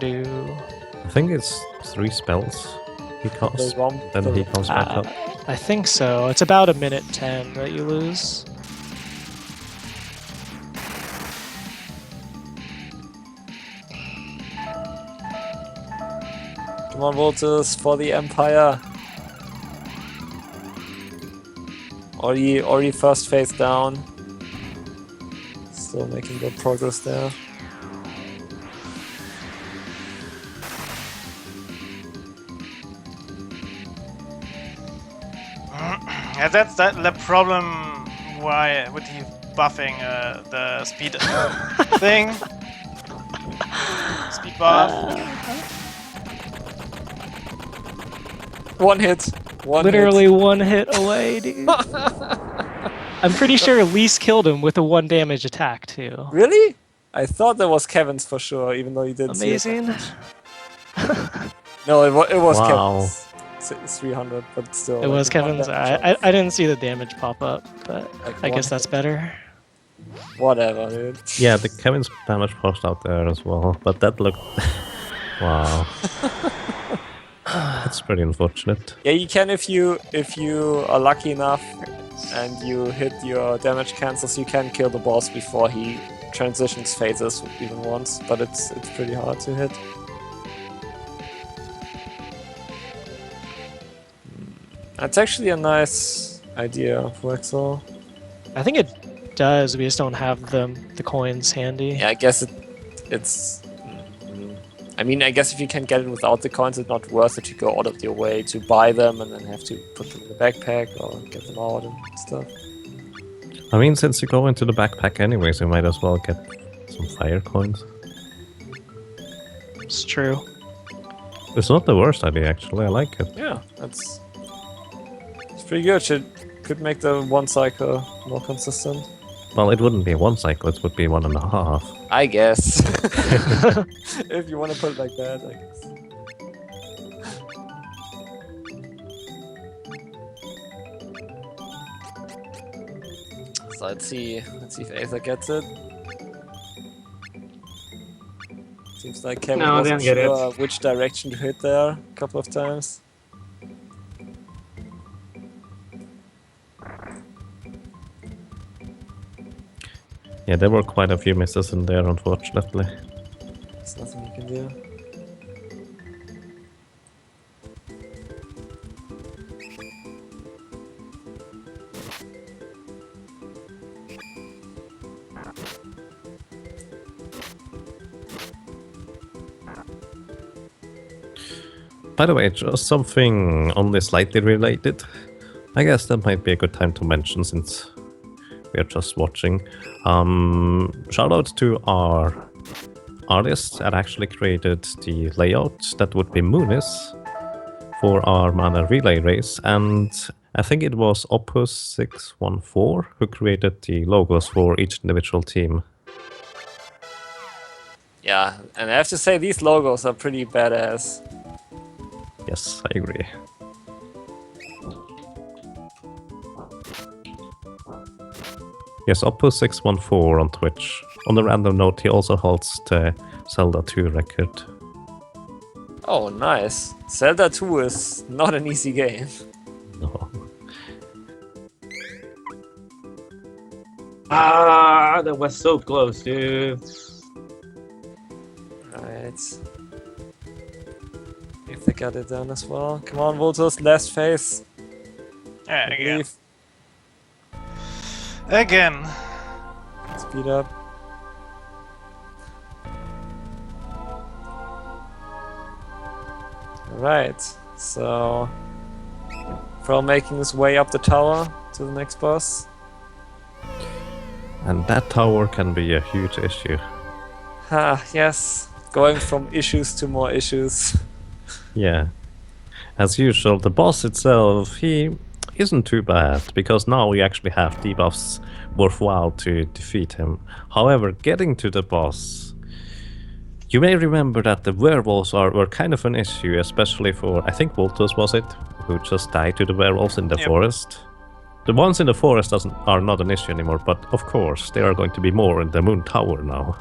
Do. I think it's 3 spells he casts, then he comes back up. I think so. It's about 1:10 that you lose. Come on, Voltus, for the Empire! Already first phase down. Still making good progress there. Yeah, that's the problem why with you buffing the speed thing. Speed buff. One hit. Literally one hit away, dude. I'm pretty sure Lise killed him with a 1 damage attack too. Really? I thought that was Kevin's for sure, even though you didn't Amazing. see it. No, it was Wow. Kevin's. It's 300, but still. It like, was Kevin's. I didn't see the damage pop up, but Like I one guess that's better. Whatever, dude. Yeah, the Kevin's damage popped out there as well, but that looked... wow. That's pretty unfortunate. Yeah, you can if you are lucky enough and you hit your damage cancels, you can kill the boss before he transitions phases even once, but it's pretty hard to hit. That's actually a nice idea for Exo. I think it does. We just don't have the coins handy. Yeah, I guess it's. I mean, I guess if you can get it without the coins, it's not worth it to go out of your way to buy them and then have to put them in the backpack or get them out and stuff. I mean, since you go into the backpack anyways, you might as well get some fire coins. It's true. It's not the worst idea, actually. I like it. Yeah, it's pretty good. Could make the one cycle more consistent. Well, it wouldn't be 1 cycle, it would be 1.5. I guess. If you want to put it like that, I guess. So let's see if Aether gets it. Seems like Kevin wasn't sure which direction to hit there a couple of times. Yeah, there were quite a few misses in there, unfortunately. There's nothing you can do. By the way, just something only slightly related. I guess that might be a good time to mention since we are just watching. Shout out to our artist that actually created the layout that would be Moonis for our mana relay race, and I think it was Opus614 who created the logos for each individual team. Yeah, and I have to say these logos are pretty badass. Yes, I agree. Yes, Opus614 on Twitch. On a random note, he also holds the Zelda 2 record. Oh, nice. Zelda 2 is not an easy game. No. Ah, that was so close, dude. Right. If they got it done as well. Come on, Voltos, last phase. Yeah, again. Again. Speed up. Alright, so Fro making his way up the tower to the next boss. And that tower can be a huge issue. Ah, yes. Going from issues to more issues. Yeah. As usual, the boss itself, he isn't too bad, because now we actually have debuffs worthwhile to defeat him. However, getting to the boss, you may remember that the werewolves were kind of an issue, especially for, I think Voltos was it, who just died to the werewolves in the forest. The ones in the forest are not an issue anymore, but of course, there are going to be more in the Moon Tower now.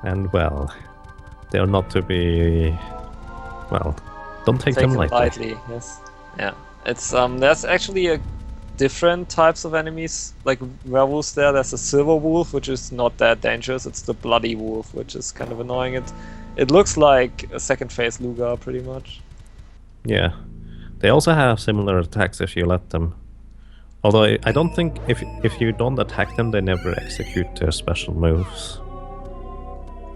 And well, they are not to be, well, don't take them lightly. Yes. Yeah. It's there's actually different types of enemies, like werewolves there. There's a silver wolf, which is not that dangerous. It's the bloody wolf, which is kind of annoying. It looks like a second phase Lugar, pretty much. Yeah. They also have similar attacks if you let them. Although I don't think if you don't attack them, they never execute their special moves.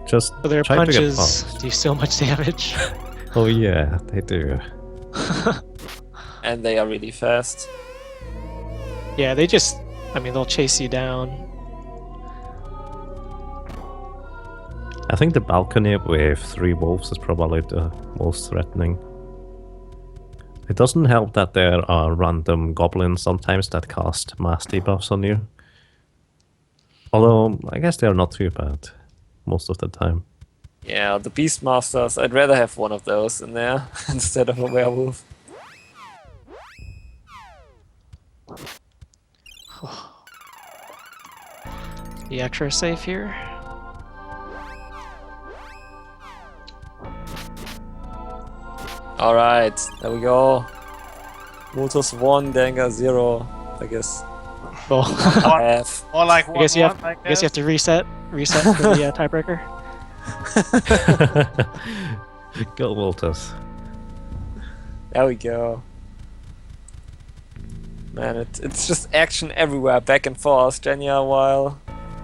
Just so their try punches to get past. do so much damage. Oh yeah, they do. And they are really fast. Yeah, they just, I mean, they'll chase you down. I think the balcony with 3 wolves is probably the most threatening. It doesn't help that there are random goblins sometimes that cast mass debuffs on you. Although, I guess they're not too bad most of the time. Yeah, the Beastmasters, I'd rather have one of those in there instead of a werewolf. The extra safe here. Alright, there we go. Motus 1, Dengar 0, I guess. Well, Half. Or like I guess you have. I I guess you have to reset for the tiebreaker. Go Voltus. There we go. Man, it's just action everywhere, back and forth. Genya, while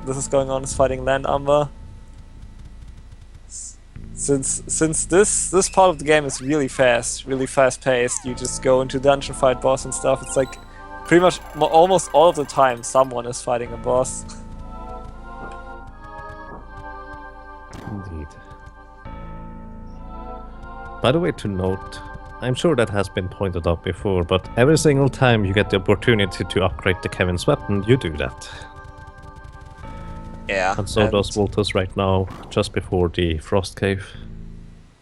this is going on, is fighting Land Umber. Since this part of the game is really fast paced, you just go into dungeon fight boss and stuff. It's like pretty much almost all of the time someone is fighting a boss. Indeed. By the way, to note, I'm sure that has been pointed out before, but every single time you get the opportunity to upgrade the Kevin's weapon, you do that. Yeah. And so does Voltus right now, just before the Frost Cave.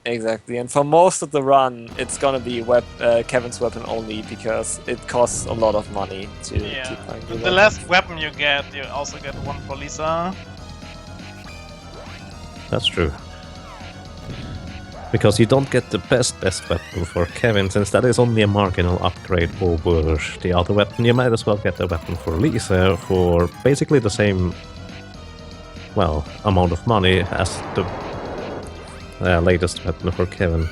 Exactly, and for most of the run, it's gonna be Kevin's weapon only because it costs a lot of money to keep buying The last weapon you get, you also get one for Lisa. That's true. Because you don't get the best weapon for Kevin, since that is only a marginal upgrade over the other weapon. You might as well get a weapon for Lisa for basically the same, well, amount of money as the latest weapon for Kevin.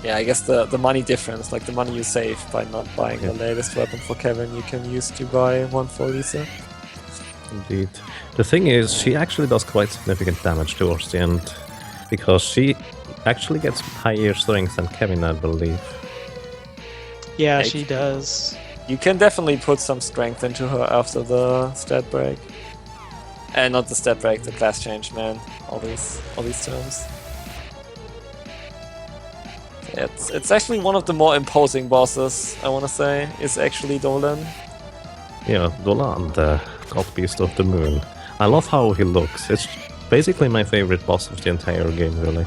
Yeah, I guess the money difference, like the money you save by not buying the latest weapon for Kevin, you can use to buy one for Lisa. Indeed. The thing is, she actually does quite significant damage towards the end, because she actually gets higher strength than Kevin, I believe. Yeah, she does. You can definitely put some strength into her after the stat break. And not the stat break, the class change, man. All these terms. It's actually one of the more imposing bosses, I wanna say, is actually Dolan. Yeah, Dolan, the God Beast of the Moon. I love how he looks. It's basically my favorite boss of the entire game, really.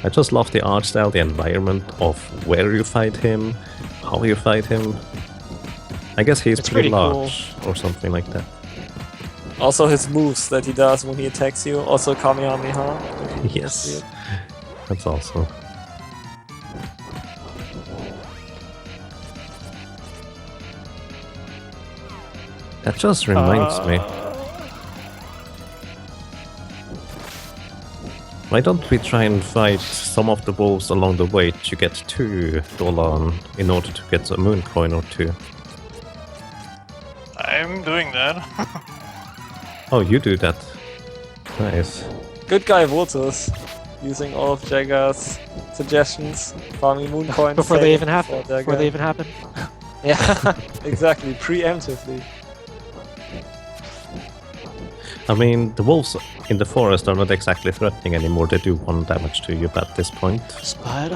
I just love the art style, the environment of where you fight him, how you fight him. I guess he's pretty large, or something like that. Also his moves that he does when he attacks you, also Kamehameha. Yes, that's also. That just reminds me. Why don't we try and fight some of the wolves along the way to get to Dolan in order to get a moon coin or two? I'm doing that. Oh, you do that. Nice. Good guy Voltus, using all of Jagger's suggestions, farming moon coins Before they even happen. Yeah, exactly, preemptively. I mean, the wolves in the forest are not exactly threatening anymore. They do 1 damage to you at this point. Ah,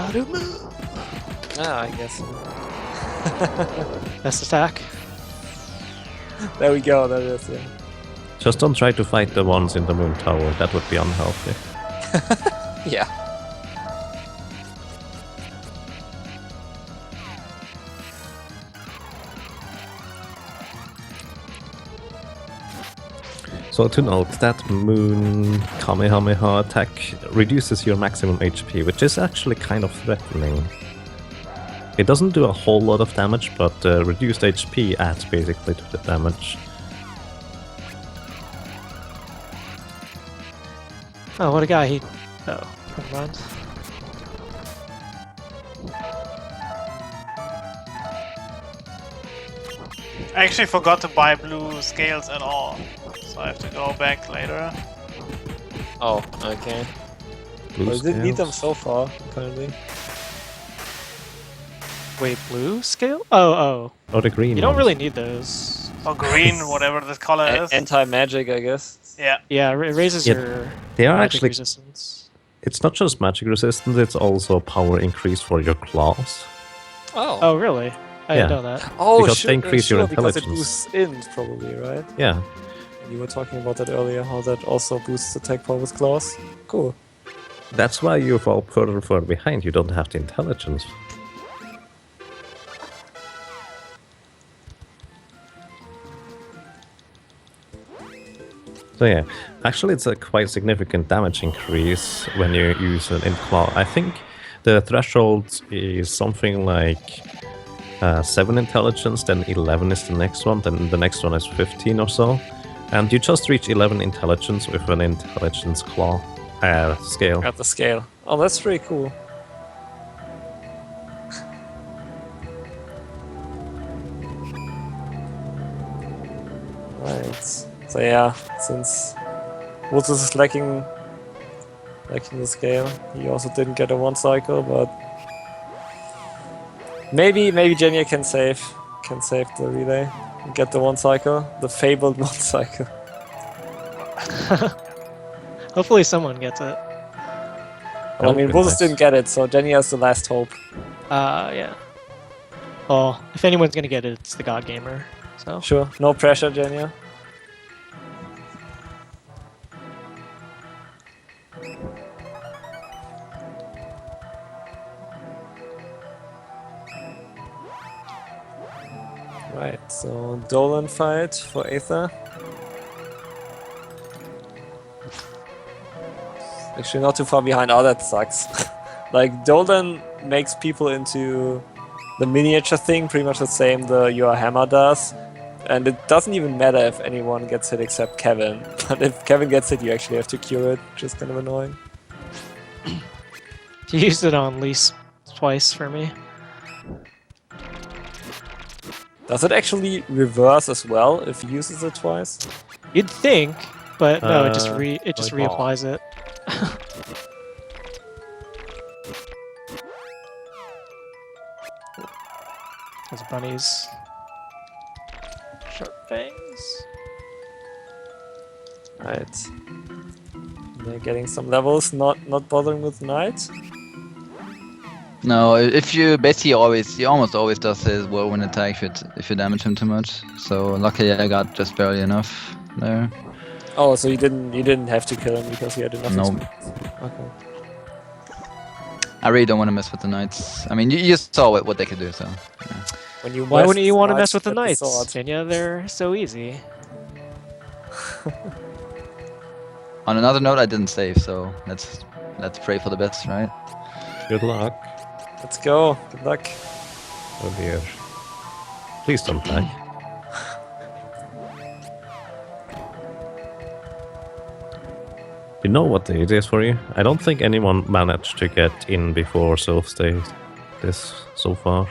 I guess. Best attack. There we go, that is, yeah. Just don't try to fight the ones in the moon tower. That would be unhealthy. Yeah. So to note, that moon Kamehameha attack reduces your maximum HP, which is actually kind of threatening. It doesn't do a whole lot of damage, but reduced HP adds basically to the damage. Oh, what a guy! He. Oh, never mind. I actually forgot to buy blue scales at all, so I have to go back later. Oh, okay. Blue I didn't need them scales? so far, apparently. Wait, blue scale? Oh. Or the green You don't ones. really need those. Or green, whatever the color is. Anti-magic, I guess. Yeah. Yeah, it raises Yeah, your they are magic actually- resistance. It's not just magic resistance, it's also power increase for your claws. Oh, really? I didn't know that. Oh, Because they increase your because it intelligence. boosts int, probably, right? Yeah. You were talking about that earlier, how that also boosts attack power with claws. Cool. That's why you fall further behind. You don't have the intelligence. So yeah, actually it's a quite significant damage increase when you use an int claw. I think the threshold is something like 7 intelligence, then 11 is the next one, then the next one is 15 or so. And you just reach 11 intelligence with an intelligence claw scale. At the scale. Oh, that's pretty cool. Right. So yeah, since Woods is lacking the scale, he also didn't get a 1 cycle, but maybe Genya can save the relay and get the 1 cycle, the fabled 1 cycle. Hopefully someone gets it. Well, I mean, Woods didn't get it, so Genya has the last hope. Yeah. Well, if anyone's gonna get it, it's the God Gamer. So sure, no pressure, Genya. Right, so Dolan fight for Aether. Actually not too far behind. Oh, that sucks. Like, Dolan makes people into the miniature thing, pretty much the same your hammer does. And it doesn't even matter if anyone gets hit except Kevin. But if Kevin gets hit, you actually have to cure it, which is kind of annoying. he used it on Lise twice for me. Does it actually reverse as well if he uses it twice? You'd think, but no, it just reapplies it. Those bunnies. Sharp fangs. Right. They're getting some levels, not bothering with Knight. No, if you basically he almost always does his whirlwind attack if you damage him too much. So luckily I got just barely enough there. Oh, so you didn't have to kill him because he had enough. Nope. Okay. I really don't want to mess with the knights. I mean, you just saw what they could do, so. Yeah. Why wouldn't you want to mess with the knights, Genya? They're so easy. On another note, I didn't save, so let's pray for the best, right? Good luck. Let's go. Good luck. Oh dear. Please don't die. You know what it is for you? I don't think anyone managed to get in before self-stay this so far.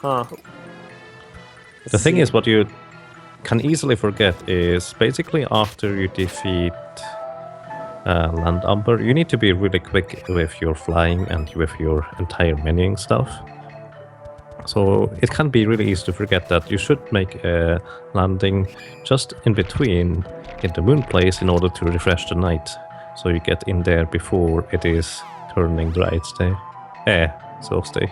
Huh. The thing is, what you can easily forget is basically after you defeat Land Umber, you need to be really quick with your flying and with your entire menuing stuff. So it can be really easy to forget that you should make a landing just in between in the moon place in order to refresh the night. So you get in there before it is turning dry stay. Self-stay.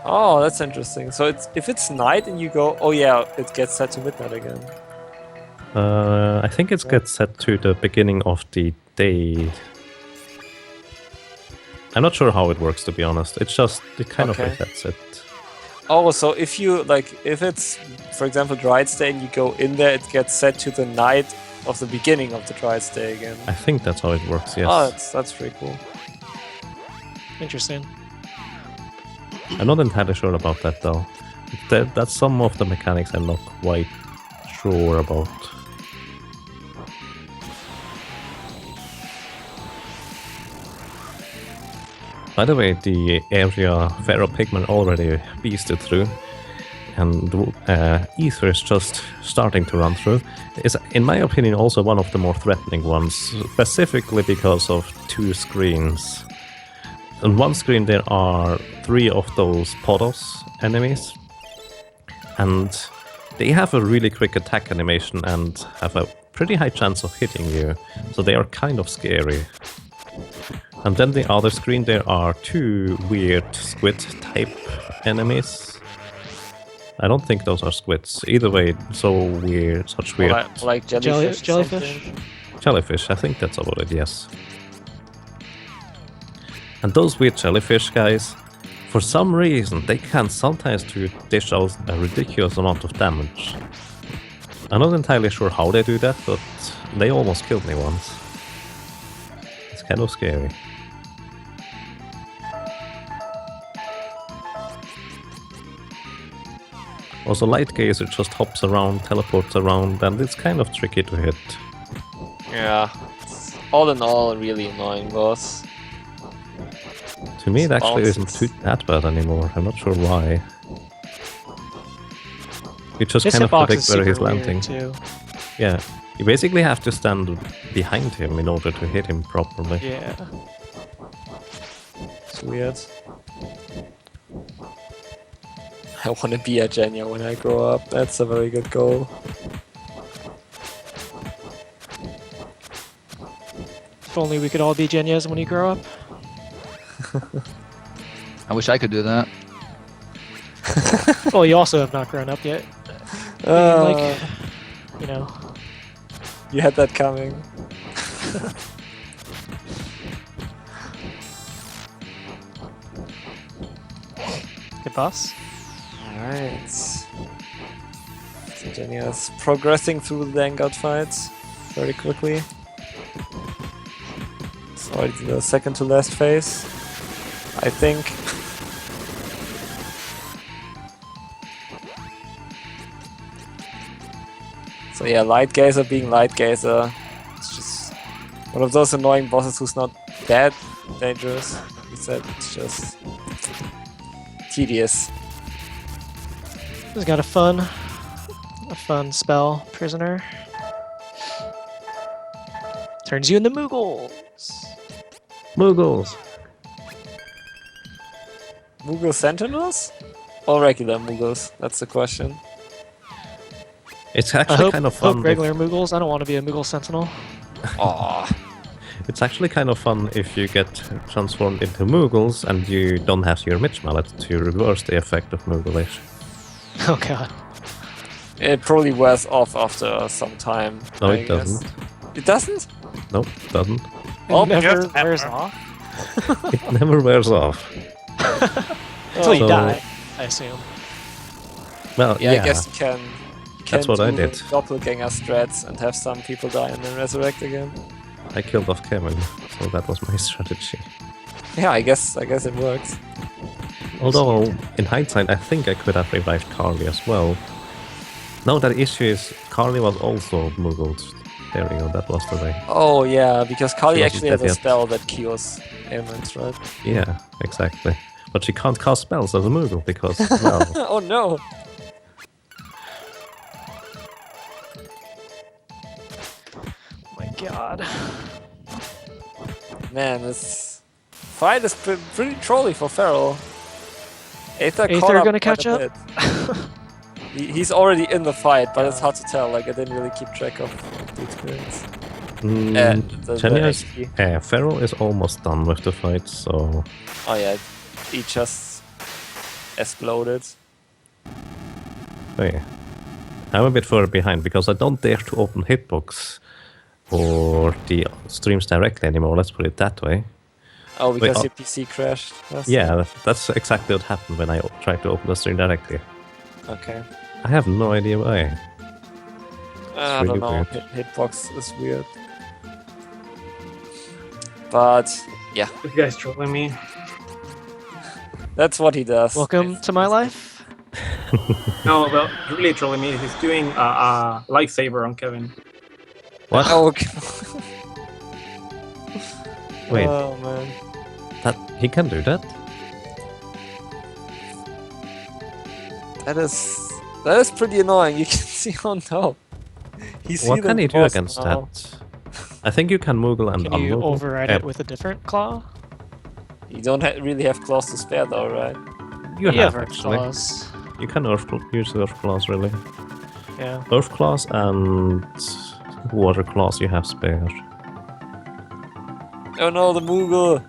Oh, that's interesting. So if it's night and you go, oh yeah, it gets set to midnight again. I think it gets set to the beginning of the day. I'm not sure how it works, to be honest. It kind of resets it. Oh, so if it's, for example, dried stay and you go in there, it gets set to the night of the beginning of the dried stay again. I think that's how it works, yes. Oh, that's pretty cool. Interesting. I'm not entirely sure about that, though. That's some of the mechanics I'm not quite sure about. By the way, the area Pharaoh Pigman already beasted through, and Ether is just starting to run through, is, in my opinion, also one of the more threatening ones, specifically because of 2 screens. On one screen there are 3 of those Podos enemies, and they have a really quick attack animation and have a pretty high chance of hitting you, so they are kind of scary. And then the other screen there are 2 weird squid type enemies. I don't think those are squids. Either way, so weird, such weird. Like jellyfish. Jellyfish? Jellyfish, I think that's about it, yes. And those weird jellyfish guys, for some reason, they can sometimes dish out a ridiculous amount of damage. I'm not entirely sure how they do that, but they almost killed me once. It's kind of scary. Also, Light Gazer just hops around, teleports around, and it's kind of tricky to hit. Yeah. It's all in all, a really annoying boss. To me, it actually Bounces. isn't too that bad anymore. I'm not sure why. You just His kind of hitbox predict is where he's super landing. weird too. Yeah, you basically have to stand behind him in order to hit him properly. Yeah. It's weird. I want to be a Genya when I grow up. That's a very good goal. If only we could all be Genyas when we grow up. I wish I could do that. Well, you also have not grown up yet. Like, you know. You had that coming. Good boss. Alright. So Genya's progressing through the Vanguard fights very quickly. It's already the second to last phase, I think. So yeah, Light Gazer being Light Gazer. It's just one of those annoying bosses who's not that dangerous. He said it's just tedious. He's got a fun spell, Prisoner. Turns you into Moogles. Moogles! Moogle Sentinels? Or regular Moogles? That's the question. It's I actually hope, kind of hope fun. regular Moogles. I don't want to be a Moogle Sentinel. Aww. It's actually kind of fun if you get transformed into Moogles and you don't have your Mitch Mallet to reverse the effect of Moogleish. Oh god. It probably wears off after some time. No, I it guess. doesn't. It doesn't? Nope, it doesn't. Oh, It never just wears hammer. off. It never wears off. Until you So- die, I assume. Well, Yeah, yeah. I guess you can. That's what I do did. Doppelganger strats and have some people die and then resurrect again. I killed off Kevin, so that was my strategy. Yeah, I guess it works. Although, in hindsight, I think I could have revived Carly as well. No, the issue is Carly was also Moogled. There we go, that was the way. Oh yeah, because Kali She wasn't actually has dead a yet. spell that cures ailments, right? Yeah, exactly. But she can't cast spells as a Moogle because, well, Oh no! My god. Man, this fight is pretty trolly for Feral. Aether Aether caught up gonna quite catch a up? bit. He's already in the fight, but it's hard to tell. Like I didn't really keep track of the experience. the Genius, XP. Feral is almost done with the fight, so... Oh yeah, he just exploded. Oh yeah. I'm a bit further behind because I don't dare to open Hitbox or the streams directly anymore, let's put it that way. Oh, because Wait, your PC crashed? Yeah, that's exactly what happened when I tried to open the stream directly. Okay. I have no idea why. I really don't know, weird. Hitbox is weird. But, yeah. This guy's trolling me. That's what he does. Welcome to my life. No, well, really trolling me. He's doing a lightsaber on Kevin. What? Oh, okay. Wait, Oh, man. that he can do that? That is pretty annoying. You can see on top. He's What can he do boss against now. that? I think you can Moogle and Can you unmoogle. override it with a different claw? You don't really have claws to spare though, right? You have Earth actually. claws. You can use Earth Claws, really. Yeah. Earth Claws and Water Claws you have spare. Oh no, the Moogle!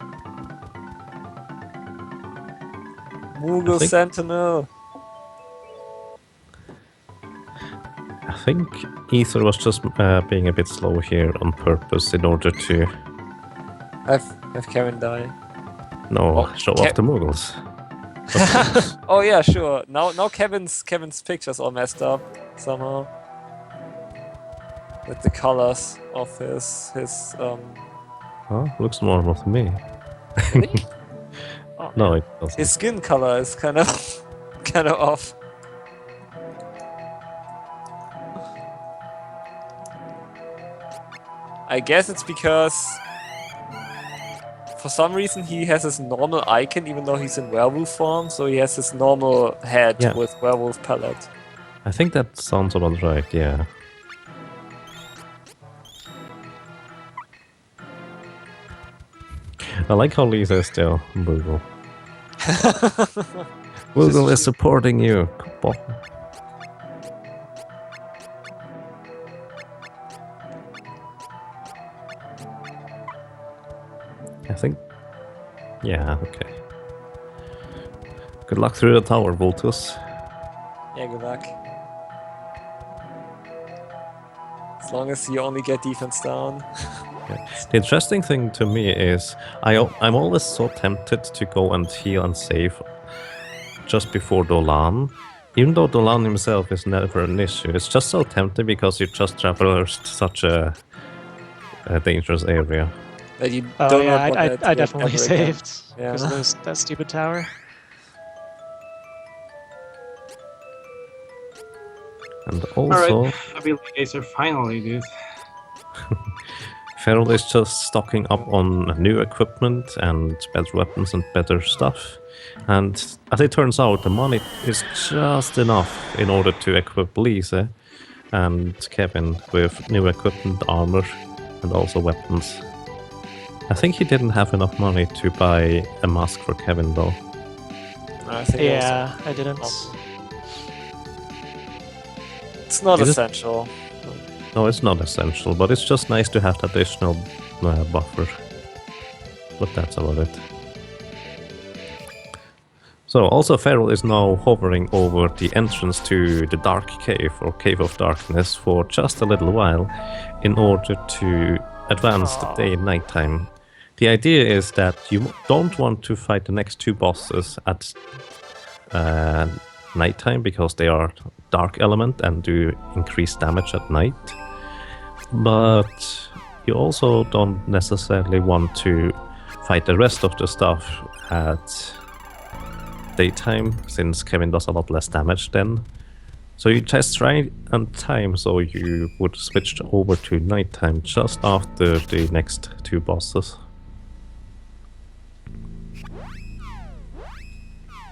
Moogle think- Sentinel! I think Ether was just being a bit slow here on purpose in order to Have Kevin die. show off the Moogles. Oh yeah, sure. Now Kevin's picture's all messed up somehow. with the colors of his Oh, looks normal to me. Oh, No, yeah. it doesn't. His skin color is kind of off. I guess it's because for some reason he has his normal icon even though he's in werewolf form, so he has his normal head Yeah. with werewolf palette. I think that sounds about right, yeah. I like how Lisa is still Moogle. Moogle is supporting you. Come on. I think... Yeah, okay. Good luck through the tower, Voltus. Yeah, good luck. As long as you only get defense down. Yeah. The interesting thing to me is I'm always so tempted to go and heal and save just before Dolan. Even though Dolan himself is never an issue, it's just so tempting because you just traversed such a dangerous area. That you Oh don't yeah, want that to I get definitely ever again. saved Yeah. because of that stupid tower. And also, Alright, I believe Acer finally, dude. Feral is just stocking up on new equipment and better weapons and better stuff. And as it turns out, the money is just enough in order to equip Lisa and Kevin with new equipment, armor, and also weapons. I think he didn't have enough money to buy a mask for Kevin though. I think Yeah, I didn't. it's not Is it? essential. No, it's not essential, but it's just nice to have the additional buffer. But that's about it. So, also Feral is now hovering over the entrance to the Dark Cave, or Cave of Darkness, for just a little while, in order to advance the day and nighttime. The idea is that you don't want to fight the next two bosses at nighttime, because they are dark element and do increased damage at night. But you also don't necessarily want to fight the rest of the stuff at daytime, since Kevin does a lot less damage then. So you just try and time so you would switch over to nighttime just after the next two bosses.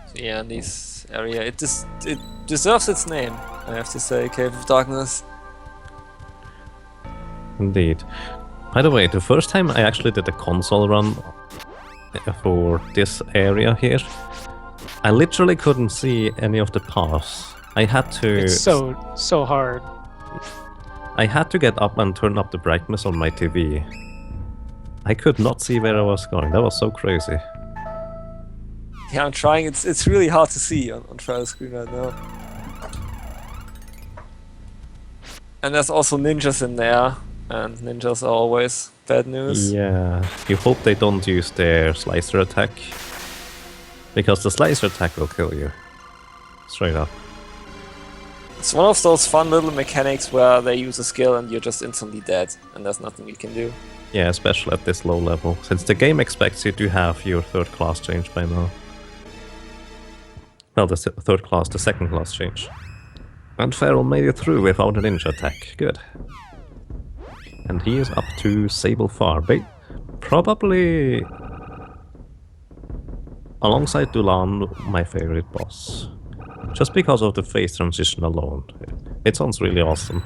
So yeah, in this area, it deserves its name, I have to say, Cave of Darkness. Indeed. By the way, the first time I actually did a console run for this area here, I literally couldn't see any of the paths. I had to... It's so hard. I had to get up and turn up the brightness on my TV. I could not see where I was going. That was so crazy. Yeah, I'm trying. It's really hard to see on trial screen right now. And there's also ninjas in there, and ninjas are always bad news. Yeah, you hope they don't use their slicer attack, because the slicer attack will kill you. Straight up. It's one of those fun little mechanics where they use a skill and you're just instantly dead, and there's nothing you can do. Yeah, especially at this low level, since the game expects you to have your third class change by now. Well, the third class, the second class change. And Feral made it through without a ninja attack. Good. And he is up to Sable Far. Probably alongside Dulan, my favorite boss. Just because of the face transition alone. It sounds really awesome.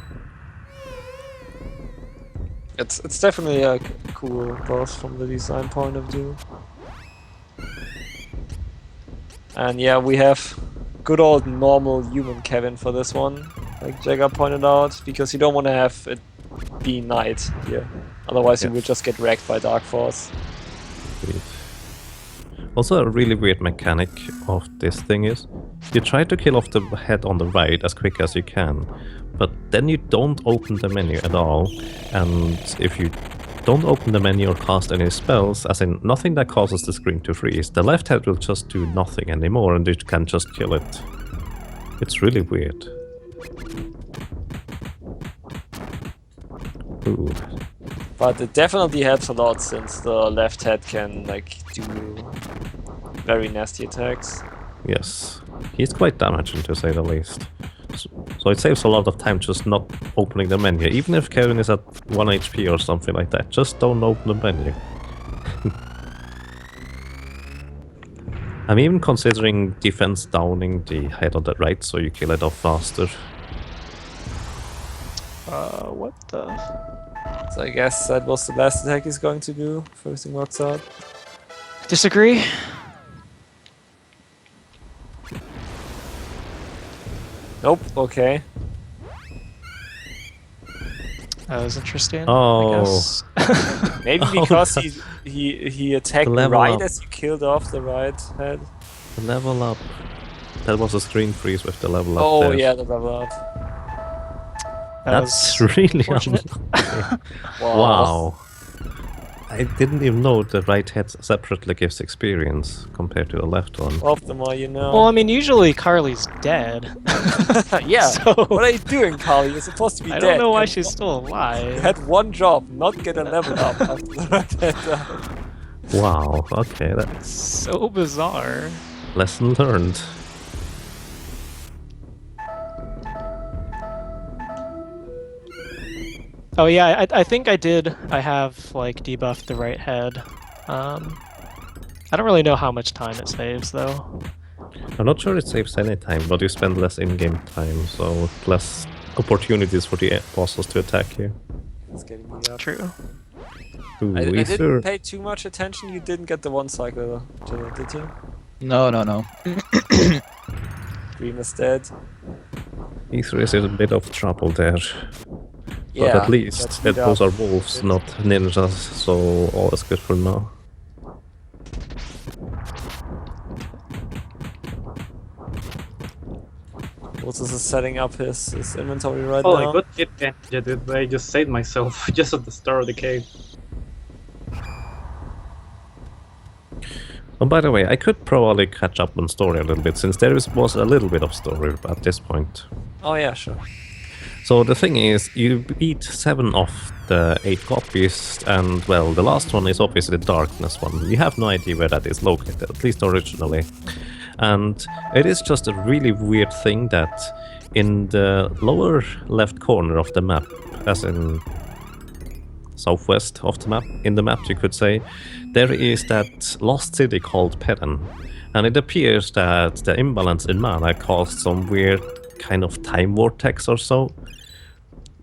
It's definitely a cool boss from the design point of view. And yeah, we have good old normal human Kevin for this one, like Jagger pointed out, because you don't want to have it be night here. Otherwise you will just get wrecked by Dark Force. Also, a really weird mechanic of this thing is, you try to kill off the head on the right as quick as you can, but then you don't open the menu at all, and if you don't open the menu or cast any spells, as in nothing that causes the screen to freeze, the left head will just do nothing anymore and you can just kill it. It's really weird. Ooh. But it definitely helps a lot since the left head can like do very nasty attacks. Yes. He's quite damaging to say the least. So it saves a lot of time just not opening the menu. Even if Kevin is at 1 HP or something like that, just don't open the menu. I'm even considering defense downing the head on the right so you kill it off faster. What the? So I guess that was the last attack he's going to do. First thing works out. Disagree. Nope. Okay. That was interesting. Oh. I guess. Maybe because he attacked right as you killed off the right head. The level up. That was a screen freeze with the level up. Oh there. yeah, the level up. That's really unfortunate. Wow. I didn't even know the right head separately gives experience compared to the left one. Well, the more you know. Well, I mean, usually Carly's dead. Yeah. So, what are you doing, Carly? You're supposed to be I dead. don't know why You she's still alive. had one job, not get a level up after the right head died. Wow, okay, that's So bizarre. lesson learned. Oh yeah, I think I did. I have like debuffed the right head. I don't really know how much time it saves though. I'm not sure it saves any time, but you spend less in-game time, so less opportunities for the bosses to attack you. It's getting me up. True. Ooh, I Ether. didn't pay too much attention. You didn't get the one cycle, did you? No. Dream is dead. Ether is in a bit of trouble there. Yeah, But at least that's that beat those up. are wolves, not ninjas, so all is good for now. Moses is setting up his inventory right Oh, now. I got hit dude, but I just saved myself just at the start of the cave. Oh, by the way, I could probably catch up on story a little bit, since there was a little bit of story at this point. Oh yeah, sure. So the thing is, you beat 7 of the 8 copies, and well, the last one is obviously the Darkness one. You have no idea where that is located, at least originally. And it is just a really weird thing that in the lower left corner of the map, as in southwest of the map, in the map you could say, there is that lost city called Pedan. And it appears that the imbalance in mana caused some weird kind of time vortex or so.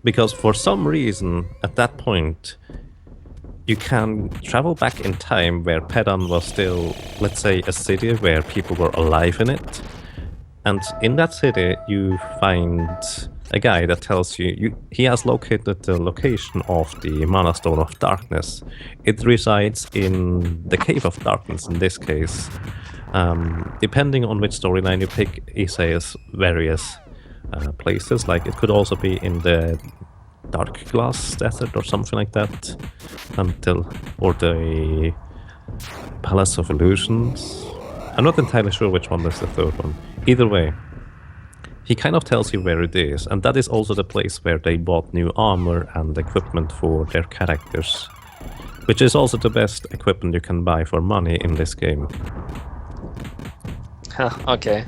Because for some reason, at that point, you can travel back in time where Pedan was still, let's say, a city where people were alive in it. And in that city, you find a guy that tells you, he has located the location of the Mana Stone of Darkness. It resides in the Cave of Darkness in this case. Depending on which storyline you pick, he says various places, like it could also be in the Dark Glass Desert or something like that, or the Palace of Illusions. I'm not entirely sure which one is the third one. Either way, he kind of tells you where it is, and that is also the place where they bought new armor and equipment for their characters, which is also the best equipment you can buy for money in this game. Okay.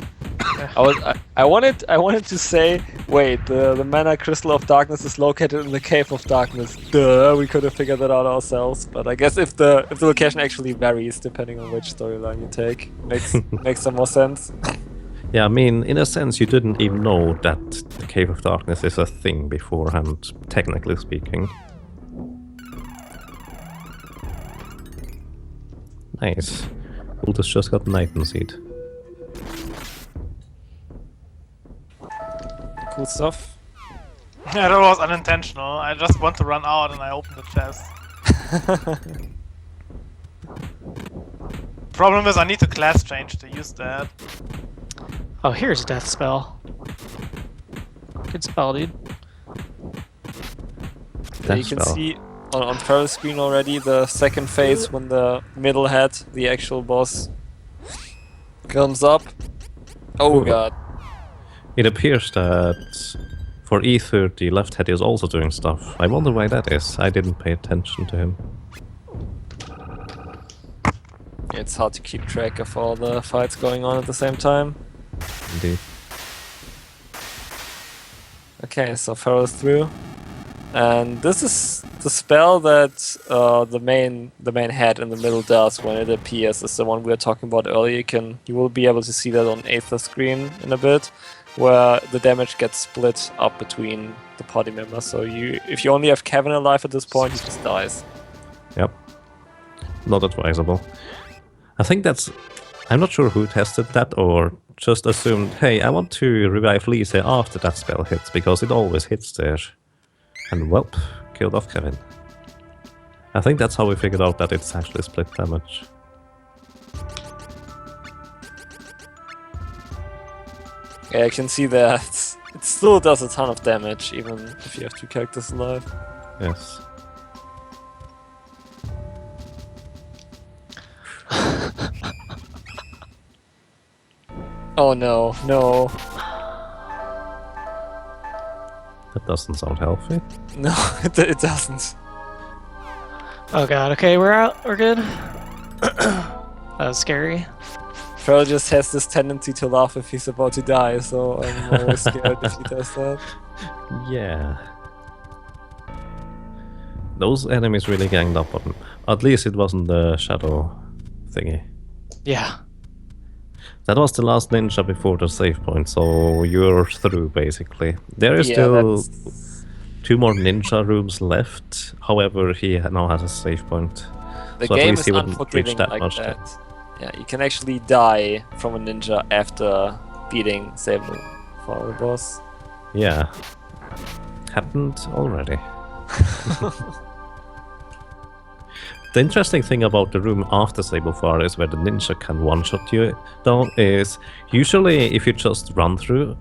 I wanted to say, wait, the Mana Crystal of Darkness is located in the Cave of Darkness. Duh, we could have figured that out ourselves. But I guess if the location actually varies depending on which storyline you take, makes some more sense. Yeah, I mean, in a sense, you didn't even know that the Cave of Darkness is a thing beforehand, technically speaking. Nice. Ultus just got Nighten Seed. Cool stuff. Yeah, that was unintentional. I just want to run out and I opened the chest. Problem is I need to class change to use that. Oh, here's Death Spell. Good spell, dude. Yeah, you can see on Feral's screen already the second phase when the middle head, the actual boss, comes up. Oh god. It appears that For Ether, the left head is also doing stuff. I wonder why that is. I didn't pay attention to him. It's hard to keep track of all the fights going on at the same time. Indeed. Okay, so Pharaoh's through. And this is the spell that the main head in the middle does when it appears. Is the one we were talking about earlier. You will be able to see that on Aether screen in a bit, where the damage gets split up between the party members. So if you only have Kevin alive at this point, he just dies. Yep. Not advisable. I think I'm not sure who tested that or just assumed, hey, I want to revive Lisa after that spell hits, because it always hits there. And well, killed off Kevin. I think that's how we figured out that it's actually split damage. Yeah, I can see that it still does a ton of damage, even if you have 2 characters alive. Yes. Oh no, no. That doesn't sound healthy. No, it doesn't. Oh god, okay, we're out. We're good. That was scary. Pharaoh just has this tendency to laugh if he's about to die, so I'm always scared if he does that. Yeah. Those enemies really ganged up on him. At least it wasn't the shadow thingy. Yeah. That was the last ninja before the save point, so you're through basically. There is still 2 more ninja rooms left. However, he now has a save point. The so game at least is he wouldn't reach unforgiving that like much. that. Yeah, you can actually die from a ninja after beating Sable for the boss. Yeah. Happened already. The interesting thing about the room after Sablefar is where the ninja can one-shot you down is usually if you just run through,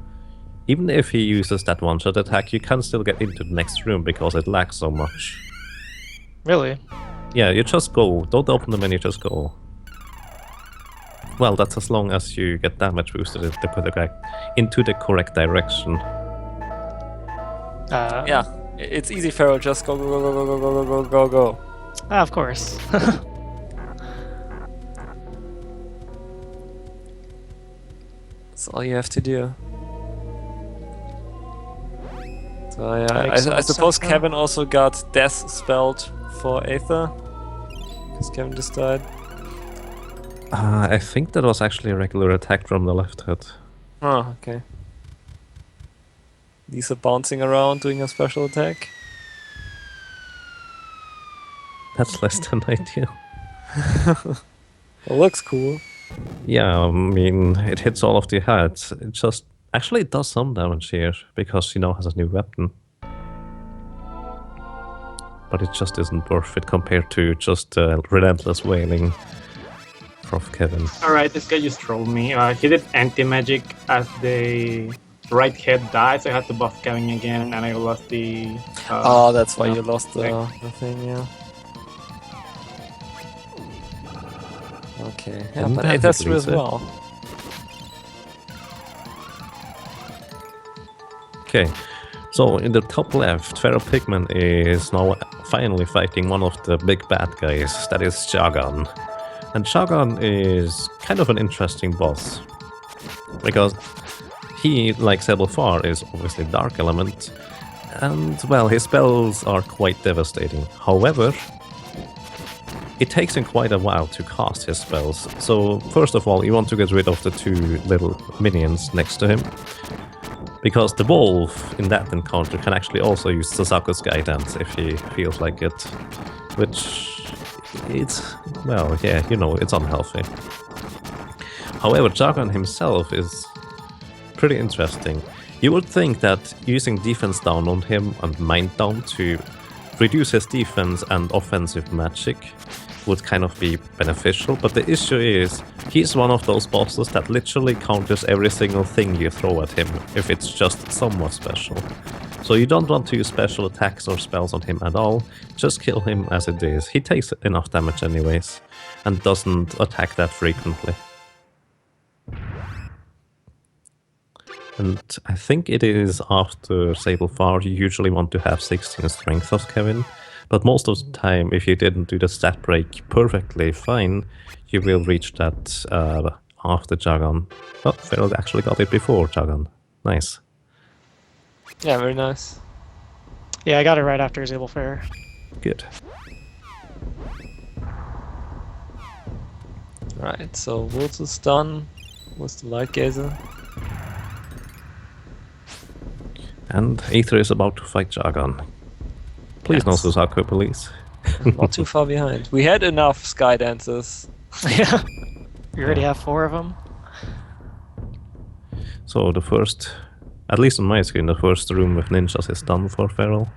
even if he uses that one-shot attack, you can still get into the next room because it lags so much. Really? Yeah, you just go. Don't open the menu, just go. Well, that's as long as you get damage boosted into the correct direction. Yeah, it's easy, Pharaoh. Just go, go, go, go, go, go, go, go, go. Ah, of course. That's all you have to do. So yeah, I suppose Kevin also got Death spelled for Aether, because Kevin just died. I think that was actually a regular attack from the left head. Oh, okay. These are bouncing around doing a special attack. That's less than ideal. It looks cool. Yeah, I mean, it hits all of the heads. It just... Actually, it does some damage here, because she now has a new weapon. But it just isn't worth it compared to just relentless wailing from Kevin. Alright, this guy just trolled me. He did anti-magic as the right head died, so I had to buff Kevin again, and I lost the... oh, that's why you lost the thing, yeah. Okay, yeah, but Aether's through as well. Okay, so in the top left, Pharaoh Pigman is now finally fighting one of the big bad guys, that is Jagan. And Jagan is kind of an interesting boss, because he, like Sablefar, is obviously Dark Element, and well, his spells are quite devastating. However, it takes him quite a while to cast his spells, so first of all, you want to get rid of the 2 little minions next to him. Because the wolf in that encounter can actually also use Sasaku's guidance if he feels like it. Which, it's, well, yeah, you know, it's unhealthy. However, Jagan himself is pretty interesting. You would think that using defense down on him and mind down to reduce his defense and offensive magic would kind of be beneficial, but the issue is he's one of those bosses that literally counters every single thing you throw at him if it's just somewhat special. So you don't want to use special attacks or spells on him at all, just kill him as it is. He takes enough damage anyways, and doesn't attack that frequently. And I think it is after Sable Far, you usually want to have 16 strength of Kevin. But most of the time, if you didn't do the stat break perfectly fine, you will reach that after Jagan. Oh, Feral actually got it before Jagan. Nice. Yeah, very nice. Yeah, I got it right after Sable Fair. Good. Right, so Wolves is done. What's the Light Gazer? And Aether is about to fight Jagan. Please no Suzaku, please. Not too far behind. We had enough Sky Dances. Yeah. We already have 4 of them. So the first, at least on my screen, the first room with ninjas is done for Feral.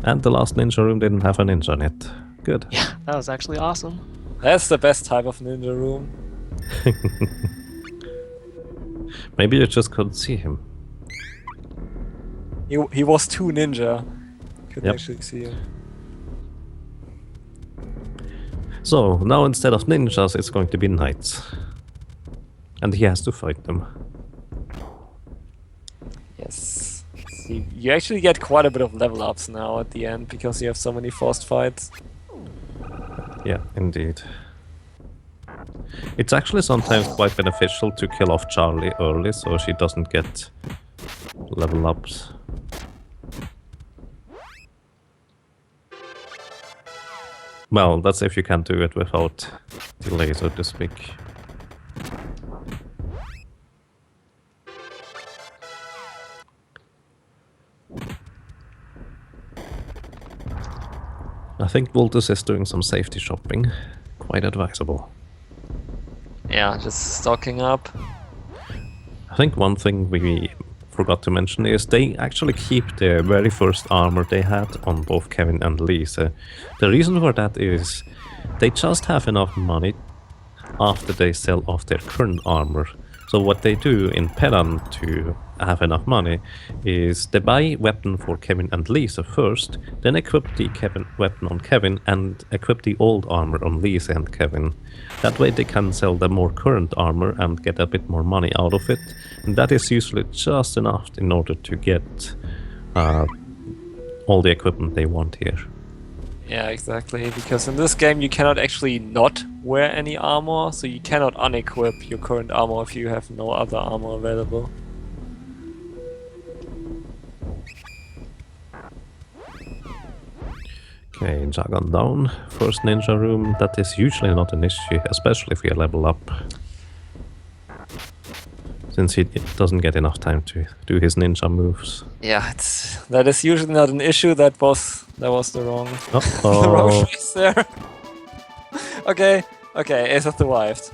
And the last ninja room didn't have a ninja in it. Good. Yeah, that was actually awesome. That's the best type of ninja room. Maybe you just couldn't see him. He was too ninja. Couldn't Yep. actually see him. So, now instead of ninjas, it's going to be knights. And he has to fight them. Yes. See, you actually get quite a bit of level ups now at the end because you have so many forced fights. Yeah, indeed. It's actually sometimes quite beneficial to kill off Charlie early so she doesn't get level ups. Well, that's if you can do it without delay, so to speak. I think Voltus is doing some safety shopping. Quite advisable. Yeah, just stocking up. I think one thing we forgot to mention is they actually keep the very first armor they had on both Kevin and Lisa. The reason for that is they just have enough money after they sell off their current armor. So what they do in Peran to have enough money is they buy weapon for Kevin and Lisa first, then equip the weapon on Kevin and equip the old armor on Lisa and Kevin. That way they can sell the more current armor and get a bit more money out of it. And that is usually just enough in order to get all the equipment they want here. Yeah, exactly. Because in this game you cannot actually not wear any armor, so you cannot unequip your current armor if you have no other armor available. Okay, Jagan down. First ninja room, that is usually not an issue, especially if you level up. Since he doesn't get enough time to do his ninja moves. Yeah, that is usually not an issue. That was the wrong the wrong choice there. Okay, Ace of the Wived.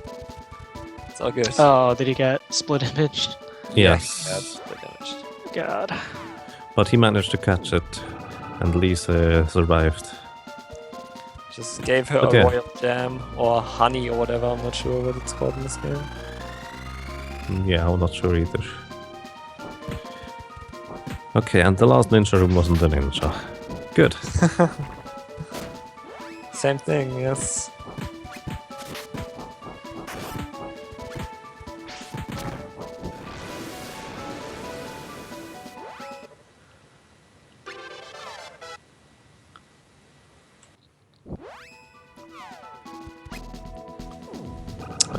It's all good. Oh, did he get split imaged? Yes. Yeah, split imaged. God. But he managed to catch it, and Lisa survived. Just gave her a royal jam or honey or whatever. I'm not sure what it's called in this game. Yeah, I'm not sure either. Okay, and the last ninja room wasn't a ninja. Good. Same thing, yes.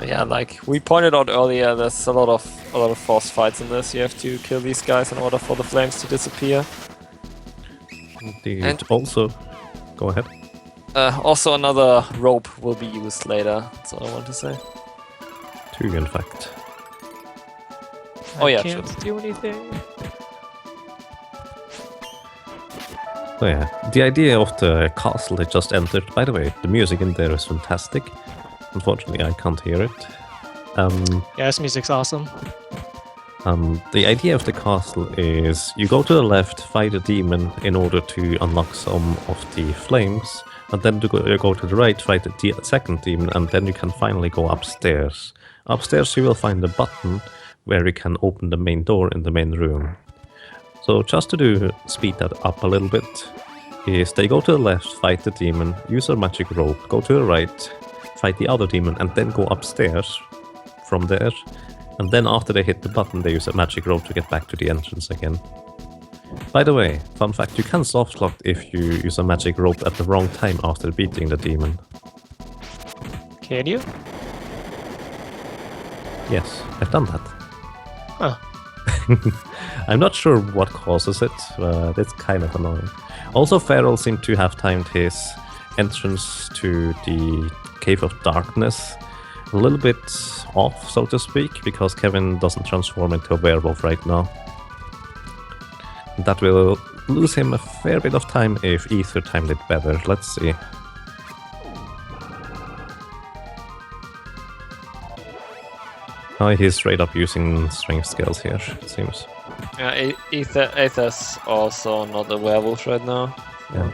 Yeah, like we pointed out earlier, there's a lot of forced fights in this. You have to kill these guys in order for the flames to disappear. Indeed. And also, go ahead. Also, another rope will be used later. That's all I want to say. 2, in fact. Oh yeah, I can't do anything. So yeah, the idea of the castle they just entered. By the way, the music in there is fantastic. Unfortunately, I can't hear it. Yeah, this music's awesome. The idea of the castle is you go to the left, fight a demon in order to unlock some of the flames, and then you go to the right, fight the second demon, and then you can finally go upstairs. Upstairs you will find a button where you can open the main door in the main room. So just to speed that up a little bit, is they go to the left, fight the demon, use a magic rope, go to the right, fight the other demon, and then go upstairs from there. And then after they hit the button, they use a magic rope to get back to the entrance again. By the way, fun fact, you can soft lock if you use a magic rope at the wrong time after beating the demon. Can you? Yes, I've done that. Huh. I'm not sure what causes it, but it's kind of annoying. Also, Feral seemed to have timed his entrance to the Cave of Darkness a little bit off, so to speak, because Kevin doesn't transform into a werewolf right now. That will lose him a fair bit of time if Ether timed it better. Let's see. Oh, he's straight up using strength skills here, it seems. Yeah, Aether's also not a werewolf right now. Yeah.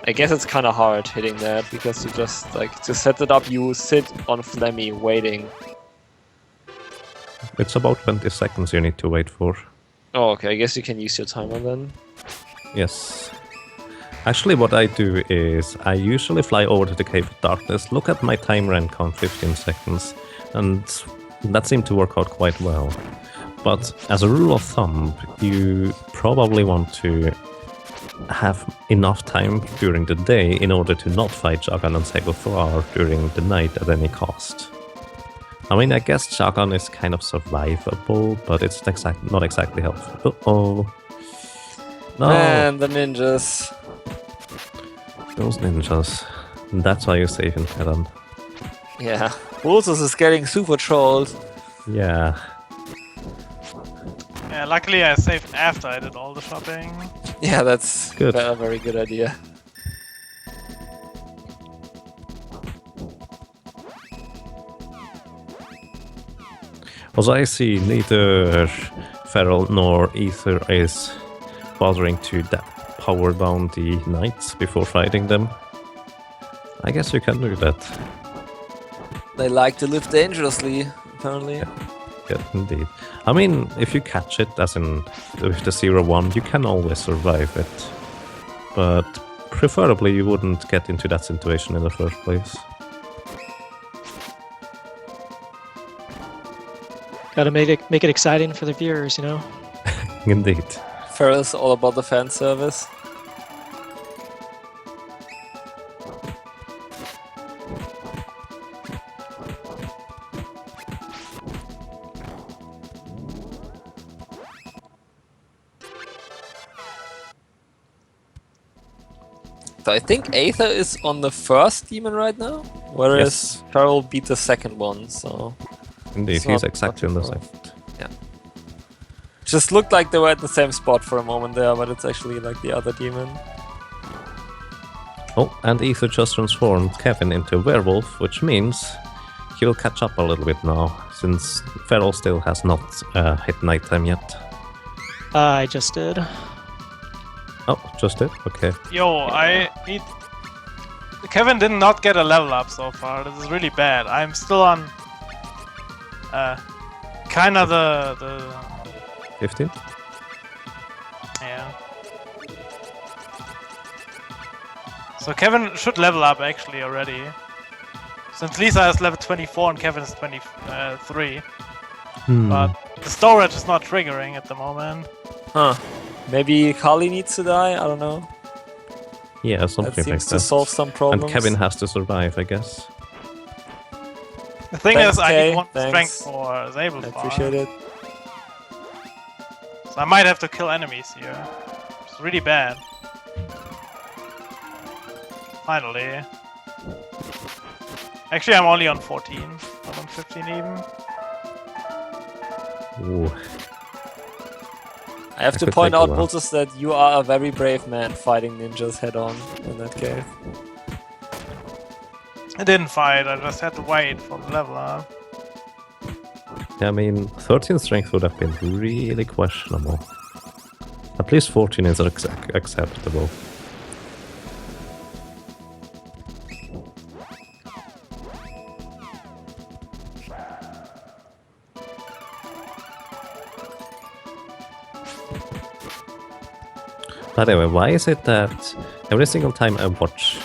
I guess it's kind of hard hitting that, because you just, like, to set it up, you sit on Flemmy waiting. It's about 20 seconds you need to wait for. Oh, okay, I guess you can use your timer then. Yes. Actually, what I do is I usually fly over to the Cave of Darkness, look at my timer and count 15 seconds, and that seemed to work out quite well. But as a rule of thumb, you probably want to have enough time during the day in order to not fight Jagan and Segofar during the night at any cost. I mean, I guess Jagan is kind of survivable, but it's not exactly helpful. Uh-oh. No! Man, the ninjas. Those ninjas. That's why you save in Terran. Yeah. Ultus is getting super trolled. Yeah. Yeah, luckily I saved after I did all the shopping. Yeah, that's good. A very good idea. Also, I see neither Feral nor Ether is bothering to power down the knights before fighting them. I guess you can do that. They like to live dangerously, apparently. Yeah, indeed. I mean, if you catch it, as in with the 0-1, you can always survive it. But preferably you wouldn't get into that situation in the first place. Gotta make it exciting for the viewers, you know? Indeed. Feral's all about the fan service. So I think Aether is on the first demon right now, whereas Feral beat the second one, so... Indeed, he's exactly in the second. Yeah. Just looked like they were at the same spot for a moment there, but it's actually like the other demon. Oh, and Ether just transformed Kevin into a werewolf, which means he'll catch up a little bit now, since Feral still has not hit nighttime yet. I just did. Oh, just did? Okay. Yo, Kevin did not get a level up so far. This is really bad. I'm still on kind of the 15? Yeah. So Kevin should level up actually already. Since Lisa is level 24 and Kevin is 23. But the storage is not triggering at the moment. Huh. Maybe Kali needs to die? I don't know. Yeah, something like that. That seems to solve some problems. And Kevin has to survive, I guess. The thing Thanks, is, I Kay. need one Thanks. strength for Zabel. I appreciate it. So I might have to kill enemies here. It's really bad. Finally. Actually, I'm only on 14, not on 15 even. Ooh. I have to could point take a out, while. Pulsus, that you are a very brave man fighting ninjas head-on in that cave. I didn't fight, I just had to wait for the level up. Yeah, I mean, 13 strength would have been really questionable. At least 14 is acceptable. By the way, why is it that every single time I watch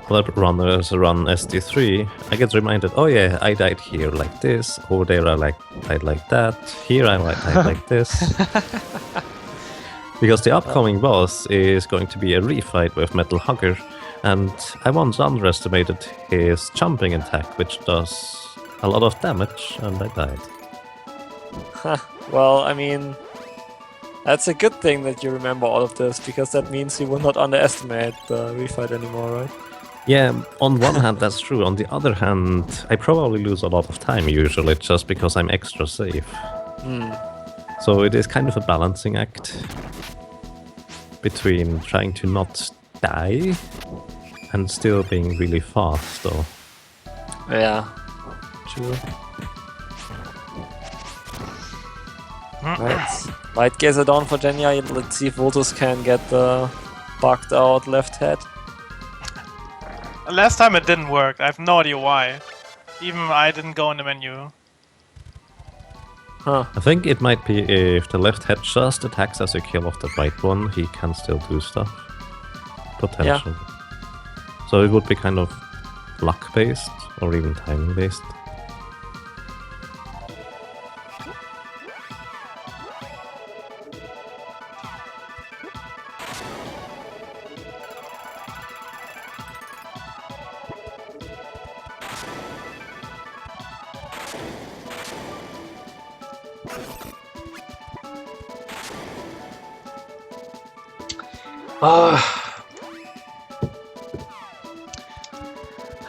other runners run SD3, I get reminded, oh yeah, I died here like this, over there I died like that, here I died like this. Because the upcoming boss is going to be a refight with Metal Hugger, and I once underestimated his jumping attack, which does a lot of damage, and I died. Well, I mean, that's a good thing that you remember all of this, because that means you will not underestimate the refight anymore, right? Yeah, on one hand that's true, on the other hand I probably lose a lot of time usually just because I'm extra safe. So it is kind of a balancing act between trying to not die and still being really fast though. Yeah, true. Right. Light Gazer down for Genya. Let's see if Voltus can get the bugged out left head. Last time it didn't work. I have no idea why. Even I didn't go in the menu. Huh. I think it might be if the left head just attacks as you kill off the right one, he can still do stuff. Potentially. Yeah. So it would be kind of luck based or even timing based.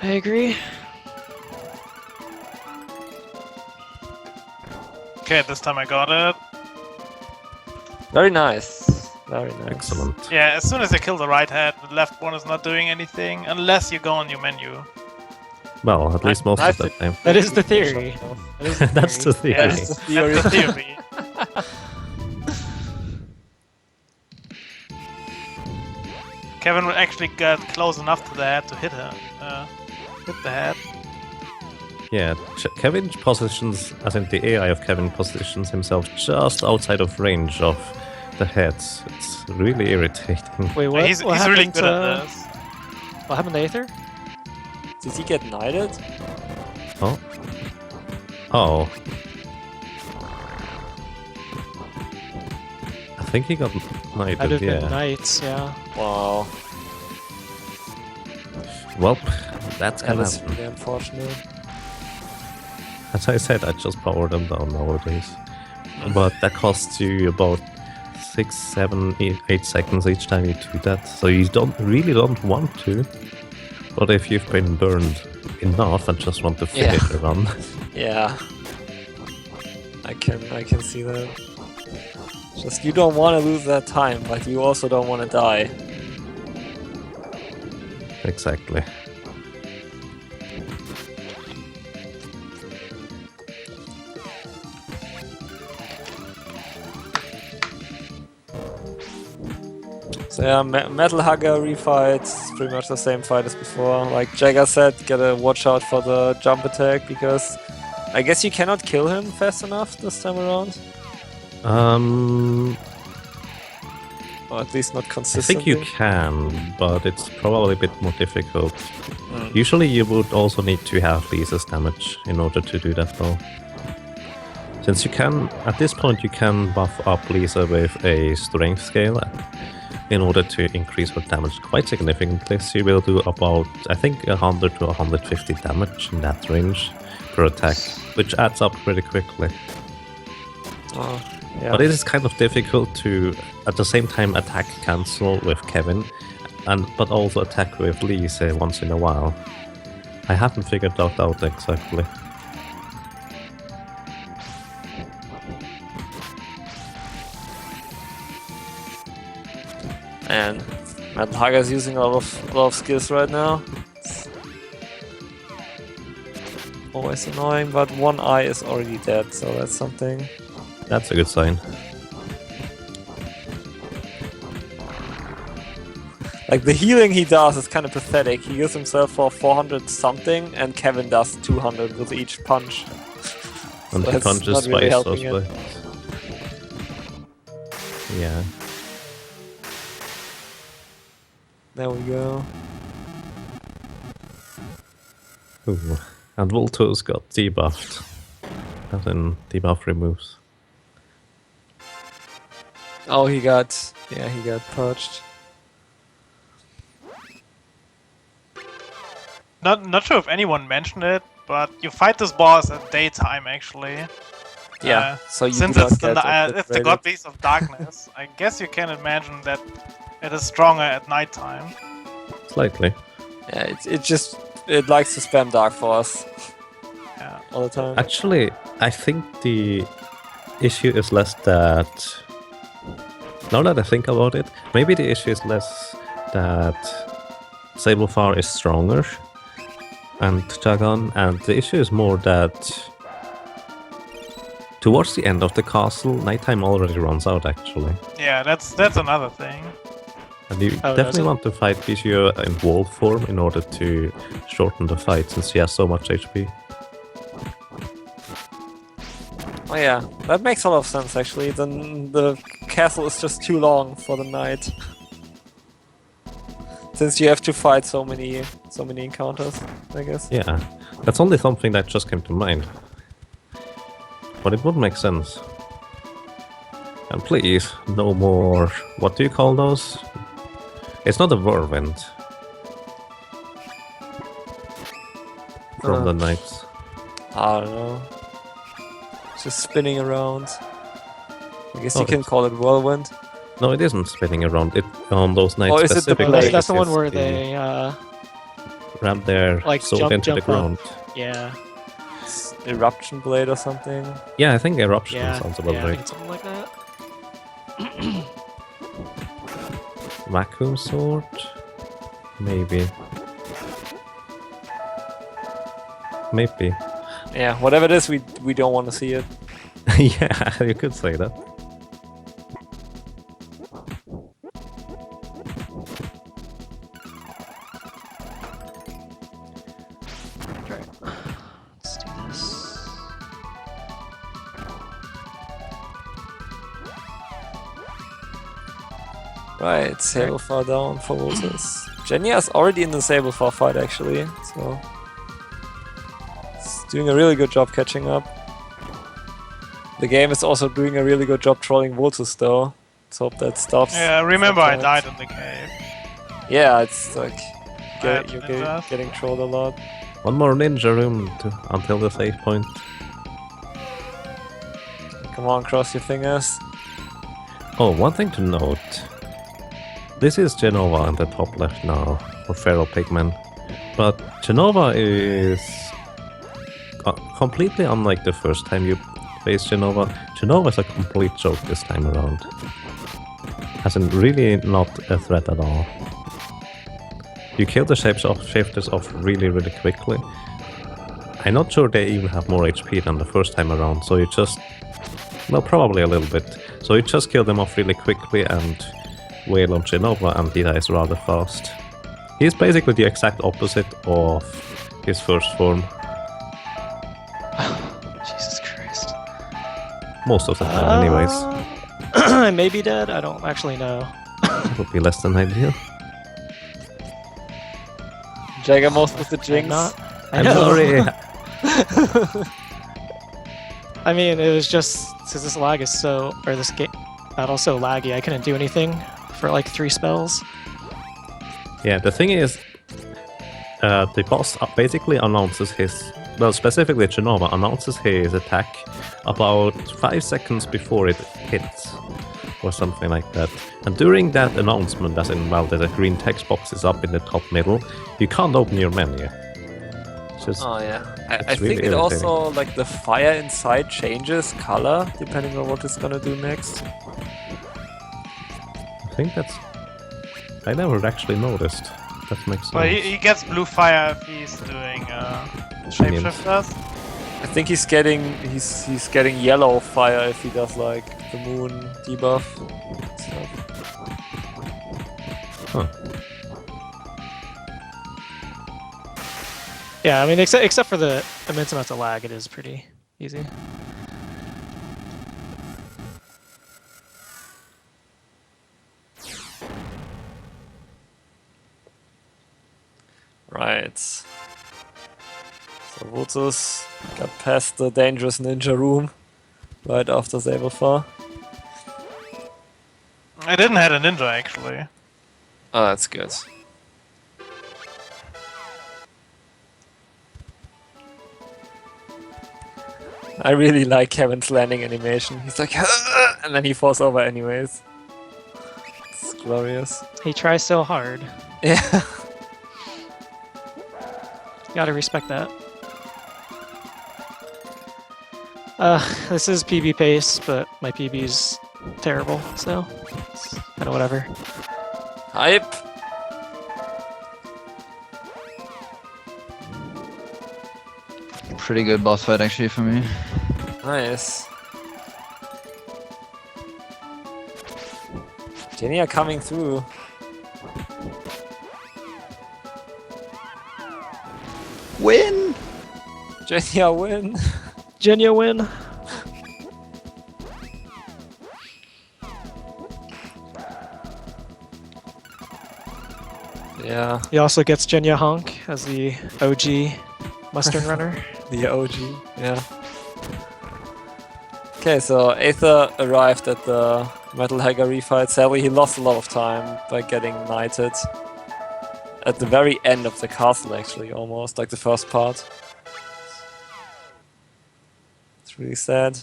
I agree. Okay, this time I got it. Very nice. Very nice. Excellent. Yeah, as soon as I kill the right head, the left one is not doing anything unless you go on your menu. Well, at least most of the time. That is the theory. That's the theory. Yeah, that's the theory. Kevin actually got close enough to the head to hit the head. Yeah, Kevin positions, as in the AI of Kevin positions himself just outside of range of the heads. It's really irritating. Wait, what? Yeah, he's really good at this. What happened to Aether? Did he get knighted? Oh. Oh. I think he got knighted, I'd have yeah. been knights, yeah. Wow. Well, that's That kind was of... really unfortunate. As I said, I just power them down nowadays. But that costs you about 6, 7, 8 seconds each time you do that. So you really don't want to. But if you've been burned enough and just want to finish the run. Yeah. I can see that. Just you don't want to lose that time, but you also don't want to die. Exactly. So yeah, Metal Hugger refights, pretty much the same fight as before. Like Jagger said, gotta watch out for the jump attack, because I guess you cannot kill him fast enough this time around. Or at least not I consistently. think you can, but it's probably a bit more difficult. Usually you would also need to have Lisa's damage in order to do that though. Since you can, at this point you can buff up Lisa with a strength scale in order to increase her damage quite significantly. She will do about, I think, 100 to 150 damage in that range per attack, which adds up pretty quickly. Yeah. But it is kind of difficult to, at the same time, attack cancel with Kevin, but also attack with Lisa once in a while. I haven't figured that out exactly. And Metal Hugger is using a lot of skills right now. It's always annoying, but one eye is already dead, so that's something. That's a good sign. Like the healing he does is kind of pathetic. He heals himself for 400 something, and Kevin does 200 with each punch. And So he it's punches not really twice helping or it. Yeah. There we go. Ooh. And Volto's got debuffed. As in, debuff removes. Oh, he got purged. Not sure if anyone mentioned it, but you fight this boss at daytime actually. Yeah, so you since do not it's get it's the obliterated. God Beast of Darkness, I guess you can imagine that it is stronger at nighttime. Slightly. Yeah, it likes to spam Dark Force. Yeah. All the time. Actually, I think the issue is less that... Now that I think about it, maybe the issue is less that Sablefar is stronger and Jagan, and the issue is more that towards the end of the castle, nighttime already runs out actually. Yeah, that's another thing. And you definitely want to fight Bijou in wolf form in order to shorten the fight since he has so much HP. Oh yeah, that makes a lot of sense actually. Then the castle is just too long for the night. Since you have to fight so many encounters, I guess. Yeah, that's only something that just came to mind. But it would make sense. And please, no more... What do you call those? It's not a whirlwind. From the knights. I don't know. Just spinning around. I guess Oh, you can call it whirlwind. No, it isn't spinning around. It on those knights Oh, is it the specifically. blade? That's the one It's where the- they ram their like sword into the jump ground. up. Yeah. It's eruption blade or something. Yeah, I think eruption Yeah. sounds about I right. think it's something like that. Vacuum sword? Maybe. Maybe. Yeah, whatever it is, we don't want to see it. Yeah, you could say that. Let's do this. Right, Sablefar down for Voltus. Jenya's already in the Sablefar fight actually, so it's doing a really good job catching up. The game is also doing a really good job trolling Voltus though. Let's hope that stops. Yeah, remember I sometimes. died in the cave. Yeah, it's like had you're ninjas. getting trolled a lot. One more ninja room until the save point. Come on, cross your fingers. Oh, one thing to note. This is Genova in the top left now, for Feral Pigmen. But Genova is completely unlike the first time you face Genova. Genova is a complete joke this time around. As in, really not a threat at all. You kill the shapeshifters off really, really quickly. I'm not sure they even have more HP than the first time around, so you just... No, probably a little bit. So you just kill them off really quickly and wail on Genova, and he dies rather fast. He's basically the exact opposite of his first form. Jesus Christ. Most of the time, anyways. I may be dead. I don't actually know. That would be less than ideal. Jagger most with the I'm jinx. not. I I'm know. sorry. I mean, it was just because this lag is so, or this game battle's so laggy. I couldn't do anything for like 3 spells. Yeah, the thing is, the boss basically announces his... Well, specifically Genova announces his attack about 5 seconds before it hits, or something like that. And during that announcement, as in, well, the green text box is up in the top middle, you can't open your menu. It's just... Oh yeah, I It's think really it irritating. also, like, the fire inside changes color depending on what it's gonna do next. I think that's... I never actually noticed. That makes sense. But he gets blue fire if he's doing shapeshifters. I think he's getting yellow fire if he does like the moon debuff stuff. Huh. Yeah, I mean, except for the immense amount of lag, it is pretty easy. Right. So Votus got past the dangerous ninja room right after Sablefar. I didn't have a ninja actually. Oh, that's good. I really like Kevin's landing animation. He's like, and then he falls over anyways. It's glorious. He tries so hard. Yeah. Gotta respect that. This is PB pace, but my PB's terrible, so it's kind of whatever. Hype. Pretty good boss fight actually for me. Nice. Genia coming through. Win! Genia win. Genya win. Yeah. He also gets Genya Honk as the OG Western runner. The OG, yeah. Okay, so Aether arrived at the Metal Hagger refight. Sadly, he lost a lot of time by getting knighted. At the very end of the castle, actually, almost, like the first part. It's really sad.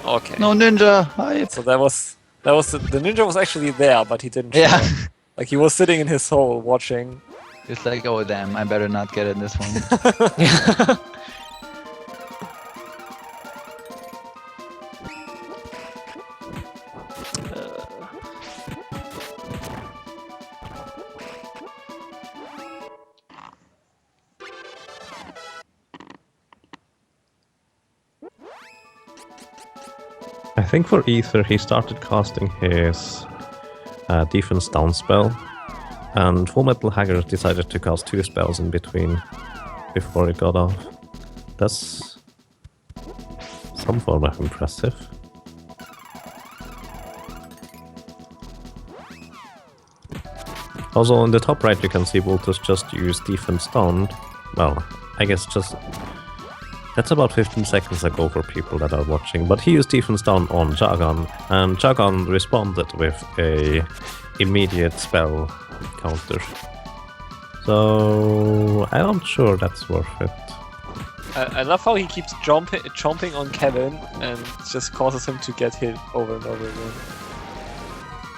Okay. No ninja! Hype! So that was the ninja was actually there, but he didn't show Yeah. up. Like, he was sitting in his hole watching. It's like, oh damn, I better not get in this one. I think for Ether he started casting his defense down spell, and Full Metal Haggard decided to cast 2 spells in between before it got off. That's some form of impressive. Also in the top right you can see Voltus just use defense down. Well, I guess just... That's about 15 seconds ago for people that are watching, but he used defense down on Jagan, and Jagan responded with a immediate spell counter. So I'm not sure that's worth it. I love how he keeps chomping on Kevin and just causes him to get hit over and over again.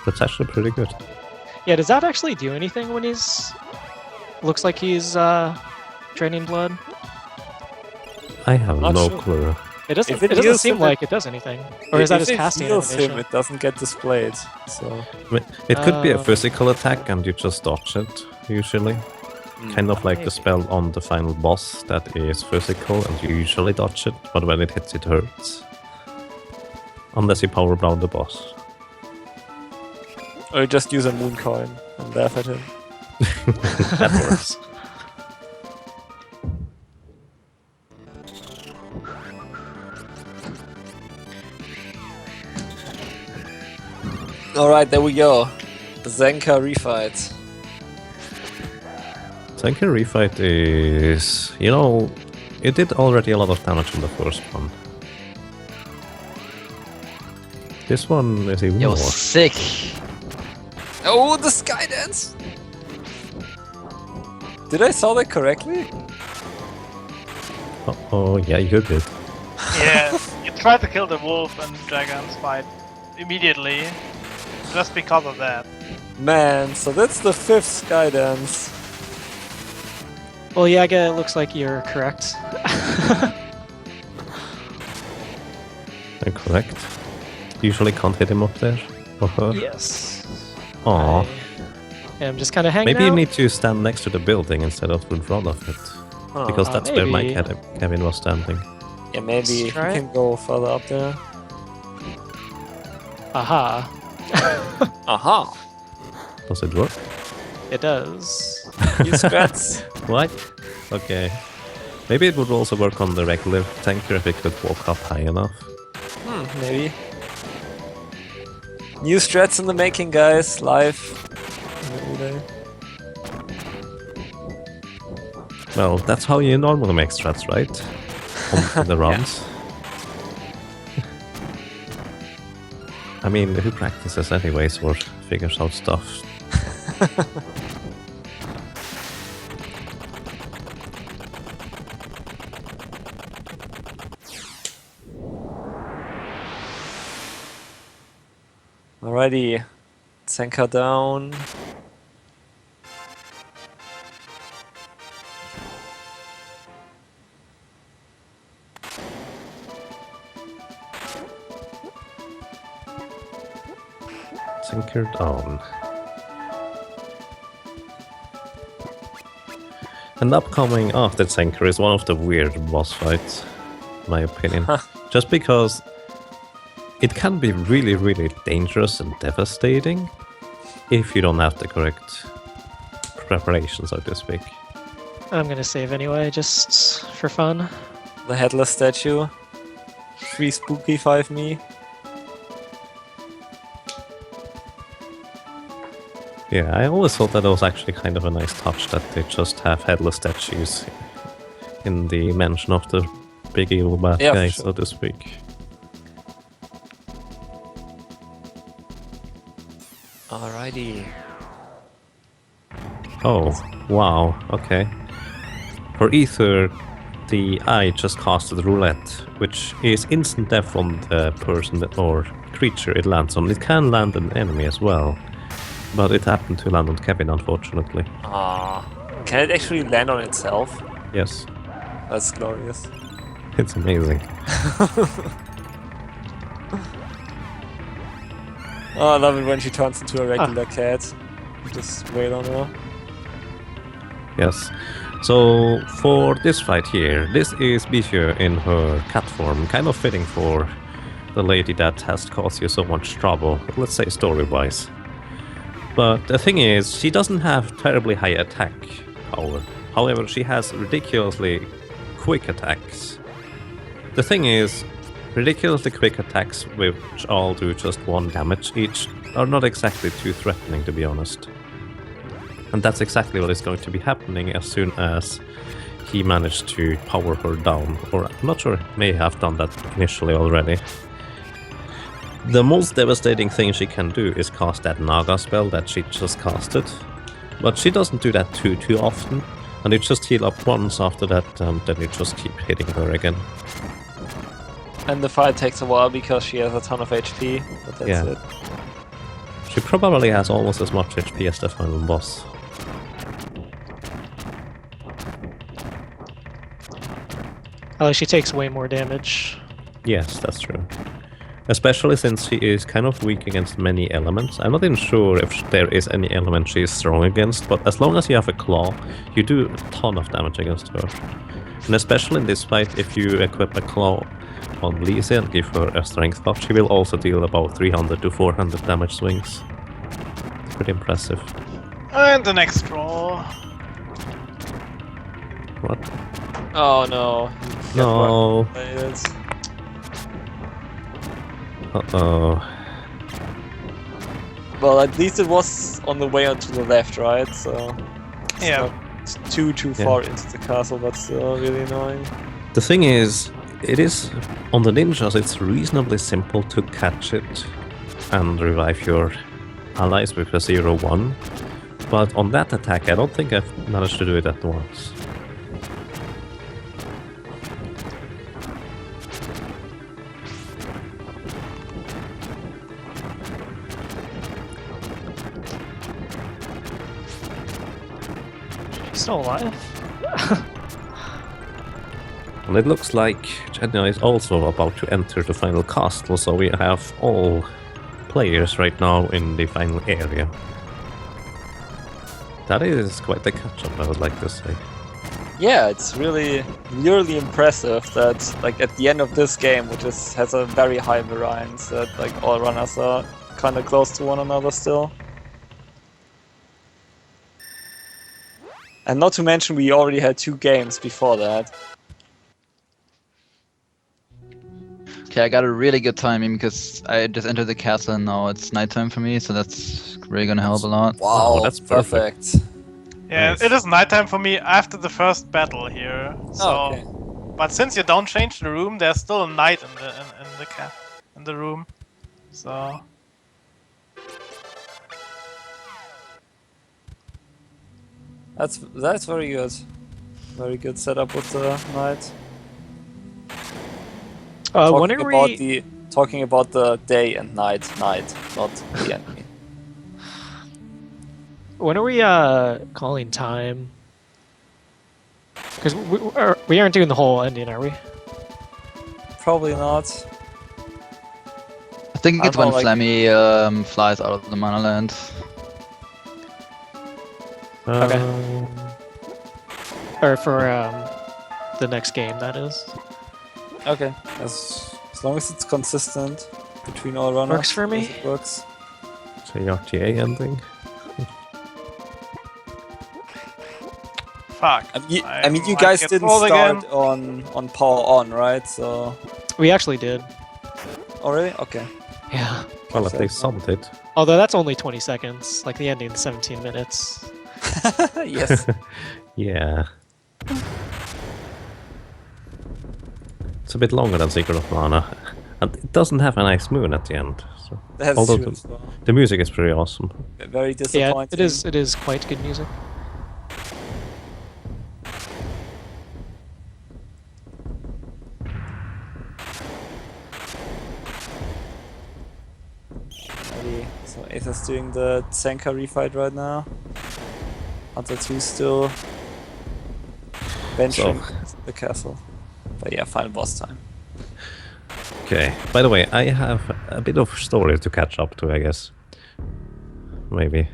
That's actually pretty good. Yeah, does that actually do anything when he's... Looks like he's draining blood? I have Not no sure. clue. It doesn't, If it it doesn't heals seem him, like it does anything. Or is that his casting If it heals animation? him, it doesn't get displayed, so... I mean, it could be a Oh. physical attack and you just dodge it, usually. Kind of like the spell on the final boss that is physical and you usually dodge it, but when it hits it hurts. Unless you power down the boss. Or you just use a moon coin and laugh at him. That works. Alright, there we go. The Zenka refight. Seiken refight is... You know, it did already a lot of damage in the first one. This one is even Yo, more. sick! Oh, the sky dance! Did I saw that correctly? Oh, yeah, you did. Yeah, you tried to kill the wolf and dragon's fight immediately, just because of that. Man, so that's the 5th sky dance. Well, yeah, it looks like you're correct. You're correct. Usually can't hit him up there. Or her. Yes. Aw. Yeah, I'm just kind of hanging Maybe you out. need to stand next to the building instead of in front of it. Huh. Because that's where my maybe. Kevin was standing. Yeah, maybe you Let's try can go further up there. Aha. Aha! Does it work? It does. You strats. What? Okay. Maybe it would also work on the regular tanker if it could walk up high enough. Maybe. New strats in the making, guys. Live. In the relay. Well, that's how you normally make strats, right? On the runs. I mean, who practices anyways or figures out stuff? Alrighty, Senka down. Sinker down. And upcoming after Senker is one of the weird boss fights, in my opinion. Just because it can be really, really dangerous and devastating if you don't have the correct preparation, so to speak. I'm gonna save anyway, just for fun. The headless statue. 3 spooky, 5 me. Yeah, I always thought that it was actually kind of a nice touch that they just have headless statues in the mention of the big evil bad guy, sure. so to speak. Alrighty. Oh, wow, okay. For Ether, the eye just casted roulette, which is instant death on the person or creature it lands on. It can land an enemy as well, but it happened to land on Kevin, unfortunately. Can it actually land on itself? Yes. That's glorious. It's amazing. Oh, I love it when she turns into a regular cat. Just wait on her. Yes. So, for this fight here, this is Bijou in her cat form, kind of fitting for the lady that has caused you so much trouble, let's say story-wise. But the thing is, she doesn't have terribly high attack power. However, she has ridiculously quick attacks. The thing is, ridiculously quick attacks, which all do just 1 damage each, are not exactly too threatening, to be honest. And that's exactly what is going to be happening as soon as he managed to power her down. Or I'm not sure, may have done that initially already. The most devastating thing she can do is cast that Naga spell that she just casted. But she doesn't do that too often. And you just heal up once after that, and then you just keep hitting her again. And the fight takes a while because she has a ton of HP, but that's it. She probably has almost as much HP as the final boss. She takes way more damage. Yes, that's true. Especially since she is kind of weak against many elements. I'm not even sure if there is any element she is strong against, but as long as you have a claw, you do a ton of damage against her. And especially in this fight, if you equip a claw on Lisa and give her a strength buff, she will also deal about 300 to 400 damage swings. It's pretty impressive. And the next draw. What? Oh no. No. Uh-oh. Well, at least it was on the way onto the left, right? So it's not too far into the castle, but still really annoying. The thing is, it is on the ninjas, it's reasonably simple to catch it and revive your allies with a 0-1. But on that attack, I don't think I've managed to do it at once. Still alive? And it looks like Jenna is also about to enter the final castle, so we have all players right now in the final area. That is quite a catch-up, I would like to say. Yeah, it's really impressive that like at the end of this game, which has a very high variance, that like all runners are kind of close to one another still. And not to mention, we already had 2 games before that. Okay, I got a really good timing because I just entered the castle and now it's nighttime for me, so that's really gonna help a lot. Wow, that's perfect. Yeah, Nice. it is nighttime for me after the first battle here. So, okay. but since you don't change the room, there's still a night in the room. So That's very good. Very good setup with the night. Talking about the day and night, not the enemy. When are we calling time? Because we aren't doing the whole ending, are we? Probably not. I think it's I when don't know, Flammy flies out of the Mana Land. Okay. Or for the next game, that is. Okay, as long as it's consistent between all runners. Works for me. It works. So RTA ending. fuck. I mean, you might guys get didn't trolled start again. on power on, right? So. We actually did. Oh really? Okay. Yeah. Well, at least some did. Although that's only 20 seconds. Like the ending's 17 minutes. Yes. Yeah. It's a bit longer than Secret of Mana. And it doesn't have a nice moon at the end. So That's although true as well. the music is pretty awesome. Very disappointing. Yeah, it is quite good music. Alrighty, so Aether's doing the Tsenka refight right now. Hunter 2 still venturing the castle. But yeah, final boss time. Okay. By the way, I have a bit of story to catch up to, I guess. Maybe.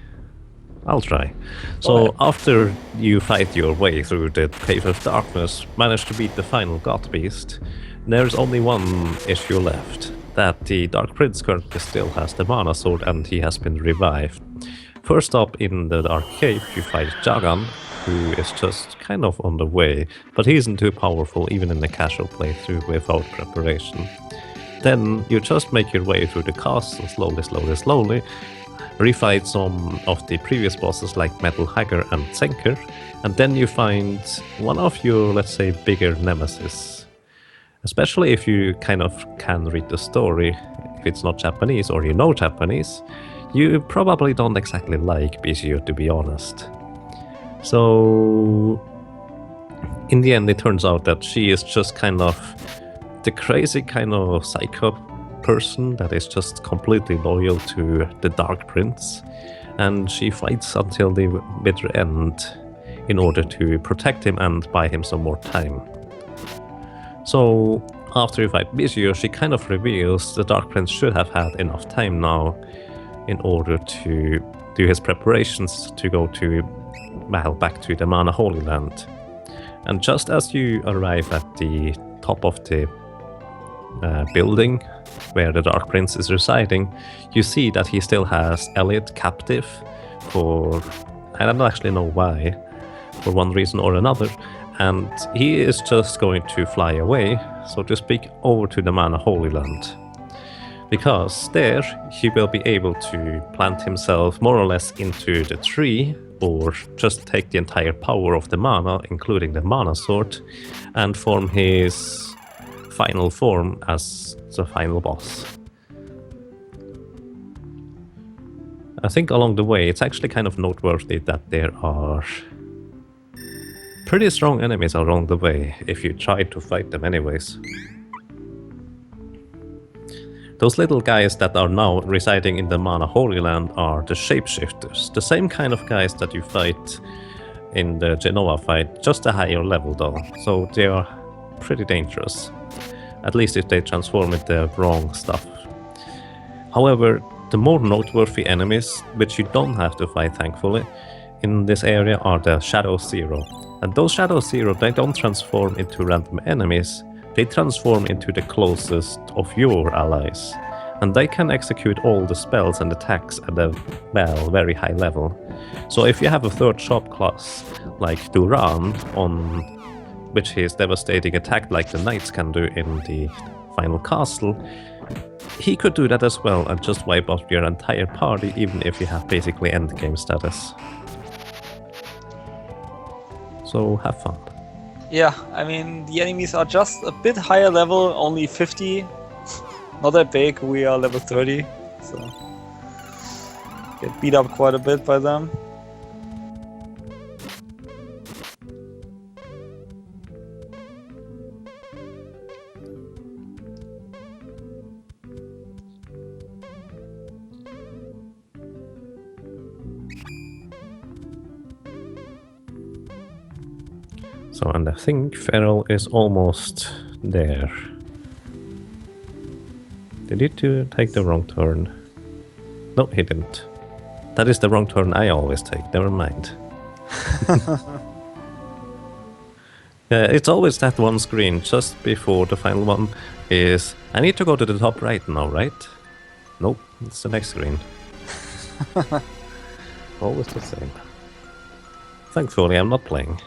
I'll try. So, after you fight your way through the Cave of Darkness, manage to beat the final God Beast, there's only one issue left. That the Dark Prince currently still has the Mana Sword and he has been revived. First up in the Dark Cave, you fight Jagan, who is just kind of on the way, but he isn't too powerful even in the casual playthrough without preparation. Then you just make your way through the castle slowly, refight some of the previous bosses like Metal Hagger and Tsenker, and then you find one of your, let's say, bigger nemesis. Especially if you kind of can read the story, if it's not Japanese or you know Japanese, you probably don't exactly like Bizio, to be honest. So, in the end, it turns out that she is just kind of the crazy kind of psycho person that is just completely loyal to the Dark Prince, and she fights until the bitter end in order to protect him and buy him some more time. So, after you fight Bizio, she kind of reveals the Dark Prince should have had enough time now in order to do his preparations to go to, well, back to the Mana Holy Land. And just as you arrive at the top of the building where the Dark Prince is residing, you see that he still has Elliot captive for, I don't actually know why, for one reason or another, and he is just going to fly away, so to speak, over to the Mana Holy Land. Because there he will be able to plant himself more or less into the tree, or just take the entire power of the mana, including the Mana Sword, and form his final form as the final boss. I think along the way it's actually kind of noteworthy that there are pretty strong enemies along the way, if you try to fight them anyways. Those little guys that are now residing in the Mana Holy Land are the Shapeshifters, the same kind of guys that you fight in the Genoa fight, just a higher level though, so they are pretty dangerous. At least if they transform into wrong stuff. However, the more noteworthy enemies, which you don't have to fight thankfully, in this area are the Shadow Zero. And those Shadow Zero, they don't transform into random enemies, they transform into the closest of your allies. And they can execute all the spells and attacks at a, well, very high level. So if you have a third shop class, like Duran, on which his devastating attack like the knights can do in the final castle, he could do that as well and just wipe out your entire party, even if you have basically endgame status. so have fun. Yeah, I mean, the enemies are just a bit higher level, only 50. Not that big, we are level 30, so get beat up quite a bit by them. So, and I think Feral is almost there. Did he take the wrong turn? No, he didn't. That is the wrong turn I always take, never mind. It's always that one screen just before the final one is... I need to go to the top right now, right? Nope, it's the next screen. Always the same. Thankfully, I'm not playing.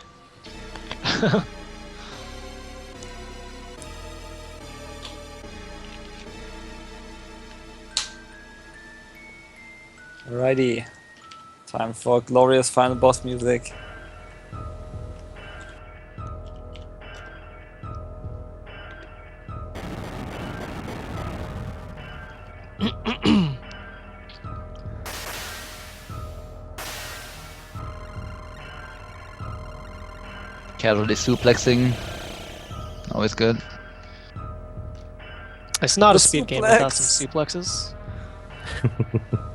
Alrighty, time for glorious final boss music. Casually suplexing. Always good. It's not The a speed game suplex. without some suplexes.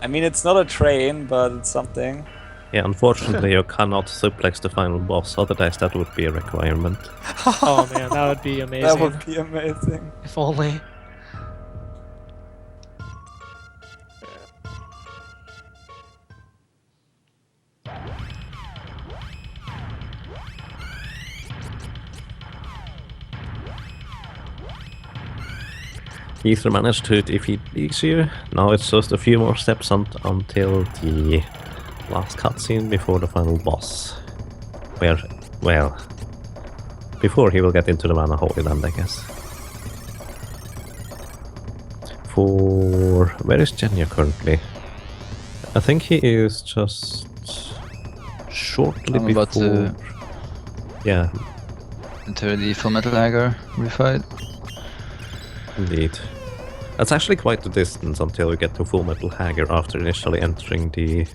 I mean, it's not a train, but it's something. Yeah, unfortunately you cannot suplex the final boss, otherwise that would be a requirement. Oh man, that would be amazing. That would be amazing. If only. Ether managed to defeat Ixu. Now it's just a few more steps until the last cutscene before the final boss. Where, well, before he will get into the Mana Holy Land, I guess. Where is Genya currently? I think he is just shortly I'm before... about to Yeah, enter the Full Metal Hager refight. indeed. That's actually quite the distance until you get to Full Metal Hager after initially entering the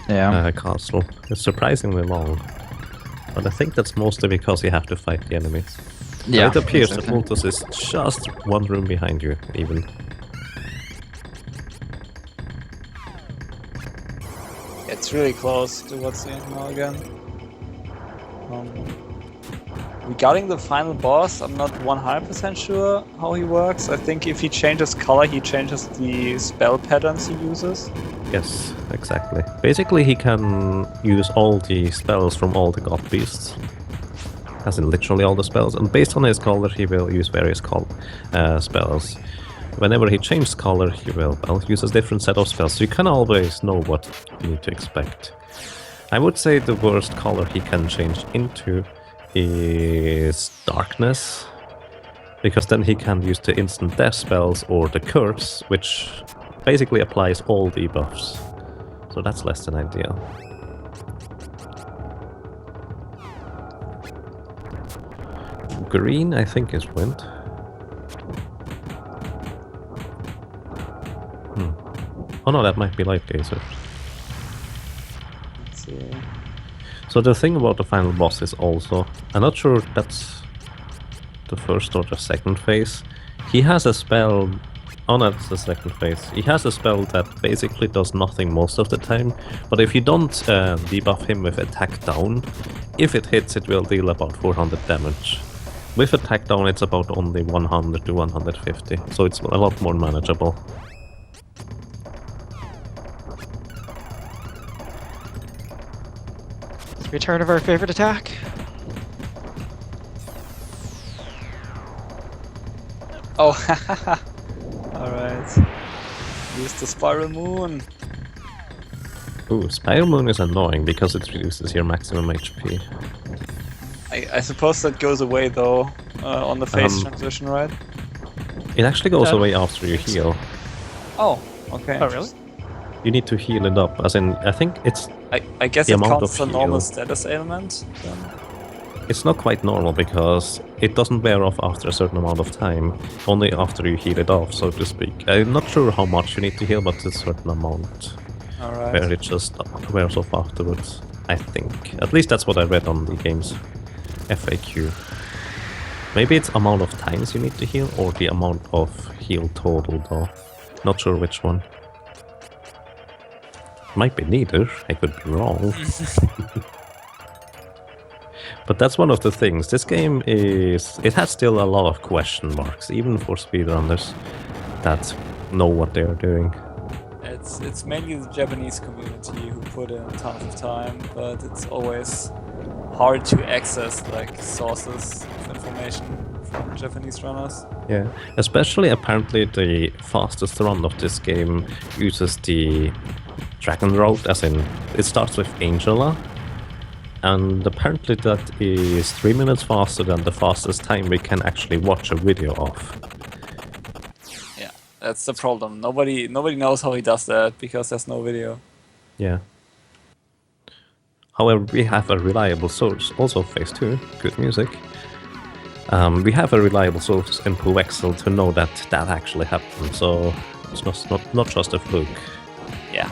castle. It's surprisingly long. But I think that's mostly because you have to fight the enemies. Yeah, It appears exactly. that Multus is just one room behind you, even. It's really close towards the end now again. Regarding the final boss, I'm not 100% sure how he works. I think if he changes color, he changes the spell patterns he uses. Yes, exactly. Basically, he can use all the spells from all the god beasts. As in literally all the spells. And based on his color, he will use various spells. Whenever he changes color, he will use a different set of spells. So you can always know what you need to expect. I would say the worst color he can change into is darkness, because then he can use the instant death spells or the curse, which basically applies all debuffs. So that's less than ideal. Green, I think, is wind. Oh no, that might be light laser. Let's see. So the thing about the final boss is also, I'm not sure if that's the first or the second phase. He has a spell, oh no, it's the second phase. He has a spell that basically does nothing most of the time, but if you don't debuff him with attack down, if it hits it will deal about 400 damage. With attack down it's about only 100 to 150, so it's a lot more manageable. Return of our favorite attack. Oh, alright. Use the Spiral Moon. Ooh, Spiral Moon is annoying because it reduces your maximum HP. I suppose that goes away though on the phase transition, right? It actually goes away after you heal. Oh, okay. Oh, really? You need to heal it up, as in, I think it's I guess the it amount counts of as a normal heal. status ailment then. it's not quite normal because it doesn't wear off after a certain amount of time, only after you heal it off, so to speak. I'm not sure how much you need to heal, but it's a certain amount Alright. where it just wears off afterwards, I think. At least that's what I read on the game's FAQ. Maybe it's amount of times you need to heal, or the amount of heal total, though. Not sure which one. Might be neither, I could be wrong. But that's one of the things. This game it has still a lot of question marks, even for speedrunners that know what they're doing. It's mainly the Japanese community who put in tons of time, but it's always hard to access like sources of information from Japanese runners. Yeah, especially apparently the fastest run of this game uses the Dragon Road, as in it starts with Angela, and apparently that is 3 minutes faster than the fastest time we can actually watch a video of. Yeah, that's the problem. Nobody knows how he does that because there's no video. Yeah. However, we have a reliable source, also phase 2, good music. We have a reliable source in PoolExel to know that that actually happened, so it's not just a fluke. Yeah.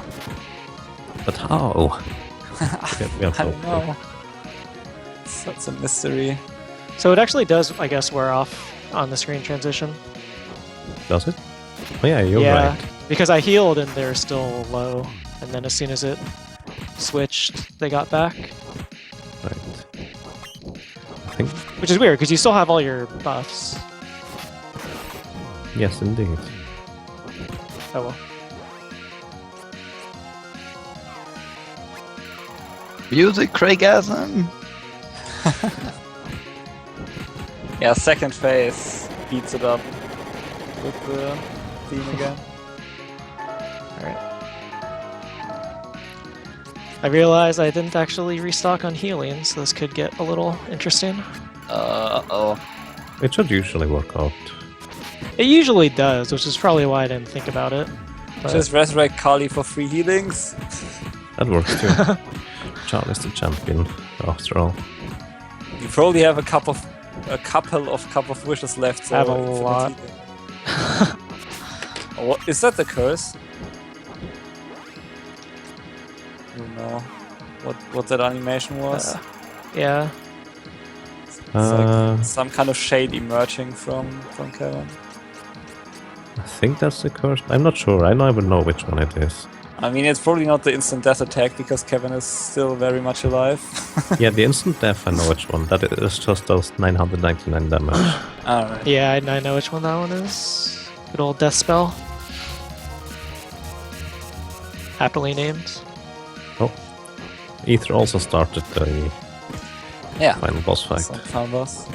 But how? I don't know. That's a mystery. So it actually does, I guess, wear off on the screen transition. Does it? Oh yeah, you're right. Because I healed and they're still low, and then as soon as it switched, they got back. Right. I think... Which is weird, because you still have all your buffs. Yes, indeed. Oh well. Music Craigasm! Yeah, second phase beats it up with the theme again. Alright. I realize I didn't actually restock on healing, so this could get a little interesting. Uh-oh. It should usually work out. It usually does, which is probably why I didn't think about it. But... Just resurrect Kali for free healings. That works too. Charlie's the champion, after all. You probably have a couple of Cup of Wishes left. So I have a lot. What is that? The curse? I don't know what that animation was. Yeah. It's like some kind of shade emerging from Kevin. I think that's the curse. I'm not sure. I never know which one it is. I mean, it's probably not the instant death attack because Kevin is still very much alive. Yeah, the instant death, I know which one. That is just those 999 damage. Alright. Yeah, I know which one that one is. Good old death spell. Happily named. Oh. Ether also started the final boss fight. Final boss.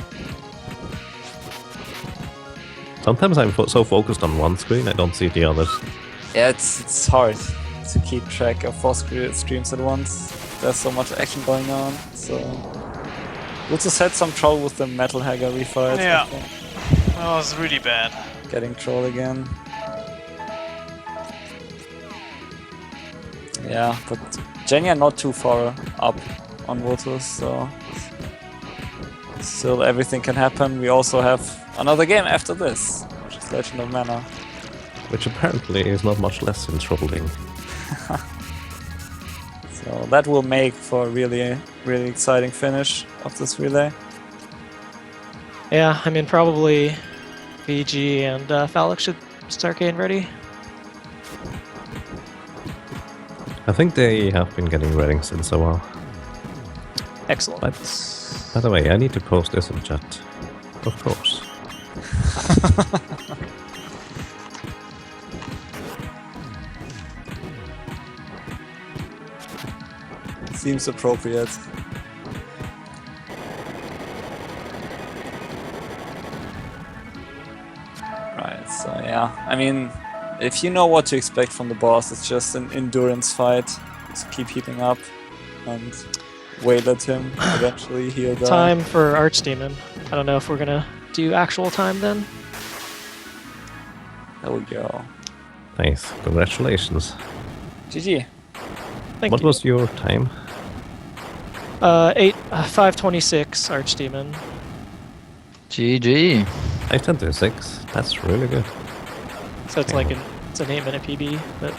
Sometimes I'm so focused on one screen, I don't see the others. Yeah, it's hard to keep track of 4 streams at once. There's so much action going on, so... We just had some trouble with the Metal Hagger refight. Yeah, that was really bad. Getting troll again. Yeah, but Genya not too far up on Votus, so... Still everything can happen. We also have another game after this, which is Legend of Mana. Which apparently is not much less enthralling. So that will make for a really exciting finish of this relay. Yeah, I mean, probably VG and Phallic should start getting ready. I think they have been getting ready since a while. Excellent. But, by the way, I need to post this in chat. Of course. Seems appropriate. Right, so yeah, I mean, if you know what to expect from the boss, it's just an endurance fight. Just keep heating up and wail at him, eventually he'll die. Time for Archdemon. I don't know if we're gonna do actual time then. There we go. Nice, congratulations. GG. Thank What you. was your time? 526 Archdemon. GG. 826. That's really good. So it's like it's an 8-minute PB, but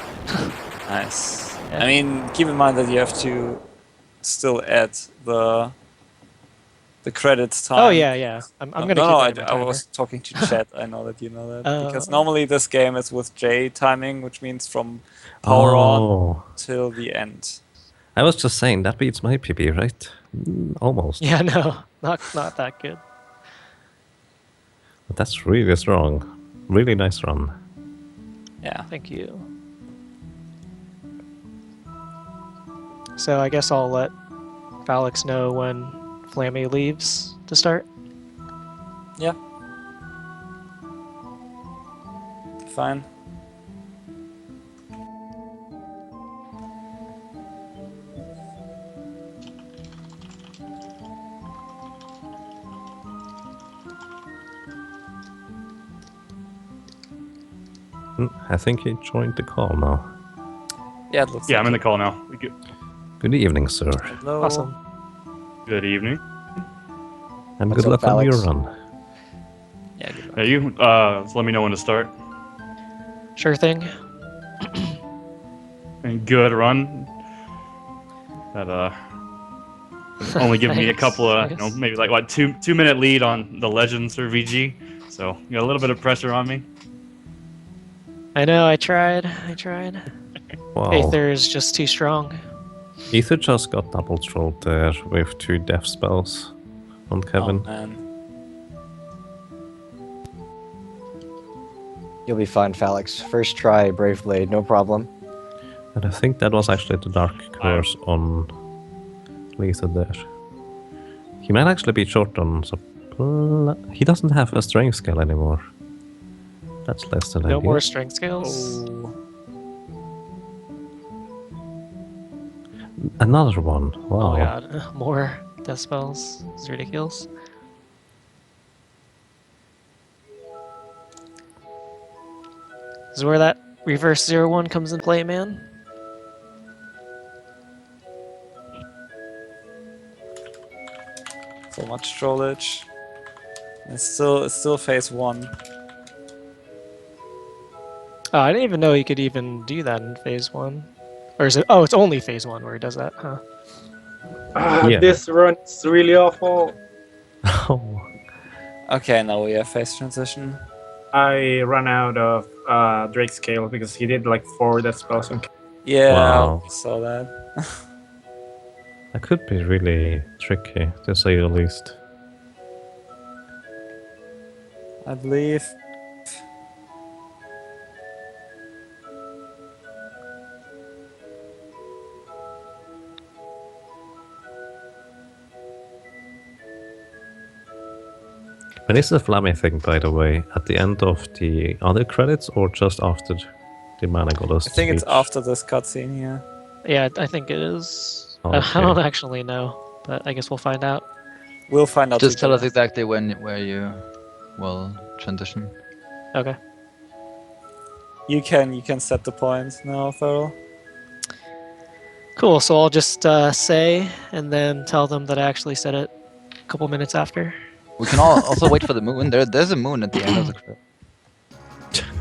Nice. Yeah. I mean, keep in mind that you have to still add the credits time. oh yeah. I'm gonna no, keep no, that in my I timer. was talking to chat. I know that you know that. Oh. Because normally this game is with J timing, which means from power on till the end. I was just saying, that beats my PB, right? Almost. Yeah, no, not that good. But that's really strong. Really nice run. Yeah. Thank you. So I guess I'll let Alex know when Flammy leaves to start. Yeah. Fine. I think he joined the call now. Yeah, it looks Yeah, like I'm in the it. call now. Good evening, sir. Hello. Awesome. Good evening. And What's good luck up, on your Alex? run. Yeah, good luck. Hey, you, so let me know when to start. Sure thing. And good run. That only giving me a Thanks, couple of, thanks. maybe like what 2-minute lead on the Legends or VG. So you got a little bit of pressure on me. I know. I tried. Wow. Aether is just too strong. Ether just got double trolled there with 2 death spells on Kevin. Oh, man. You'll be fine, Felix. First try, Brave Blade, no problem. And I think that was actually the Dark Curse on Lisa there. He might actually be short on he doesn't have a strength scale anymore. That's less than No ideal. more strength scales. Oh. Another one. Wow. Oh god, more death spells. It's ridiculous. This is where that reverse 0-1 comes in play, man. So much trollage. It's still phase 1. Oh, I didn't even know he could even do that in phase 1. Or is it? Oh, it's only phase 1 where he does that, huh? Yeah. This run is really awful. Oh. Okay, now we have phase transition. I ran out of Drake scale because he did like 4 death spells on. Yeah, Wow. I saw that. That could be really tricky, to say the least. I believe. When is the Flammy thing, by the way? At the end of the other credits or just after the Mana Goddess I think it's speech? after this cutscene here. Yeah, I think it is. Oh, I okay. don't actually know, but I guess we'll find out. We'll find out. Just tell us together. exactly where you will transition. Okay. You can set the points now, Feral. Cool, so I'll just say and then tell them that I actually said it a couple minutes after. We can also wait for the moon. There's a moon at the end of the credit.